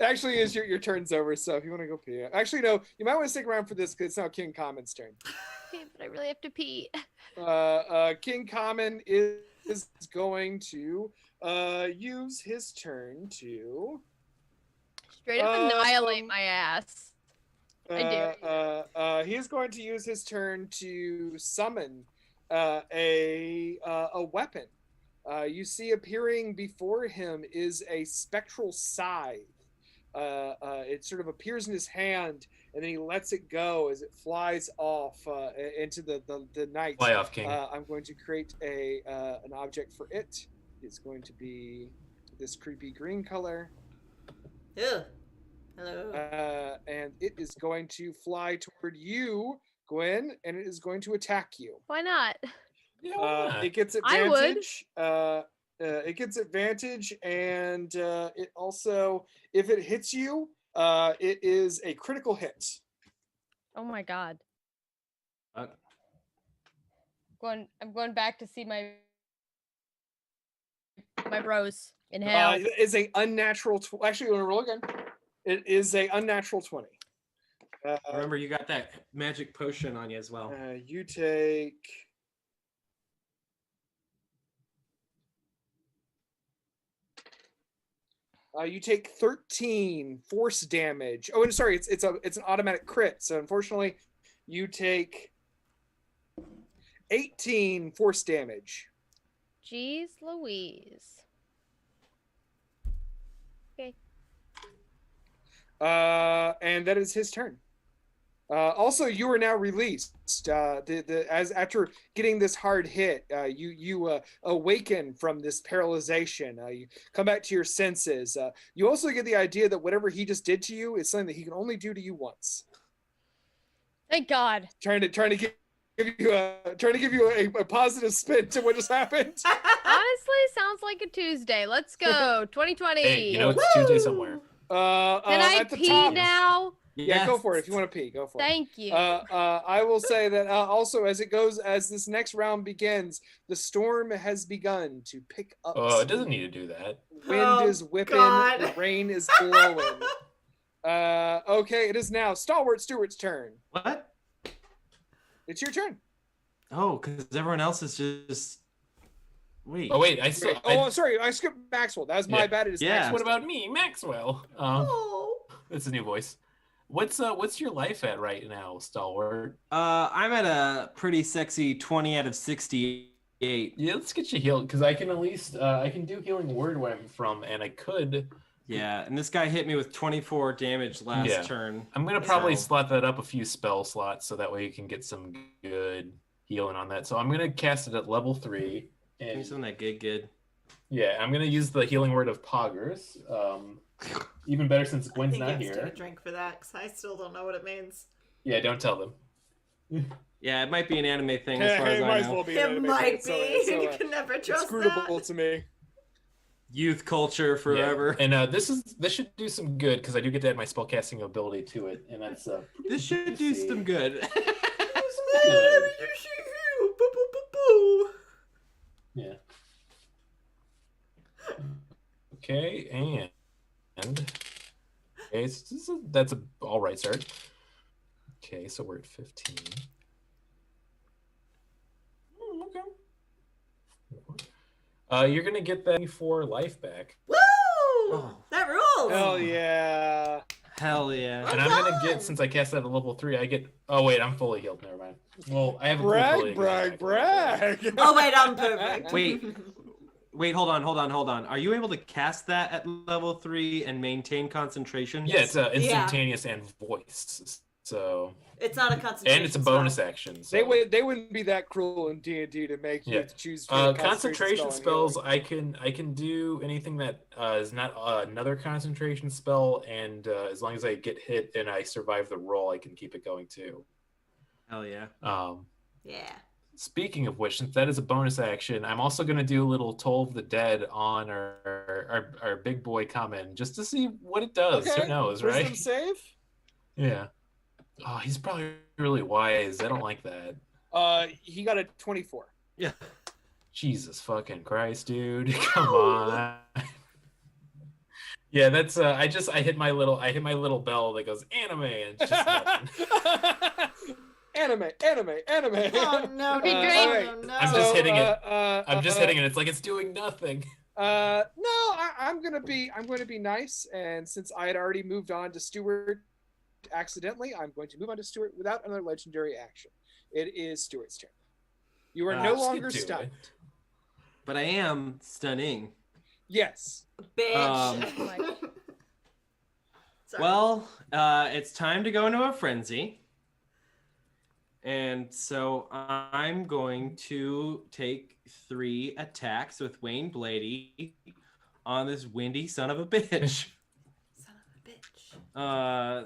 Actually, is your turn's over. So if you want to go pee, actually no, you might want to stick around for this because it's now King Common's turn. Okay, but I really have to pee. King Common is going to use his turn to Straight up annihilate my ass. I dare he is going to use his turn to summon a weapon. You see appearing before him is a spectral scythe. It sort of appears in his hand, and then he lets it go as it flies off into the night. Fly off, King. I'm going to create an object for it. It's going to be this creepy green color. Ew. Hello. And it is going to fly toward you, Gwen, and it is going to attack you. Why not? It gets advantage. It gets advantage, and it also, if it hits you, it is a critical hit. Oh my god. I'm going back to see my bros in hell. It is a unnatural. Actually, you want to roll again? It is a unnatural 20. Remember, you got that magic potion on you as well. You take. You take 13 force damage. Oh, and sorry, it's an automatic crit. So unfortunately, you take 18 force damage. Jeez Louise. Okay. And that is his turn. Also, you are now released. As after getting this hard hit, you awaken from this paralyzation. You come back to your senses. You also get the idea that whatever he just did to you is something that he can only do to you once. Thank God. Trying to give you a positive spin to what just happened. Honestly, sounds like a Tuesday. Let's go. 2020. Hey, you know it's Tuesday somewhere. Can I pee now? Yeah, go for it. If you want to pee, go for it. Thank you. I will say that also as this next round begins, the storm has begun to pick up. Oh, it doesn't need to do that. Wind is whipping. God. The rain is blowing. Okay, it is now Stalwart Stewart's turn. What? It's your turn. Oh, because everyone else is just. Wait. Oh wait, Sorry, I skipped Maxwell. That was my bad. It is Maxwell. What about me, Maxwell? That's a new voice. What's your life at right now, Stalwart? I'm at a pretty sexy 20 out of 68. Yeah, let's get you healed because I can at least I can do healing word where I'm from, and I could. Yeah, and this guy hit me with 24 damage last turn. I'm gonna probably slot that up a few spell slots so that way you can get some good healing on that. So I'm gonna cast it at level 3. And he's on that good. Yeah, I'm gonna use the healing word of Poggers. Even better since Gwen's not I think here. take a drink for that because I still don't know what it means. Yeah, don't tell them. Yeah, it might be an anime thing as far as I know. Well be an It anime might thing, be. so, you can never trust it's scrutable that. to me. Youth culture forever. Yeah. And this should do some good because I do get to add my spellcasting ability to it, and that's This should do some good. Yeah. Okay, and okay, that's a all right start. Okay, so we're at 15. Okay. You're gonna get that 4 life back. Woo! Oh. That rules. Hell yeah. Hell yeah. And I'm gonna get, since I cast that at level 3, I get. Oh wait, I'm fully healed. Never mind. Well, I have a brag. Oh wait, I'm perfect. Wait, hold on. Are you able to cast that at level 3 and maintain concentration? Yeah, it's instantaneous and voiced. So it's not a concentration. And it's a bonus action. So. They wouldn't be that cruel in D&D to make you choose. Concentration spells. I can do anything that is not another concentration spell, and as long as I get hit and I survive the roll, I can keep it going too. Hell yeah. Yeah. Speaking of which, since that is a bonus action, I'm also going to do a little Toll of the Dead on our big boy Kamen, just to see what it does. Okay. Who knows, right? Wisdom save? Yeah. Oh, he's probably really wise. I don't like that. He got a 24. Yeah. Jesus fucking Christ, dude. Come on. Yeah, that's I hit my little bell that goes anime and it's just nothing. Anime. Oh no, no. I'm just hitting it. I'm just hitting it. It's like it's doing nothing. No, I'm gonna be nice, and since I had already moved on to Stuart accidentally, I'm going to move on to Stuart without another legendary action. It is Stuart's turn. You are no longer stunned. But I am stunning. Yes. Bitch. Well, it's time to go into a frenzy. And so I'm going to take 3 attacks with Wayne Blady on this windy son of a bitch. Son of a bitch.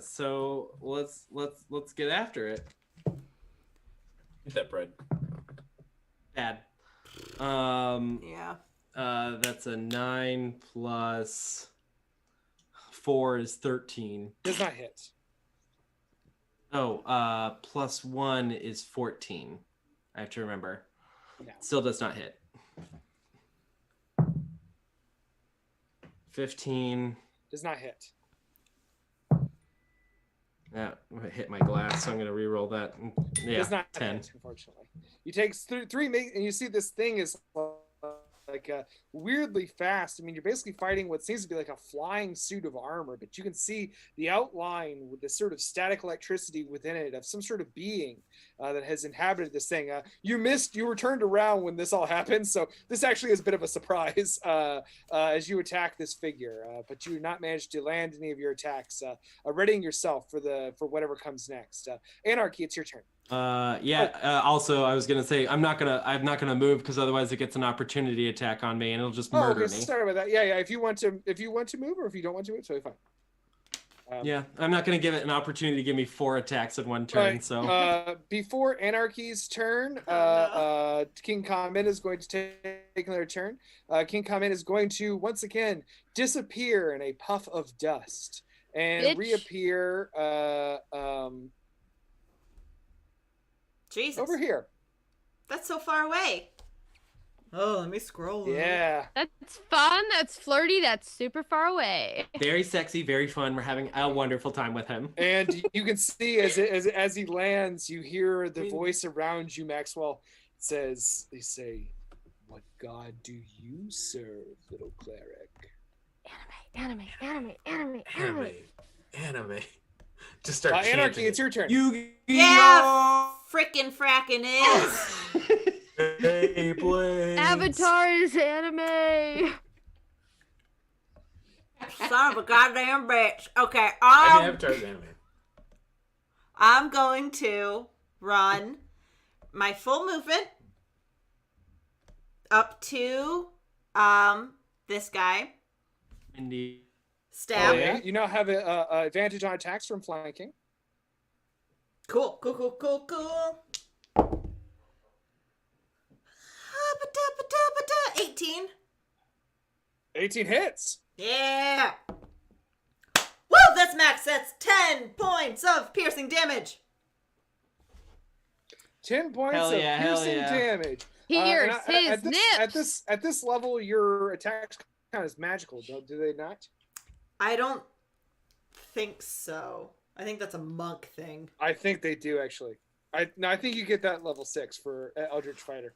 So let's get after it. Eat that bread. Bad. Yeah. That's a 9 plus 4 is 13. Does not hit. Oh, plus 1 is 14. I have to remember. No. Still does not hit. 15. Does not hit. Yeah, hit my glass, so I'm going to re-roll that. Yeah, does not 10. Hit, unfortunately. You take 3, and you see this thing is like weirdly fast. I mean, you're basically fighting what seems to be like a flying suit of armor, but you can see the outline with this sort of static electricity within it of some sort of being that has inhabited this thing. You were turned around when this all happened, so this actually is a bit of a surprise as you attack this figure, but you did not manage to land any of your attacks, readying yourself for whatever comes next. Anarchy, it's your turn. Also, I was gonna say I'm not gonna move because otherwise it gets an opportunity attack on me and it'll just murder me. Sorry about that. Yeah. If you want to move, or if you don't want to, it's totally fine. I'm not gonna give it an opportunity to give me 4 attacks in one turn. Right. So before Anarchy's turn, King Kamen is going to take another turn. King Kamen is going to once again disappear in a puff of dust and reappear. Jesus. Over here. That's so far away. Oh, let me scroll. Yeah. That's fun. That's flirty. That's super far away. very sexy, very fun. We're having a wonderful time with him. And you can see as he lands, you hear the voice around you, Maxwell. They say, "What god do you serve, little cleric?" Anime. Just start Anarchy, it's your turn. Yeah, frickin' frackin' is. Hey, Avatar is anime. Son of a goddamn bitch. Okay, Avatar is anime. I'm going to run my full movement up to this guy. Indeed. Stab. Oh, yeah. You now have an advantage on attacks from flanking. Cool. 18. 18 hits. Yeah. Woo, that's max. That's 10 points of piercing damage. 10 points Hell of yeah, piercing hell yeah. damage. Pierce his nips. At this level, your attacks count as magical, do they not? I don't think so. I think that's a monk thing. I think they do actually. I think you get that level 6 for Eldritch Fighter.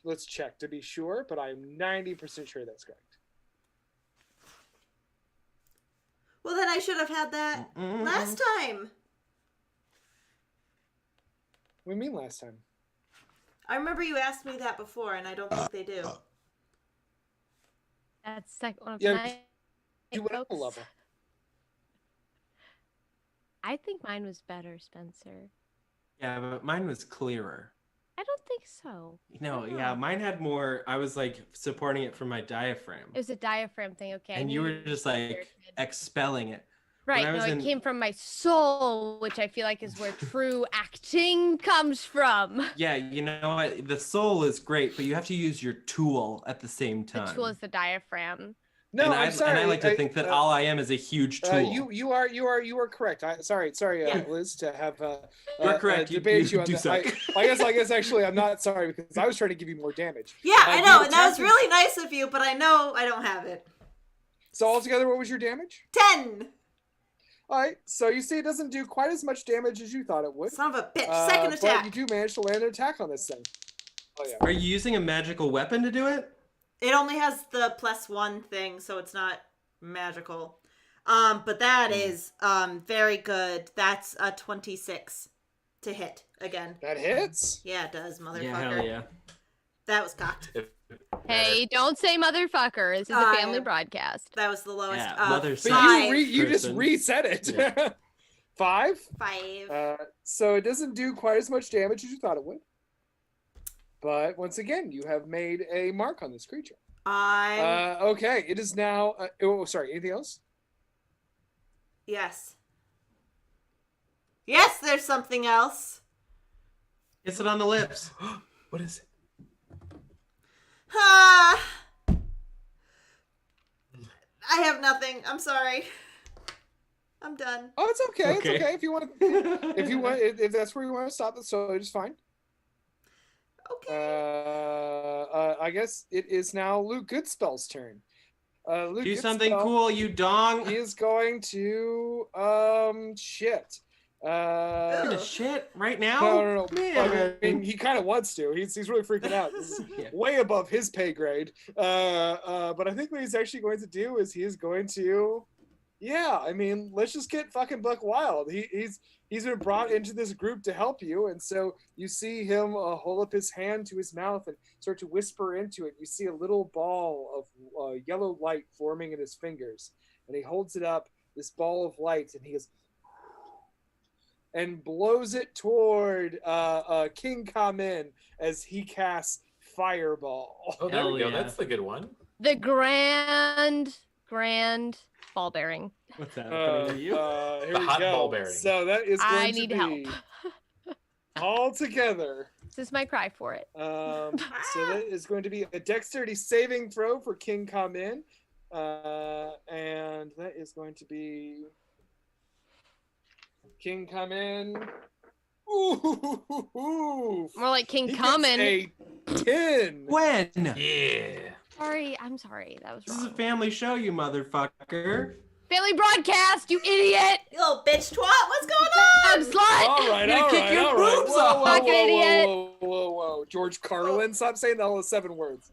Let's check to be sure, but I'm 90% sure that's correct. Well, then I should have had that last time. What do you mean last time? I remember you asked me that before, and I don't think they do. That's second one of Yeah, mine. you went up a folks. level. I think mine was better, Spencer. Yeah, but mine was clearer. I don't think so. No, I don't yeah, know. mine had more. I was like supporting it from my diaphragm, It was a diaphragm thing, okay. I and you knew were you just were like good. expelling it. Right, I no, was it in- came from my soul, which I feel like is where true acting comes from. Yeah, you know what? The soul is great, but you have to use your tool at the same The time. tool is the diaphragm. No, and I'm sorry. And I like to think that all I am is a huge tool. You are correct. Sorry, Yeah. Liz, to have You're correct. debate you on do that. suck. I guess actually I'm not sorry because I was trying to give you more damage. Yeah, I know, and that was really nice of you, but I know I don't have it. So altogether, what was your damage? 10! All right, so you see it doesn't do quite as much damage as you thought it would. Son of a bitch. Second attack. But you do manage to land an attack on this thing. Oh yeah. Are you using a magical weapon to do it? It only has the +1 thing, so it's not magical. But that is very good. That's a 26 to hit again. That hits. Yeah, it does, motherfucker. Yeah, hell yeah. That was cocked. Hey, don't say motherfucker. This is a family broadcast. That was the lowest. Yeah, mother But five. you just person. reset it. Yeah. 5. 5. So it doesn't do quite as much damage as you thought it would. But once again, you have made a mark on this creature. Okay, it is now. Sorry. Anything else? Yes. Yes, there's something else. Kiss it on the lips. What is it? Ah. I have nothing. I'm sorry. I'm done. Oh, it's okay. Okay. It's okay if you want. If that's where you want to stop, that's totally just fine. Okay. I guess it is now Luke Goodspell's turn. Luke Do something Goodspell, cool, you dong. He is going to shit. Gonna shit right now? No. Man. I mean, he kind of wants to. He's really freaking out. This is Yeah. way above his pay grade. But I think what he's actually going to do is he is going to, I mean, let's just get fucking buck wild. He's been brought into this group to help you, and so you see him hold up his hand to his mouth and start to whisper into it. You see a little ball of yellow light forming in his fingers, and he holds it up, this ball of light, and he goes and blows it toward King Kamen as he casts Fireball. Oh, there we go. Hell yeah. That's the good one. The grand ball bearing. What's that happening to you? Here The we hot go. ball bearing. So that is going I to need be help. all together. This is my cry for it. So that is going to be a dexterity saving throw for King Kamen. And that is going to be King Kamen. Ooh. More like King He gets Common. a 10. When? Yeah. I'm sorry. That was This is a wrong. family show, you motherfucker. Family broadcast, you idiot! You little bitch twat, what's going on? I'm slut! All right, Gonna all kick right, your all right. boobs Whoa, off. whoa, Fucking idiot. whoa. George Carlin, stop saying all the 7 words.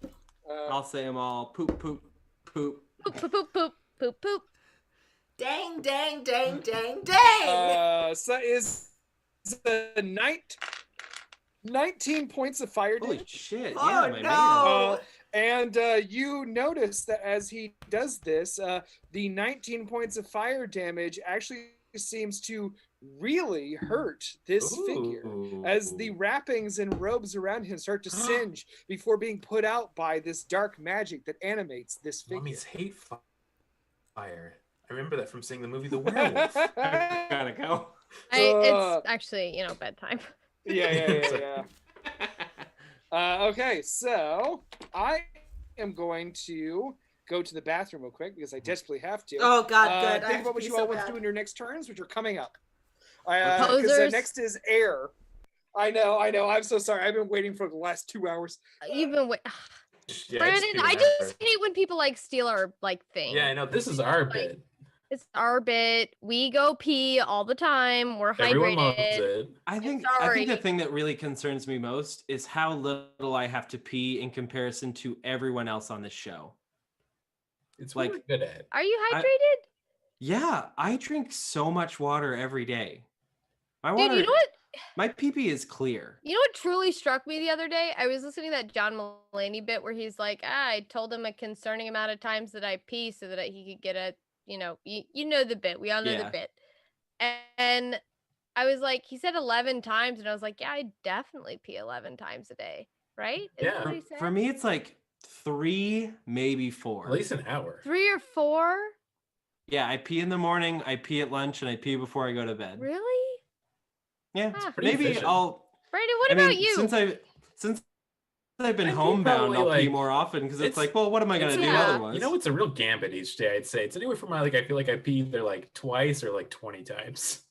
I'll say them all. Poop, poop, poop. Poop, poop, poop, poop, poop, poop. Dang, dang, dang, dang, dang. So is the 19 points of fire Holy damage. shit, Oh, yeah, my no. man. And you notice that as he does this, the 19 points of fire damage actually seems to really hurt this figure, as the wrappings and robes around him start to singe before being put out by this dark magic that animates this figure. Mummies hate fire. I remember that from seeing the movie The Werewolf. I gotta go. It's actually, bedtime. Yeah. Okay, so I am going to go to the bathroom real quick because I desperately have to. Oh God, good. I Think have about to what pee you so all want to bad. do in your next turns, which are coming up. Posers. Next is air. I know. I'm so sorry. I've been waiting for the last 2 hours. You've been Yeah, Brandon, do I whatever. just hate when people like steal our like thing. Yeah, I know. This is our bit. It's our bit. We go pee all the time. We're Everyone hydrated. loves it. I think the thing that really concerns me most is how little I have to pee in comparison to everyone else on this show. It's like what we're good at. Are you hydrated? Yeah, I drink so much water every day. My Dude, water, you know what? My pee-pee is clear. You know what truly struck me the other day? I was listening to that John Mulaney bit where he's like, I told him a concerning amount of times that I pee so that he could get a, you know the bit. We all know the bit. And I was like, he said 11 times. And I was like, yeah, I definitely pee 11 times a day. Right? Is that what he said? For me, it's like 3, maybe 4. At least an hour. 3 or 4? Yeah, I pee in the morning, I pee at lunch, and I pee before I go to bed. Really? Yeah, pretty maybe efficient. I'll. Brandon, what about you? Since I've been homebound, I'll pee more often because it's like, well, what am I gonna do otherwise? You know, it's a real gambit each day. I'd say it's anywhere from I feel like I pee either like twice or like 20 times.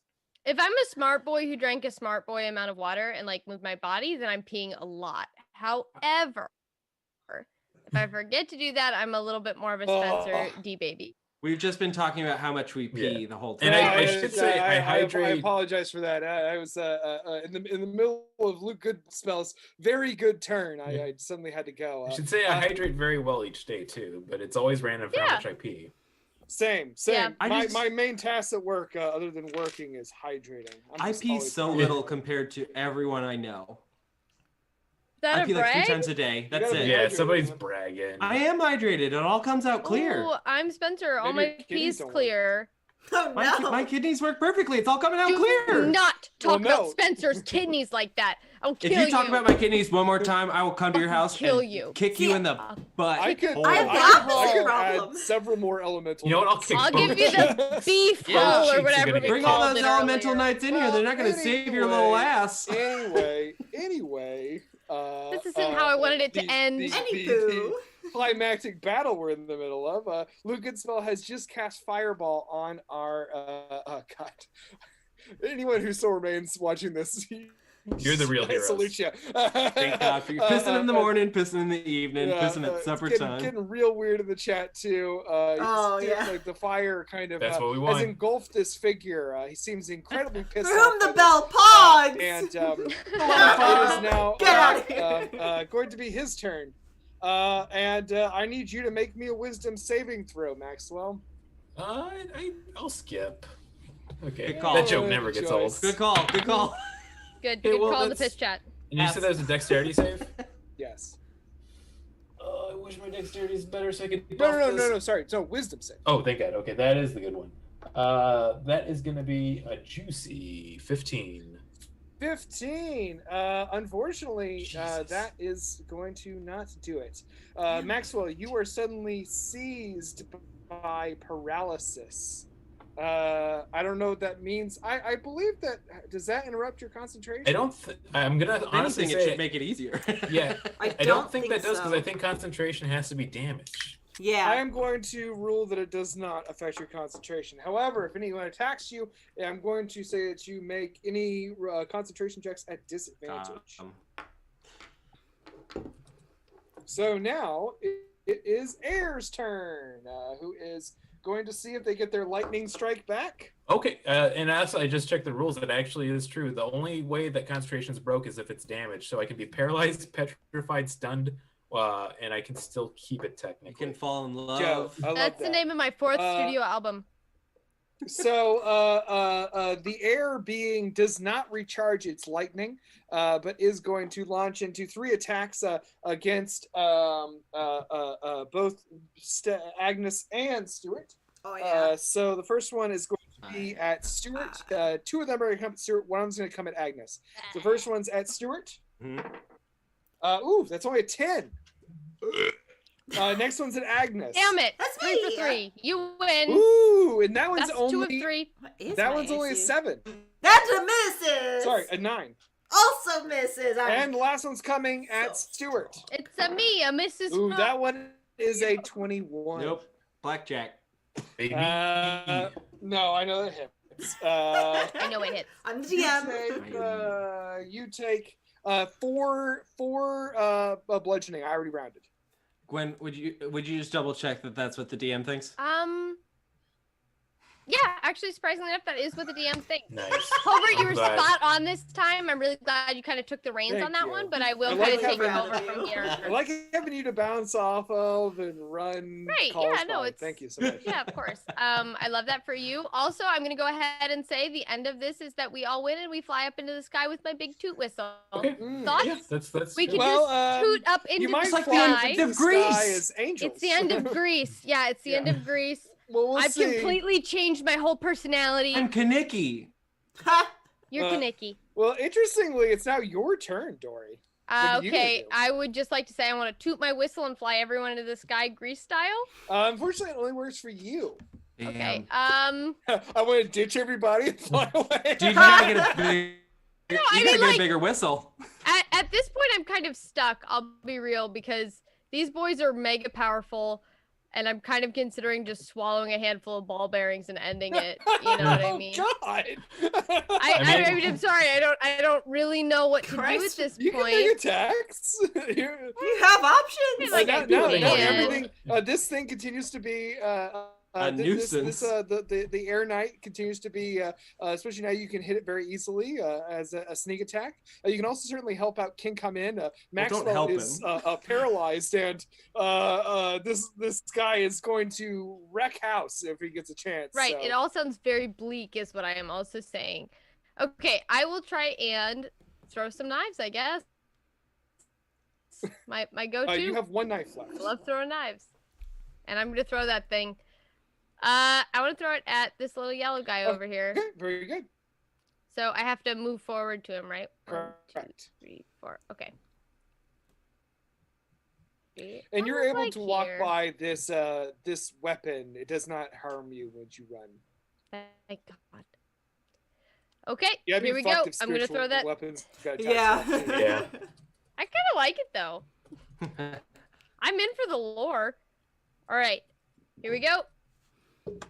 If I'm a smart boy who drank a smart boy amount of water and like moved my body, then I'm peeing a lot. However, if I forget to do that, I'm a little bit more of a Spencer D baby. We've just been talking about how much we pee the whole time. And I should say I hydrate. I apologize for that. I was in the middle of Luke Goodspell's very good turn. I suddenly had to go. I should say I hydrate very well each day too, but it's always random for how much I pee. Same. Yeah. My main task at work, other than working, is hydrating. I pee so little compared to everyone I know. That I a pee like brag? 3 times a day. That's it. Yeah, somebody's bragging. I am hydrated. It all comes out clear. Oh, I'm Spencer. All Maybe my your kidneys pee's don't clear. Oh no. My kidneys work perfectly. It's all coming out Do clear. not talk Well, no. about Spencer's kidneys like that. I'll kill If you talk about my kidneys one more time, I will come to your house kill and you. kick you in the butt. I could. I have I the could problem. add several more elemental. You know what? I'll kick I'll both give you of the beef Yeah. roll Cheeks or are whatever gonna they Bring all called those it elemental earlier. knights in here. They're not going to save your little ass. Anyway. This isn't how I wanted it to end. Anywho. The climactic battle we're in the middle of. Luke Goodspell has just cast Fireball on our. God. Anyone who still remains watching this. You're the real I hero. salute you. Thank God for you. Pissing in the morning, pissing in the evening, pissing at supper time. Getting real weird in the chat too. Like the fire kind of That's what we has want. engulfed this figure. He seems incredibly pissed For off. whom the by bell this. pogs. And the fight is now Get out of here. going to be his turn. I need you to make me a wisdom saving throw, Maxwell. I'll skip. Okay. Good call. That joke never gets old. Joyce. Good call. Good call. Good Hey, well, call in the that's- pitch chat. And you said that was a dexterity save? Yes. Oh, I wish my dexterity is better so I could. No. Sorry. No, wisdom save. Oh, thank God. Okay, that is the good one. That is gonna be a juicy 15. 15. Unfortunately, Jesus. that is going to not do it. Maxwell, you are suddenly seized by paralysis. I don't know what that means. I believe that. Does that interrupt your concentration? I'm gonna If honestly anything, it say should make it easier. Yeah, I I don't think that does so. because I think concentration has to be damage. Yeah. I am going to rule that it does not affect your concentration. However, if anyone attacks you, I'm going to say that you make any concentration checks at disadvantage. So now it is Air's turn, who is going to see if they get their lightning strike back. Okay, and also I just checked the rules. That actually is true. The only way that concentration is broke is if it's damaged. So I can be paralyzed, petrified, stunned, and I can still keep it You technically. can fall in love. Joe, I love That's the that. name of my 4th studio album. So the air being does not recharge its lightning, but is going to launch into 3 attacks against both Agnes and Stuart. Oh yeah. So the first one is going to be at Stuart. 2 of them are going to come at Stuart. One of them's going to come at Agnes. The first one's at Stuart. Mhm. Ooh, that's only a 10. Next one's at Agnes. Damn it! That's 3 me. for 3. You win. Ooh, and that one's That's only 2 of 3. What is that my one's only a issue? 7. That's a misses. Sorry, a 9. also misses. And the last one's coming at Stuart. It's a Mrs. Ooh, Fox. that one is a 21. Nope. Blackjack. Baby. No, I know that hits. I know it hits. I'm the You DM. take four bludgeoning. I already rounded. Gwen, would you just double check that that's what the DM thinks? Yeah, actually, surprisingly enough, that is what the DM thinks. Nice. Hobart, you I'm were glad. spot on this time. I'm really glad you kind of took the reins Thank on that you. one, but I will I kind like of take having- over from here. I like having you to bounce off of and run. Right, calls yeah, no, by. it's- Thank you so much. Yeah, of course. I love that for you. Also, I'm going to go ahead and say the end of this is that we all win and we fly up into the sky with my big toot whistle. Okay. Thoughts? Yeah, that's We good. can just toot up You into might the like the fly end into sky. of the Grease. sky as angels. It's the end of Greece. Yeah, it's the end Yeah. of Greece. Well, we'll I've see. completely changed my whole personality. I'm Kaneki. You're Kaneki. Well, interestingly, it's now your turn, Dory. What are you gonna Okay, do? I would just like to say I want to toot my whistle and fly everyone into the sky Grease style. Unfortunately, it only works for you. Okay. Damn. I want to ditch everybody and fly away. Dude, you gotta get a big. No, You I gotta mean, get like- a bigger whistle. At this point, I'm kind of stuck. I'll be real because these boys are mega powerful, and I'm kind of considering just swallowing a handful of ball bearings and ending it. You know what I mean? Oh, God. I mean, I'm sorry. I don't really know what to do at Christ, this You can point. make attacks. You have options. Like, now, I now can. everything. This thing continues to be A nuisance. The air knight continues to be, especially now you can hit it very easily as a sneak attack. You can also certainly help out King come in. Maxwell help is him. paralyzed, and this guy is going to wreck house if he gets a chance. Right. so. It all sounds very bleak, is what I am also saying. Okay, I will try and throw some knives, I guess. My go-to. You have one knife left. I love throwing knives. And I'm going to throw that thing. I want to throw it at this little yellow guy over here. Okay, very good. So I have to move forward to him, right? 1, 2, Correct. 3, 4. Okay. And you're able Like to walk here. by this this weapon. It does not harm you when you run. Thank God. Okay, Yeah, here we go. I'm going to throw that. Weapons got Yeah. attached to it, too. Yeah. I kind of like it, though. I'm in for the lore. All right, here we go. That's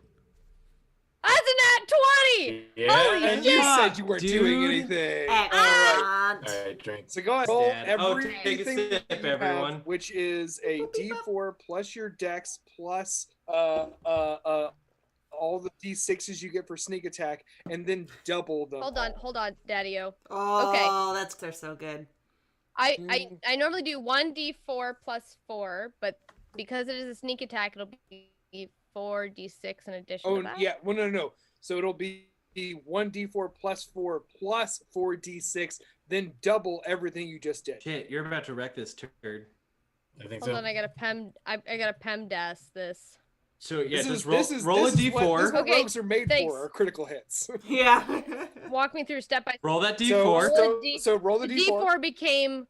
a nat 20! Yeah. Holy And shit! you said you weren't doing Dude. anything. Excellent. All right, drink. So go ahead, roll Dad. Oh, everything take a sip, that you everyone. have, which is a D4 plus your dex plus all the D6s you get for sneak attack, and then double them. Hold on, Daddy-O. Oh, they're so good. I normally do 1d4 plus 4, but because it is a sneak attack, it'll be 4d6 in addition Oh to that. yeah, well no. So it'll be 1d4 plus 4 plus 4d6, then double everything you just did. Shit, you're about to wreck this turd. I think Hold so. on, I gotta PEMDAS this. So yeah, This just is- roll, this is- roll this a is what- d4. This is what Okay, rogues are made thanks. for, are critical hits. Yeah. Walk me through step by Roll that So, d4 Roll a D- so roll the The d4. D4 became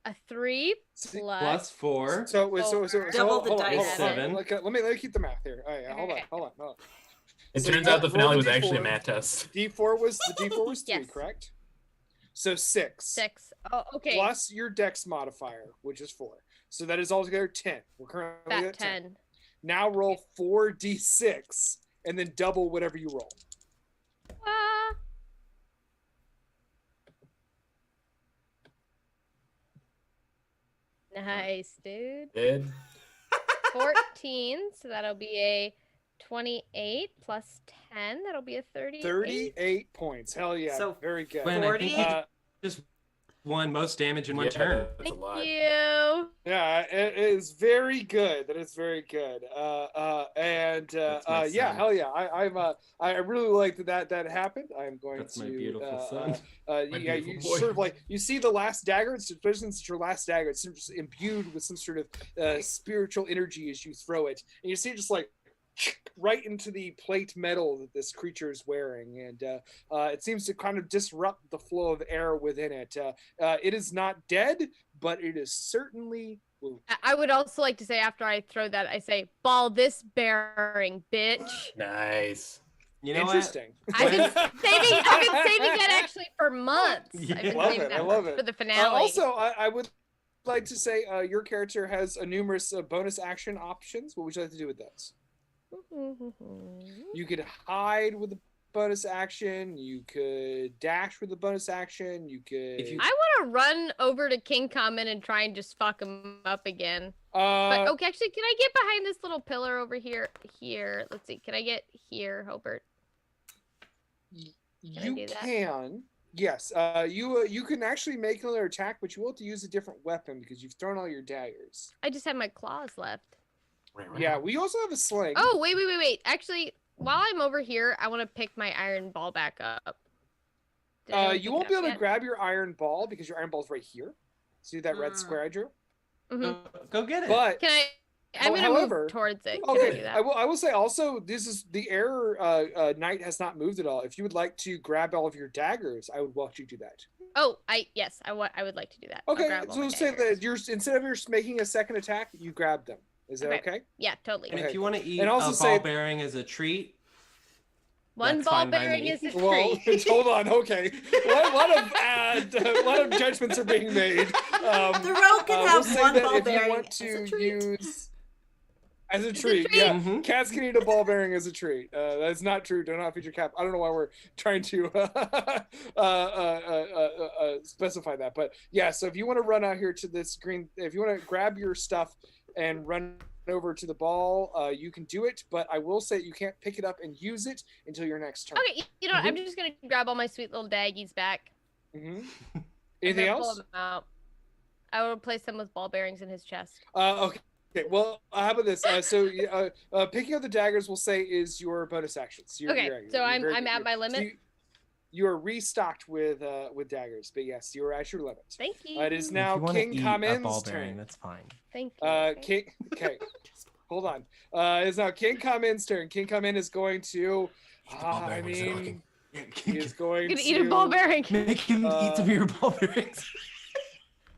a 3 See- plus 4. So Double the hold on, dice. hold on. 7. Let me keep the math here. Oh, yeah, hold Okay. on. It So turns you out the roll finale the was actually a D4. math test. D4 was 3, Yes. correct? So 6. 6. Oh, okay. Plus your dex modifier, which is 4. So that is altogether 10. We're currently That at 10. 10. Now roll 4d6 and then double whatever you roll. Ah. Nice, dude. Did 14, so that'll be a 28 plus 10, that'll be a 38. 38 points. Hell yeah. So very good. Gwen, I think 40? you just won most damage in one turn. That's a Thank lot. you. Yeah, it is very good. That is very good. That's my Yeah, son. hell yeah. I really like that happened. I'm going That's to. my beautiful son. My Yeah, you beautiful boy. sort of like you see the last dagger. Especially since it's your last dagger, it's sort of just imbued with some sort of spiritual energy as you throw it, and you see it just like right into the plate metal that this creature is wearing, and it seems to kind of disrupt the flow of air within it. It is not dead, but it is certainly wounded. I would also like to say after I throw that, I say, ball this bearing, bitch. Nice. You know Interesting. I've been saving that actually for months. Yeah. I've been Love saving it, that I love for it. the finale. Also, I would like to say your character has a numerous bonus action options. What would you like to do with those? You could hide with the bonus action. You could dash with the bonus action. You could. If you- I want to run over to King Common and try and just fuck him up again. But okay, actually, can I get behind this little pillar over here? Here, let's see. Can I get here, Hobart? You do that? can. Yes. You can actually make another attack, but you will have to use a different weapon because you've thrown all your daggers. I just have my claws left. Yeah. We also have a sling. Oh, wait. Actually, while I'm over here, I want to pick my iron ball back up. Did anyone You pick won't it be up able to yet? grab your iron ball because your iron ball's right here. See that red square I drew? Mhm. Go get it. But Can I? I'm gonna however- move towards it. Can I do okay, that? I will say also this is the error knight has not moved at all. If you would like to grab all of your daggers, I would want you to do that. Oh, I would like to do that. I'll Okay, grab all so my say daggers. that you're instead of your making a second attack, you grab them. Is that okay? Yeah, totally. And Okay. if you want to eat And also a ball say- bearing as a treat, One that's ball fine by bearing me. is a Well, treat. hold on. Okay, a lot of judgments are being made. The rogue can we'll have say one that ball if you bearing want as to a treat. use as a a treat, treat. yeah. Mhm. Cats can eat a ball bearing as a treat. That's not true. Do not feed your cat. I don't know why we're trying to specify that, but yeah. So if you want to run out here to this green, if you want to grab your stuff and run over to the ball, you can do it. But I will say you can't pick it up and use it until your next turn. Okay, you know what? I'm just gonna grab all my sweet little daggies back. hmm I'm Anything gonna pull else? them out. I will replace them with ball bearings in his chest. Okay. Okay, well, how about this? Picking up the daggers, we'll say, is your bonus actions. Okay, so I'm very- at my so limit. you are restocked with daggers, but yes, you are at your limit. Thank you. It is if now you want to King eat a Kamen's ball bearing, turn. that's fine. Thank you. King. Okay, hold on. It's now King Kamen's turn. King Kamen is going to. I mean, he is going I'm to gonna eat a ball bearing. Make him eat some of your ball bearings.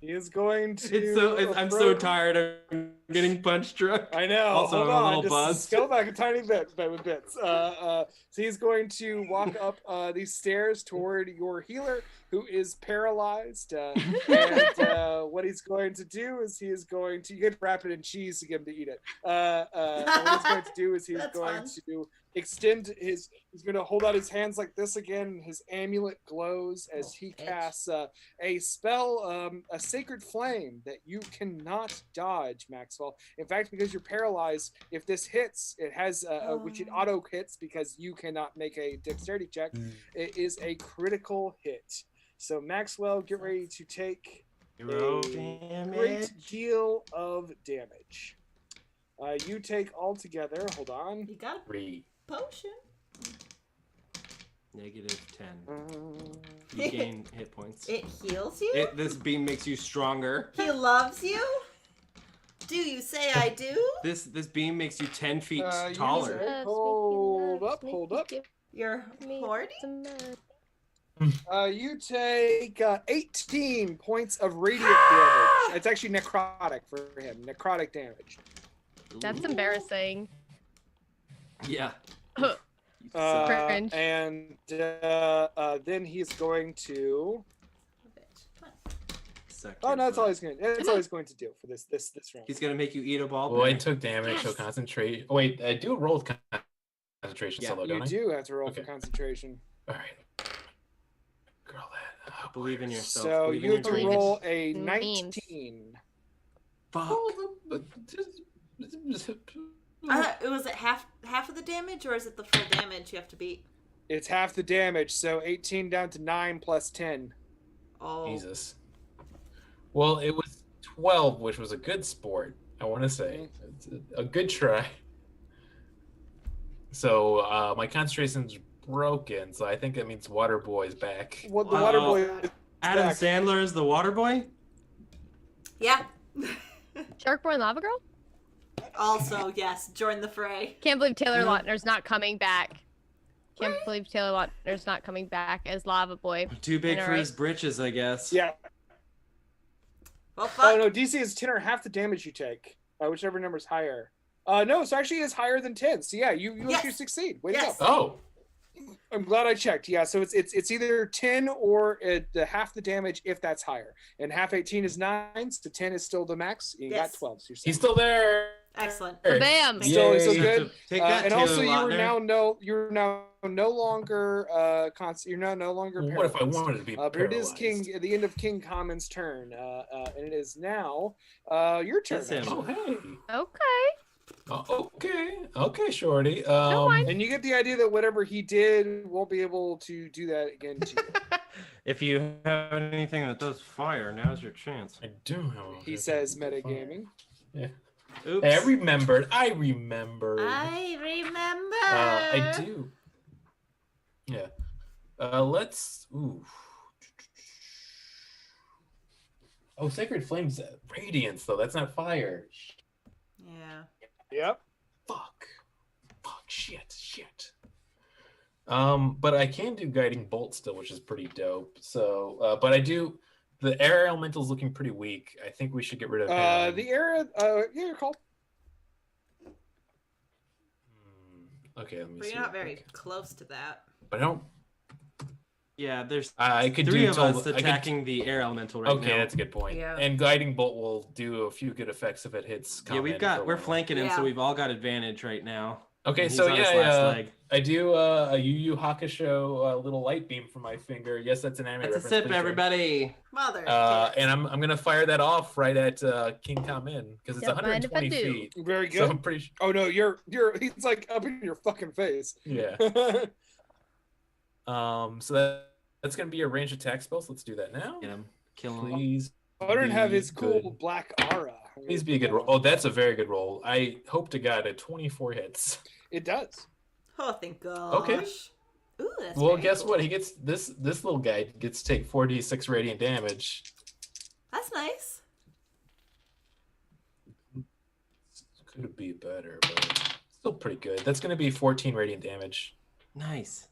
He is going to. I'm so tired of getting punch drunk. I know. Also, hold I'm a on. little Just buzzed. scale back a tiny bit with bits. So he's going to walk up these stairs toward your healer, who is paralyzed. And what he's going to do is he is going to. You get to wrap it in cheese to get him to eat it. What he's going to do is he's That's going fun. to extend his. He's going to hold out his hands like this again. His amulet glows as he casts a spell, a sacred flame that you cannot dodge, Maxwell. In fact, because you're paralyzed, if this hits, it has which it auto hits because you cannot make a dexterity check. It is a critical hit. So Maxwell, get ready to take Zero a damage. great deal of damage. You take altogether. Hold on. You got a 3. potion. -10. You gain hit points. It heals you? This beam makes you stronger. He loves you? Do you say I do? This beam makes you 10 feet User. taller. Hold up. You're horny? You take 18 points of radiant damage. It's actually necrotic for him. Necrotic damage. That's embarrassing. Yeah. Cringe. And then he's going to. Suck Oh your no, that's butt. all he's going. That's all he's going to do for this round. He's gonna make you eat a ball Oh, I bearing. took damage, so concentrate. Oh, wait, I do roll with concentration Yeah, solo, You don't I? do have to roll for Okay. concentration. All right. Girl, that. Oh, Believe in yourself. So Believe in you have to your dreams. roll a means. 19. Fuck. Was it half of the damage, or is it the full damage you have to beat? It's half the damage, so 18 down to 9 plus 10. Oh. Jesus. Well, it was 12, which was a good sport, I want to say. It's a good try. So my concentration's broken, so I think that means Water Boy's back. What the water boy? Adam back. Sandler is the water boy? Yeah. Shark Boy and Lava Girl? Also, yes, join the fray. Can't believe Taylor Lautner's not coming back. Can't believe Taylor Lautner's not coming back as Lava Boy. Too big I know, for right? his britches, I guess. Yeah. Well, fuck. Oh no, DC is 10 or half the damage you take, whichever number's higher. No, so actually it's higher than 10. So yeah, you Yes. actually succeed. Way Yes. to go. Oh, I'm glad I checked. Yeah, so it's either 10 or half the damage if that's higher. And half 18 is 9, so 10 is still the max. You got 12. So He's still there. Excellent. Bam. Still Yay. good. Take that, And Taylor also Lautner. you're now no longer you're now no longer Well, paralyzed. what if I wanted to be But it is paralyzed? at the end of King Common's turn. And it is now your turn. That's him. Oh, hey. Okay. Oh, okay, Shorty. mind. And you get the idea that whatever he did won't be able to do that again to you. If you have anything that does fire, now's your chance. I do have. He says metagaming. Yeah. Oops. Hey, I remembered. I remember. I do. Yeah. Let's. Ooh. Oh, Sacred Flames, Radiance though. That's not fire. Yeah. Yep. Fuck. Shit. But I can do Guiding Bolt still, which is pretty dope. So, but I do. The air elemental's looking pretty weak. I think we should get rid of him. The air. Yeah, you're called. Okay, let me But see. you're not very Okay. close to that. But I don't. Yeah, there's I could three do of us attacking the air elemental right Okay, now. that's a good point. Yeah. And Guiding Bolt will do a few good effects if it hits. Yeah, we're flanking him, Yeah. so we've all got advantage right now. Okay, And he's so on his last leg. I do a Yu Yu Hakusho little light beam from my finger. Yes, that's an anime That's a reference. sip, please, Jordan. Mother. everybody. And I'm gonna fire that off right at King Kamen because it's Don't mind if I 120 do. feet. Very good. So I'm pretty. Oh no, he's like up in your fucking face. Yeah. So that's gonna be a range attack spell. So let's do that now. Get him. Kill him. Please. Buttern have his be cool good. black aura. Please be a good roll. Oh, that's a very good roll. I hope to God at 24 hits. It does. Oh, thank gosh. Okay. Ooh, that's Well, very guess cool. what? He gets this little guy gets to take 4d6 radiant damage. That's nice. Could be better, but still pretty good. That's going to be 14 radiant damage. Nice.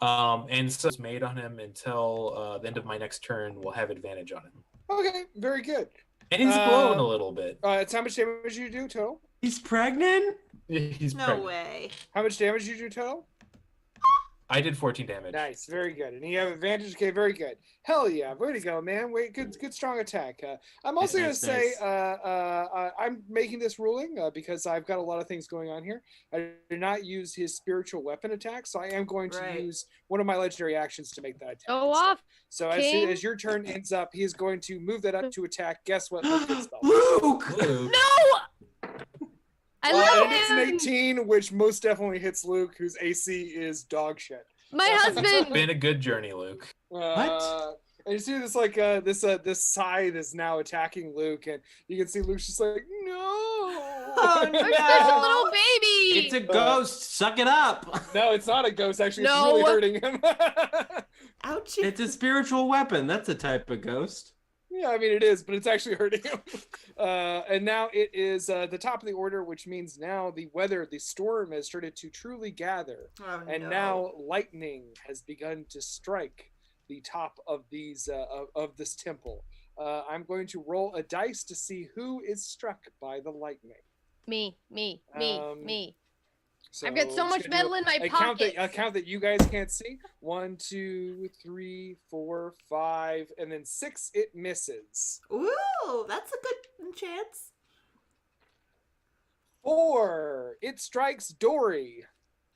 And so it's made on him until the end of my next turn. We'll have advantage on him. Okay, very good. And he's glowing a little bit. It's how much damage you do total? He's pregnant? He's No pregnant. way. How much damage you do total? I did 14 damage. Nice, very good. And you have advantage. Okay, very good. Hell yeah, way to go, man. Wait, good, strong attack. I'm also Nice, gonna say, nice. I'm making this ruling because I've got a lot of things going on here. I do not use his spiritual weapon attack, so I am going to Right. use one of my legendary actions to make that attack. Go instead. off. So as King. soon as your turn ends up, he is going to move that up to attack. Guess what? Luke gets spell. Luke! Luke. No. I love And it's an him. 18, which most definitely hits Luke, whose AC is dog shit. My It's husband. been a good journey, Luke. And you see this like this scythe is now attacking Luke, and you can see Luke's just like, no. Oh, There's no. such a little baby. It's a ghost. Suck it up. No, it's not a ghost. Actually, No. it's really hurting him. Ouchie. It's a spiritual weapon. That's a type of ghost. Yeah, I mean it is, but it's actually hurting him. And now it is the top of the order, which means now the storm has started to truly gather, Oh, and no. now lightning has begun to strike the top of these of this temple. I'm going to roll a dice to see who is struck by the lightning. Me. So I've got so I'm much just gonna do metal in my a count pocket. that you guys can't see. 1, 2, 3, 4, 5, and then 6. It misses. Ooh, that's a good chance. 4. It strikes Dory.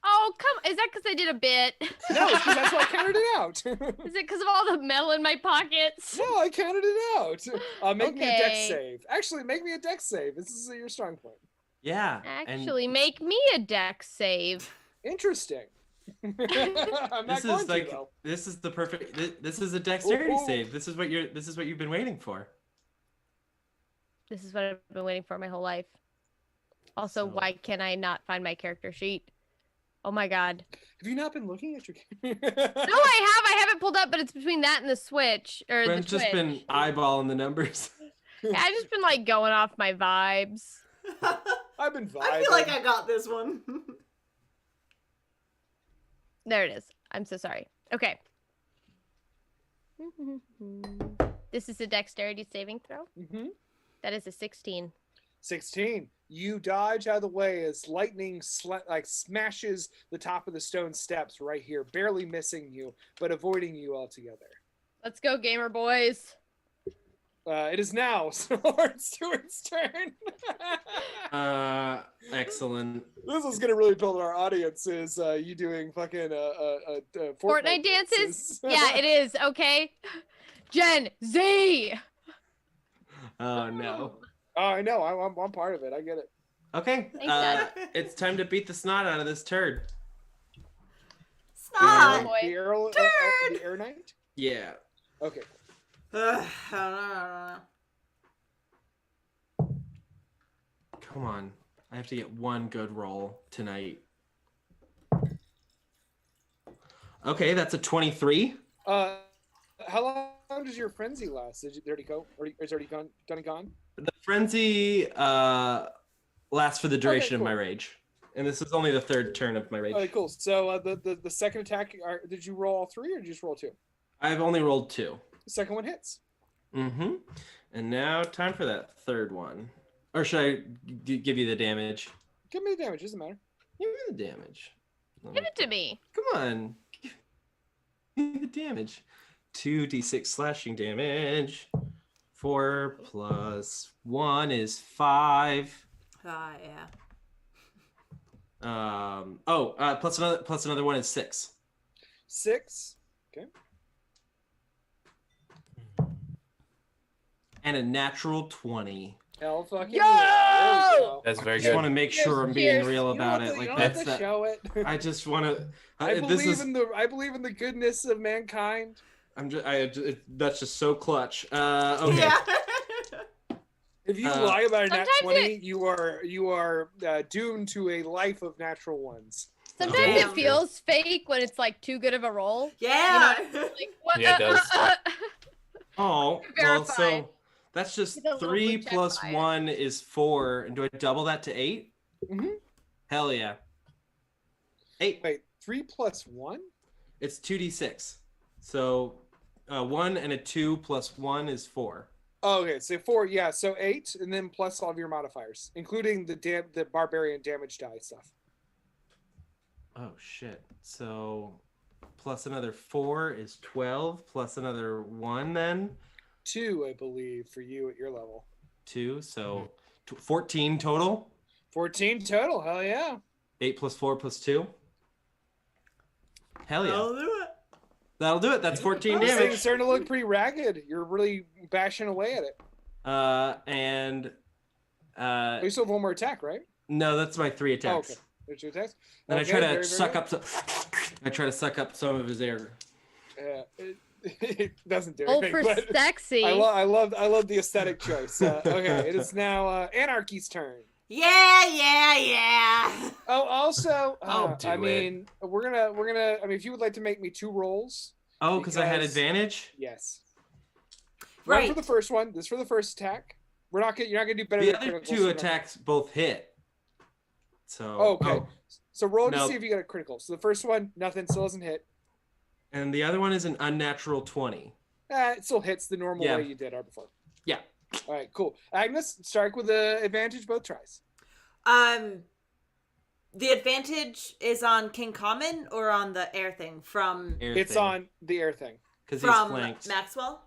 Oh, come. Is that because I did a bit? No, it's 'cause that's why I counted it out. Is it because of all the metal in my pockets? No, I counted it out. Make me a dex Okay. save. Actually, make me a dex save. This is your strong point. Yeah. Actually, make me a dex save. Interesting. I'm not This going is to, like though. this is the perfect. This is a dexterity Ooh. save. This is what you've been waiting for. This is what I've been waiting for my whole life. Also, So- why can I not find my character sheet? Oh my god. Have you not been looking at your No, I have it pulled up, but it's between that and the Switch. Or Brent's the just Twitch. been eyeballing the numbers. Yeah, I've just been like going off my vibes. I've been vibing. I feel like I got this one. There it is. I'm so sorry. Okay. This is a dexterity saving throw. Mhm. That is a 16. 16. you dodge out of the way as lightning smashes the top of the stone steps right here, barely missing you, but avoiding you altogether. Let's go, gamer boys. It is now Lord Stewart's turn. Excellent. This is gonna really build our audience. Is you doing fucking Fortnite dances? Yeah, it is. Okay. Gen Z. Oh no. Oh, I know. I'm part of it. I get it. Okay. Thanks, Dad. It's time to beat the snot out of this turd. Snot. boy. The Air Knight? Yeah. Okay. I don't know. Come on. I have to get one good roll tonight. Okay, that's a 23. How long does your frenzy last? Did it already go? Or is it already gone and gone? The frenzy lasts for the duration Okay, cool. of my rage. And this is only the third turn of my rage. Okay, cool. So the second attack, did you roll all 3 or did you just roll 2? I've only rolled 2. The second one hits. Mm-hmm. And now time for that third one. Or should I give you the damage? Give me the damage. Doesn't matter. Give me the damage. Give it to me. Come on. Give me the damage. 2d6 slashing damage. 4 plus 1 is 5. Yeah. Plus another one is 6. 6. Okay. And a natural 20. Hell fucking Yo! yeah. There we go. That's very I just want to good. make sure I'm being Cheers. real You about don't it. Like have that's to that. show it. I just want to. I This is. I believe in the goodness of mankind. That's just so clutch. Okay. Yeah. If you lie about a nat sometimes 20, you are doomed to a life of natural ones. Sometimes Damn. it feels fake when it's like too good of a roll. Yeah. Like what? Yeah, it does. Oh, well, Verify. so that's just Get a little 3 blue check plus by it. 1 is 4. And do I double that to 8? Mhm. Hell yeah. 8. Wait, 3 plus 1? It's 2d6. So 1 and a 2 plus 1 is 4. Oh, okay, so 4, yeah, so 8, and then plus all of your modifiers, including the barbarian damage die stuff. Oh shit. So plus another 4 is 12. Plus another 1 then. 2, I believe, for you at your level. 2. So 14 total. 14 total, hell yeah. 8 plus 4 plus 2. Hell yeah. I'll do it. That'll do it. That's 14 This thing's damage. starting to look pretty ragged. You're really bashing away at it. And You still have one more attack, right? no, that's my 3 Oh, attacks. okay. There's 2 attacks. And Okay, I try to very, very suck good. up some. I try to suck up some of his air. It doesn't do Oh, anything. for but sexy. I love the aesthetic choice. Okay, it is now Anarchy's turn. Yeah. Oh, also, do I it. mean, we're gonna. I mean, if you would like to make me 2 rolls, Oh, because I had Because- advantage. yes. Right. One for the first one. This for the first attack. You're not gonna do better. The than other criticals, 2 so no. attacks both hit. So. Oh, okay. Oh, So roll to No. see if you get a critical. So the first one, nothing, still doesn't hit. and the other one is an unnatural 20. It still hits the normal Yeah. way you did before. Yeah. All right, cool. Agnes, strike with the advantage both tries. The advantage is on King Common or on the air thing from It's on the air thing. because he's from flanked. Maxwell.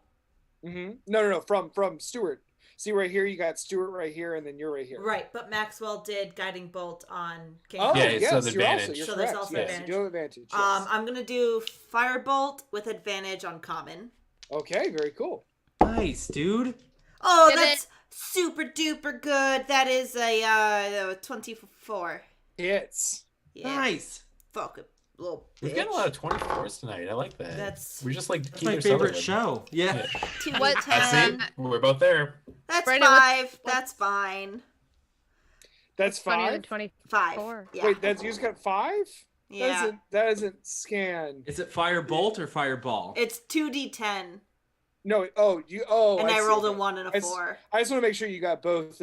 Mm-hmm. No. From Stuart. See right here, you got Stuart right here, and then you're right here. Right, but Maxwell did guiding bolt on King Oh, Common. Yeah, yes, so the you're also advantage. you're So there's correct. also Yes, advantage. you do have advantage. Yes. I'm gonna do firebolt with advantage on common. Okay, very cool. Nice, dude. Oh, Give that's super duper good. That is a 24. Hits. Yeah, Nice. fucking little We've bitch. got a lot of 24s tonight. I like that. That's We just like That's Keith my or favorite Sutherland. show. Yeah. two What D10. That's it. We're both there. That's Brandon, what's- 5. That's fine. That's Funny, the 5. 24. 5. Yeah. Wait, you just got 5? yeah. That isn't scan. Is it firebolt or fireball? It's 2d10, No. and I see. rolled a Okay. 1 and I a s- 4. I just want to make sure you got both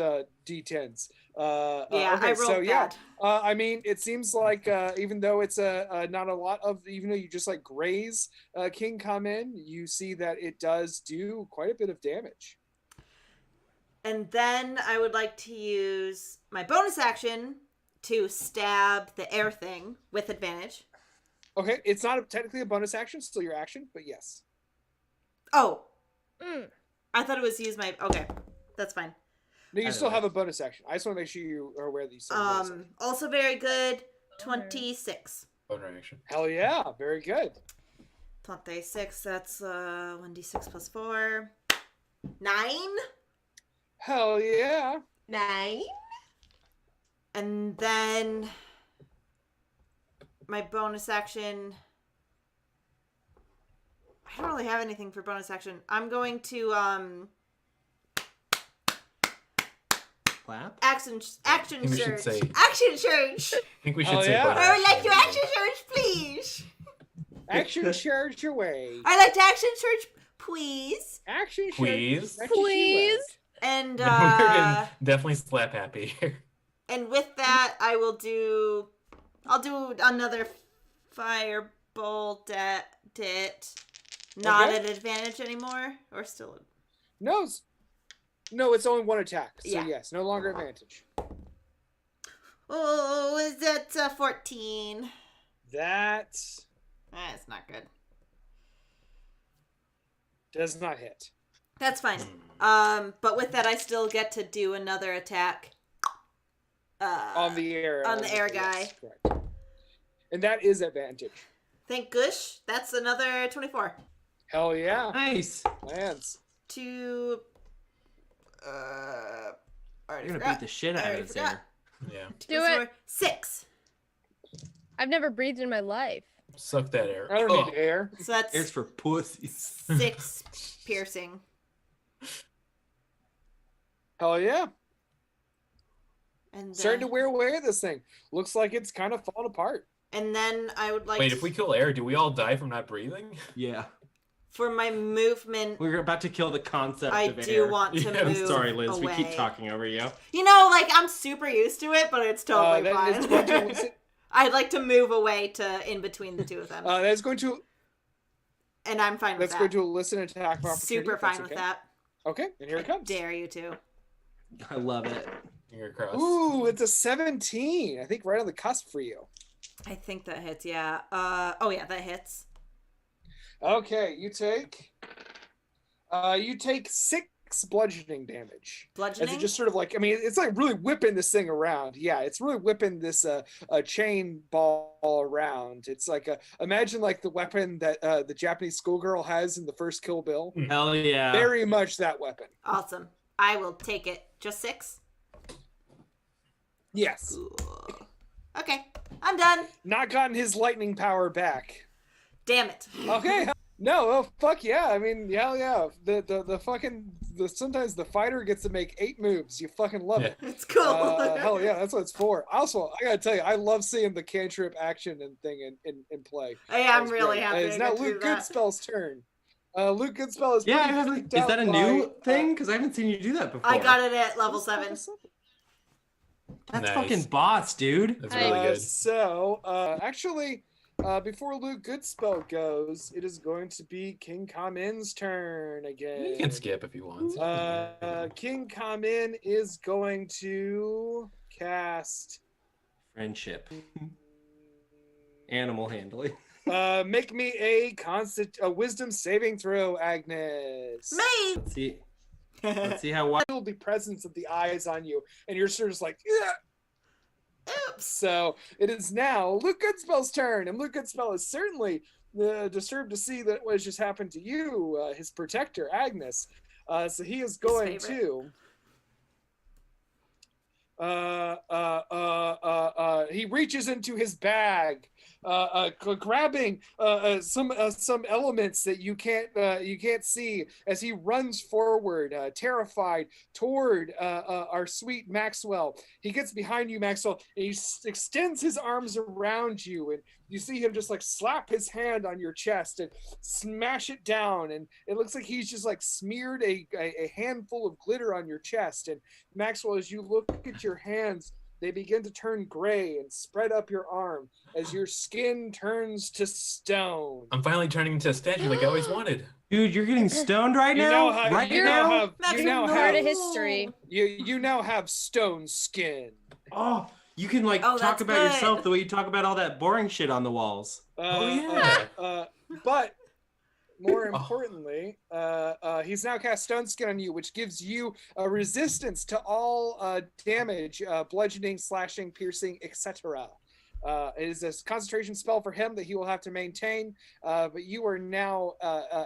D10s. Yeah, okay, I rolled so yeah. bad. I mean, it seems like even though it's not a lot of, even though you just like graze King come in, you see that it does do quite a bit of damage. And then I would like to use my bonus action to stab the air thing with advantage. Okay, it's not technically a bonus action, still your action, but yes. Oh. I thought it was use my... Okay, that's fine. No, you still have a bonus action. I just want to make sure you are aware that you still have a bonus action. Also very good. 26. Bonus action. Hell yeah, very good. 26, that's 1d6 plus 4. 9. Hell yeah. 9. And then my bonus action... I don't really have anything for bonus action. I'm going to Clap? action we should surge. say- Action surge. I think we should Oh, say yeah. bonus I would like to action. action surge, please. Action charge your way. I'd like to action surge, please. Action Please? charge. Please? And We're gonna definitely slap happy here. and with that, I'll do another firebolt at it. Not Okay. at advantage anymore, or still? No, it's only one attack. So Yeah. yes, no longer advantage. Oh, is that 14? That That's not good. does not hit. That's fine. But with that, I still get to do another attack. On the air. on the air guy. Yes, correct. And that is advantage. Thank Gush. That's another 24. Hell yeah. Nice. Lands. To You're gonna beat the shit out of it, Sarah. Yeah. Do it. 6. I've never breathed in my life. Suck that air. I don't Oh. need air. So that's It's for pussies. 6 piercing. Hell yeah. And Starting to then, wear away at this thing. Looks like it's kind of falling apart. and then I would like Wait, if we kill air, do we all die from not breathing? Yeah. for my movement, We're about to kill the concept I of do air. want to Yeah, I'm move I'm sorry, Liz. away. We keep talking over you. You know, like, I'm super used to it, but it's totally That is fine. going to I'd like to move away to in between the two of them. that's going to and I'm fine with that's that. going to elicit an attack of opportunity. Super if that's fine with okay. that. Okay, and here it comes. Dare you to. I love it. Finger crossed. Ooh, it's a 17. I think right on the cusp for you. I think that hits, yeah. Oh yeah, that hits. Okay, you take 6 bludgeoning damage. As Bludgeoning? it just sort of like, I mean, it's like really whipping this thing around. Yeah, it's really whipping this chain ball around. It's like imagine like the weapon that the Japanese schoolgirl has in the first Kill Bill. Hell yeah. Very much that weapon. Awesome. I will take it. Just 6? Yes. Cool. Okay, I'm done. Not gotten his lightning power back. Damn it. Okay. No, oh, fuck yeah. I mean, hell yeah. The fucking sometimes the fighter gets to make 8 moves. You fucking love it. It's cool. Hell yeah, that's what it's for. Also, I gotta tell you, I love seeing the cantrip action and thing in play. Hey, I'm That's really great. happy. It's I now get to do Luke that. Goodspell's turn. Luke Goodspell is Yeah, pretty freaked is out that a by, new thing? Because I haven't seen you do that before. I got it at level 7. That's Nice. fucking boss, dude. That's really good. So, actually, before Luke Goodspell goes, it is going to be King Kamin's turn again. You can skip if you want. King Kamin is going to cast Friendship. Animal handling. make me a wisdom saving throw, Agnes. Me! Let's see. Let's see how wide. Feel the presence of the eyes on you, and you're sort of just like, "Ugh." Oops. So it is now Luke Goodspell's turn, and Luke Goodspell is certainly disturbed to see that what has just happened to you, his protector, Agnes. So he is going to. He reaches into his bag, grabbing some elements that you can't see as he runs forward, terrified toward our sweet Maxwell. He gets behind you, Maxwell, and he extends his arms around you, and you see him just like slap his hand on your chest and smash it down, and it looks like he's just like smeared a handful of glitter on your chest. And Maxwell, as you look at your hands, they begin to turn gray and spread up your arm as your skin turns to stone. I'm finally turning into a statue like I always wanted. Dude, you're getting stoned right You now? now have, Right you now? now have, That's you now Part have, of history. you now have stone skin. Oh, you can like Oh, talk that's about good. yourself the way you talk about all that boring shit on the walls. But more importantly, he's now cast Stone Skin on you, which gives you a resistance to all damage, bludgeoning, slashing, piercing, etc. It is a concentration spell for him that he will have to maintain, but you are now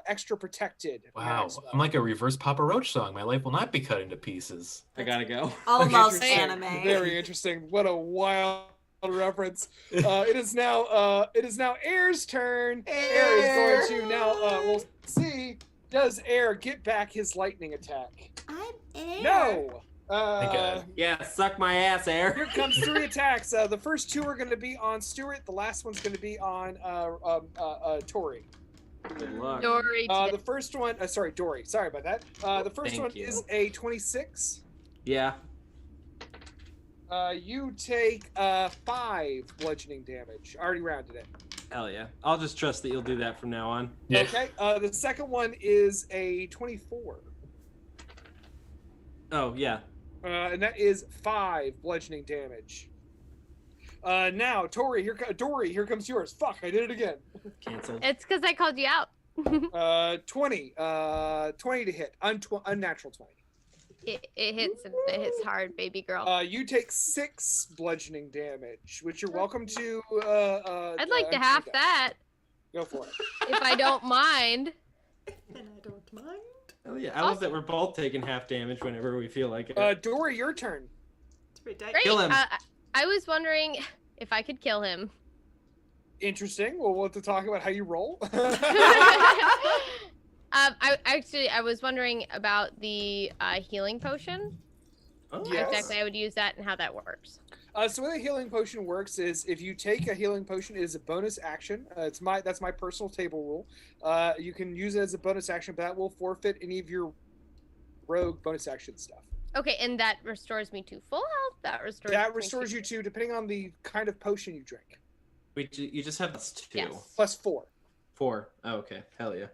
extra protected. Wow, Maxwell. I'm like a reverse Papa Roach song. My life will not be cut into pieces. I gotta go. Almost Interesting. anime. Very interesting. What a wild reference. It is now Air's turn. Air is going to now we'll see, does Air get back his lightning attack? I'm Air. No. Thank God. Yeah, suck my ass, Air. Here comes 3 attacks. The first 2 are going to be on Stuart. The last one's going to be on Tori. Good luck. Dory. The first one, sorry, Dory. Sorry about that. The first Thank one you. is a 26. Yeah. You take 5 bludgeoning damage. I already rounded it. Hell yeah. I'll just trust that you'll do that from now on. Yeah. Okay. The second one is a 24. Oh, yeah. And that is 5 bludgeoning damage. Now, Tori, Dory, here comes yours. Fuck, I did it again. Cancel. It's because I called you out. 20 to hit. Unnatural 20. It hits and it hits hard, baby girl. You take 6 bludgeoning damage, which you're welcome to. I'd like to half that Go for it. if I don't mind. And I don't mind. Hell yeah. I love that we're both taking half damage whenever we feel like it. Dory, your turn. It's pretty tight. Great. Kill him. I was wondering if I could kill him. Interesting. We'll want to talk about how you roll. I was wondering about the healing potion. Oh, Yes. Exactly, I would use that and how that works. So the way the healing potion works is if you take a healing potion, it is a bonus action. That's my personal table rule. You can use it as a bonus action, but that will forfeit any of your rogue bonus action stuff. Okay, and that restores me to full health. That restores. You to, depending on the kind of potion you drink, Wait, you just have this 2. Yes. plus 4. 4. Oh, okay. Hell yeah.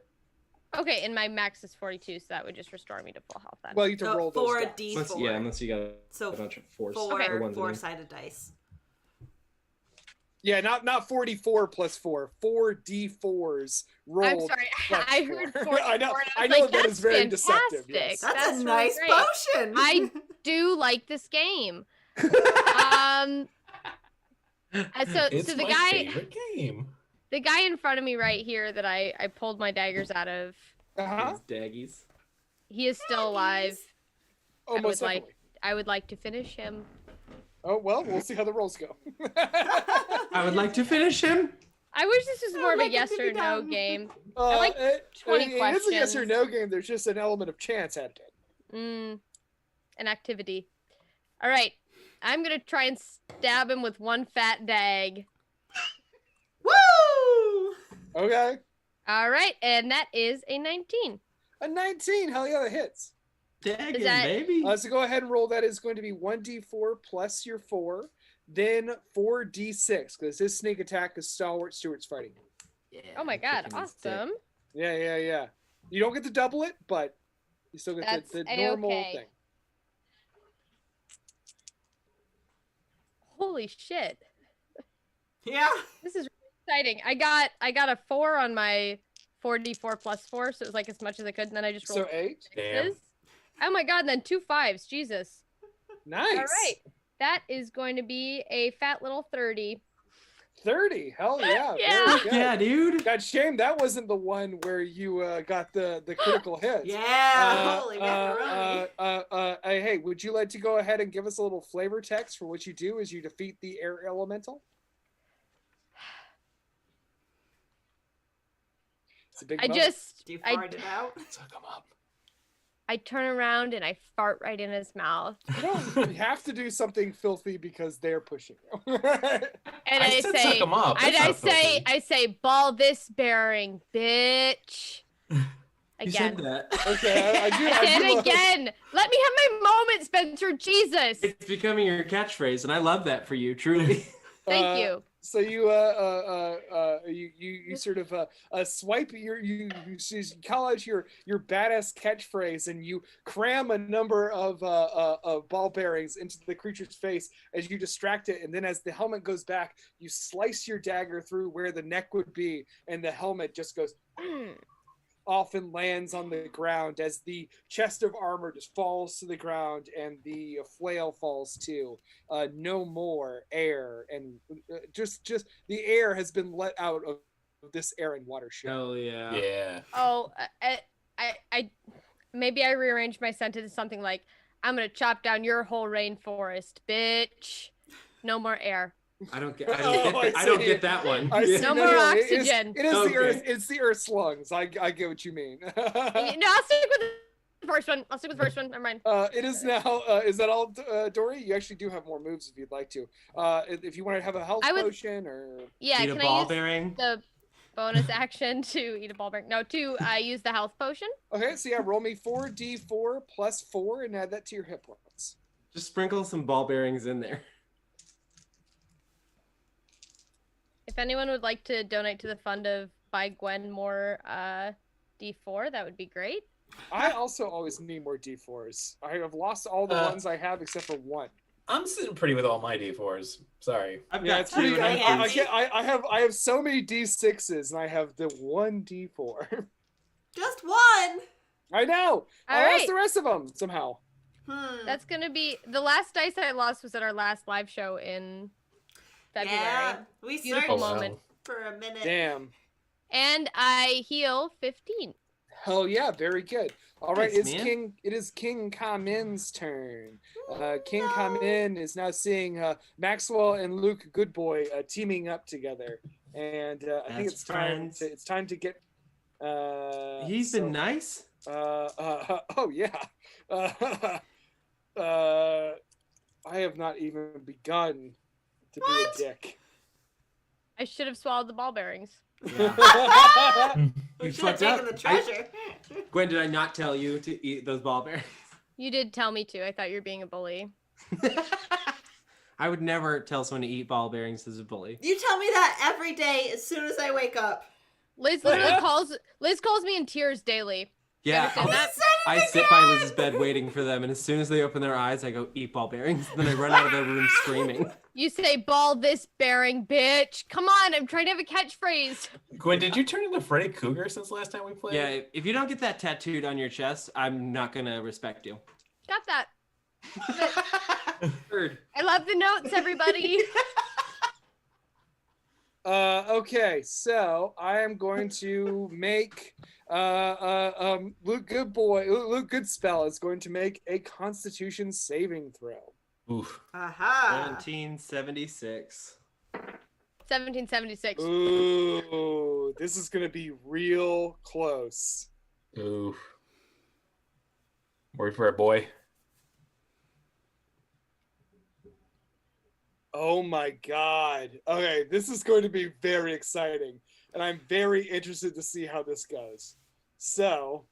Okay, and my max is 42, so that would just restore me to full health then. Well, you have to So roll 4 those dice. D4. Unless you got So a bunch of 4s. Okay. or ones in there. 4-sided dice. Yeah, not 44 plus 4. 4 D4s rolled. I'm sorry, plus I 4. heard 44. I know. and I was know like, that that's is very fantastic. deceptive. Yes. That's That's a really nice great. potion. I do like this game. So It's the my guy, favorite game. the guy in front of me right here that I pulled my daggers out of, Uh-huh. These daggies. he is still alive. Oh, I most would like- definitely. I would like to finish him. Oh, well, we'll see how the rolls go. I would like to finish him. I wish this was more of a like it yes to or be no done. game. Like 20 It's a yes or questions. no game. There's just an element of chance at it. An activity. All right, I'm gonna try and stab him with one fat dag. Woo! Okay. All right, and that is a 19. A 19. Hell yeah, that hits. Dagging, that- baby. So go ahead and roll. That is going to be 1d4 plus your 4, then 4d6, because this sneak attack is Stalwart Stewart's fighting. Oh my god, kicking his dick. awesome. Yeah. You don't get to double it, but you still get That's the normal A-okay. thing. Holy shit. Yeah. This is really exciting. I got a 4 on my 4d4 plus 4, so it was like as much as I could, and then I just rolled So 8. Damn. sixes. Oh my god, and then 2 5s. Jesus. Nice. All right. That is going to be a fat little 30. 30. Hell yeah. Yeah. Very good. Yeah, dude. God, shame that wasn't the one where you got the critical hit. Yeah. Holy macaroni. Hey, would you like to go ahead and give us a little flavor text for what you do as you defeat the air elemental? It's a big I moment. just Do you I, fart it out? Suck 'em up. I turn around and I fart right in his mouth. You have to do something filthy because they're pushing you. And I I said say suck 'em up. and That's I not say filthy. I say ball this bearing, bitch. You Again. said that. Okay, I do. I I did do again. Let me have my moment, Spencer. Jesus. It's becoming your catchphrase, and I love that for you, truly. Thank you. So you sort of swipe you call out your badass catchphrase, and you cram a number of ball bearings into the creature's face as you distract it, and then as the helmet goes back, you slice your dagger through where the neck would be, and the helmet just goes off and lands on the ground as the chest of armor just falls to the ground and the flail falls too. No more air, and just the air has been let out of this air and water ship. Hell yeah. Yeah. Oh, I maybe I rearranged my sentence to something like, "I'm gonna chop down your whole rainforest, bitch. No more air. I don't get that one. I see. No more oxygen." It is Okay. the earth. It's the Earth's lungs. I get what you mean. No, I'll stick with the first one. Never mind. It is now. Is that all, Dory? You actually do have more moves if you'd like to. If you want to have a health potion or Yeah, Eat a can ball I use bearing. the bonus action to eat a ball bearing? No, to use the health potion. okay. So yeah, roll me 4d4 plus 4 and add that to your hit points. Just sprinkle some ball bearings in there. If anyone would like to donate to the fund of Buy Gwen more D4, that would be great. I also always need more d4s. I have lost all the ones I have except for one. I'm sitting pretty with all my D4s. Sorry. I've Yeah, got it's two. pretty. and I have so many d6s and I have the one d4. Just one. I know. I All lost right. the rest of them somehow. That's gonna be the last dice I lost was at our last live show in February. Yeah, we Beautiful searched moment. for a minute. Damn. And I heal 15. Hell yeah, very good. All right, Thanks, man. it is King Kamin's turn. King Kamin is now seeing Maxwell and Luke Goodboy teaming up together, and I think Best friends. it's time to get. He's been nice. Oh yeah. I have not even begun to be a dick. I should have swallowed the ball bearings. Yeah. We You should have fucked up. taken the treasure. Gwen, did I not tell you to eat those ball bearings? You did tell me to. I thought you were being a bully. I would never tell someone to eat ball bearings as a bully. You tell me that every day as soon as I wake up. Liz literally calls me in tears daily. Yeah, understand that? I sit by Liz's bed waiting for them, and as soon as they open their eyes, I go, eat ball bearings. Then I run out of their room screaming. You say ball this bearing, bitch. Come on, I'm trying to have a catchphrase. Gwen, did you turn into Freddy Cougar since last time we played? Yeah, if you don't get that tattooed on your chest, I'm not gonna respect you. Got that. Heard. I love the notes, everybody. Okay, so I am going to make Luke Goodspell is going to make a Constitution saving throw. Oof. Aha. 1776. 1776. Ooh, this is gonna be real close. Oof. Worried for a boy. Oh my god. Okay, this is going to be very exciting, and I'm very interested to see how this goes. So,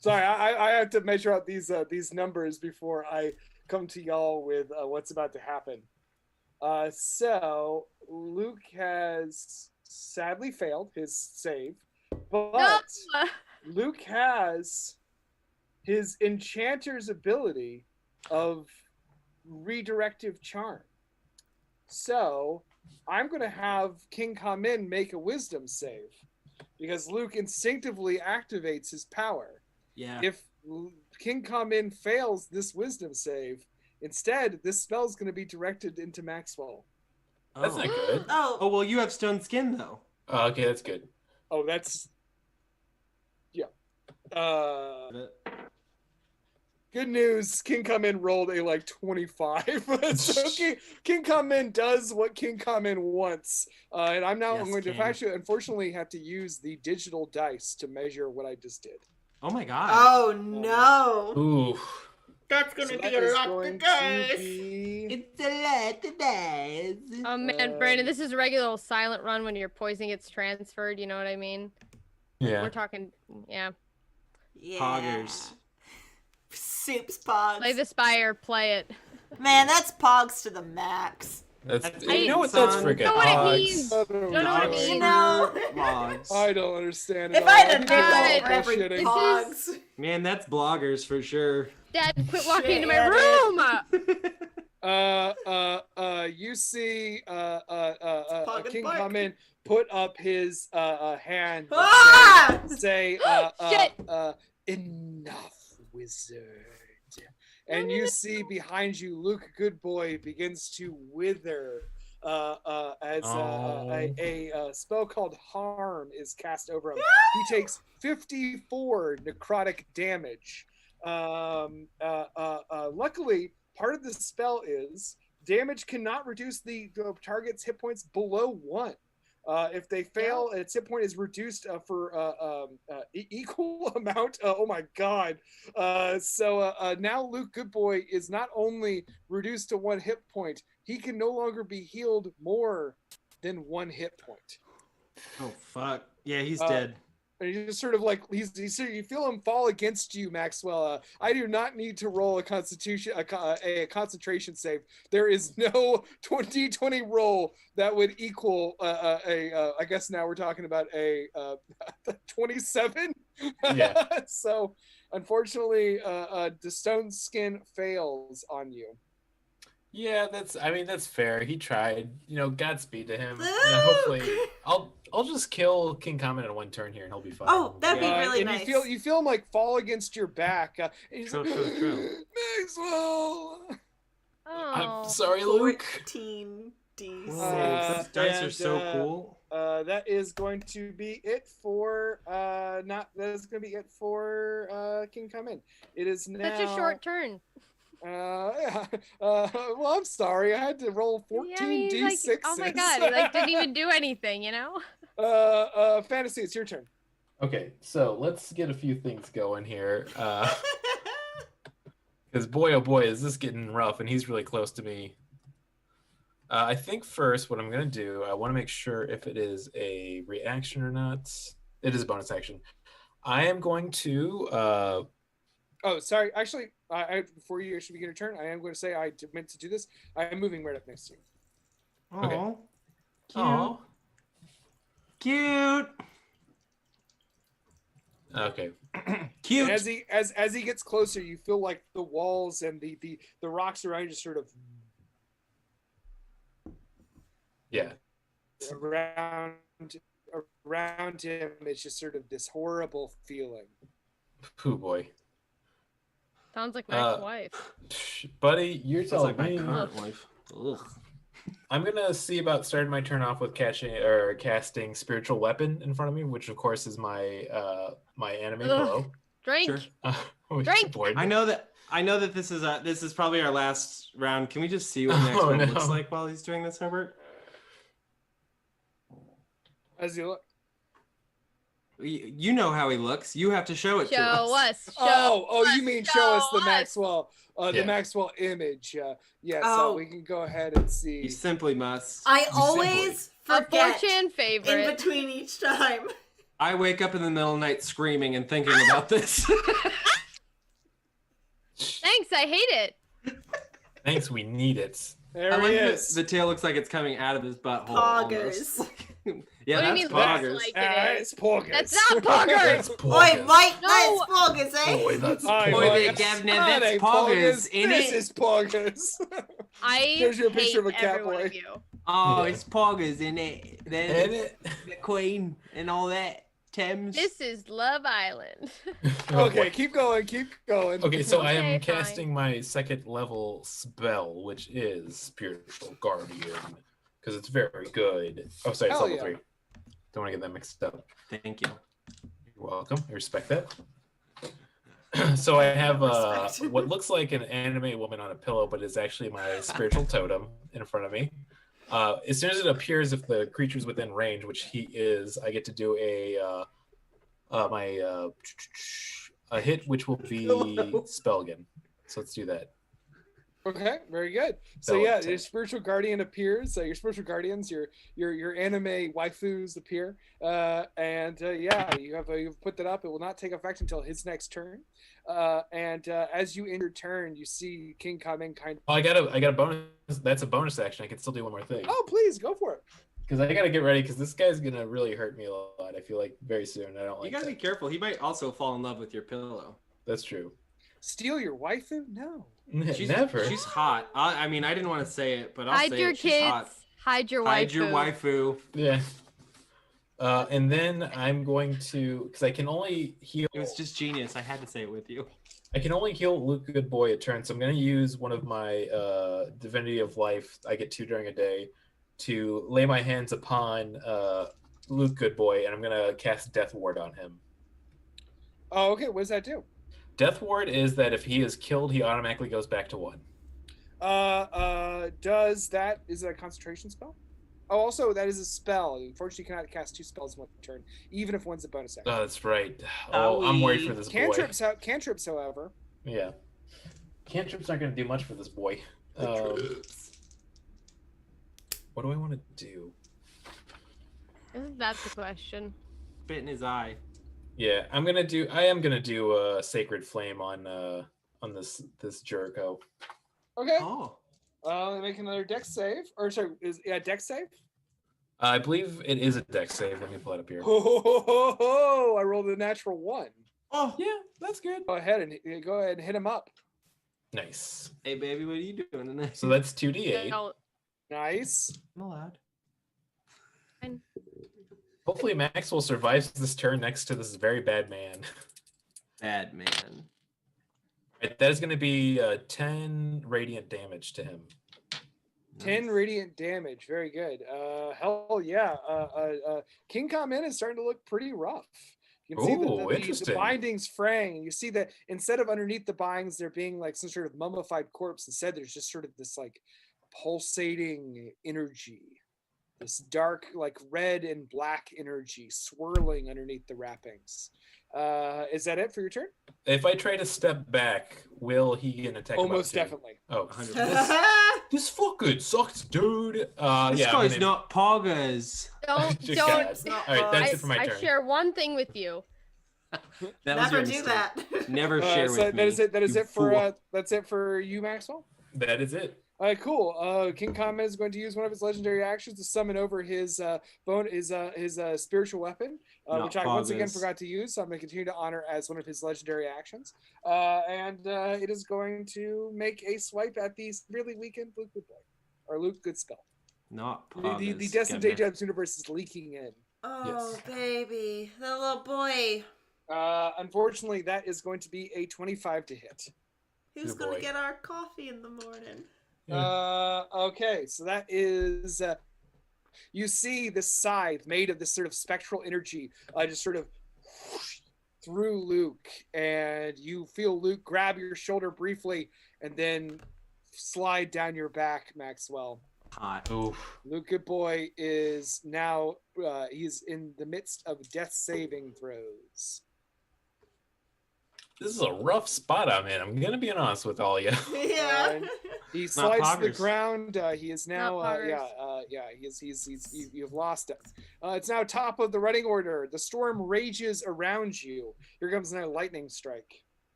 sorry, I have to measure out these numbers before I come to y'all with what's about to happen. So Luke has sadly failed his save, but No! Luke has his enchanter's ability of redirective charm. So I'm going to have King Kamin make a wisdom save because Luke instinctively activates his power. Yeah. If King Kamin fails this wisdom save, instead, this spell is going to be directed into Maxwell. That's not good. Oh, Oh, well, you have stone skin, though. Oh, okay, that's good. Oh, that's... Yeah. Good news, King Kamin rolled a 25. So King Kamin does what King Kamin wants. And I'm now Yes, going to King. actually, unfortunately, have to use the digital dice to measure what I just did. Oh my god. oh no. Oof. That's gonna So be that a is lot going of to dice. be- It's a lot of dice. Oh man, Brandon, this is a regular old silent run when your poison gets transferred. You know what I mean? Yeah. We're talking, yeah. Yeah. Poggers. Soup's Pogs. Play the Spire, play it. Man, that's Pogs to the max. That's I you know what that's son. freaking You know what it Pogs. means. I don't Don't know what it know. means. You know. Blogs. I don't understand it If all. I had a think they're all nickel for every bullshitting. Pogs. Man, that's bloggers for sure. Dad, quit walking into my Shit. room. You see Pog and King Bark. come in, put up his hand, and Ah! say, Shit. enough, wizard. And you see behind you, Luke Goodboy begins to wither as a spell called Harm is cast over him. He takes 54 necrotic damage. Luckily, part of the spell is damage cannot reduce the target's hit points below 1. If they fail, its hit point is reduced for equal amount. Oh my god! So now Luke Goodboy is not only reduced to 1 hit point, he can no longer be healed more than 1 hit point. Oh fuck! Yeah, he's dead. And he's just sort of like you feel him fall against you, Maxwell. I do not need to roll a concentration save. There is no 2020 roll that would equal I guess now we're talking about a 27. Yeah. So unfortunately, the stone skin fails on you. Yeah, that's fair. He tried. Godspeed to him. Hopefully, I'll just kill King Comet in 1 turn here, and he'll be fine. Oh, that'd be really and nice. you feel him like fall against your back. And he's True, like, true, true. Maxwell. Oh. I'm sorry, Luke. 14 D6. Whoa, those dice are and, so cool. That is going to be it for King Come In. It is now Such a short turn. Well, I'm sorry. I had to roll 14 D6s. Oh my god, he didn't even do anything, you know? Fantasy, it's your turn. Okay, so let's get a few things going here. Because boy, oh boy, is this getting rough, and he's really close to me. I think first what I'm going to do, I want to make sure if it is a reaction or not. It is a bonus action. I am going to... Oh, sorry. Actually, before you actually begin your turn, I am going to say I meant to do this. I am moving right up next to you. Okay. Oh, cute. Aw. Cute. Okay. Cute. And as he gets closer, you feel like the walls and the rocks around you just sort of Yeah. around him. It's just sort of this horrible feeling. Pooh boy. Sounds like my ex-wife. Buddy, you're Sounds like telling my me. current wife. Ugh. I'm gonna see about starting my turn off with casting spiritual weapon in front of me, which of course is my my anime pillow. Drink. Sure. Drink. I know that this is probably our last round. Can we just see what the next Oh, one no. looks like while he's doing this, Herbert? As you look. You know how he looks. You have to show it to Show us. us. You mean show us the us. Maxwell, the Yeah. Maxwell image? Yes, Oh. we can go ahead and see. You simply must. I always A forget fortune in favorite. between each time. I wake up in the middle of the night screaming and thinking about this. Thanks, I hate it. Thanks, we need it. There I he like is. the tail looks like it's coming out of his butthole. Poggers. almost. Yeah, What do you that's mean poggers. looks like it is? It's poggers. That's not poggers. Oi, Mike, No. that's Poggers, eh? Boy, that's Aye, Boy, boy, there, it's Gavin, not that's a poggers, innit? This is poggers. I There's your picture hate of a cat every one boy. of you. Oh, Yeah. it's poggers, innit? Then And it. the Queen and all that. Thames. This is Love Island. Okay, keep going, keep going. Okay, so I Okay, am fine. casting my 2nd level spell, which is Spiritual Guardian, because it's very good. Oh, sorry, it's Hell level yeah. 3. Don't want to get that mixed up. Thank you. You're welcome. I respect that. So I have Respect. what looks like an anime woman on a pillow, but is actually my spiritual totem in front of me. As soon as it appears, if the creature's within range, which he is, I get to do a hit, which will be Hello. Spellgun. So let's do that. Okay, very good. So That yeah, was your 10. spiritual guardian appears. Your spiritual guardians, your anime waifus appear, and yeah, you've put that up. It will not take effect until his next turn. And as you end your turn, you see King Kamen kind of. Oh, I got a bonus. That's a bonus action. I can still do one more thing. Oh, please go for it. Because I gotta get ready. Because this guy's gonna really hurt me a lot. I feel like very soon. I don't like. You gotta be careful. He might also fall in love with your pillow. That's true. Steal your waifu? No. Never. She's hot. I mean, I didn't want to say it, but I'll Hide say your it. She's kids. hot. Hide your Hide waifu. your waifu. Yeah. And then I'm going to, because I can only heal. It was just genius. I had to say it with you. I can only heal Luke Goodboy a turn, so I'm going to use one of my Divinity of Life. I get 2 during a day to lay my hands upon Luke Goodboy, and I'm going to cast Death Ward on him. Oh, okay. What does that do? Death Ward is that if he is killed, he automatically goes back to 1. Is that a concentration spell? Oh, also that is a spell. Unfortunately, you cannot cast 2 spells in 1 turn, even if one's a bonus action. Oh, that's right. Oh, I'm worried for this boy. Cantrips, however. Yeah. Cantrips aren't going to do much for this boy. What do I want to do? Isn't that the question? Bit in his eye. Yeah, I am gonna do a Sacred Flame on this Jericho. Okay. Oh. Make another dex save. Or sorry, dex save? I believe it is a dex save. Let me pull it up here. Oh, I rolled a natural 1. Oh, yeah, that's good. Go ahead and hit him up. Nice. Hey, baby, what are you doing in there? So that's 2d8. Nice. I'm allowed. Fine. Hopefully Maxwell survives this turn next to this very bad man. Bad man. Right, that is going to be 10 radiant damage to him. 10 radiant damage. Very good. Hell yeah. King Kamen is starting to look pretty rough. You can see the bindings fraying. You see that instead of underneath the bindings there being like some sort of mummified corpse, instead there's just sort of this like pulsating energy. This dark, like red and black energy swirling underneath the wrappings. Is that it for your turn? If I try to step back, will he get an attack? Almost definitely. Oh, 100%. this fucking sucks, dude. This yeah, guy's not poggers. Don't. All right, that's it for my I turn. share one thing with you. Never do that. Never share with me. That's it for you, Maxwell. That is it. All right, cool. King Kamen is going to use one of his legendary actions to summon over his spiritual weapon, which I once again forgot to use. So I'm going to continue to honor as one of his legendary actions. And it is going to make a swipe at the severely weakened Luke Goodboy, or Luke Goodspell. Not poggers. The Destined Daydreams universe is leaking in. Oh, Yes. baby. That little boy. Unfortunately, that is going to be a 25 to hit. Who's Good going boy. to get our coffee in the morning? Okay, so that is you see this scythe made of this sort of spectral energy just sort of whoosh through Luke, and you feel Luke grab your shoulder briefly and then slide down your back, Maxwell. Hot. Oof. Luke Goodboy is now he's in the midst of death saving throws. This is a rough spot I'm in. I'm gonna be honest with all you. Yeah. He slides to the poggers. ground. He is now Not poggers. you've lost it. It's now top of the running order. The storm rages around you. Here comes another lightning strike.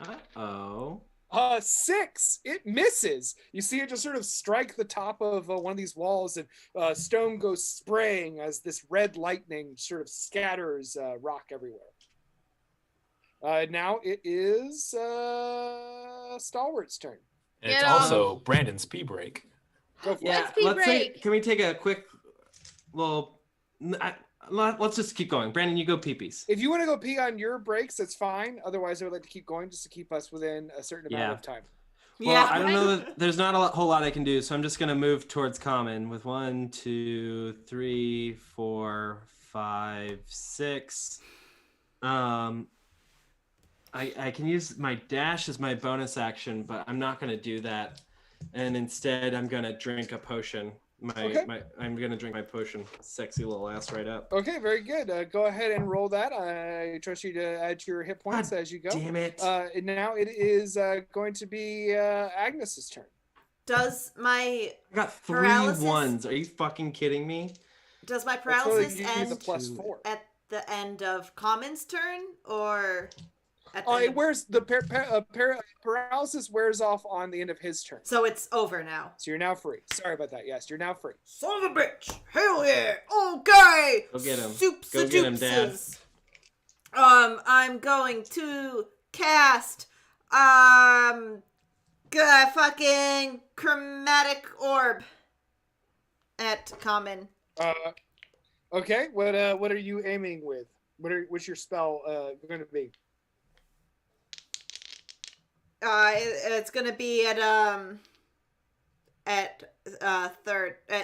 Uh-oh. 6. It misses. You see it just sort of strike the top of one of these walls, and stone goes spraying as this red lightning sort of scatters rock everywhere. Now it is Stalwart's turn. And it's Get 'em. also Brandon's pee break. Go for Yeah, it. pee let's say, break. can we take a quick little... Let's just keep going. Brandon, you go pee-pees. If you want to go pee on your breaks, that's fine. Otherwise, I would like to keep going just to keep us within a certain amount Yeah. of time. Well, I don't know that there's not a whole lot I can do, so I'm just gonna move towards common with 1, 2, 3, 4, 5, 6. I can use my dash as my bonus action, but I'm not gonna do that. And instead, I'm gonna drink a potion I'm gonna drink my potion. Sexy little ass right up. Okay, very good. Go ahead and roll that. I trust you to add to your hit points as you go. Damn it. And now it is going to be Agnes's turn. Does my I got 3 paralysis- ones. Are you fucking kidding me? Does my That's paralysis you use a end +4. at the end of Common's turn, or at the Oh, end it of... wears the paralysis wears off on the end of his turn. So it's over now. So you're now free. Sorry about that. Yes, you're now free. Son of a bitch! Hell yeah! Okay. Go get him. Soups Go get him, Dad. doopses. I'm going to cast fucking chromatic orb at Common. Okay. What are you aiming with? What's your spell going to be? It's gonna be at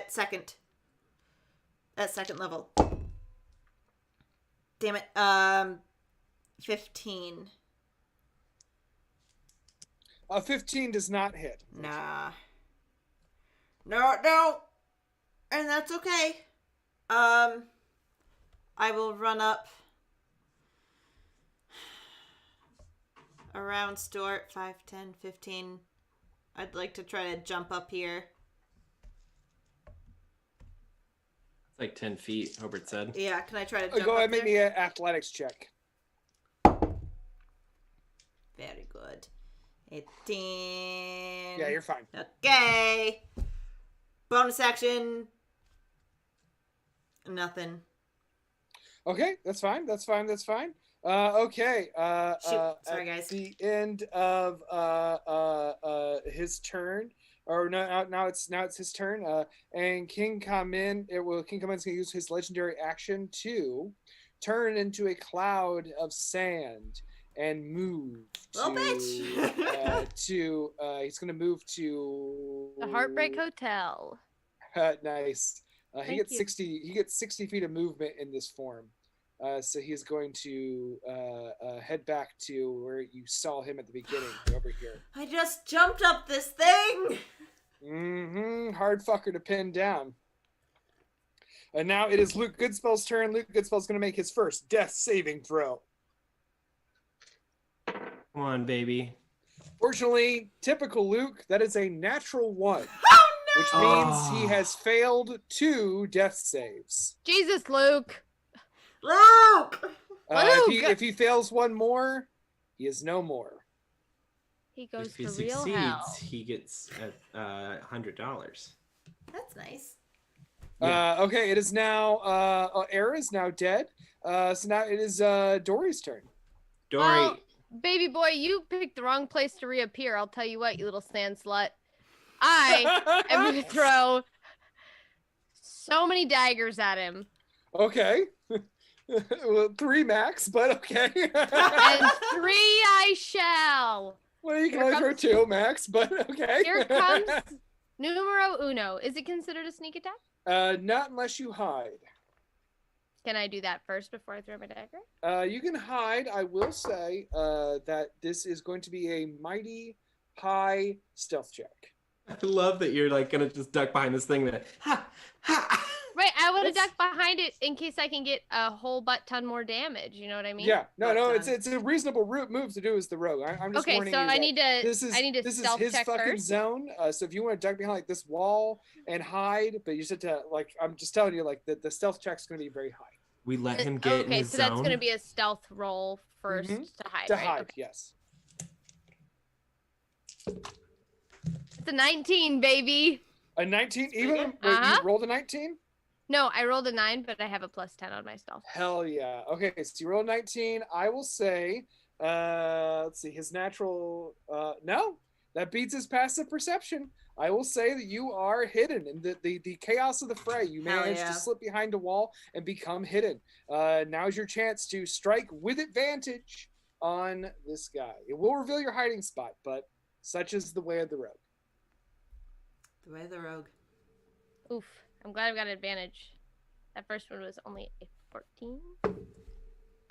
second level. Damn it. 15. 15 does not hit. Nah. No. And that's okay. I will run up around Stuart, 5, 10, 15. I'd like to try to jump up here. It's like 10 feet, Hobart said. Yeah, can I try to jump Go up ahead and there? make me an athletics check. Very good. 18. Yeah, you're fine. Okay. Bonus action. Nothing. Okay, that's fine. Okay. Shoot. Sorry, guys. At the end of his turn, or now it's his turn. And King Kamin's gonna use his legendary action to turn into a cloud of sand and move. Little bitch. He's gonna move to The Heartbreak Hotel. Nice. He Thank gets you. 60. He gets 60 feet of movement in this form. So he's going to head back to where you saw him at the beginning, over here. I just jumped up this thing. Hard fucker to pin down. And now it is Luke Goodspell's turn. Luke Goodspell's going to make his first death saving throw. Come on, baby. Fortunately, typical Luke, that is a natural 1. Oh no! Which means he has failed 2 death saves. Jesus, Luke. Luke! If he fails 1 more, he is no more. He goes If he to real succeeds, hell. he gets $100. That's nice. Okay, it is now Era is now dead. So now it is Dory's turn. Dory, Well, baby boy, you picked the wrong place to reappear. I'll tell you what, you little sand slut. I am going to throw so many daggers at him. Okay. Well, 3 max, but okay. And 3 I shall. Well, you can Here only throw comes- 2 max, but okay. Here comes numero uno. Is it considered a sneak attack? Not unless you hide. Can I do that first before I throw my dagger? You can hide. I will say that this is going to be a mighty high stealth check. I love that you're like gonna just duck behind this thing that Right, I would have That's- ducked behind it in case I can get a whole butt ton more damage. You know what I mean? Yeah, no, But, it's a reasonable move to do as the rogue. I'm just Okay, warning so you. I that need to. This is I need to this is stealth his check fucking first. zone. So if you want to duck behind like this wall and hide, but you said to like, I'm just telling you like the stealth check's going to be very high. we let him get in Okay, his so zone. that's gonna be a stealth roll 1st Mhm. to hide. To right? hide, Okay. yes. It's a 19, baby. A 19, even wait, Uh-huh. you rolled a 19? No, I rolled a 9, but I have a plus 10 on my stealth. Hell yeah. Okay, so you rolled 19. I will say, let's see, his natural, no, that beats his passive perception. I will say that you are hidden in the chaos of the fray. You Hell managed yeah. to slip behind a wall and become hidden. Now's your chance to strike with advantage on this guy. It will reveal your hiding spot, but such is the way of the rogue. The way of the rogue. Oof. I'm glad I've got an advantage. That first one was only a 14.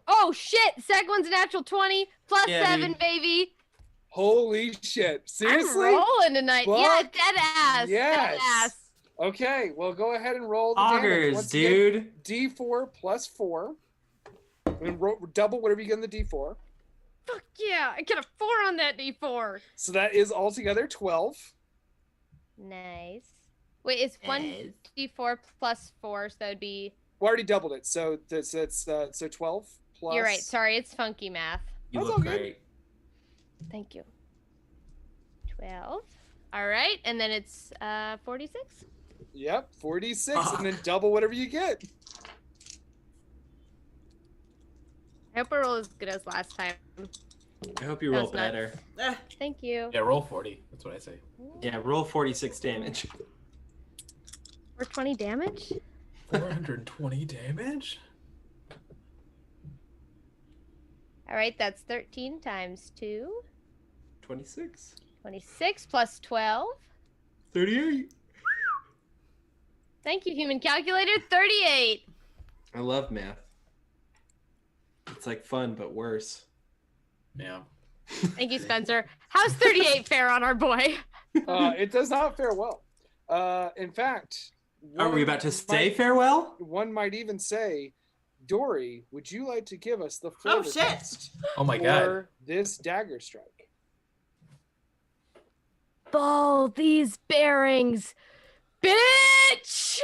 Oh, shit! Second one's a natural 20, plus Yeah, 7, dude. baby. Holy shit. Seriously? I'm rolling tonight. Yeah, Fuck dead ass. yes. Dead ass. Okay, well, go ahead and roll the damage. Augers, Once again, dude. D4 plus 4. And double whatever you get in the D4. Fuck yeah, I get a 4 on that D4. So that is altogether 12. Nice. Wait, it's 1d4 plus 4, so that would be... We already doubled it, so that's so 12 plus. You're right, sorry, it's funky math. You That's look all good. great. Thank you. 12. All right, and then it's 46. Yep, 46, and then double whatever you get. I hope I roll as good as last time. I hope you That roll was nuts. better. Thank you. Yeah, roll 40. That's what I say. Yeah, roll 46 damage. For 20 damage? 420 damage? All right, that's 13 times 2. 26. 26 plus 12. 38. Thank you, human calculator. 38. I love math. It's like fun, but worse. Yeah. Thank you, Spencer. How's 38 fare on our boy? It does not fare well. In fact, Are we about to say farewell? One might even say, Dory, would you like to give us the flavor shit. test Oh my god. for this dagger strike? Ball these bearings, bitch!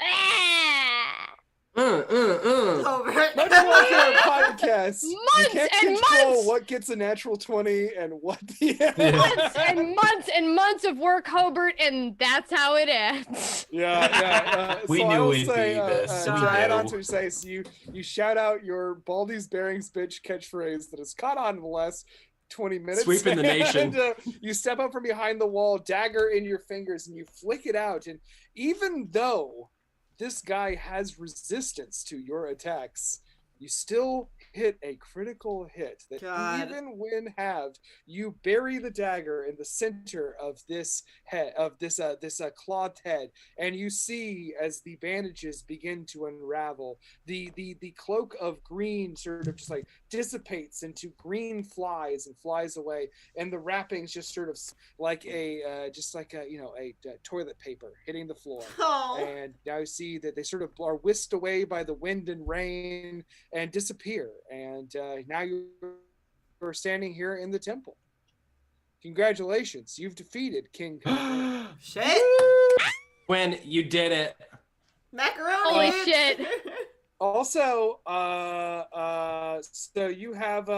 Ah! Over. Much like our podcast, you Months can't and control months! what gets a natural 20 and what the Months and months and months of work, Hobart, and that's how it ends. Yeah. We so knew I will it'd say, be this. To We add on knew. to what you say, so you shout out your Baldy's Bearings bitch catchphrase that has caught on in the last 20 minutes. Sweeping the nation. And you step up from behind the wall, dagger in your fingers, and you flick it out. And even though this guy has resistance to your attacks, you still hit a critical hit that God. even when halved, you bury the dagger in the center of this head, of this clothed head, and you see as the bandages begin to unravel, the cloak of green sort of just like dissipates into green flies and flies away, and the wrappings just sort of like a toilet paper hitting the floor. Oh. And now you see that they sort of are whisked away by the wind and rain and disappear. And now you're standing here in the temple. Congratulations, you've defeated King Kong. Shit. When you did it. Macaroni. Holy shit. Also, so you have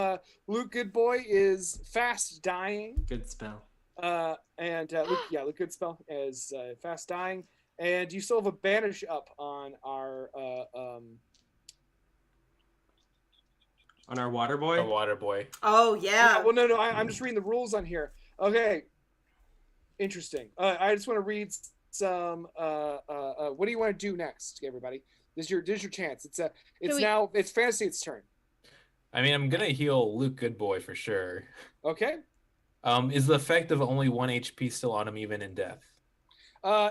Luke Goodboy is fast dying. Good spell. Luke Goodspell is fast dying. And you still have a bandage up on our On our water boy? A water boy. Oh yeah. well, no, I'm just reading the rules on here. Okay, interesting. I just want to read some. What do you want to do next, everybody? This is your chance. It's fantasy. It's turn. I mean, I'm gonna heal Luke Goodboy for sure. Okay. Is the effect of only 1 HP still on him even in death?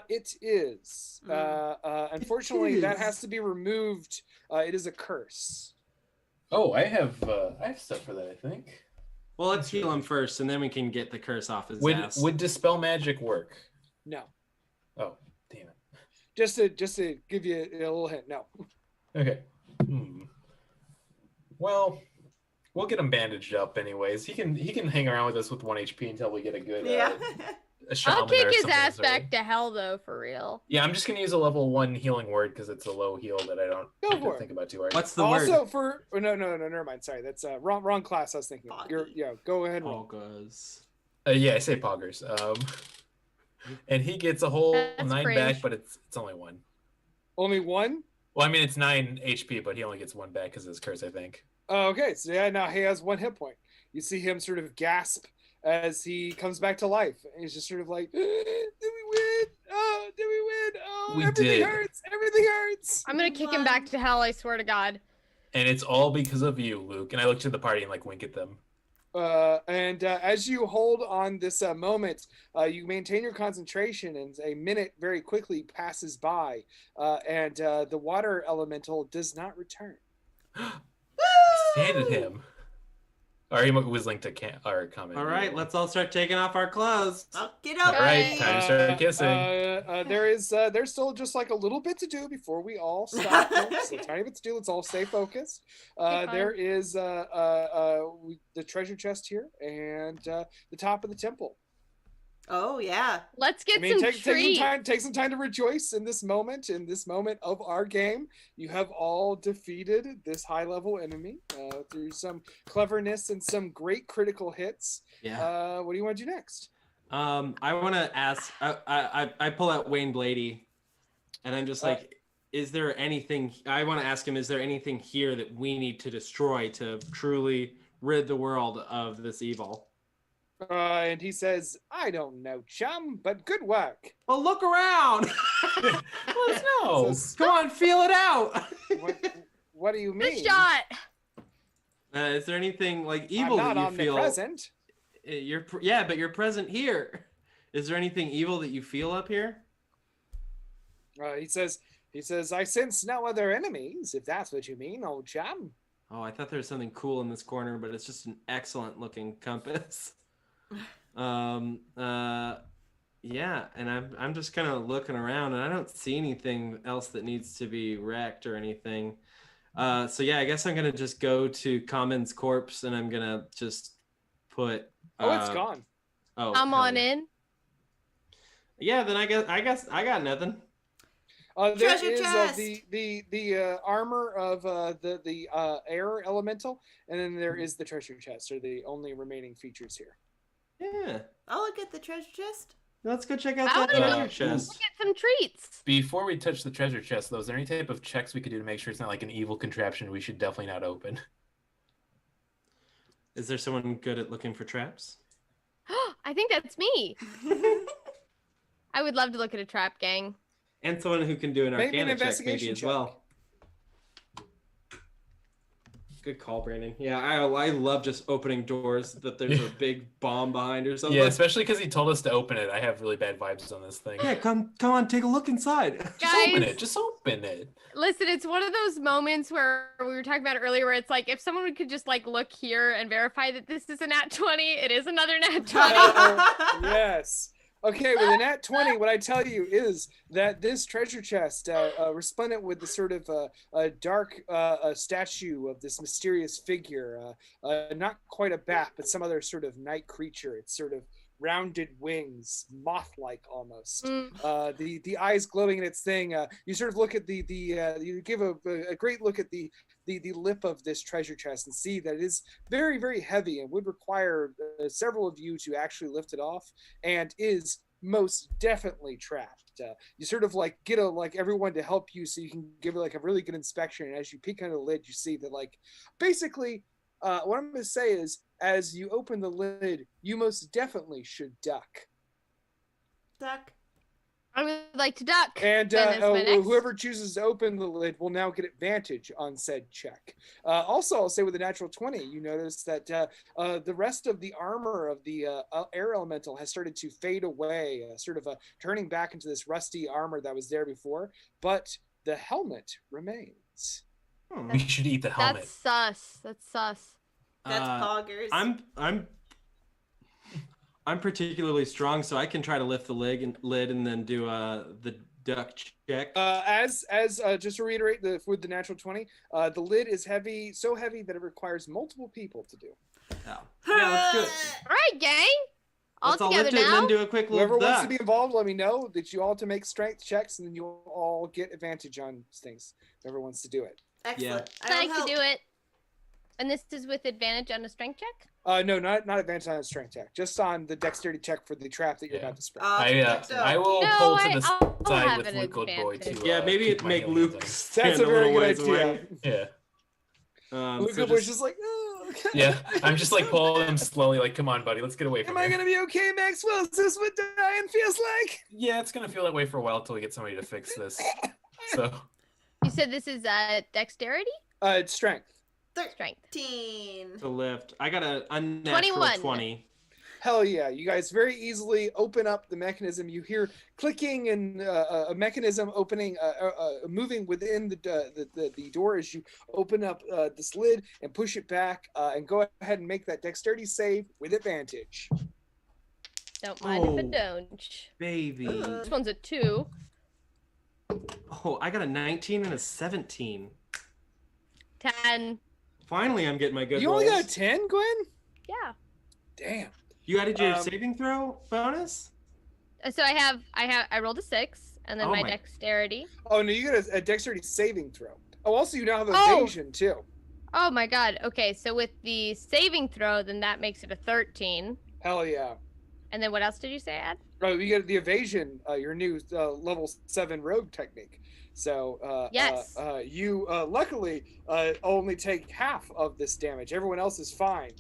It is. Unfortunately, that has to be removed. It is a curse. Oh, I have stuff for that, I think. Well, let's heal him first, and then we can get the curse off his Would ass. Dispel Magic work? No. Oh, damn it. Just to give you a little hint. No. Okay. Well, we'll get him bandaged up anyways. He can hang around with us with 1 HP until we get a good Yeah. a shaman I'll kick or his something ass sort of- back to hell, though, for real. Yeah, I'm just gonna use a level 1 healing word because it's a low heal that I don't Go have for to it. think about too hard. What's the Also, word? no, never mind. Sorry, that's wrong class. I was thinking. Go ahead. And roll. Augers. Yeah, I say poggers. And he gets a whole That's 9 cringe. back, but it's only 1. Only one. Well, I mean it's 9 HP, but he only gets 1 back because of his curse, I think. Okay, so yeah, now he has 1 hit point. You see him sort of gasp as he comes back to life. And he's just sort of like, "Did we win? Oh, did we win? Oh, We everything did. hurts. Everything hurts." I'm gonna kick him back to hell, I swear to God. And it's all because of you, Luke. And I look to the party and like wink at them. As you hold on this moment, you maintain your concentration, and a minute very quickly passes by, and the water elemental does not return. Sanded him. Or he was linked to our comment. All right, let's all start taking off our clothes. Okie All right, time to start kissing. There's still just like a little bit to do before we all stop. Folks. A tiny bit to do. Let's all stay focused. There is the treasure chest here and the top of the temple. Oh yeah. Let's get some treats. Take some time to rejoice in this moment. In this moment of our game, you have all defeated this high-level enemy through some cleverness and some great critical hits. Yeah. What do you want to do next? I want to ask. I pull out Wayne Blady, and I'm just like, is there anything? I want to ask him. Is there anything here that we need to destroy to truly rid the world of this evil? And he says, "I don't know, chum, but good work." Well, look around. Let's know. Come on, feel it out. What do you mean? Good shot. Is there anything like evil I'm that not you feel? omnipresent. But you're present here. Is there anything evil that you feel up here? He says, "I sense no other enemies, if that's what you mean, old chum." Oh, I thought there was something cool in this corner, but it's just an excellent looking compass. Yeah, and I'm just kind of looking around, and I don't see anything else that needs to be wrecked or anything. So yeah, I guess I'm gonna just go to Common's corpse, and I'm gonna just put. It's gone. Oh, I'm on in. Yeah, then I guess I got nothing. There Treasure is chest. the armor of the air elemental, and then there is the treasure chest, are the only remaining features here. Yeah, I'll look at the treasure chest. let's go check out I that wanna treasure chest. Get some treats. Before we touch the treasure chest, though, is there any type of checks we could do to make sure it's not like an evil contraption we should definitely not open? Is there someone good at looking for traps? I think that's me. I would love to look at a trap, gang. And someone who can do an Maybe an arcana check investigation maybe as check. well. Good call, Brandon. Yeah, I love just opening doors that there's a big bomb behind or something. Yeah, especially because he told us to open it. I have really bad vibes on this thing. Yeah, come on, take a look inside. Just open it. Just open it. Listen, it's one of those moments where we were talking about it earlier where it's like if someone could just like look here and verify that this is a nat 20, it is another nat 20. Yes. Okay, with a nat 20, what I tell you is that this treasure chest, resplendent with the sort of a dark statue of this mysterious figure, not quite a bat, but some other sort of night creature. It's sort of rounded wings, moth-like almost. The eyes glowing in its thing. You sort of look at you give a great look at the lip of this treasure chest and see that it is very, very heavy and would require several of you to actually lift it off, and is most definitely trapped. You sort of like get everyone to help you so you can give it like a really good inspection. And as you peek under the lid, you see that like basically what I'm going to say is as you open the lid, you most definitely should duck. Duck. I would like to duck. And whoever chooses to open the lid will now get advantage on said check. Also, I'll say with a natural 20, you notice that the rest of the armor of the air elemental has started to fade away, sort of turning back into this rusty armor that was there before, but the helmet remains. We should eat the helmet. That's sus. That's poggers. I'm particularly strong, so I can try to lift the lid and then do the duck check. As just to reiterate, with the natural 20, the lid is heavy, so heavy that it requires multiple people to do. Oh. Yeah, let's do it. All right, gang. Let's all together lift it and now. then do a quick little Whoever duck. wants to be involved, let me know that you all to make strength checks, and then you'll all get advantage on things. Whoever wants to do it. Excellent. I'd like to do it. And this is with advantage on a strength check? No, not advantage on a strength check. Just on the dexterity check for the trap that you're about to spread. I will pull to the side with Luke Old Boy to. Yeah, maybe keep it my make hand Luke on. stand That's a a very little good ways idea. away. Yeah. Luke So Old Boy's just like, oh, okay. Yeah, I'm just like pulling him slowly, like, come on, buddy, let's get away from Am I here. gonna be okay, Maxwell? Is this what dying feels like? Yeah, it's gonna feel that way for a while until we get somebody to fix this. So. You said this is dexterity? It's strength. Strength. 13. To lift. I got a unnatural 21. 20. Hell yeah. You guys very easily open up the mechanism. You hear clicking and a mechanism opening, moving within the door as you open up this lid and push it back and go ahead and make that dexterity save with advantage. Don't mind if it don't. Baby. This one's a 2. Oh, I got a 19 and a 17. 10. Finally, I'm getting my good You only rolls. got a 10, Gwen? Yeah. Damn. You added your saving throw bonus? So I rolled a 6, and then my dexterity. Oh, no, you got a dexterity saving throw. Oh, also, you now have evasion, too. Oh my god. Okay, so with the saving throw, then that makes it a 13. Hell yeah. And then what else did you say, Ad? Oh, you get the evasion, your new level 7 rogue technique. So yes. You luckily only take half of this damage. Everyone else is fine.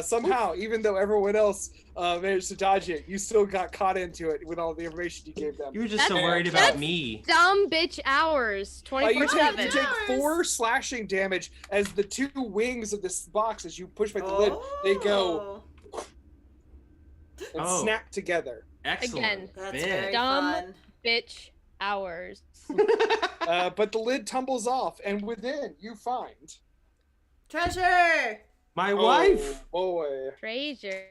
Somehow, even though everyone else managed to dodge it, you still got caught into it with all the information you gave them. You were just so worried about me. Dumb bitch hours. 24/7. You take 4 slashing damage as the 2 wings of this box, as you push back the lid, they go and snap together. Excellent. Again, that's very dumb fun. bitch hours. But the lid tumbles off, and within you find Treasure. My wife. Boy. Treasure.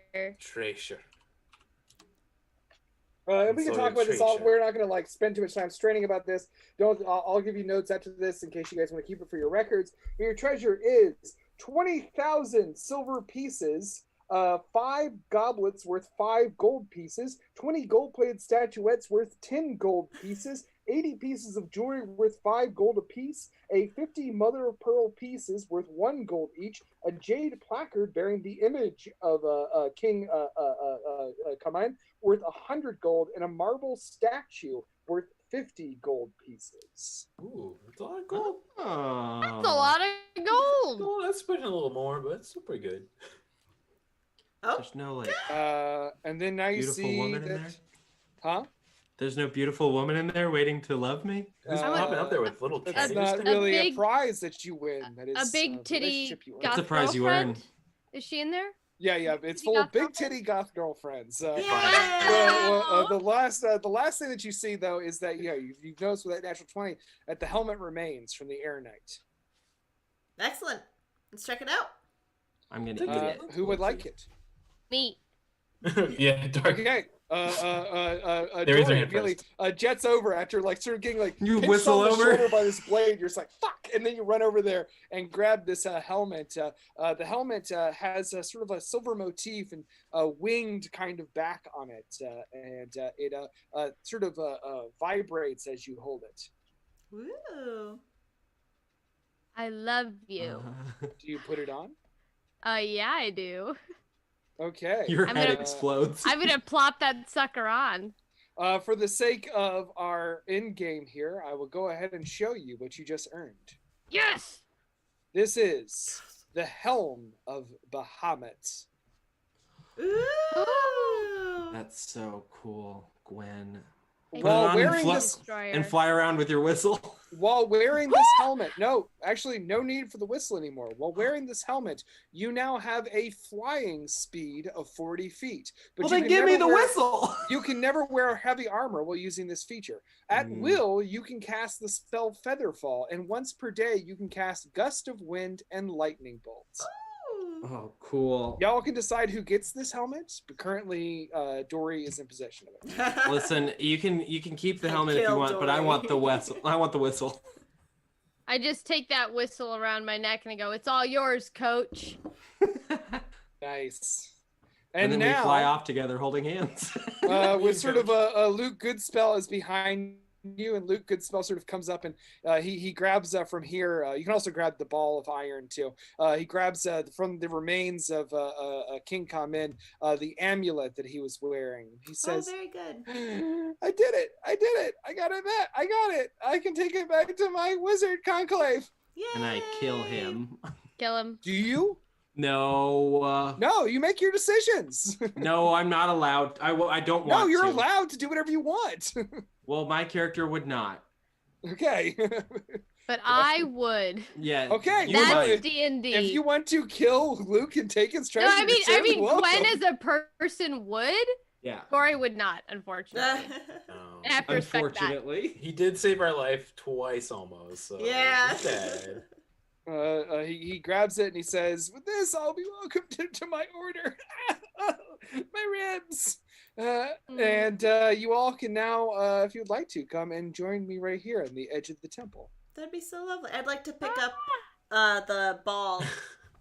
We can talk about this all. We're not going to spend too much time straining about this. I'll give you notes after this in case you guys want to keep it for your records. Your treasure is 20,000 silver pieces, 5 goblets worth 5 gold pieces, 20 gold-plated statuettes worth 10 gold pieces, 80 pieces of jewelry worth 5 gold apiece, a 50 mother-of-pearl pieces worth 1 gold each, a jade placard bearing the image of King Kamain worth 100 gold, and a marble statue worth 50 gold pieces. Ooh, that's a lot of gold. Oh. That's a lot of gold. Well, that's pushing a little more, but it's still pretty good. There's no and then now you beautiful see woman that, in there? huh? There's no beautiful woman in there waiting to love me? Who's popping up there with little That's caddies? not really a prize that you win. That is A big titty relationship you earn. That's goth a prize you earn. girlfriend? Is she in there? Yeah, it's full of big titty goth girlfriends. Yay! The last thing that you see though is that you've noticed with that natural 20 that the helmet remains from the Air Knight. Excellent. Let's check it out. I'm gonna eat it. Who would like it? Me. Yeah, dark. Okay. There is a hand really jets over after sort of getting You pinched whistle on the over? shoulder by this blade. You're just like fuck, and then you run over there and grab this helmet. The helmet has sort of a silver motif and a winged kind of back on it, and it sort of vibrates as you hold it. Woo. I love you. Do you put it on? Yeah, I do. Okay. Your I'm head gonna- explodes. I'm gonna plop that sucker on. For the sake of our end game here, I will go ahead and show you what you just earned. Yes. This is the Helm of Bahamut. Ooh. That's so cool, Gwen. I While on and wearing flo- this, Destroyer. And fly around with your whistle. while wearing this helmet, no need for the whistle anymore. While wearing this helmet, you now have a flying speed of 40 feet. But Well, you then can give me never the wear- whistle. You can never wear heavy armor while using this feature. At will, you can cast the spell Featherfall, and once per day, you can cast Gust of Wind and Lightning Bolts. Oh, cool. Y'all can decide who gets this helmet, but currently, Dory is in possession of it. Listen, you can keep the helmet if you killed want, but I Dory. want the whistle. I want the whistle. I just take that whistle around my neck and I go, "It's all yours, coach." Nice. And then now, we fly off together holding hands. with sort of a Luke Goodspell is behind you, and Luke Goodspell sort of comes up and he grabs from here. You can also grab the ball of iron too. He grabs from the remains of King Kamen the amulet that he was wearing. He says, "Oh, very good. I did it! I got it back! I got it! I can take it back to my wizard conclave." Yay. And I kill him. Kill him. Do you? No. No, you make your decisions. No, I'm not allowed. I don't want No, you're to. allowed to do whatever you want. Well, my character would not. Okay. But I would. Yeah. Okay, you That's might. D&D. if you want to kill Luke and take his treasure, No, I mean, you're certainly welcome. Gwen as a person would. Yeah. Dory would not, unfortunately. I have to respect that. Unfortunately. He did save our life twice almost. So Yeah. he's dead. He grabs it and he says, "With this, I'll be welcome to my order." My ribs. And you all can now, if you'd like to, come and join me right here on the edge of the temple. That'd be so lovely. I'd like to pick up the ball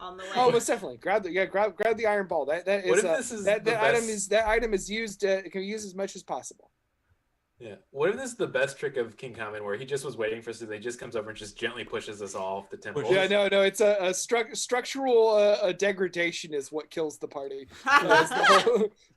on the way. Oh, most definitely. Grab the iron ball. That is What if this is that the item best- is that item is used. It can be used as much as possible. Yeah. What if this is the best trick of King Common, where he just was waiting for us, so he just comes over and just gently pushes us all off the temple? Yeah, no, it's a structural degradation is what kills the party.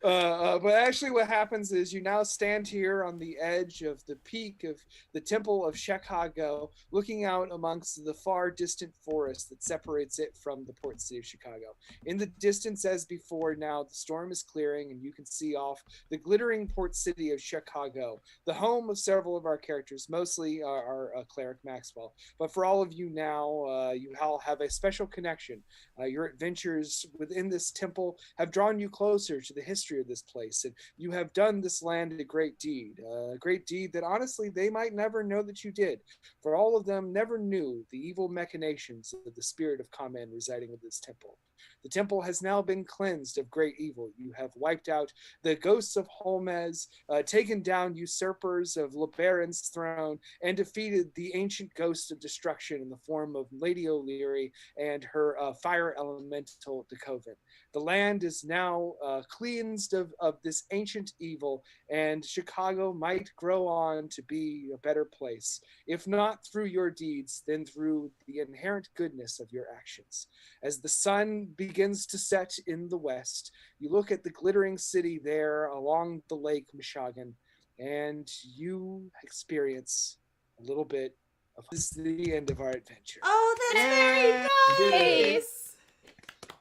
But actually what happens is you now stand here on the edge of the peak of the Temple of Checagou, looking out amongst the far distant forest that separates it from the port city of Chicago. In the distance, as before, now the storm is clearing and you can see off the glittering port city of Checagou, the home of several of our characters, mostly our cleric Maxwell. But for all of you now, you all have a special connection. Your adventures within this temple have drawn you closer to the history of this place, and you have done this land a great deed that honestly they might never know that you did, for all of them never knew the evil machinations of the spirit of Kamen residing in this temple. The temple has now been cleansed of great evil. You have wiped out the ghosts of Holmez, taken down usurpers of LeBaron's throne, and defeated the ancient ghost of destruction in the form of Lady O'Leary and her fire elemental, Decoven. The land is now cleansed of this ancient evil, and Chicago might grow on to be a better place, if not through your deeds, then through the inherent goodness of your actions. As the sun begins to set in the west, you look at the glittering city there along the lake Michigan, and you experience a little bit of this is the end of our adventure. Oh, that's very nice.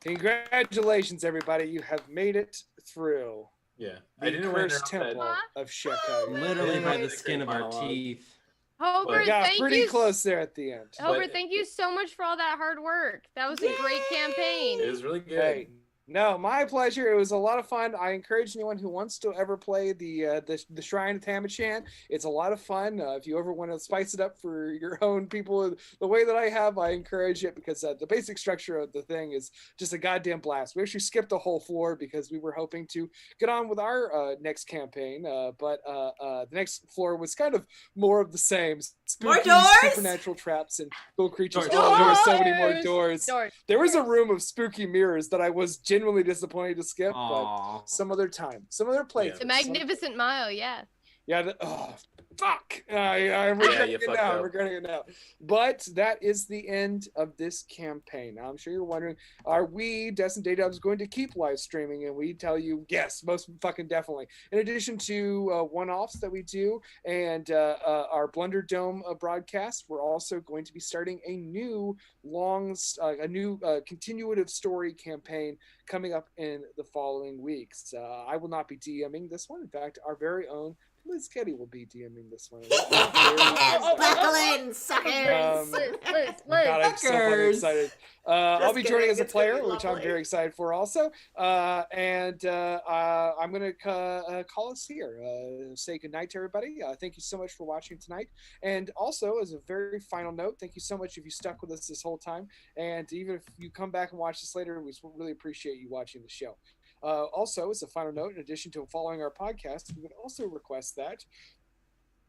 Congratulations, everybody! You have made it through Yeah. the cursed temple of Chicago. Literally by the That's a skin great of our monologue. teeth. Hober, We got thank pretty you. close there at the end. Hober, But- thank you so much for all that hard work. That was a great campaign. It was really good. Hey, no, my pleasure. It was a lot of fun. I encourage anyone who wants to ever play the Shrine of Tamachan. It's a lot of fun. If you ever want to spice it up for your own people the way that I have, I encourage it, because the basic structure of the thing is just a goddamn blast. We actually skipped a whole floor because we were hoping to get on with our next campaign, but the next floor was kind of more of the same. Spooky, doors? supernatural traps and cool creatures. Doors. Oh, there were so many more Doors. doors. Doors. There was a room of spooky mirrors that I was genuinely disappointed to skip, but Aw. some other time, some other place. Yeah. The Magnificent Mile, yeah. Yeah. Oh, fuck! I'm regretting you it fucked now. I'm up. regretting it now. But that is the end of this campaign. Now, I'm sure you're wondering, are we, Destin Daydubs, going to keep live streaming? And we tell you, yes, most fucking definitely. In addition to one-offs that we do and our Blunderdome broadcast, we're also going to be starting a new continuative story campaign coming up in the following weeks. I will not be DMing this one. In fact, our very own Liz Ketty will be DMing this one. Buckle in, suckers. God, I'm so fucking Fuckers. excited. I'll be joining kidding, as a it's gonna be player, which I'm lovely. very excited for also. And I'm going to call us here. Say goodnight to everybody. Thank you so much for watching tonight. And also, as a very final note, thank you so much if you stuck with us this whole time. And even if you come back and watch this later, we really appreciate you watching the show. Also, as a final note, in addition to following our podcast, we would also request that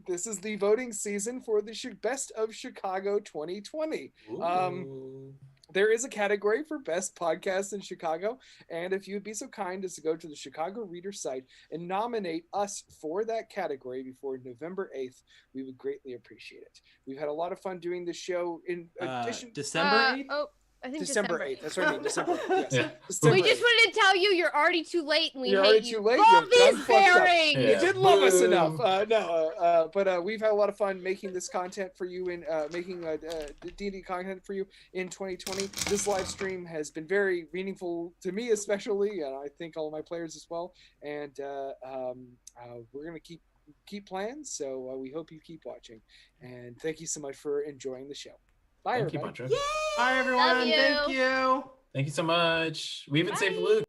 this is the voting season for the Best of Chicago 2020. Ooh. There is a category for best podcast in Chicago, and if you'd be so kind as to go to the Chicago Reader site and nominate us for that category before November 8th, we would greatly appreciate it. We've had a lot of fun doing this show. In addition, December 8th? I think December 8th. That's what I mean. December 8th. Yes. Yeah. December We just 8th. wanted to tell you you're already too late and we You're hate already you. too late. Love You've done is fucked up. bearing. You Yeah. didn't love us Boo. enough. But we've had a lot of fun making this content for you and making D&D content for you in 2020. This live stream has been very meaningful to me, especially, and I think all of my players as well. And we're gonna keep keep playing. So we hope you keep watching. And thank you so much for enjoying the show. Bye, Thank you, everybody. Buncher. Bye, everyone. Love you. Thank you. Thank you so much. We even saved Luke.